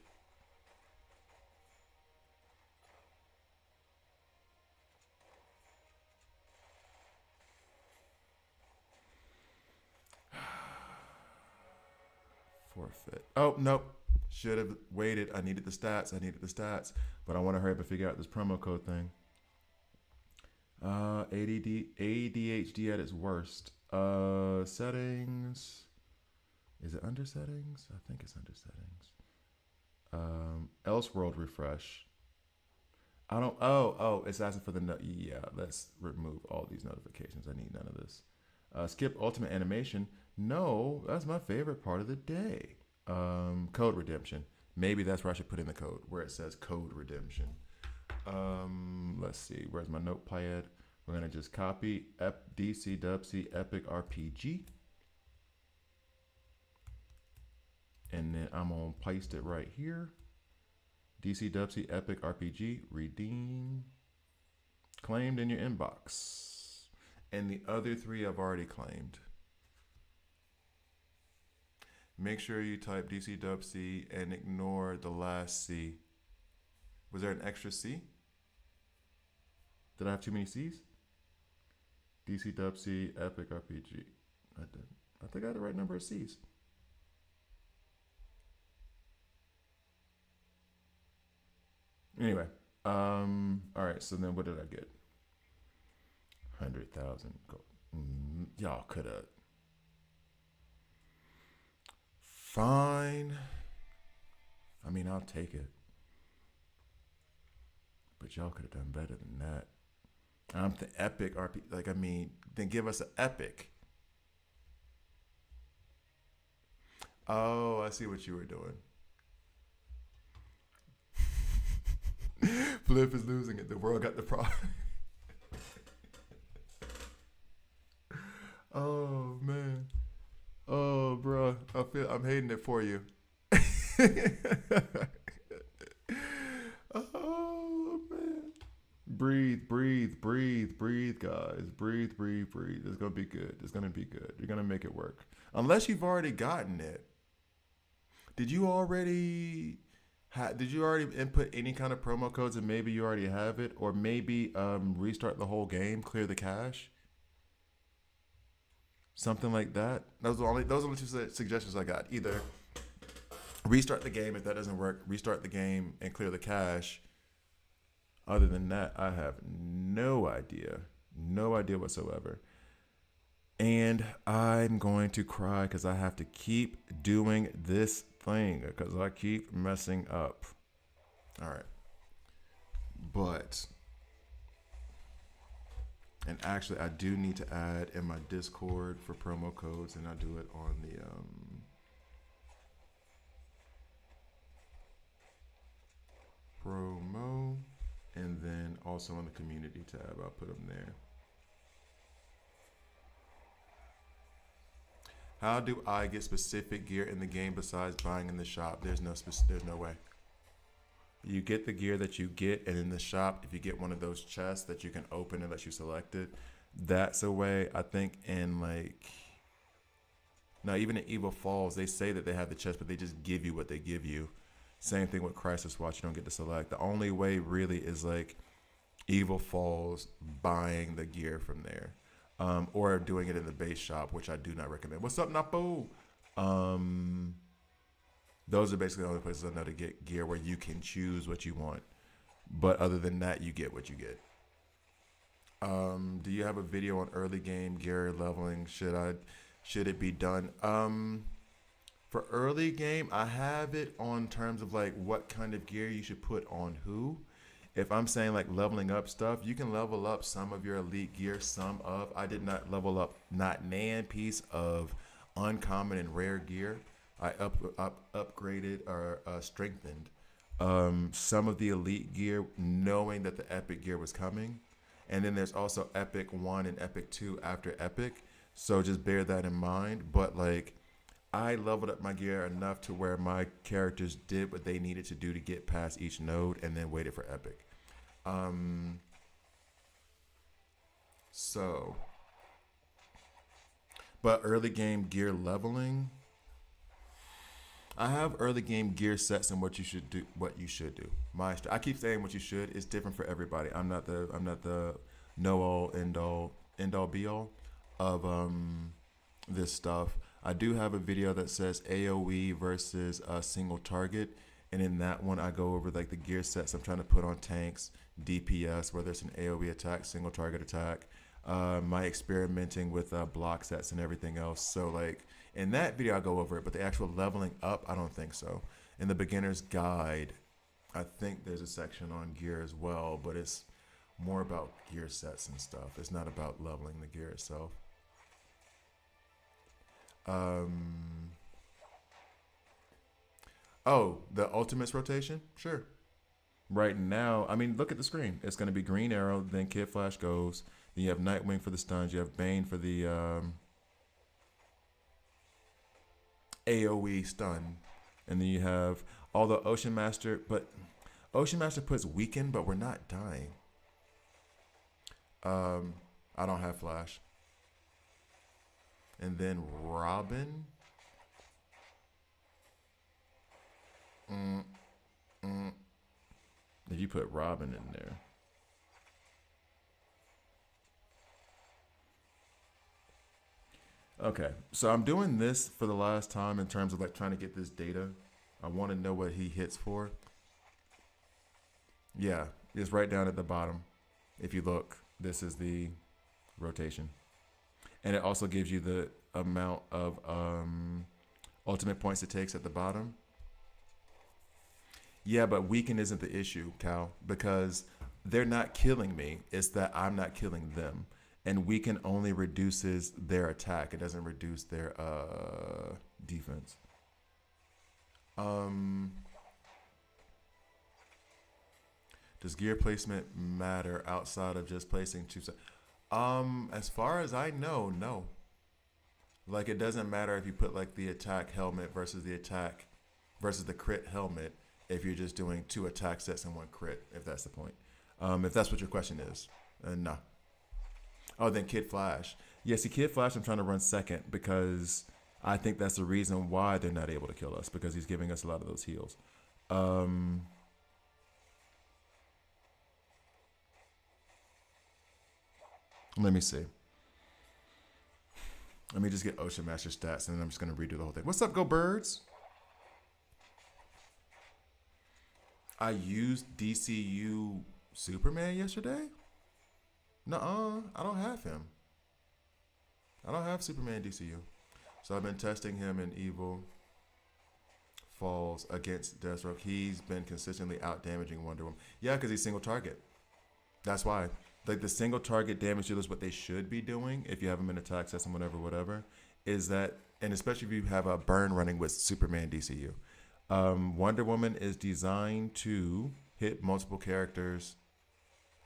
Speaker 1: Forfeit. Oh, nope. Should have waited. I needed the stats. But I want to hurry up and figure out this promo code thing. ADHD at its worst. Settings. Is it under settings? I think it's under settings. Elseworld refresh. I don't. Oh, it's asking for the. Yeah, let's remove all these notifications. I need none of this. Skip ultimate animation. No, that's my favorite part of the day. Code redemption. Maybe that's where I should put in the code, where it says code redemption. Let's see. Where's my notepad? We're gonna just copy DC Dubsy Epic RPG, and then I'm gonna paste it right here. DC Dubsy Epic RPG, redeem, claimed in your inbox, and the other three I've already claimed. Make sure you type DC Dubsy and ignore the last C. Was there an extra C? Did I have too many C's? DC Dubsy Epic RPG. I did. I think I had the right number of C's. Anyway, all right. So then, what did I get? 100,000 gold. Y'all could have. Fine. I mean, I'll take it. But y'all could have done better than that. I'm the epic RP. Like, I mean, then give us an epic. Oh, I see what you were doing. Flip is losing it. The world got the problem. Oh man. Oh, bro. I'm hating it for you. Oh man. Breathe, breathe, breathe, breathe, guys. Breathe, breathe, breathe. It's gonna be good. It's gonna be good. You're gonna make it work. Unless you've already gotten it. Did you already input any kind of promo codes and maybe you already have it? Or maybe restart the whole game, clear the cache? Something like that. Those are the only two suggestions I got. Either restart the game if that doesn't work, restart the game and clear the cache. Other than that, I have no idea. No idea whatsoever. And I'm going to cry because I have to keep doing this thing because I keep messing up. All right. But, and actually I do need to add in my Discord for promo codes, and I'll do it on the promo, and then also on the community tab, I'll put them there. How do I get specific gear in the game besides buying in the shop? There's no way. You get the gear that you get, and in the shop, if you get one of those chests that you can open and let you select it, that's a way. I think in even in Evil Falls, they say that they have the chest, but they just give you what they give you. Same thing with Crisis Watch, you don't get to select. The only way really is like Evil Falls buying the gear from there. Or doing it in the base shop, which I do not recommend. What's up, Napo? Those are basically the only places I know to get gear where you can choose what you want. But other than that, you get what you get. Do you have a video on early game gear leveling? Should it be done? For early game, I have it on terms of like what kind of gear you should put on who. If I'm saying like leveling up stuff, you can level up some of your elite gear, I did not level up not nan piece of uncommon and rare gear. I upgraded or strengthened some of the elite gear, knowing that the epic gear was coming. And then there's also Epic 1 and Epic 2 after Epic. So just bear that in mind. But like, I leveled up my gear enough to where my characters did what they needed to do to get past each node and then waited for Epic. But early game gear leveling, I have early game gear sets and what you should do. I keep saying what you should. It's different for everybody. I'm not the know all end all be all of this stuff. I do have a video that says AoE versus a single target, and in that one I go over like the gear sets I'm trying to put on tanks, DPS, whether it's an AoE attack, single target attack, my experimenting with block sets and everything else. So like in that video I go over it, but the actual leveling up, I don't think so. In the beginner's guide, I think there's a section on gear as well, but it's more about gear sets and stuff. It's not about leveling the gear itself. Oh, the ultimates rotation? Sure. Right now, I mean, look at the screen. It's going to be Green Arrow, then Kid Flash goes. Then you have Nightwing for the stuns. You have Bane for the AOE stun. And then you have, although Ocean Master, but Ocean Master puts weaken, but we're not dying. I don't have Flash. And then Robin. Mm, mm. If you put Robin in there. Okay, so I'm doing this for the last time in terms of like trying to get this data. I want to know what he hits for. Yeah, it's right down at the bottom. If you look, this is the rotation. And it also gives you the amount of ultimate points it takes at the bottom. Yeah, but weaken isn't the issue, Cal, because they're not killing me. It's that I'm not killing them. And weaken only reduces their attack. It doesn't reduce their defense. Um, does gear placement matter outside of just placing two? As far as I know, no. Like it doesn't matter if you put like the attack helmet versus the attack versus the crit helmet if you're just doing two attack sets and one crit, if that's the point. If that's what your question is. No. Oh, then Kid Flash. Yeah, see, Kid Flash I'm trying to run second because I think that's the reason why they're not able to kill us because he's giving us a lot of those heals. Um, Let me see. Let me just get Ocean Master stats and then I'm just going to redo the whole thing. What's up, Go Birds? I used DCU Superman yesterday? Nuh-uh, I don't have him. I don't have Superman DCU. So I've been testing him in Evil Falls against Deathstorm. He's been consistently out damaging Wonder Woman. Yeah, because he's single target. That's why. Like the single target damage dealers, what they should be doing, if you have them in attack sets and whatever, is that, and especially if you have a burn running with Superman DCU. Wonder Woman is designed to hit multiple characters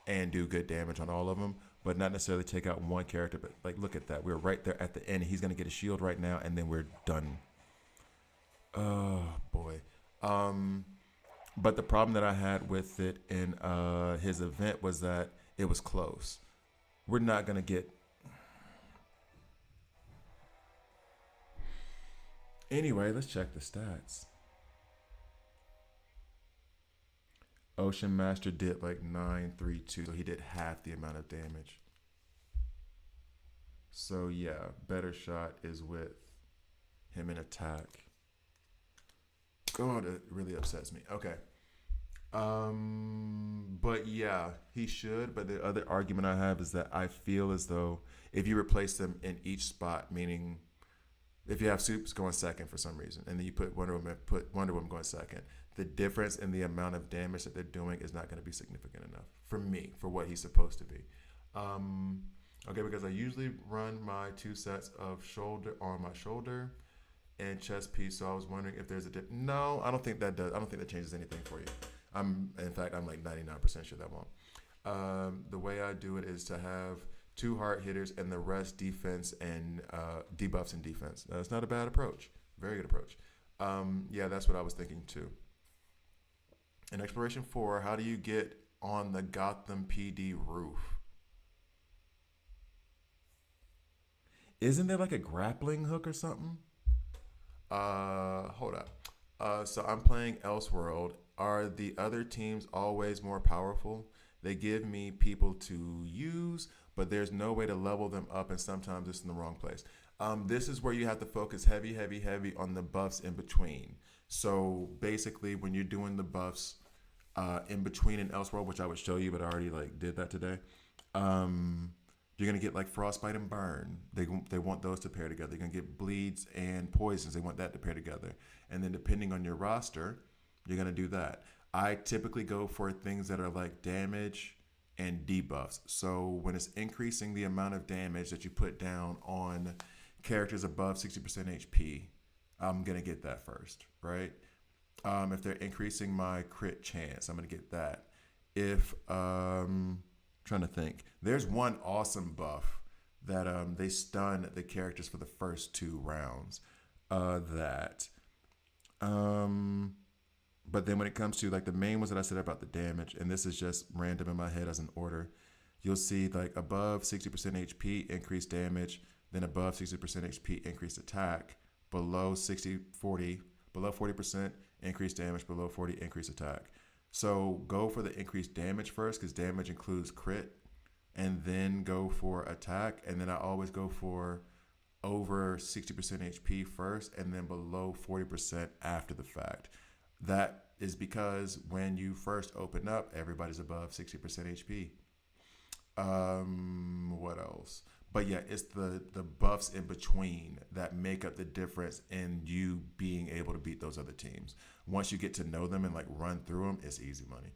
Speaker 1: and do good damage on all of them, but not necessarily take out one character. But like, look at that. We're right there at the end. He's going to get a shield right now, and then we're done. Oh, boy. But the problem that I had with it in his event was that it was close. We're not going to get... Anyway, let's check the stats. Ocean Master did like 932, so he did half the amount of damage. So yeah, better shot is with him in attack. God, it really upsets me. Okay. But yeah, he should. But the other argument I have is that I feel as though if you replace them in each spot, meaning if you have Supes going second for some reason, and then you put Wonder Woman going second, the difference in the amount of damage that they're doing is not going to be significant enough for me, for what he's supposed to be. Okay, because I usually run my two sets of shoulder on my shoulder and chest piece, so I was wondering if there's a dip. No, I don't think that does. I don't think that changes anything for you. In fact, I'm like 99% sure that won't. The way I do it is to have two hard hitters and the rest defense and debuffs and defense. That's not a bad approach. Very good approach. Yeah, that's what I was thinking too. In Exploration 4, how do you get on the Gotham PD roof? Isn't there like a grappling hook or something? Hold up. So I'm playing Elseworld. Are the other teams always more powerful? They give me people to use, but there's no way to level them up, and sometimes it's in the wrong place. This is where you have to focus heavy on the buffs in between. So basically, when you're doing the buffs in between in Elseworld, which I would show you, but I already like did that today. You're gonna get like Frostbite and Burn. They want those to pair together. You're gonna get Bleeds and Poisons. They want that to pair together. And then depending on your roster, you're gonna do that. I typically go for things that are like damage and debuffs. So when it's increasing the amount of damage that you put down on characters above 60% HP, I'm gonna get that first, right? If they're increasing my crit chance, I'm gonna get that. If trying to think, there's one awesome buff that they stun the characters for the first 2 rounds. That but then when it comes to like the main ones that I said about the damage, and this is just random in my head as an order, you'll see like above 60% HP increased damage, then above 60% HP increased attack, below 40, below 40% increased damage, below 40 increased attack. So go for the increased damage first because damage includes crit, and then go for attack. And then I always go for over 60% HP first and then below 40% after the fact. That is because when you first open up, everybody's above 60% HP. What else? But yeah, it's the buffs in between that make up the difference in you being able to beat those other teams. Once you get to know them and like run through them, it's easy money.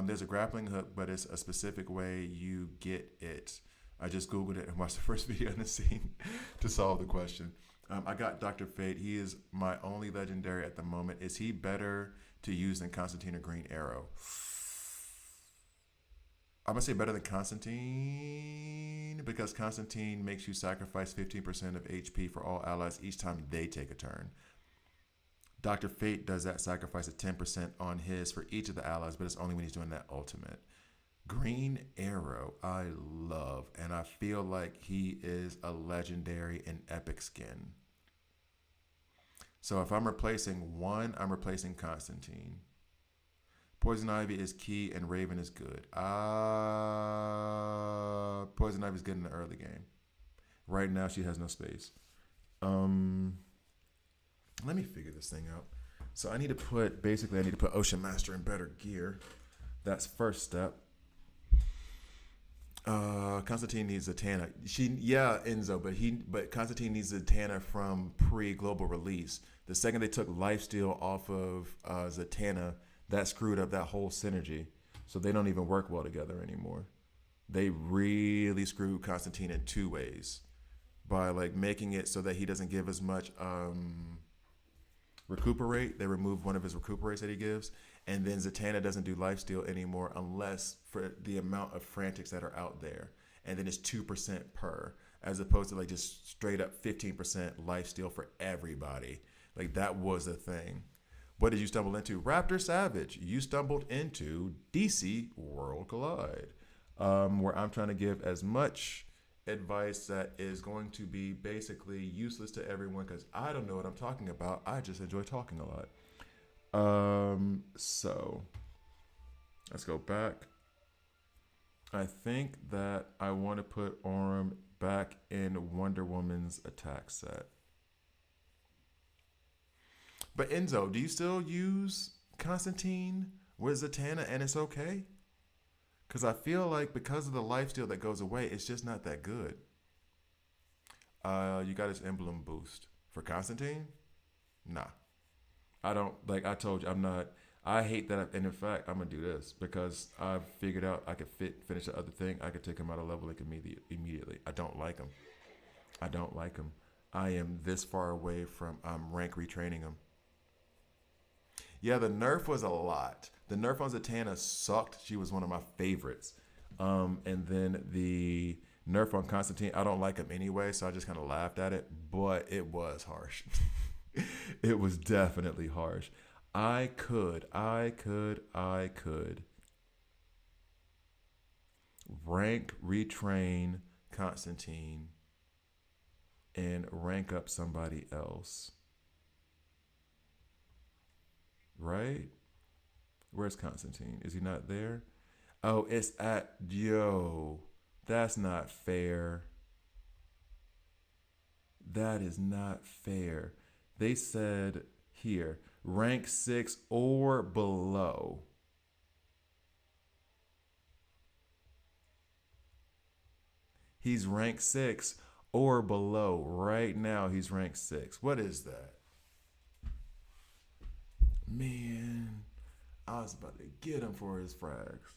Speaker 1: There's a grappling hook, but it's a specific way you get it. I just Googled it and watched the first video in the scene to solve the question. I got Dr. Fate. He is my only legendary at the moment. Is he better to use than Constantine or Green Arrow? I'm going to say better than Constantine because Constantine makes you sacrifice 15% of HP for all allies each time they take a turn. Dr. Fate does that sacrifice of 10% on his for each of the allies, but it's only when he's doing that ultimate. Green Arrow, I love, and I feel like he is a legendary and epic skin. So if I'm replacing one, I'm replacing Constantine. Poison Ivy is key and Raven is good. Poison Ivy is good in the early game. Right now she has no space. Let me figure this thing out. So I need to put Ocean Master in better gear. That's first step. Constantine needs Zatanna. Enzo, but Constantine needs Zatanna from pre-global release. The second they took lifesteal off of Zatanna, that screwed up that whole synergy. So they don't even work well together anymore. They really screwed Constantine in 2 ways by like making it so that he doesn't give as much recuperate. They remove one of his recuperates that he gives, and then Zatanna doesn't do lifesteal anymore unless for the amount of frantics that are out there, and then it's 2% per, as opposed to like just straight up 15% lifesteal for everybody. Like that was a thing. What did you stumble into? Raptor Savage. You stumbled into DC World Collide, where I'm trying to give as much advice that is going to be basically useless to everyone because I don't know what I'm talking about. I just enjoy talking a lot. So let's go back. I think that I want to put Orm back in Wonder Woman's attack set. But Enzo, do you still use Constantine with Zatanna and it's okay? Because I feel like because of the lifesteal that goes away, it's just not that good. You got his emblem boost. For Constantine? Nah. I don't, like I told you, I'm not, I hate that. And in fact, I'm going to do this because I've figured out I could finish the other thing. I could take him out of level like immediately. I don't like him. I am this far away from rank retraining him. Yeah, the nerf was a lot. The nerf on Zatanna sucked. She was one of my favorites. And then the nerf on Constantine, I don't like him anyway, so I just kind of laughed at it. But it was harsh. It was definitely harsh. I could rank retrain Constantine and rank up somebody else. Right? Where's Constantine? Is he not there? Oh, it's at that's not fair. That is not fair. They said here, rank 6 or below. He's rank 6 or below. Right now, he's rank 6. What is that? Man, I was about to get him for his frags.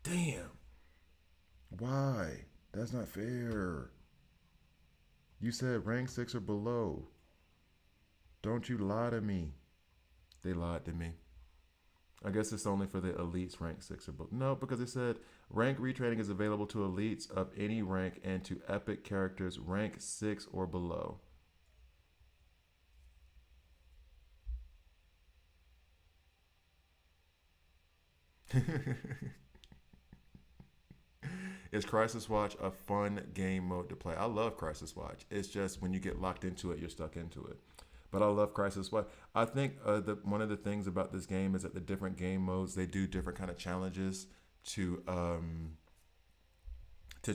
Speaker 1: Damn. Why? That's not fair. You said rank 6 or below. Don't you lie to me. They lied to me. I guess it's only for the elites rank 6 or below. No, because it said rank retraining is available to elites of any rank and to epic characters rank 6 or below. Is Crisis Watch a fun game mode to play? I love Crisis Watch. It's just when you get locked into it, you're stuck into it. But I love Crisis Watch. I think one of the things about this game is that the different game modes, they do different kind of challenges to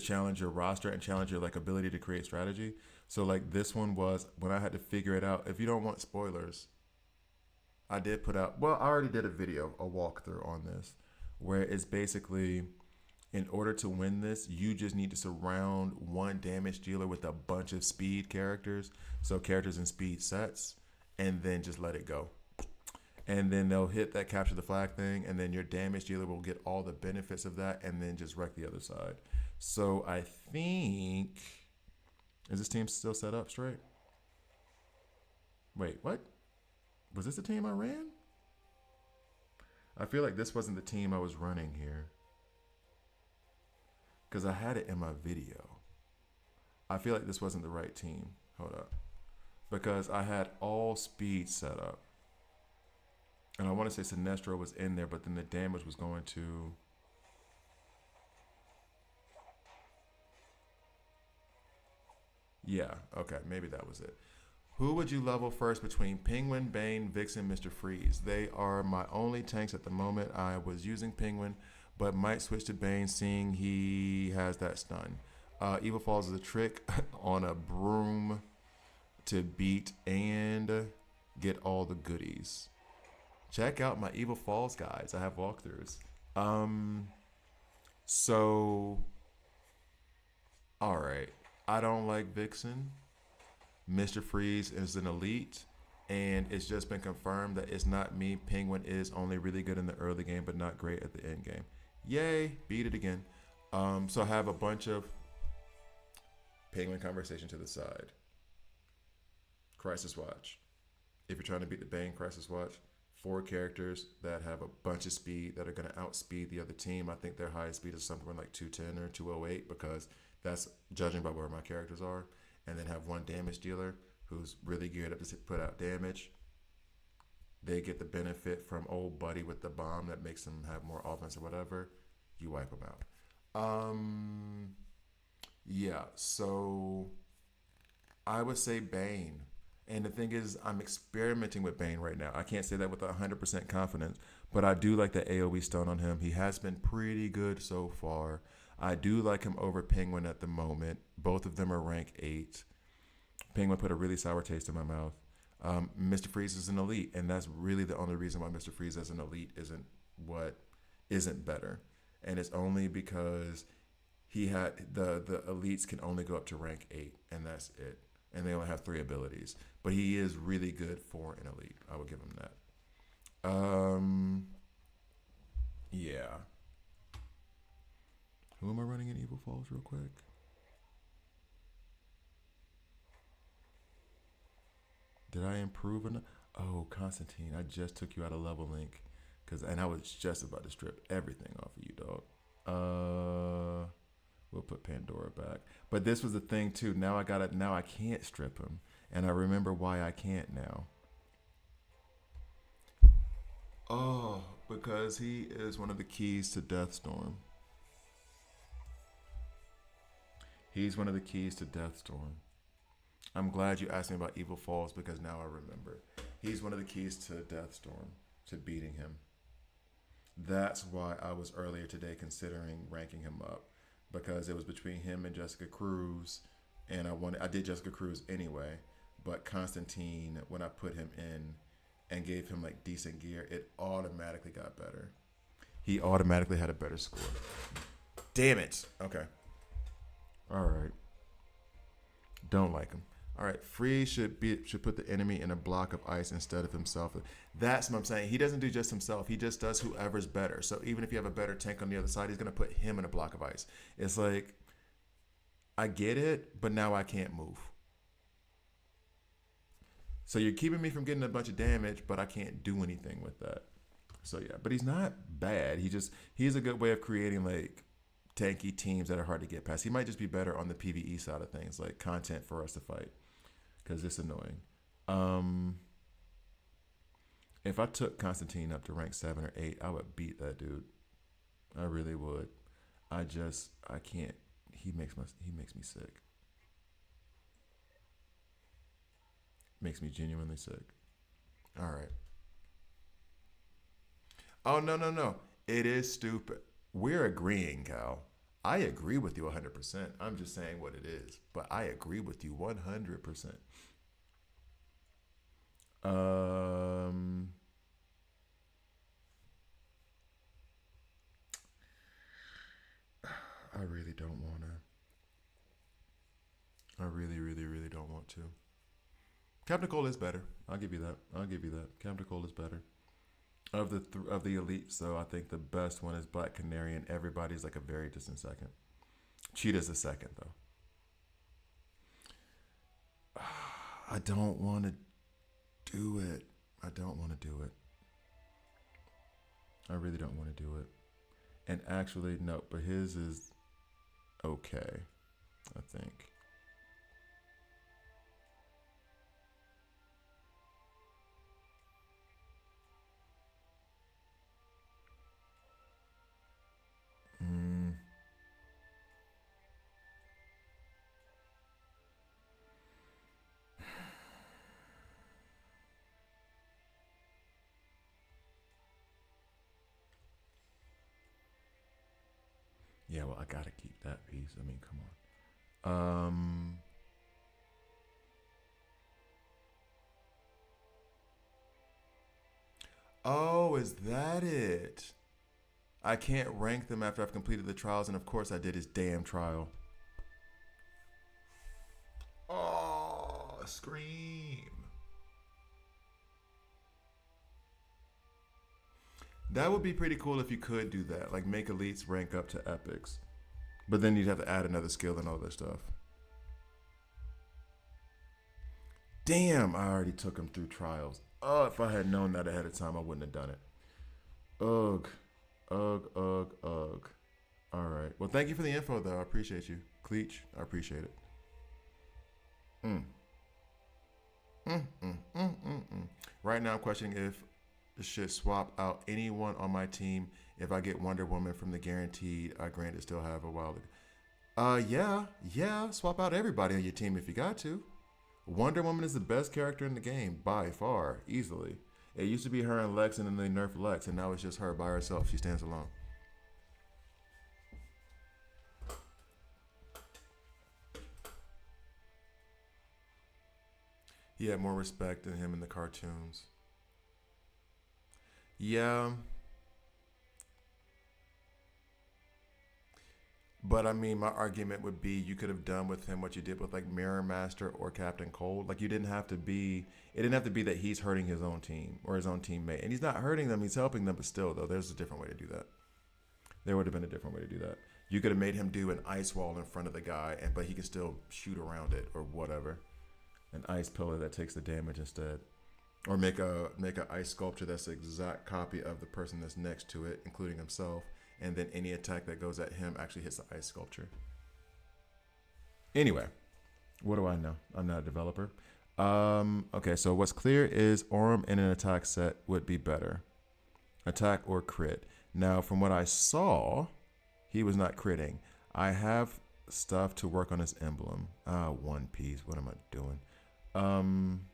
Speaker 1: challenge your roster and challenge your like ability to create strategy. So like this one was when I had to figure it out. If you don't want spoilers, I did put out. Well, I already did a video, a walkthrough on this, where it's basically in order to win this, you just need to surround one damage dealer with a bunch of speed characters. So characters in speed sets, and then just let it go. And then they'll hit that capture the flag thing, and then your damage dealer will get all the benefits of that, and then just wreck the other side. So I think, is this team still set up straight? Wait, what? Was this the team I ran? I feel like this wasn't the team I was running here, because I had it in my video. I feel like this wasn't the right team. Hold up. Because I had all speed set up. And I want to say Sinestro was in there, but then the damage was going to... Yeah, okay, maybe that was it. Who would you level first between Penguin, Bane, Vixen, Mr. Freeze? They are my only tanks at the moment. I was using Penguin, but might switch to Bane seeing he has that stun. Evil Falls is a trick on a broom to beat and get all the goodies. Check out my Evil Falls guys. I have walkthroughs. So, all right. I don't like Vixen. Mr. Freeze is an elite, and it's just been confirmed that it's not me. Penguin is only really good in the early game, but not great at the end game. Yay, beat it again. So I have a bunch of Penguin conversation to the side. Crisis Watch. If you're trying to beat the Bane, Crisis Watch. 4 characters that have a bunch of speed that are going to outspeed the other team. I think their highest speed is somewhere like 210 or 208 because that's judging by where my characters are. And then have 1 damage dealer who's really geared up to put out damage. They get the benefit from old buddy with the bomb that makes them have more offense or whatever. You wipe them out. Yeah, so I would say Bane. And the thing is, I'm experimenting with Bane right now. I can't say that with 100% confidence, but I do like the AoE stun on him. He has been pretty good so far. I do like him over Penguin at the moment. Both of them are rank 8. Penguin put a really sour taste in my mouth. Mr. Freeze is an elite, and that's really the only reason why Mr. Freeze as an elite isn't better. And it's only because he had the elites can only go up to rank 8, and that's it. And they only have 3 abilities. But he is really good for an elite. I would give him that. Yeah. Who am I running in Evil Falls real quick? Did I improve enough? Oh, Constantine, I just took you out of level link. And I was just about to strip everything off of you, dog. We'll put Pandora back. But this was the thing too. Now I can't strip him. And I remember why I can't now. Oh, because he is one of the keys to Deathstorm. He's one of the keys to Deathstorm. I'm glad you asked me about Evil Falls because now I remember. He's one of the keys to Deathstorm, to beating him. That's why I was earlier today considering ranking him up. Because it was between him and Jessica Cruz, and I did Jessica Cruz anyway, but Constantine, when I put him in and gave him like decent gear, it automatically got better. He automatically had a better score. Damn it. Okay. All right. Don't like him. All right, Freeze should put the enemy in a block of ice instead of himself. That's what I'm saying. He doesn't do just himself. He just does whoever's better. So even if you have a better tank on the other side, he's going to put him in a block of ice. It's like, I get it, but now I can't move. So you're keeping me from getting a bunch of damage, but I can't do anything with that. So yeah, but he's not bad. He's a good way of creating like tanky teams that are hard to get past. He might just be better on the PvE side of things, like content for us to fight, because it's annoying. Um, if I took Constantine up to rank 7 or 8, I would beat that dude. I really would. I can't. He makes me sick. Makes me genuinely sick. All right. Oh no no no! It is stupid. We're agreeing, Cal. I agree with you 100%. I'm just saying what it is, but I agree with you 100%. Um, I really don't want to. I really, really, really don't want to. Captain Cole is better. I'll give you that. I'll give you that. Captain Cole is better. Of the elites, though, I think the best one is Black Canary, and everybody's like a very distant second. Cheetah's a second, though. I don't want to do it. I don't want to do it. I really don't want to do it. And actually, no, but his is okay, I think. Mm, yeah, well, I gotta keep that piece. I mean, come on. Oh, is that it? I can't rank them after I've completed the trials, and of course I did his damn trial. Oh, scream. That would be pretty cool if you could do that. Like make elites rank up to epics. But then you'd have to add another skill and all that stuff. Damn, I already took him through trials. Oh, if I had known that ahead of time, I wouldn't have done it. Ugh. Ugh, ugh, ugh. All right. Well, thank you for the info, though. I appreciate you. Cleach, I appreciate it. Mm. Right now, I'm questioning if I should swap out anyone on my team if I get Wonder Woman from the guaranteed I granted still have a while. Yeah. Swap out everybody on your team if you got to. Wonder Woman is the best character in the game by far, easily. It used to be her and Lex, and then they nerfed Lex, and now it's just her by herself. She stands alone. He had more respect than him in the cartoons. Yeah, but I mean, my argument would be you could have done with him what you did with like Mirror Master or Captain Cold. Like you didn't have to be. It didn't have to be that he's hurting his own team or his own teammate, and he's not hurting them. He's helping them, but still, though, there's a different way to do that. There would have been a different way to do that. You could have made him do an ice wall in front of the guy, and but he can still shoot around it or whatever. An ice pillar that takes the damage instead, or make a ice sculpture that's the exact copy of the person that's next to it, including himself, and then any attack that goes at him actually hits the ice sculpture. Anyway, what do I know? I'm not a developer. Okay, so what's clear is Orm in an attack set would be better. Attack or crit. Now, from what I saw, he was not critting. I have stuff to work on his emblem. One Piece. What am I doing? Um,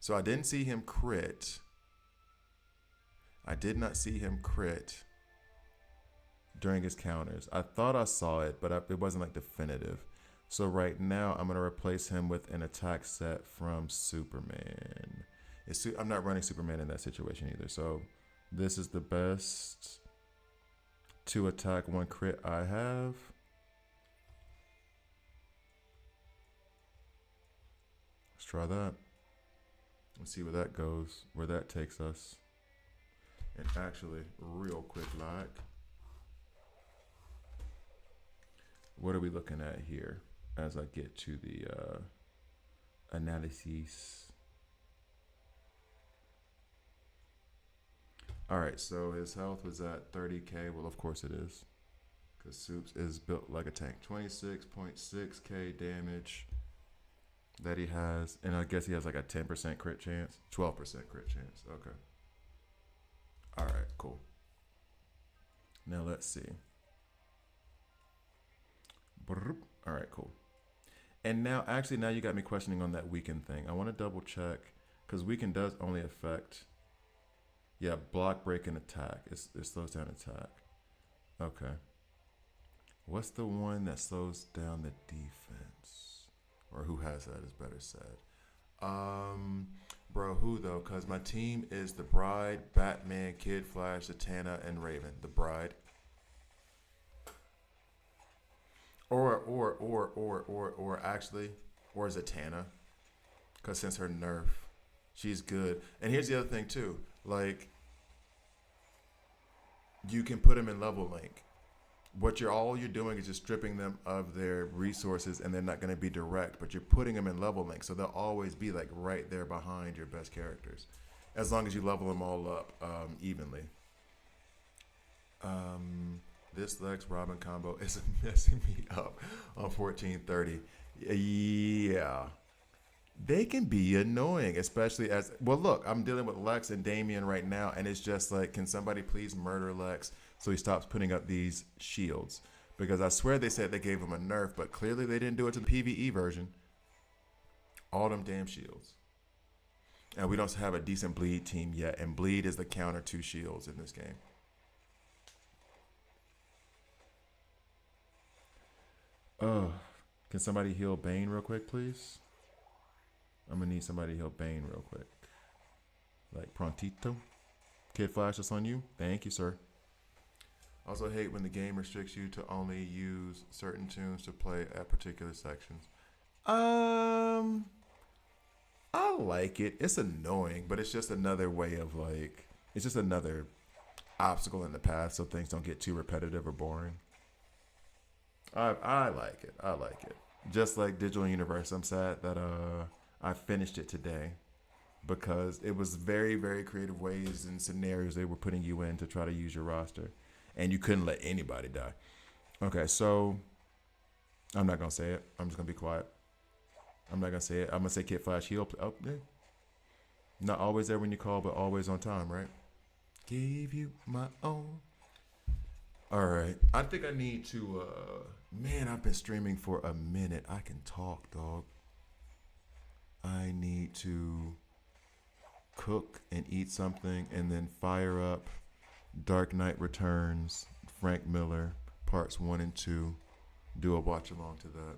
Speaker 1: so I didn't see him crit. I did not see him crit during his counters. I thought I saw it, but it wasn't like definitive. So right now, I'm gonna replace him with an attack set from Superman. I'm not running Superman in that situation either. So this is the best 2 attack 1 crit I have. Let's try that. Let's see where that goes, where that takes us. And actually, real quick, like, what are we looking at here as I get to the Analysis. All right, so his health was at 30k. Well, of course it is, because Soups is built like a tank. 26.6k damage that he has, and I guess he has like a 10% crit chance, 12% crit chance. Okay. All right, cool. Now let's see. All right, cool. And now, actually, now you got me questioning on that weaken thing. I want to double check because weaken does only affect, yeah, block, break, and attack. It slows down attack. Okay. What's the one that slows down the defense? Or who has that is better said. Bro, who though? Because my team is the Bride, Batman, Kid Flash, Zatanna, and Raven. The Bride. Or actually, or Zatanna. Because since her nerf, she's good. And here's the other thing too. Like, you can put them in level link. All you're doing is just stripping them of their resources, and they're not going to be direct, but you're putting them in level link, so they'll always be like right there behind your best characters, as long as you level them all up evenly. This Lex Robin combo is messing me up on 1430. Yeah. They can be annoying, especially as well. Look, I'm dealing with Lex and Damien right now, and it's just like, can somebody please murder Lex so he stops putting up these shields? Because I swear they said they gave him a nerf, but clearly they didn't do it to the PvE version. All them damn shields. And we don't have a decent bleed team yet, and bleed is the counter to shields in this game. Can somebody heal Bane real quick, please? I'm gonna need somebody to heal Bane real quick. Like prontito. Kid Flash, that's on you. Thank you, sir. Also hate when the game restricts you to only use certain tunes to play at particular sections. I like it. It's annoying, but it's just another way of like, it's just another obstacle in the path so things don't get too repetitive or boring. I like it. I like it. Just like Digital Universe, I'm sad that I finished it today because it was very, very creative ways and scenarios they were putting you in to try to use your roster, and you couldn't let anybody die. Okay, so I'm not gonna say it. I'm just gonna be quiet. I'm not gonna say it. I'm gonna say Kid Flash heal. Oh, yeah. Not always there when you call, but always on time, right? Gave you my own. All right. I think I need to. Man, I've been streaming for a minute. I can talk, dog. I need to cook and eat something and then fire up Dark Knight Returns, Frank Miller, parts 1 and 2. Do a watch along to that.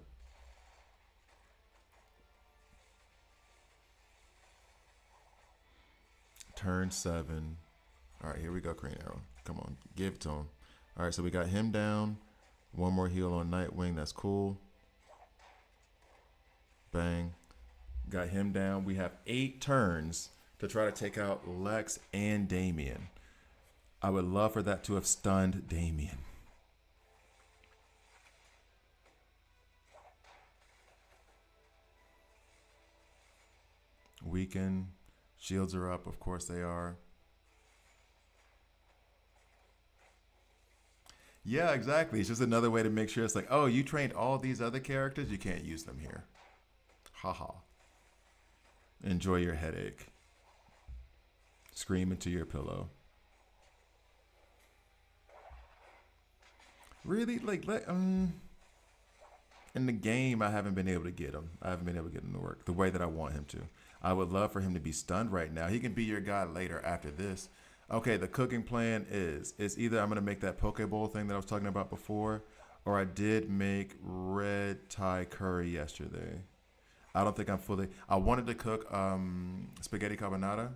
Speaker 1: Turn 7. All right, here we go, Green Arrow. Come on, give it to him. All right, so we got him down. One more heal on Nightwing. That's cool. Bang. Got him down. We have 8 turns to try to take out Lex and Damien. I would love for that to have stunned Damien. Weaken. Shields are up. Of course they are. Yeah, exactly. It's just another way to make sure it's like, oh, you trained all these other characters. You can't use them here. Haha. Enjoy your headache. Scream into your pillow. Really? In the game, I haven't been able to get him. I haven't been able to get him to work the way that I want him to. I would love for him to be stunned right now. He can be your guy later after this. Okay, the cooking plan is either I'm going to make that poke bowl thing that I was talking about before, or I did make red Thai curry yesterday. I don't think I'm fully... I wanted to cook spaghetti carbonara,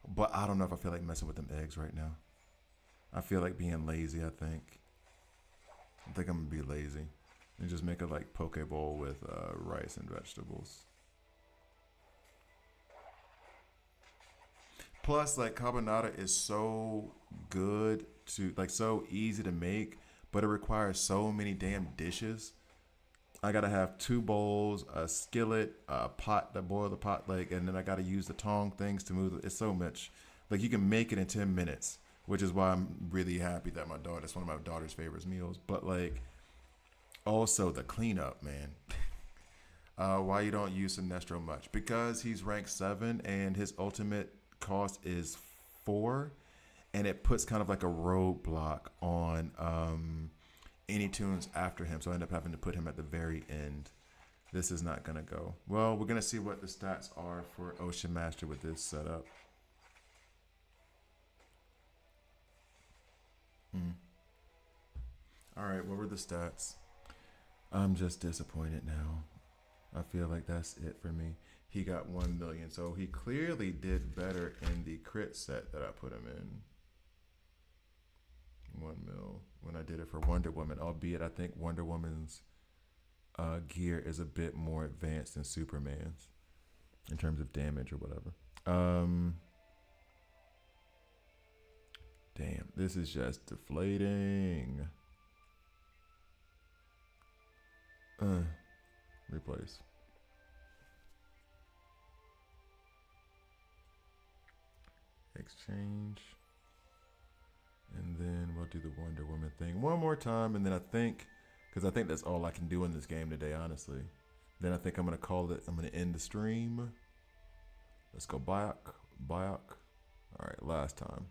Speaker 1: but I don't know if I feel like messing with them eggs right now. I feel like being lazy, I think. I think I'm going to be lazy and just make a like poke bowl with rice and vegetables. Plus, like, carbonara is so good to, like, so easy to make, but it requires so many damn dishes. I gotta have two bowls, a skillet, a pot to boil the pot, like, and then I gotta use the tong things to move. It's so much. Like you can make it in 10 minutes, which is why I'm really happy that my daughter. It's one of my daughter's favorite meals. But like, also the cleanup, man. Why you don't use Sinestro much? Because he's ranked 7 and his ultimate cost is 4, and it puts kind of like a roadblock on any tunes after him. So I end up having to put him at the very end. This is not gonna go well. We're gonna see what the stats are for Ocean Master with this setup. All right, what were the stats? I'm just disappointed now. I feel like that's it for me. He got 1 million, so he clearly did better in the crit set that I put him in. 1 mil when I did it for Wonder Woman, albeit I think Wonder Woman's gear is a bit more advanced than Superman's in terms of damage or whatever. Damn, this is just deflating. Replace. Exchange. And then we'll do the Wonder Woman thing one more time. And then I think, because I think that's all I can do in this game today, honestly. Then I think I'm going to call it, I'm going to end the stream. Let's go Bayok. Bayok. All right, last time.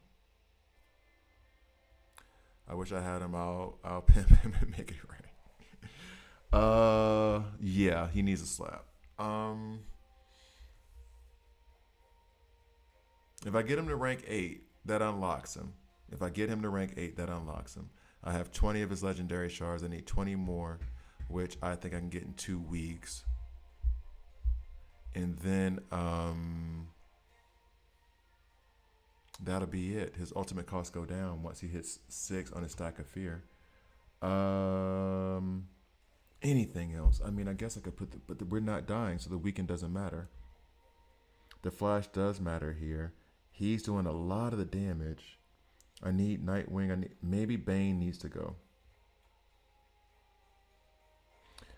Speaker 1: I wish I had him. I'll pimp him and make it right. Yeah, he needs a slap. If I get him to rank 8, that unlocks him. If I get him to rank 8, that unlocks him. I have 20 of his legendary shards. I need 20 more, which I think I can get in 2 weeks. And then that'll be it. His ultimate costs go down once he hits 6 on his Stack of Fear. Anything else? I mean, I guess I could put but we're not dying, so the weekend doesn't matter. The Flash does matter here. He's doing a lot of the damage. I need Nightwing. Maybe Bane needs to go.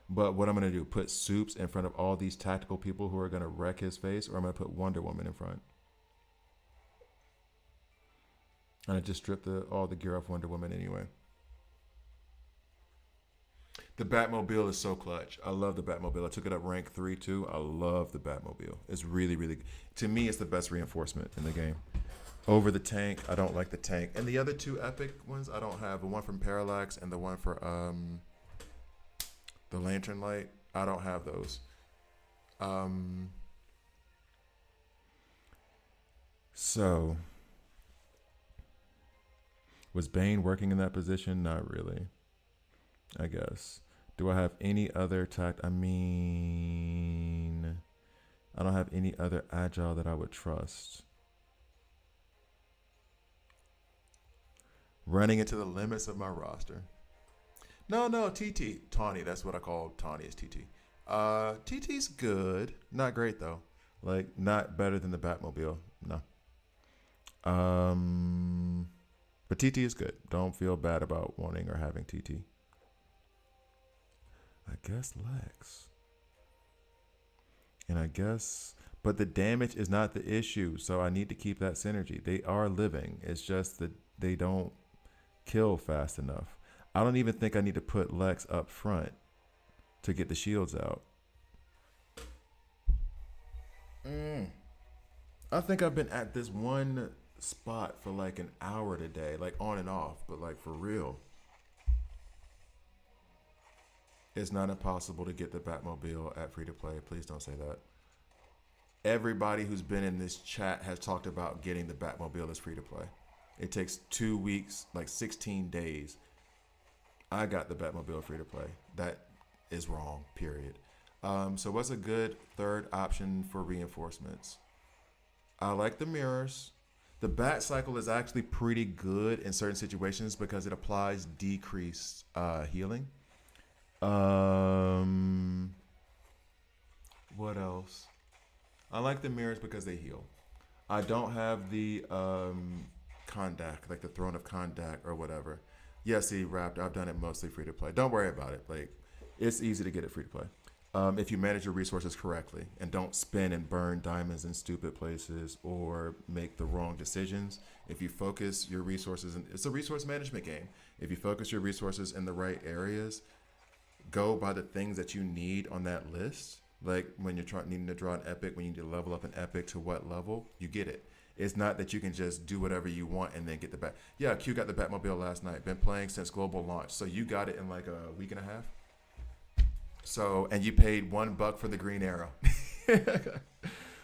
Speaker 1: But what I'm going to do, put Soups in front of all these tactical people who are going to wreck his face, or I'm going to put Wonder Woman in front. And I just stripped all the gear off Wonder Woman anyway. The Batmobile is so clutch. I love the Batmobile. I took it up rank 3 too. I love the Batmobile. It's really, really, to me, it's the best reinforcement in the game. Over the tank, I don't like the tank. And the other 2 epic ones, I don't have. The one from Parallax and the one for the Lantern Light. I don't have those. So, was Bane working in that position? Not really, I guess. Do I have any other I mean, I don't have any other agile that I would trust. Running into the limits of my roster. No, TT. Tawny, that's what I call Tawny is TT. TT's good. Not great, though. Like, not better than the Batmobile. No. But TT is good. Don't feel bad about wanting or having TT. I guess Lex. And I guess, but the damage is not the issue, so I need to keep that synergy. They are living. It's just that they don't kill fast enough. I don't even think I need to put Lex up front to get the shields out. I think I've been at this one spot for like an hour today, like on and off, but like for real. It's not impossible to get the Batmobile at free to play. Please don't say that. Everybody who's been in this chat has talked about getting the Batmobile as free to play. It takes 2 weeks, like 16 days. I got the Batmobile free to play. That is wrong, period. So what's a good third option for reinforcements? I like the mirrors. The Bat Cycle is actually pretty good in certain situations because it applies decreased healing. What else? I like the mirrors because they heal. I don't have the Kondak, like the Throne of Kondak or whatever. Yeah, see, Raptor, I've done it mostly free to play. Don't worry about it. Like, It's easy to get it free to play. If you manage your resources correctly and don't spend and burn diamonds in stupid places or make the wrong decisions. If you focus your resources, and it's a resource management game. If you focus your resources in the right areas, go by the things that you need on that list. Like when you're trying needing to draw an epic, when you need to level up an epic to what level, you get it. It's not that you can just do whatever you want and then get the back. Yeah, Q got the Batmobile last night. Been playing since global launch, so you got it in like a week and a half. So and you paid $1 for the Green Arrow.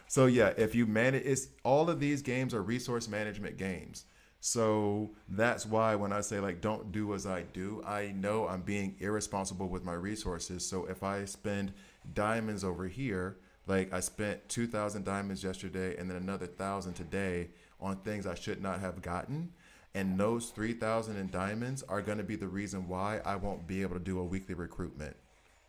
Speaker 1: So yeah, if you manage, it's all of these games are resource management games. So that's why when I say like don't do as I do, I know I'm being irresponsible with my resources. So if I spend diamonds over here, like I spent 2,000 diamonds yesterday and then another 1,000 today on things I should not have gotten. And those 3,000 in diamonds are going to be the reason why I won't be able to do a weekly recruitment.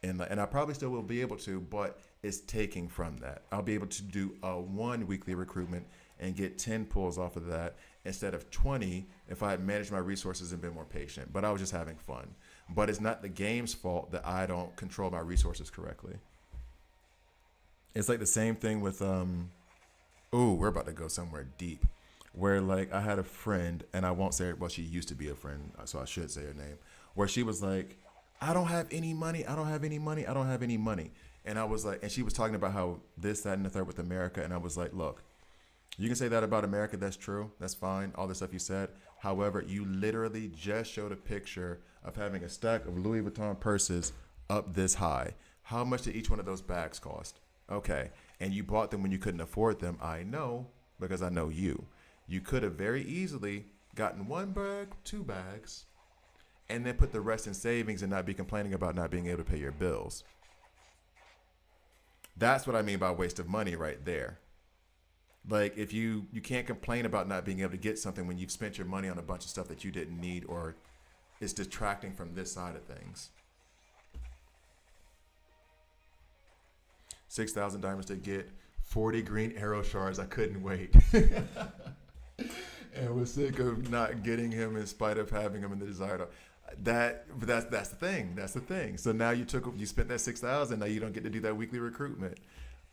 Speaker 1: And I probably still will be able to, but it's taking from that. I'll be able to do a one weekly recruitment and get 10 pulls off of that instead of 20 if I had managed my resources and been more patient. But I was just having fun. But it's not the game's fault that I don't control my resources correctly. It's like the same thing with we're about to go somewhere deep. Where like I had a friend, and I won't say her, well, she used to be a friend, so I should say her name, where she was like, I don't have any money, I don't have any money, I don't have any money. And I was like, and she was talking about how this, that, and the third with America, and I was like, look, you can say that about America, that's true, that's fine, all the stuff you said. However, you literally just showed a picture of having a stack of Louis Vuitton purses up this high. How much did each one of those bags cost? Okay, and you bought them when you couldn't afford them. I know, because I know you. You could have very easily gotten one bag, two bags, and then put the rest in savings and not be complaining about not being able to pay your bills. That's what I mean by waste of money right there. Like if you can't complain about not being able to get something when you've spent your money on a bunch of stuff that you didn't need or it's distracting from this side of things. 6,000 diamonds to get 40 green arrow shards. I couldn't wait. And was sick of not getting him in spite of having him in the desired. That's the thing. That's the thing. So now you spent that 6,000. Now you don't get to do that weekly recruitment.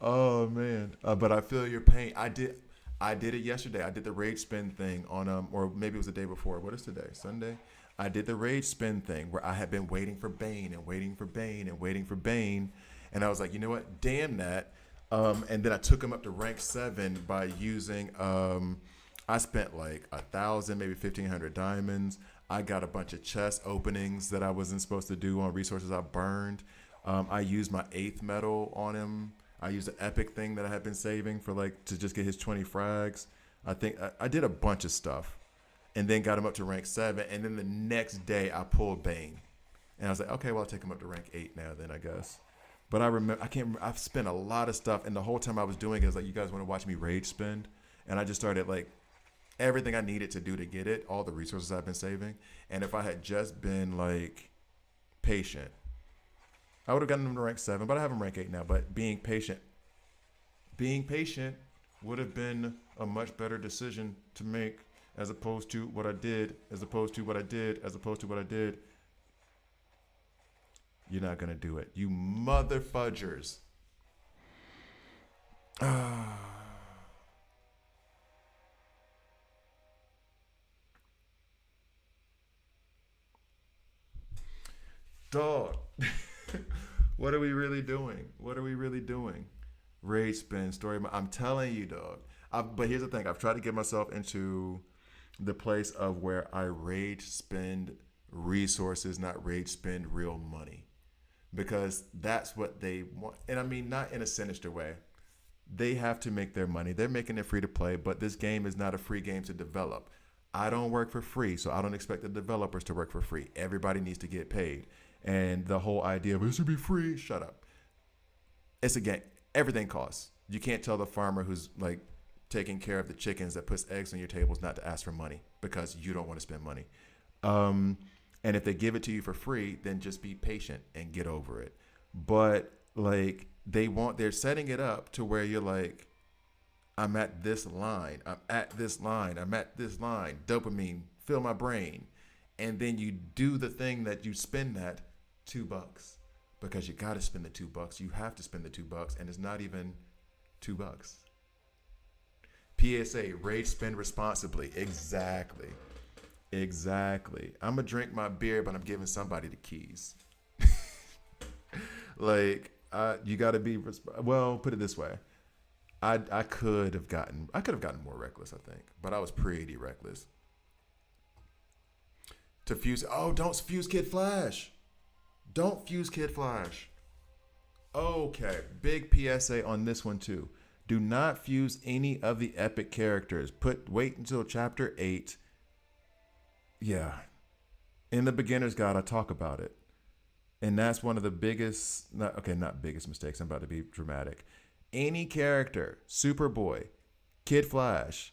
Speaker 1: Oh man. But I feel your pain. I did it yesterday. I did the rage spend thing on or maybe it was the day before. What is today? Sunday. I did the rage spend thing where I had been waiting for Bane and waiting for Bane and waiting for Bane, and I was like, you know what? Damn that. And then I took him up to rank 7 by using. I spent like 1,000, maybe 1,500 diamonds. I got a bunch of chest openings that I wasn't supposed to do on resources I burned. I used my 8th medal on him. I used the epic thing that I had been saving for like to just get his 20 frags. I think I did a bunch of stuff and then got him up to rank 7. And then the next day I pulled Bane. And I was like, okay, well, I'll take him up to rank 8 now then, I guess. But I've spent a lot of stuff. And the whole time I was doing it, I was like, you guys want to watch me rage spend? And I just started like, everything I needed to do to get it, all the resources I've been saving. And if I had just been like patient, I would have gotten them to rank 7, but I have them rank 8 now. But being patient would have been a much better decision to make as opposed to what I did. You're not going to do it. You mother fudgers. Dog. What are we really doing? Rage spin, story. I'm telling you, dog. But here's the thing. I've tried to get myself into the place of where I rage spend resources, not rage spend real money. Because that's what they want. And I mean, not in a sinister way. They have to make their money. They're making it free to play, but this game is not a free game to develop. I don't work for free, so I don't expect the developers to work for free. Everybody needs to get paid. And the whole idea of it should be free, shut up. It's a game. Everything costs. You can't tell the farmer who's like taking care of the chickens that puts eggs on your tables not to ask for money because you don't want to spend money. And if they give it to you for free, then just be patient and get over it. But like they're setting it up to where you're like, I'm at this line, dopamine, fill my brain. And then you do the thing that you spend that $2. because you got to spend the $2. You have to spend the $2, and it's not even $2. PSA: rage spend responsibly. Exactly. I'm gonna drink my beer, but I'm giving somebody the keys. Like, you got to be. Well, put it this way. I could have gotten more reckless, I think, but I was pretty reckless. To fuse. Oh, don't fuse Kid Flash. Don't fuse Kid Flash. Okay, big PSA on this one too. Do not fuse any of the epic characters. Wait until chapter 8. Yeah. In the beginner's guide, I talk about it. And that's one of the biggest, not biggest mistakes. I'm about to be dramatic. Any character, Superboy, Kid Flash,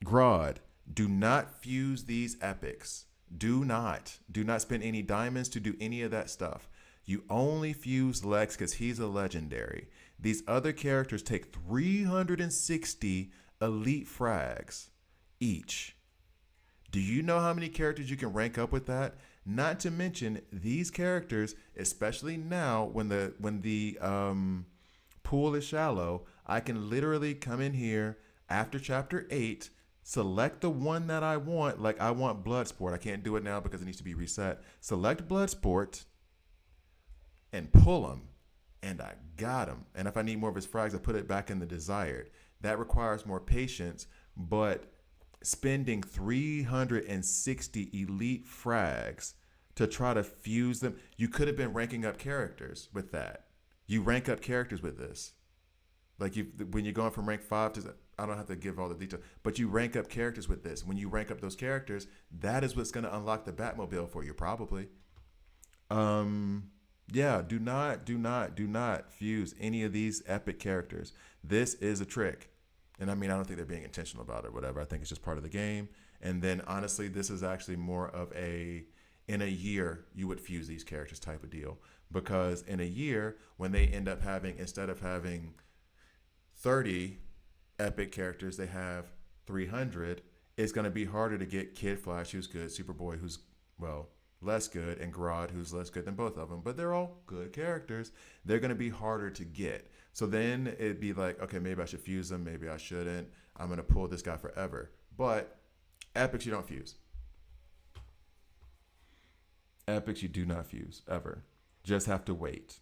Speaker 1: Grodd, do not fuse these epics. Do not spend any diamonds to do any of that stuff. You only fuse Lex because he's a legendary. These other characters take 360 elite frags each. Do you know how many characters you can rank up with that? Not to mention these characters, especially now when the pool is shallow, I can literally come in here after chapter 8, select the one that I want. Like, I want Bloodsport. I can't do it now because it needs to be reset. Select Bloodsport and pull him, and I got him. And if I need more of his frags, I put it back in the desired. That requires more patience, but spending 360 elite frags to try to fuse them, you could have been ranking up characters with that. You rank up characters with this. Like, when you're going from rank 5 to, I don't have to give all the detail, but you rank up characters with this. When you rank up those characters, that is what's going to unlock the Batmobile for you, probably. Yeah, do not fuse any of these epic characters. This is a trick. And I mean, I don't think they're being intentional about it or whatever. I think it's just part of the game. And then honestly, this is actually more of in a year, you would fuse these characters type of deal. Because in a year, when they end up having, instead of having 30 epic characters, they have 300. It's going to be harder to get Kid Flash, who's good, Superboy, who's, well, less good, and Grodd, who's less good than both of them. But they're all good characters. They're going to be harder to get. So then it'd be like, okay, maybe I should fuse them. Maybe I shouldn't. I'm going to pull this guy forever. But epics, you don't fuse. Epics, you do not fuse, ever. Just have to wait.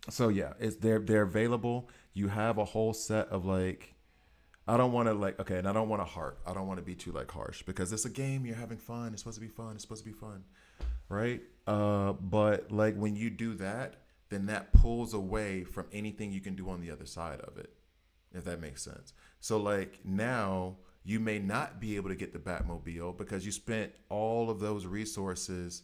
Speaker 1: So yeah, they're available. You have a whole set of like, I don't want to and I don't want to I don't want to be too harsh because it's a game. You're having fun. It's supposed to be fun. Right? But like when you do that, then that pulls away from anything you can do on the other side of it, if that makes sense. So like now you may not be able to get the Batmobile because you spent all of those resources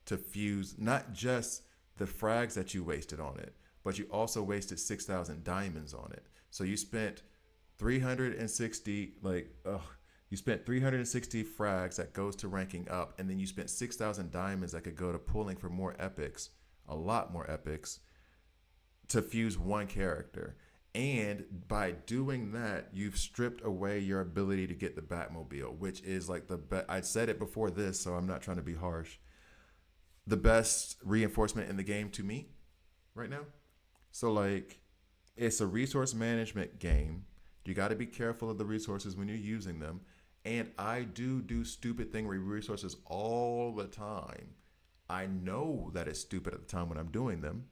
Speaker 1: to fuse not just the frags that you wasted on it, but you also wasted 6,000 diamonds on it. So you spent 360 you spent 360 frags that goes to ranking up, and then you spent 6,000 diamonds that could go to pulling for more epics, a lot more epics, to fuse one character. And by doing that, you've stripped away your ability to get the Batmobile, which is like I said it before this, so I'm not trying to be harsh. The best reinforcement in the game to me right now. So like, it's a resource management game. You got to be careful of the resources when you're using them. And I do stupid thing with resources all the time. I know that it's stupid at the time when I'm doing them.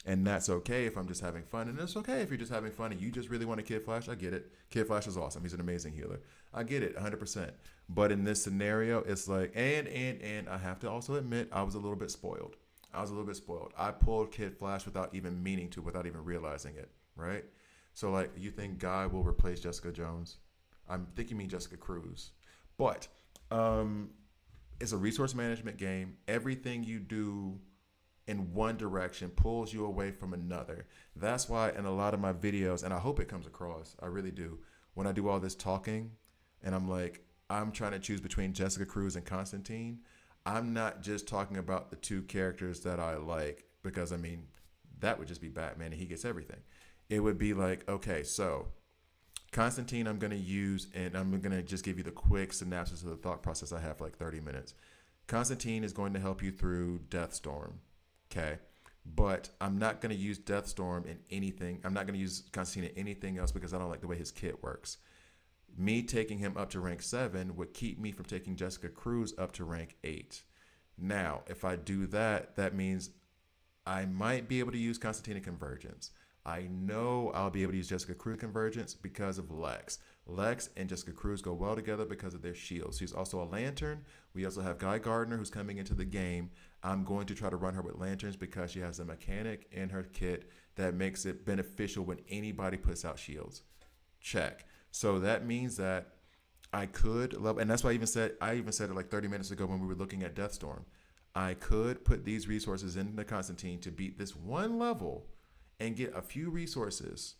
Speaker 1: And that's okay if I'm just having fun. And it's okay if you're just having fun and you just really want a Kid Flash. I get it. Kid Flash is awesome. He's an amazing healer. I get it 100%. But in this scenario, it's like, and I have to also admit, I was a little bit spoiled. I pulled Kid Flash without even meaning to, without even realizing it, right? So like, you think Guy will replace Jessica Jones? I'm thinking you mean Jessica Cruz. But it's a resource management game. Everything you do in one direction pulls you away from another. That's why in a lot of my videos, and I hope it comes across, I really do, when I do all this talking and I'm trying to choose between Jessica Cruz and Constantine, I'm not just talking about the two characters that I like, because I mean, that would just be Batman and he gets everything. It would be like, okay, so Constantine I'm going to use, and I'm going to just give you the quick synopsis of the thought process I have for like 30 minutes. Constantine is going to help you through Deathstorm. Okay. But I'm not going to use Deathstorm in anything. I'm not going to use Constantine in anything else because I don't like the way his kit works. Me taking him up to rank 7 would keep me from taking Jessica Cruz up to rank 8. Now, if I do that, that means I might be able to use Constantine in Convergence. I know I'll be able to use Jessica Cruz Convergence because of Lex. Lex and Jessica Cruz go well together because of their shields. She's also a Lantern. We also have Guy Gardner who's coming into the game. I'm going to try to run her with Lanterns because she has a mechanic in her kit that makes it beneficial when anybody puts out shields. Check. So that means that I could level, and that's why I even said it like 30 minutes ago when we were looking at Deathstorm. I could put these resources into Constantine to beat this one level and get a few resources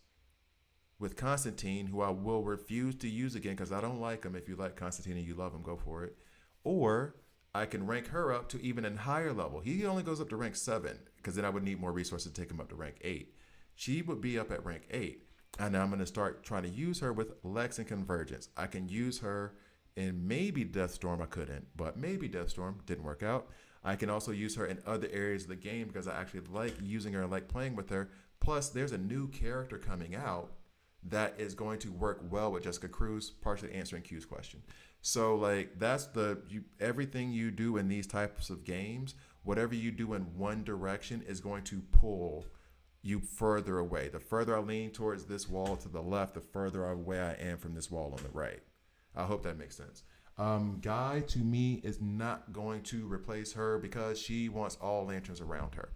Speaker 1: with Constantine, who I will refuse to use again because I don't like him. If you like Constantine and you love him, go for it. Or I can rank her up to even a higher level. He only goes up to rank 7 because then I would need more resources to take him up to rank 8. She would be up at rank 8. And I'm going to start trying to use her with Lex and Convergence. I can use her in maybe Deathstorm. I couldn't, but maybe Deathstorm didn't work out. I can also use her in other areas of the game because I actually like using her and like playing with her. Plus, there's a new character coming out that is going to work well with Jessica Cruz, partially answering Q's question. So, like, that's everything you do in these types of games, whatever you do in one direction is going to pull you further away. The further I lean towards this wall to the left, the further away I am from this wall on the right. I hope that makes sense. Guy, to me, is not going to replace her because she wants all lanterns around her.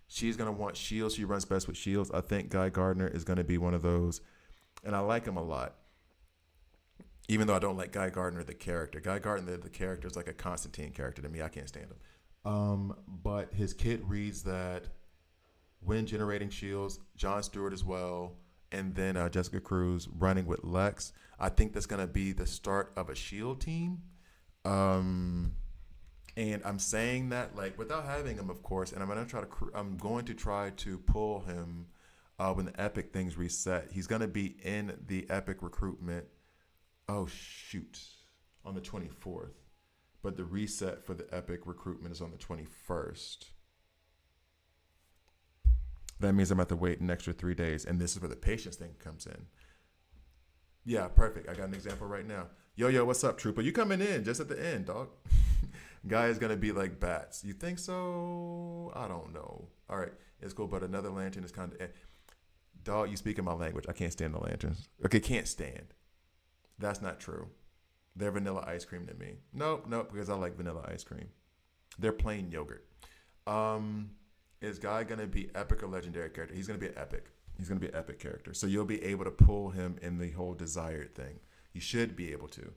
Speaker 1: She's going to want shields. She runs best with shields. I think Guy Gardner is going to be one of those, and I like him a lot. Even though I don't like Guy Gardner, the character. Guy Gardner, the character, is like a Constantine character to me. I can't stand him. But his kit reads that when generating shields, John Stewart as well, and then Jessica Cruz running with Lex. I think that's going to be the start of a shield team. And I'm saying that like without having him, of course, and I'm going to try to pull him when the Epic things reset. He's going to be in the Epic recruitment. Oh shoot, on the 24th. But the reset for the Epic recruitment is on the 21st. That means I'm going to have to wait an extra 3 days. And this is where the patience thing comes in. Yeah, perfect. I got an example right now. Yo, what's up, Trooper? You coming in just at the end, dog. Guy is going to be like bats. You think so? I don't know. All right, it's cool. But another lantern is kind of... Dog, you speak in my language. I can't stand the lanterns. Okay, can't stand. That's not true. They're vanilla ice cream to me. Nope, because I like vanilla ice cream. They're plain yogurt. Is Guy going to be epic or legendary character? He's going to be an epic. He's going to be an epic character. So you'll be able to pull him in the whole desired thing. You should be able to.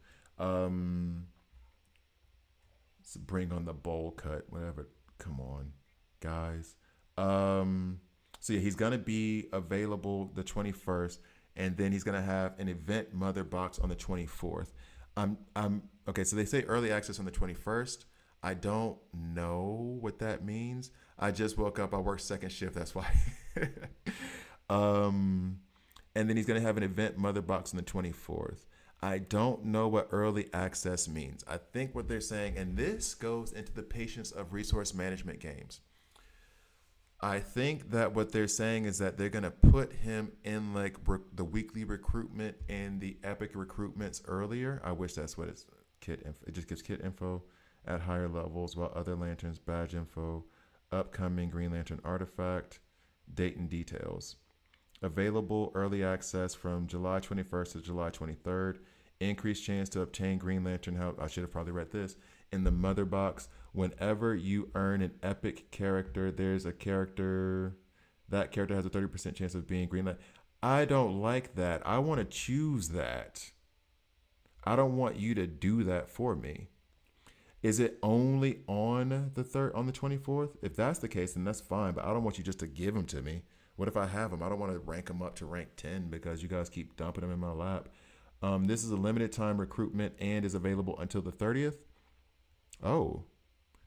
Speaker 1: So bring on the bowl cut, whatever. Come on, guys. So yeah, he's going to be available the 21st. And then he's going to have an event mother box on the 24th. Okay, so they say early access on the 21st. I don't know what that means. I just woke up. I work second shift. That's why. And then he's going to have an event mother box on the 24th. I don't know what early access means. I think what they're saying, and this goes into the patience of resource management games. I think that what they're saying is that they're going to put him in like the weekly recruitment and the epic recruitments earlier. I wish that's what it's kit info. It just gives kit info at higher levels, while other lanterns, badge info, upcoming Green Lantern artifact, date and details. Available early access from July 21st to July 23rd. Increased chance to obtain Green Lantern help. I should have probably read this. In the mother box, whenever you earn an epic character, there's a character, that character has a 30% chance of being Green Lantern. I don't like that. I want to choose that. I don't want you to do that for me. Is it only on the 24th? If that's the case, then that's fine. But I don't want you just to give them to me. What if I have them? I don't want to rank them up to rank 10 because you guys keep dumping them in my lap. This is a limited time recruitment and is available until the 30th. Oh,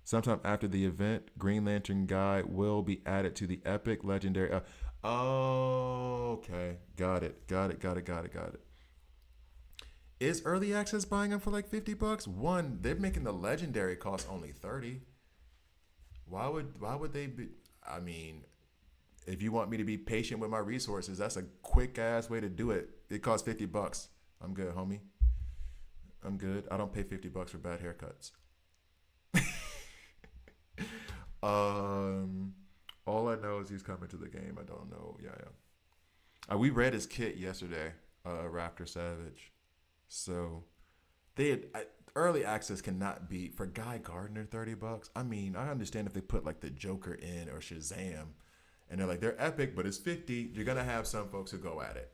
Speaker 1: sometime after the event, Green Lantern Guy will be added to the epic legendary. Okay. Got it. Is early access buying them for like $50? One, they're making the legendary cost only 30. Why would they be? I mean, if you want me to be patient with my resources, that's a quick ass way to do it. It costs $50. I'm good, homie. I'm good. I don't pay $50 for bad haircuts. Um, all I know is he's coming to the game. I don't know. Yeah, yeah. We read his kit yesterday, Raptor Savage. So they had, early access cannot be for Guy Gardner $30. I mean, I understand if they put like the Joker in or Shazam, and they're like they're epic, but it's 50. You're gonna have some folks who go at it.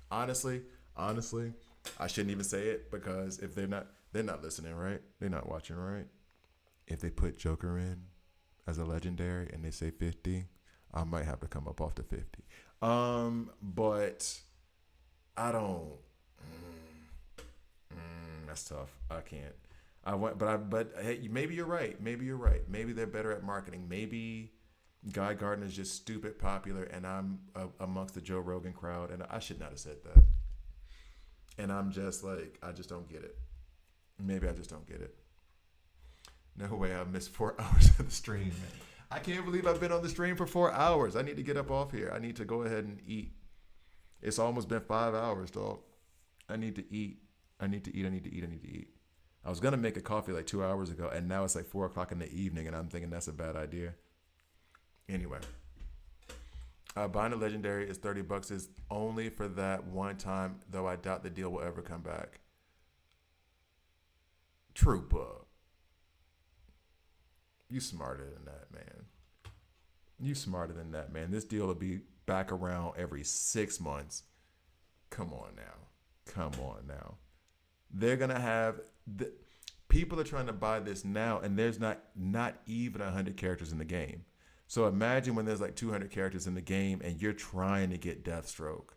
Speaker 1: Honestly, I shouldn't even say it because if they're not listening, right? They're not watching, right? If they put Joker in as a legendary and they say 50, I might have to come up off the 50. But I don't. That's tough. I can't. But hey, maybe you're right. Maybe you're right. Maybe they're better at marketing. Maybe Guy Gardner is just stupid popular, and I'm amongst the Joe Rogan crowd, and I should not have said that. And I'm just like, I just don't get it. Maybe I just don't get it. No way I missed 4 hours of the stream. I can't believe I've been on the stream for 4 hours. I need to get up off here. I need to go ahead and eat. It's almost been 5 hours, dog. I need to eat. I need to eat. I was going to make a coffee like 2 hours ago, and now it's like 4 o'clock in the evening, and I'm thinking that's a bad idea. Anyway. Buying a legendary is $30 is only for that one time, though I doubt the deal will ever come back. Trooper. You smarter than that, man. You smarter than that, man. This deal will be back around every 6 months. Come on now. They're going to have... people are trying to buy this now, and there's not even 100 characters in the game. So imagine when there's like 200 characters in the game and you're trying to get Deathstroke.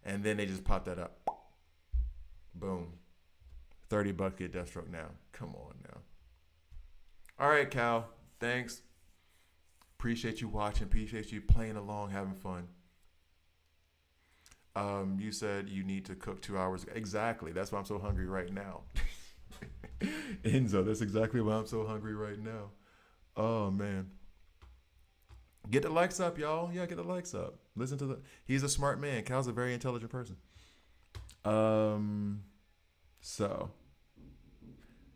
Speaker 1: And then they just pop that up. Boom. $30 get Deathstroke now. Come on now. All right, Cal. Thanks. Appreciate you watching. Appreciate you playing along, having fun. You said you need to cook 2 hours. Exactly. That's why I'm so hungry right now. Enzo, that's exactly why I'm so hungry right now. Oh, man. Get the likes up, y'all. Yeah, get the likes up. Listen to he's a smart man. Cal's a very intelligent person. So,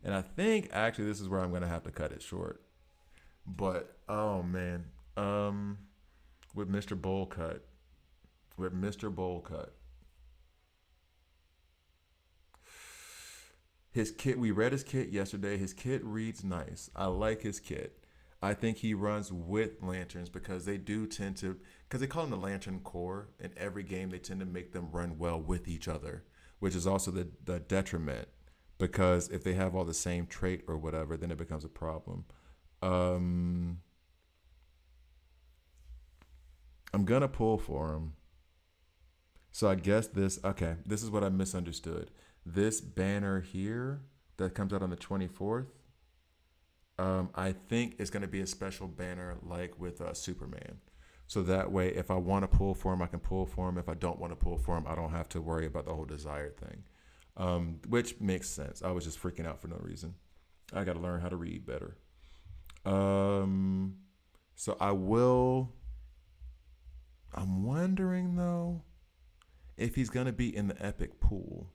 Speaker 1: and I think actually this is where I'm going to have to cut it short. But, oh, man. With Mr. Bowl Cut. His kit, we read his kit yesterday. His kit reads nice. I like his kit. I think he runs with lanterns because they do tend to, because they call them the Lantern Corps. In every game, they tend to make them run well with each other, which is also the detriment because if they have all the same trait or whatever, then it becomes a problem. I'm going to pull for him. So I guess this is what I misunderstood. This banner here that comes out on the 24th, I think it's going to be a special banner like with Superman. So that way, if I want to pull for him, I can pull for him. If I don't want to pull for him, I don't have to worry about the whole desired thing, which makes sense. I was just freaking out for no reason. I got to learn how to read better. So I'm wondering, though, if he's going to be in the epic pool.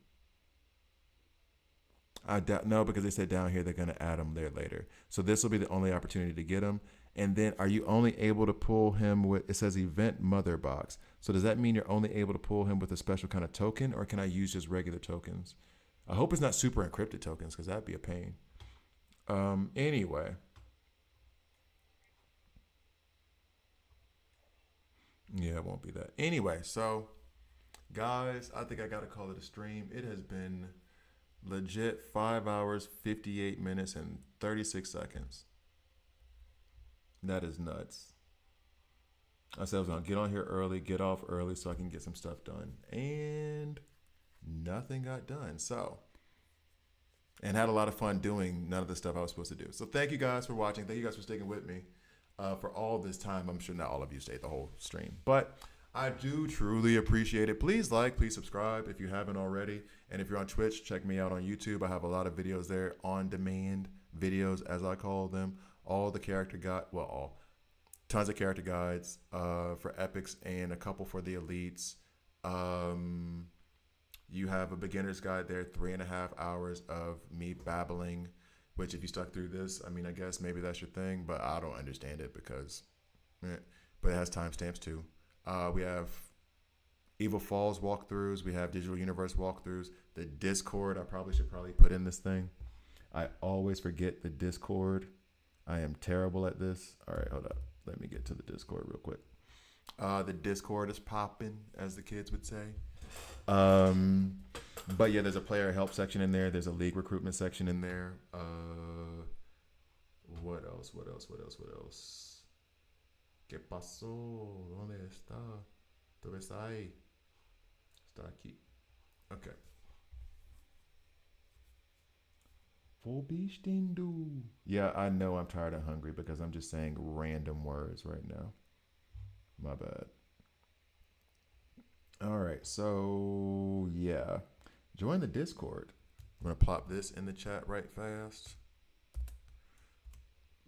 Speaker 1: I doubt, no, because they said down here they're going to add him there later. So this will be the only opportunity to get him. And then are you only able to pull him with, it says event mother box. So does that mean you're only able to pull him with a special kind of token, or can I use just regular tokens? I hope it's not super encrypted tokens because that'd be a pain. Anyway. Yeah, it won't be that. Anyway, so guys, I think I got to call it a stream. It has been legit 5 hours, 58 minutes, and 36 seconds. That is nuts. I said I was going to get on here early, get off early so I can get some stuff done. And nothing got done. So, and had a lot of fun doing none of the stuff I was supposed to do. So thank you guys for watching. Thank you guys for sticking with me for all this time. I'm sure not all of you stayed the whole stream. But I do truly appreciate it. Please like, please subscribe if you haven't already. And if you're on Twitch, check me out on YouTube. I have a lot of videos there, on demand videos, as I call them. All the character guide, well, all tons of character guides for epics and a couple for the elites. You have a beginner's guide there, 3.5 hours of me babbling. Which, if you stuck through this, I mean, I guess maybe that's your thing, but I don't understand it because, but it has timestamps too. We have Evil Falls walkthroughs. We have Digital Universe walkthroughs. The Discord, I should put in this thing. I always forget the Discord. I am terrible at this. All right, hold up. Let me get to the Discord real quick. The Discord is popping, as the kids would say. But yeah, there's a player help section in there. There's a league recruitment section in there. What else? ¿Qué pasó? ¿Dónde está? ¿Tú ves ahí? Está aquí. Okay. Yeah, I know I'm tired and hungry because I'm just saying random words right now. My bad. All right, so yeah. Join the Discord. I'm going to plop this in the chat right fast.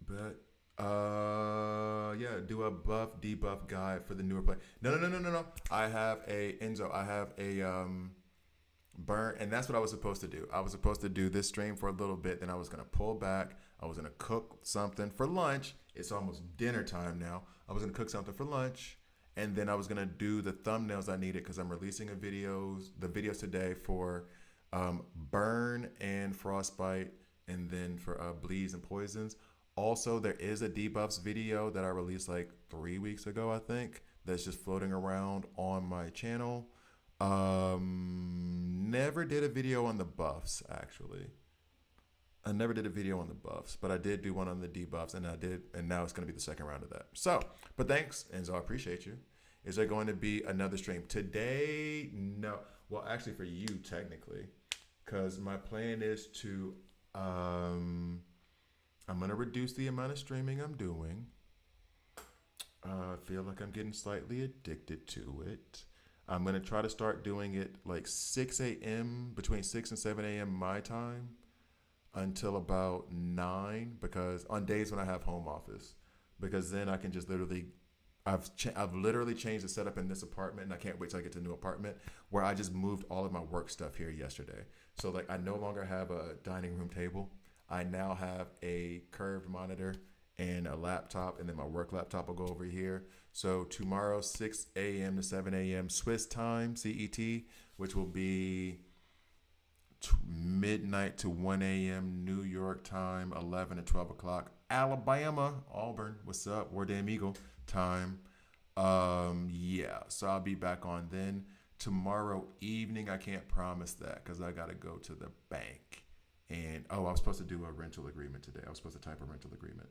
Speaker 1: But yeah, do a buff debuff guide for the newer play. No. I have a burn, and that's what I was supposed to do. I was supposed to do this stream for a little bit, then I was gonna pull back. I was gonna cook something for lunch. It's almost dinner time now. I was gonna cook something for lunch, and then I was gonna do the thumbnails I needed because I'm releasing the videos today for burn and frostbite, and then for bleeds and poisons. Also, there is a debuffs video that I released like 3 weeks ago, I think, that's just floating around on my channel. Never did a video on the buffs, actually. I never did a video on the buffs, but I did do one on the debuffs, and now it's going to be the second round of that. So, but thanks, Enzo, I appreciate you. Is there going to be another stream today? No. Well, actually, for you, technically, because my plan is to, I'm going to reduce the amount of streaming I'm doing. I feel like I'm getting slightly addicted to it. I'm going to try to start doing it like 6 a.m., between 6 and 7 a.m. my time until about 9, because on days when I have home office, because then I can just literally, I've literally changed the setup in this apartment, and I can't wait till I get to a new apartment where I just moved all of my work stuff here yesterday. So like I no longer have a dining room table. I now have a curved monitor and a laptop, and then my work laptop will go over here. So tomorrow, 6 a.m. to 7 a.m. Swiss time, CET, which will be midnight to 1 a.m. New York time, 11 to 12 o'clock. Alabama, Auburn, what's up? War Damn Eagle time. Yeah, so I'll be back on then. Tomorrow evening, I can't promise that because I got to go to the bank. And, I was supposed to do a rental agreement today. I was supposed to type a rental agreement.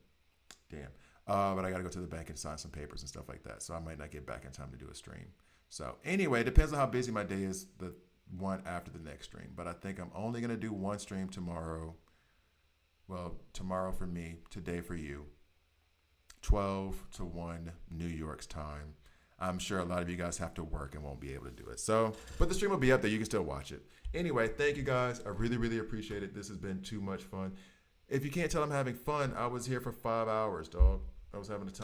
Speaker 1: Damn. But I got to go to the bank and sign some papers and stuff like that. So I might not get back in time to do a stream. So anyway, it depends on how busy my day is, the one after the next stream. But I think I'm only going to do one stream tomorrow. Well, tomorrow for me, today for you. 12 to 1 New York's time. I'm sure a lot of you guys have to work and won't be able to do it. So, but the stream will be up there. You can still watch it. Anyway, thank you guys. I really, really appreciate it. This has been too much fun. If you can't tell I'm having fun, I was here for 5 hours, dog. I was having a time.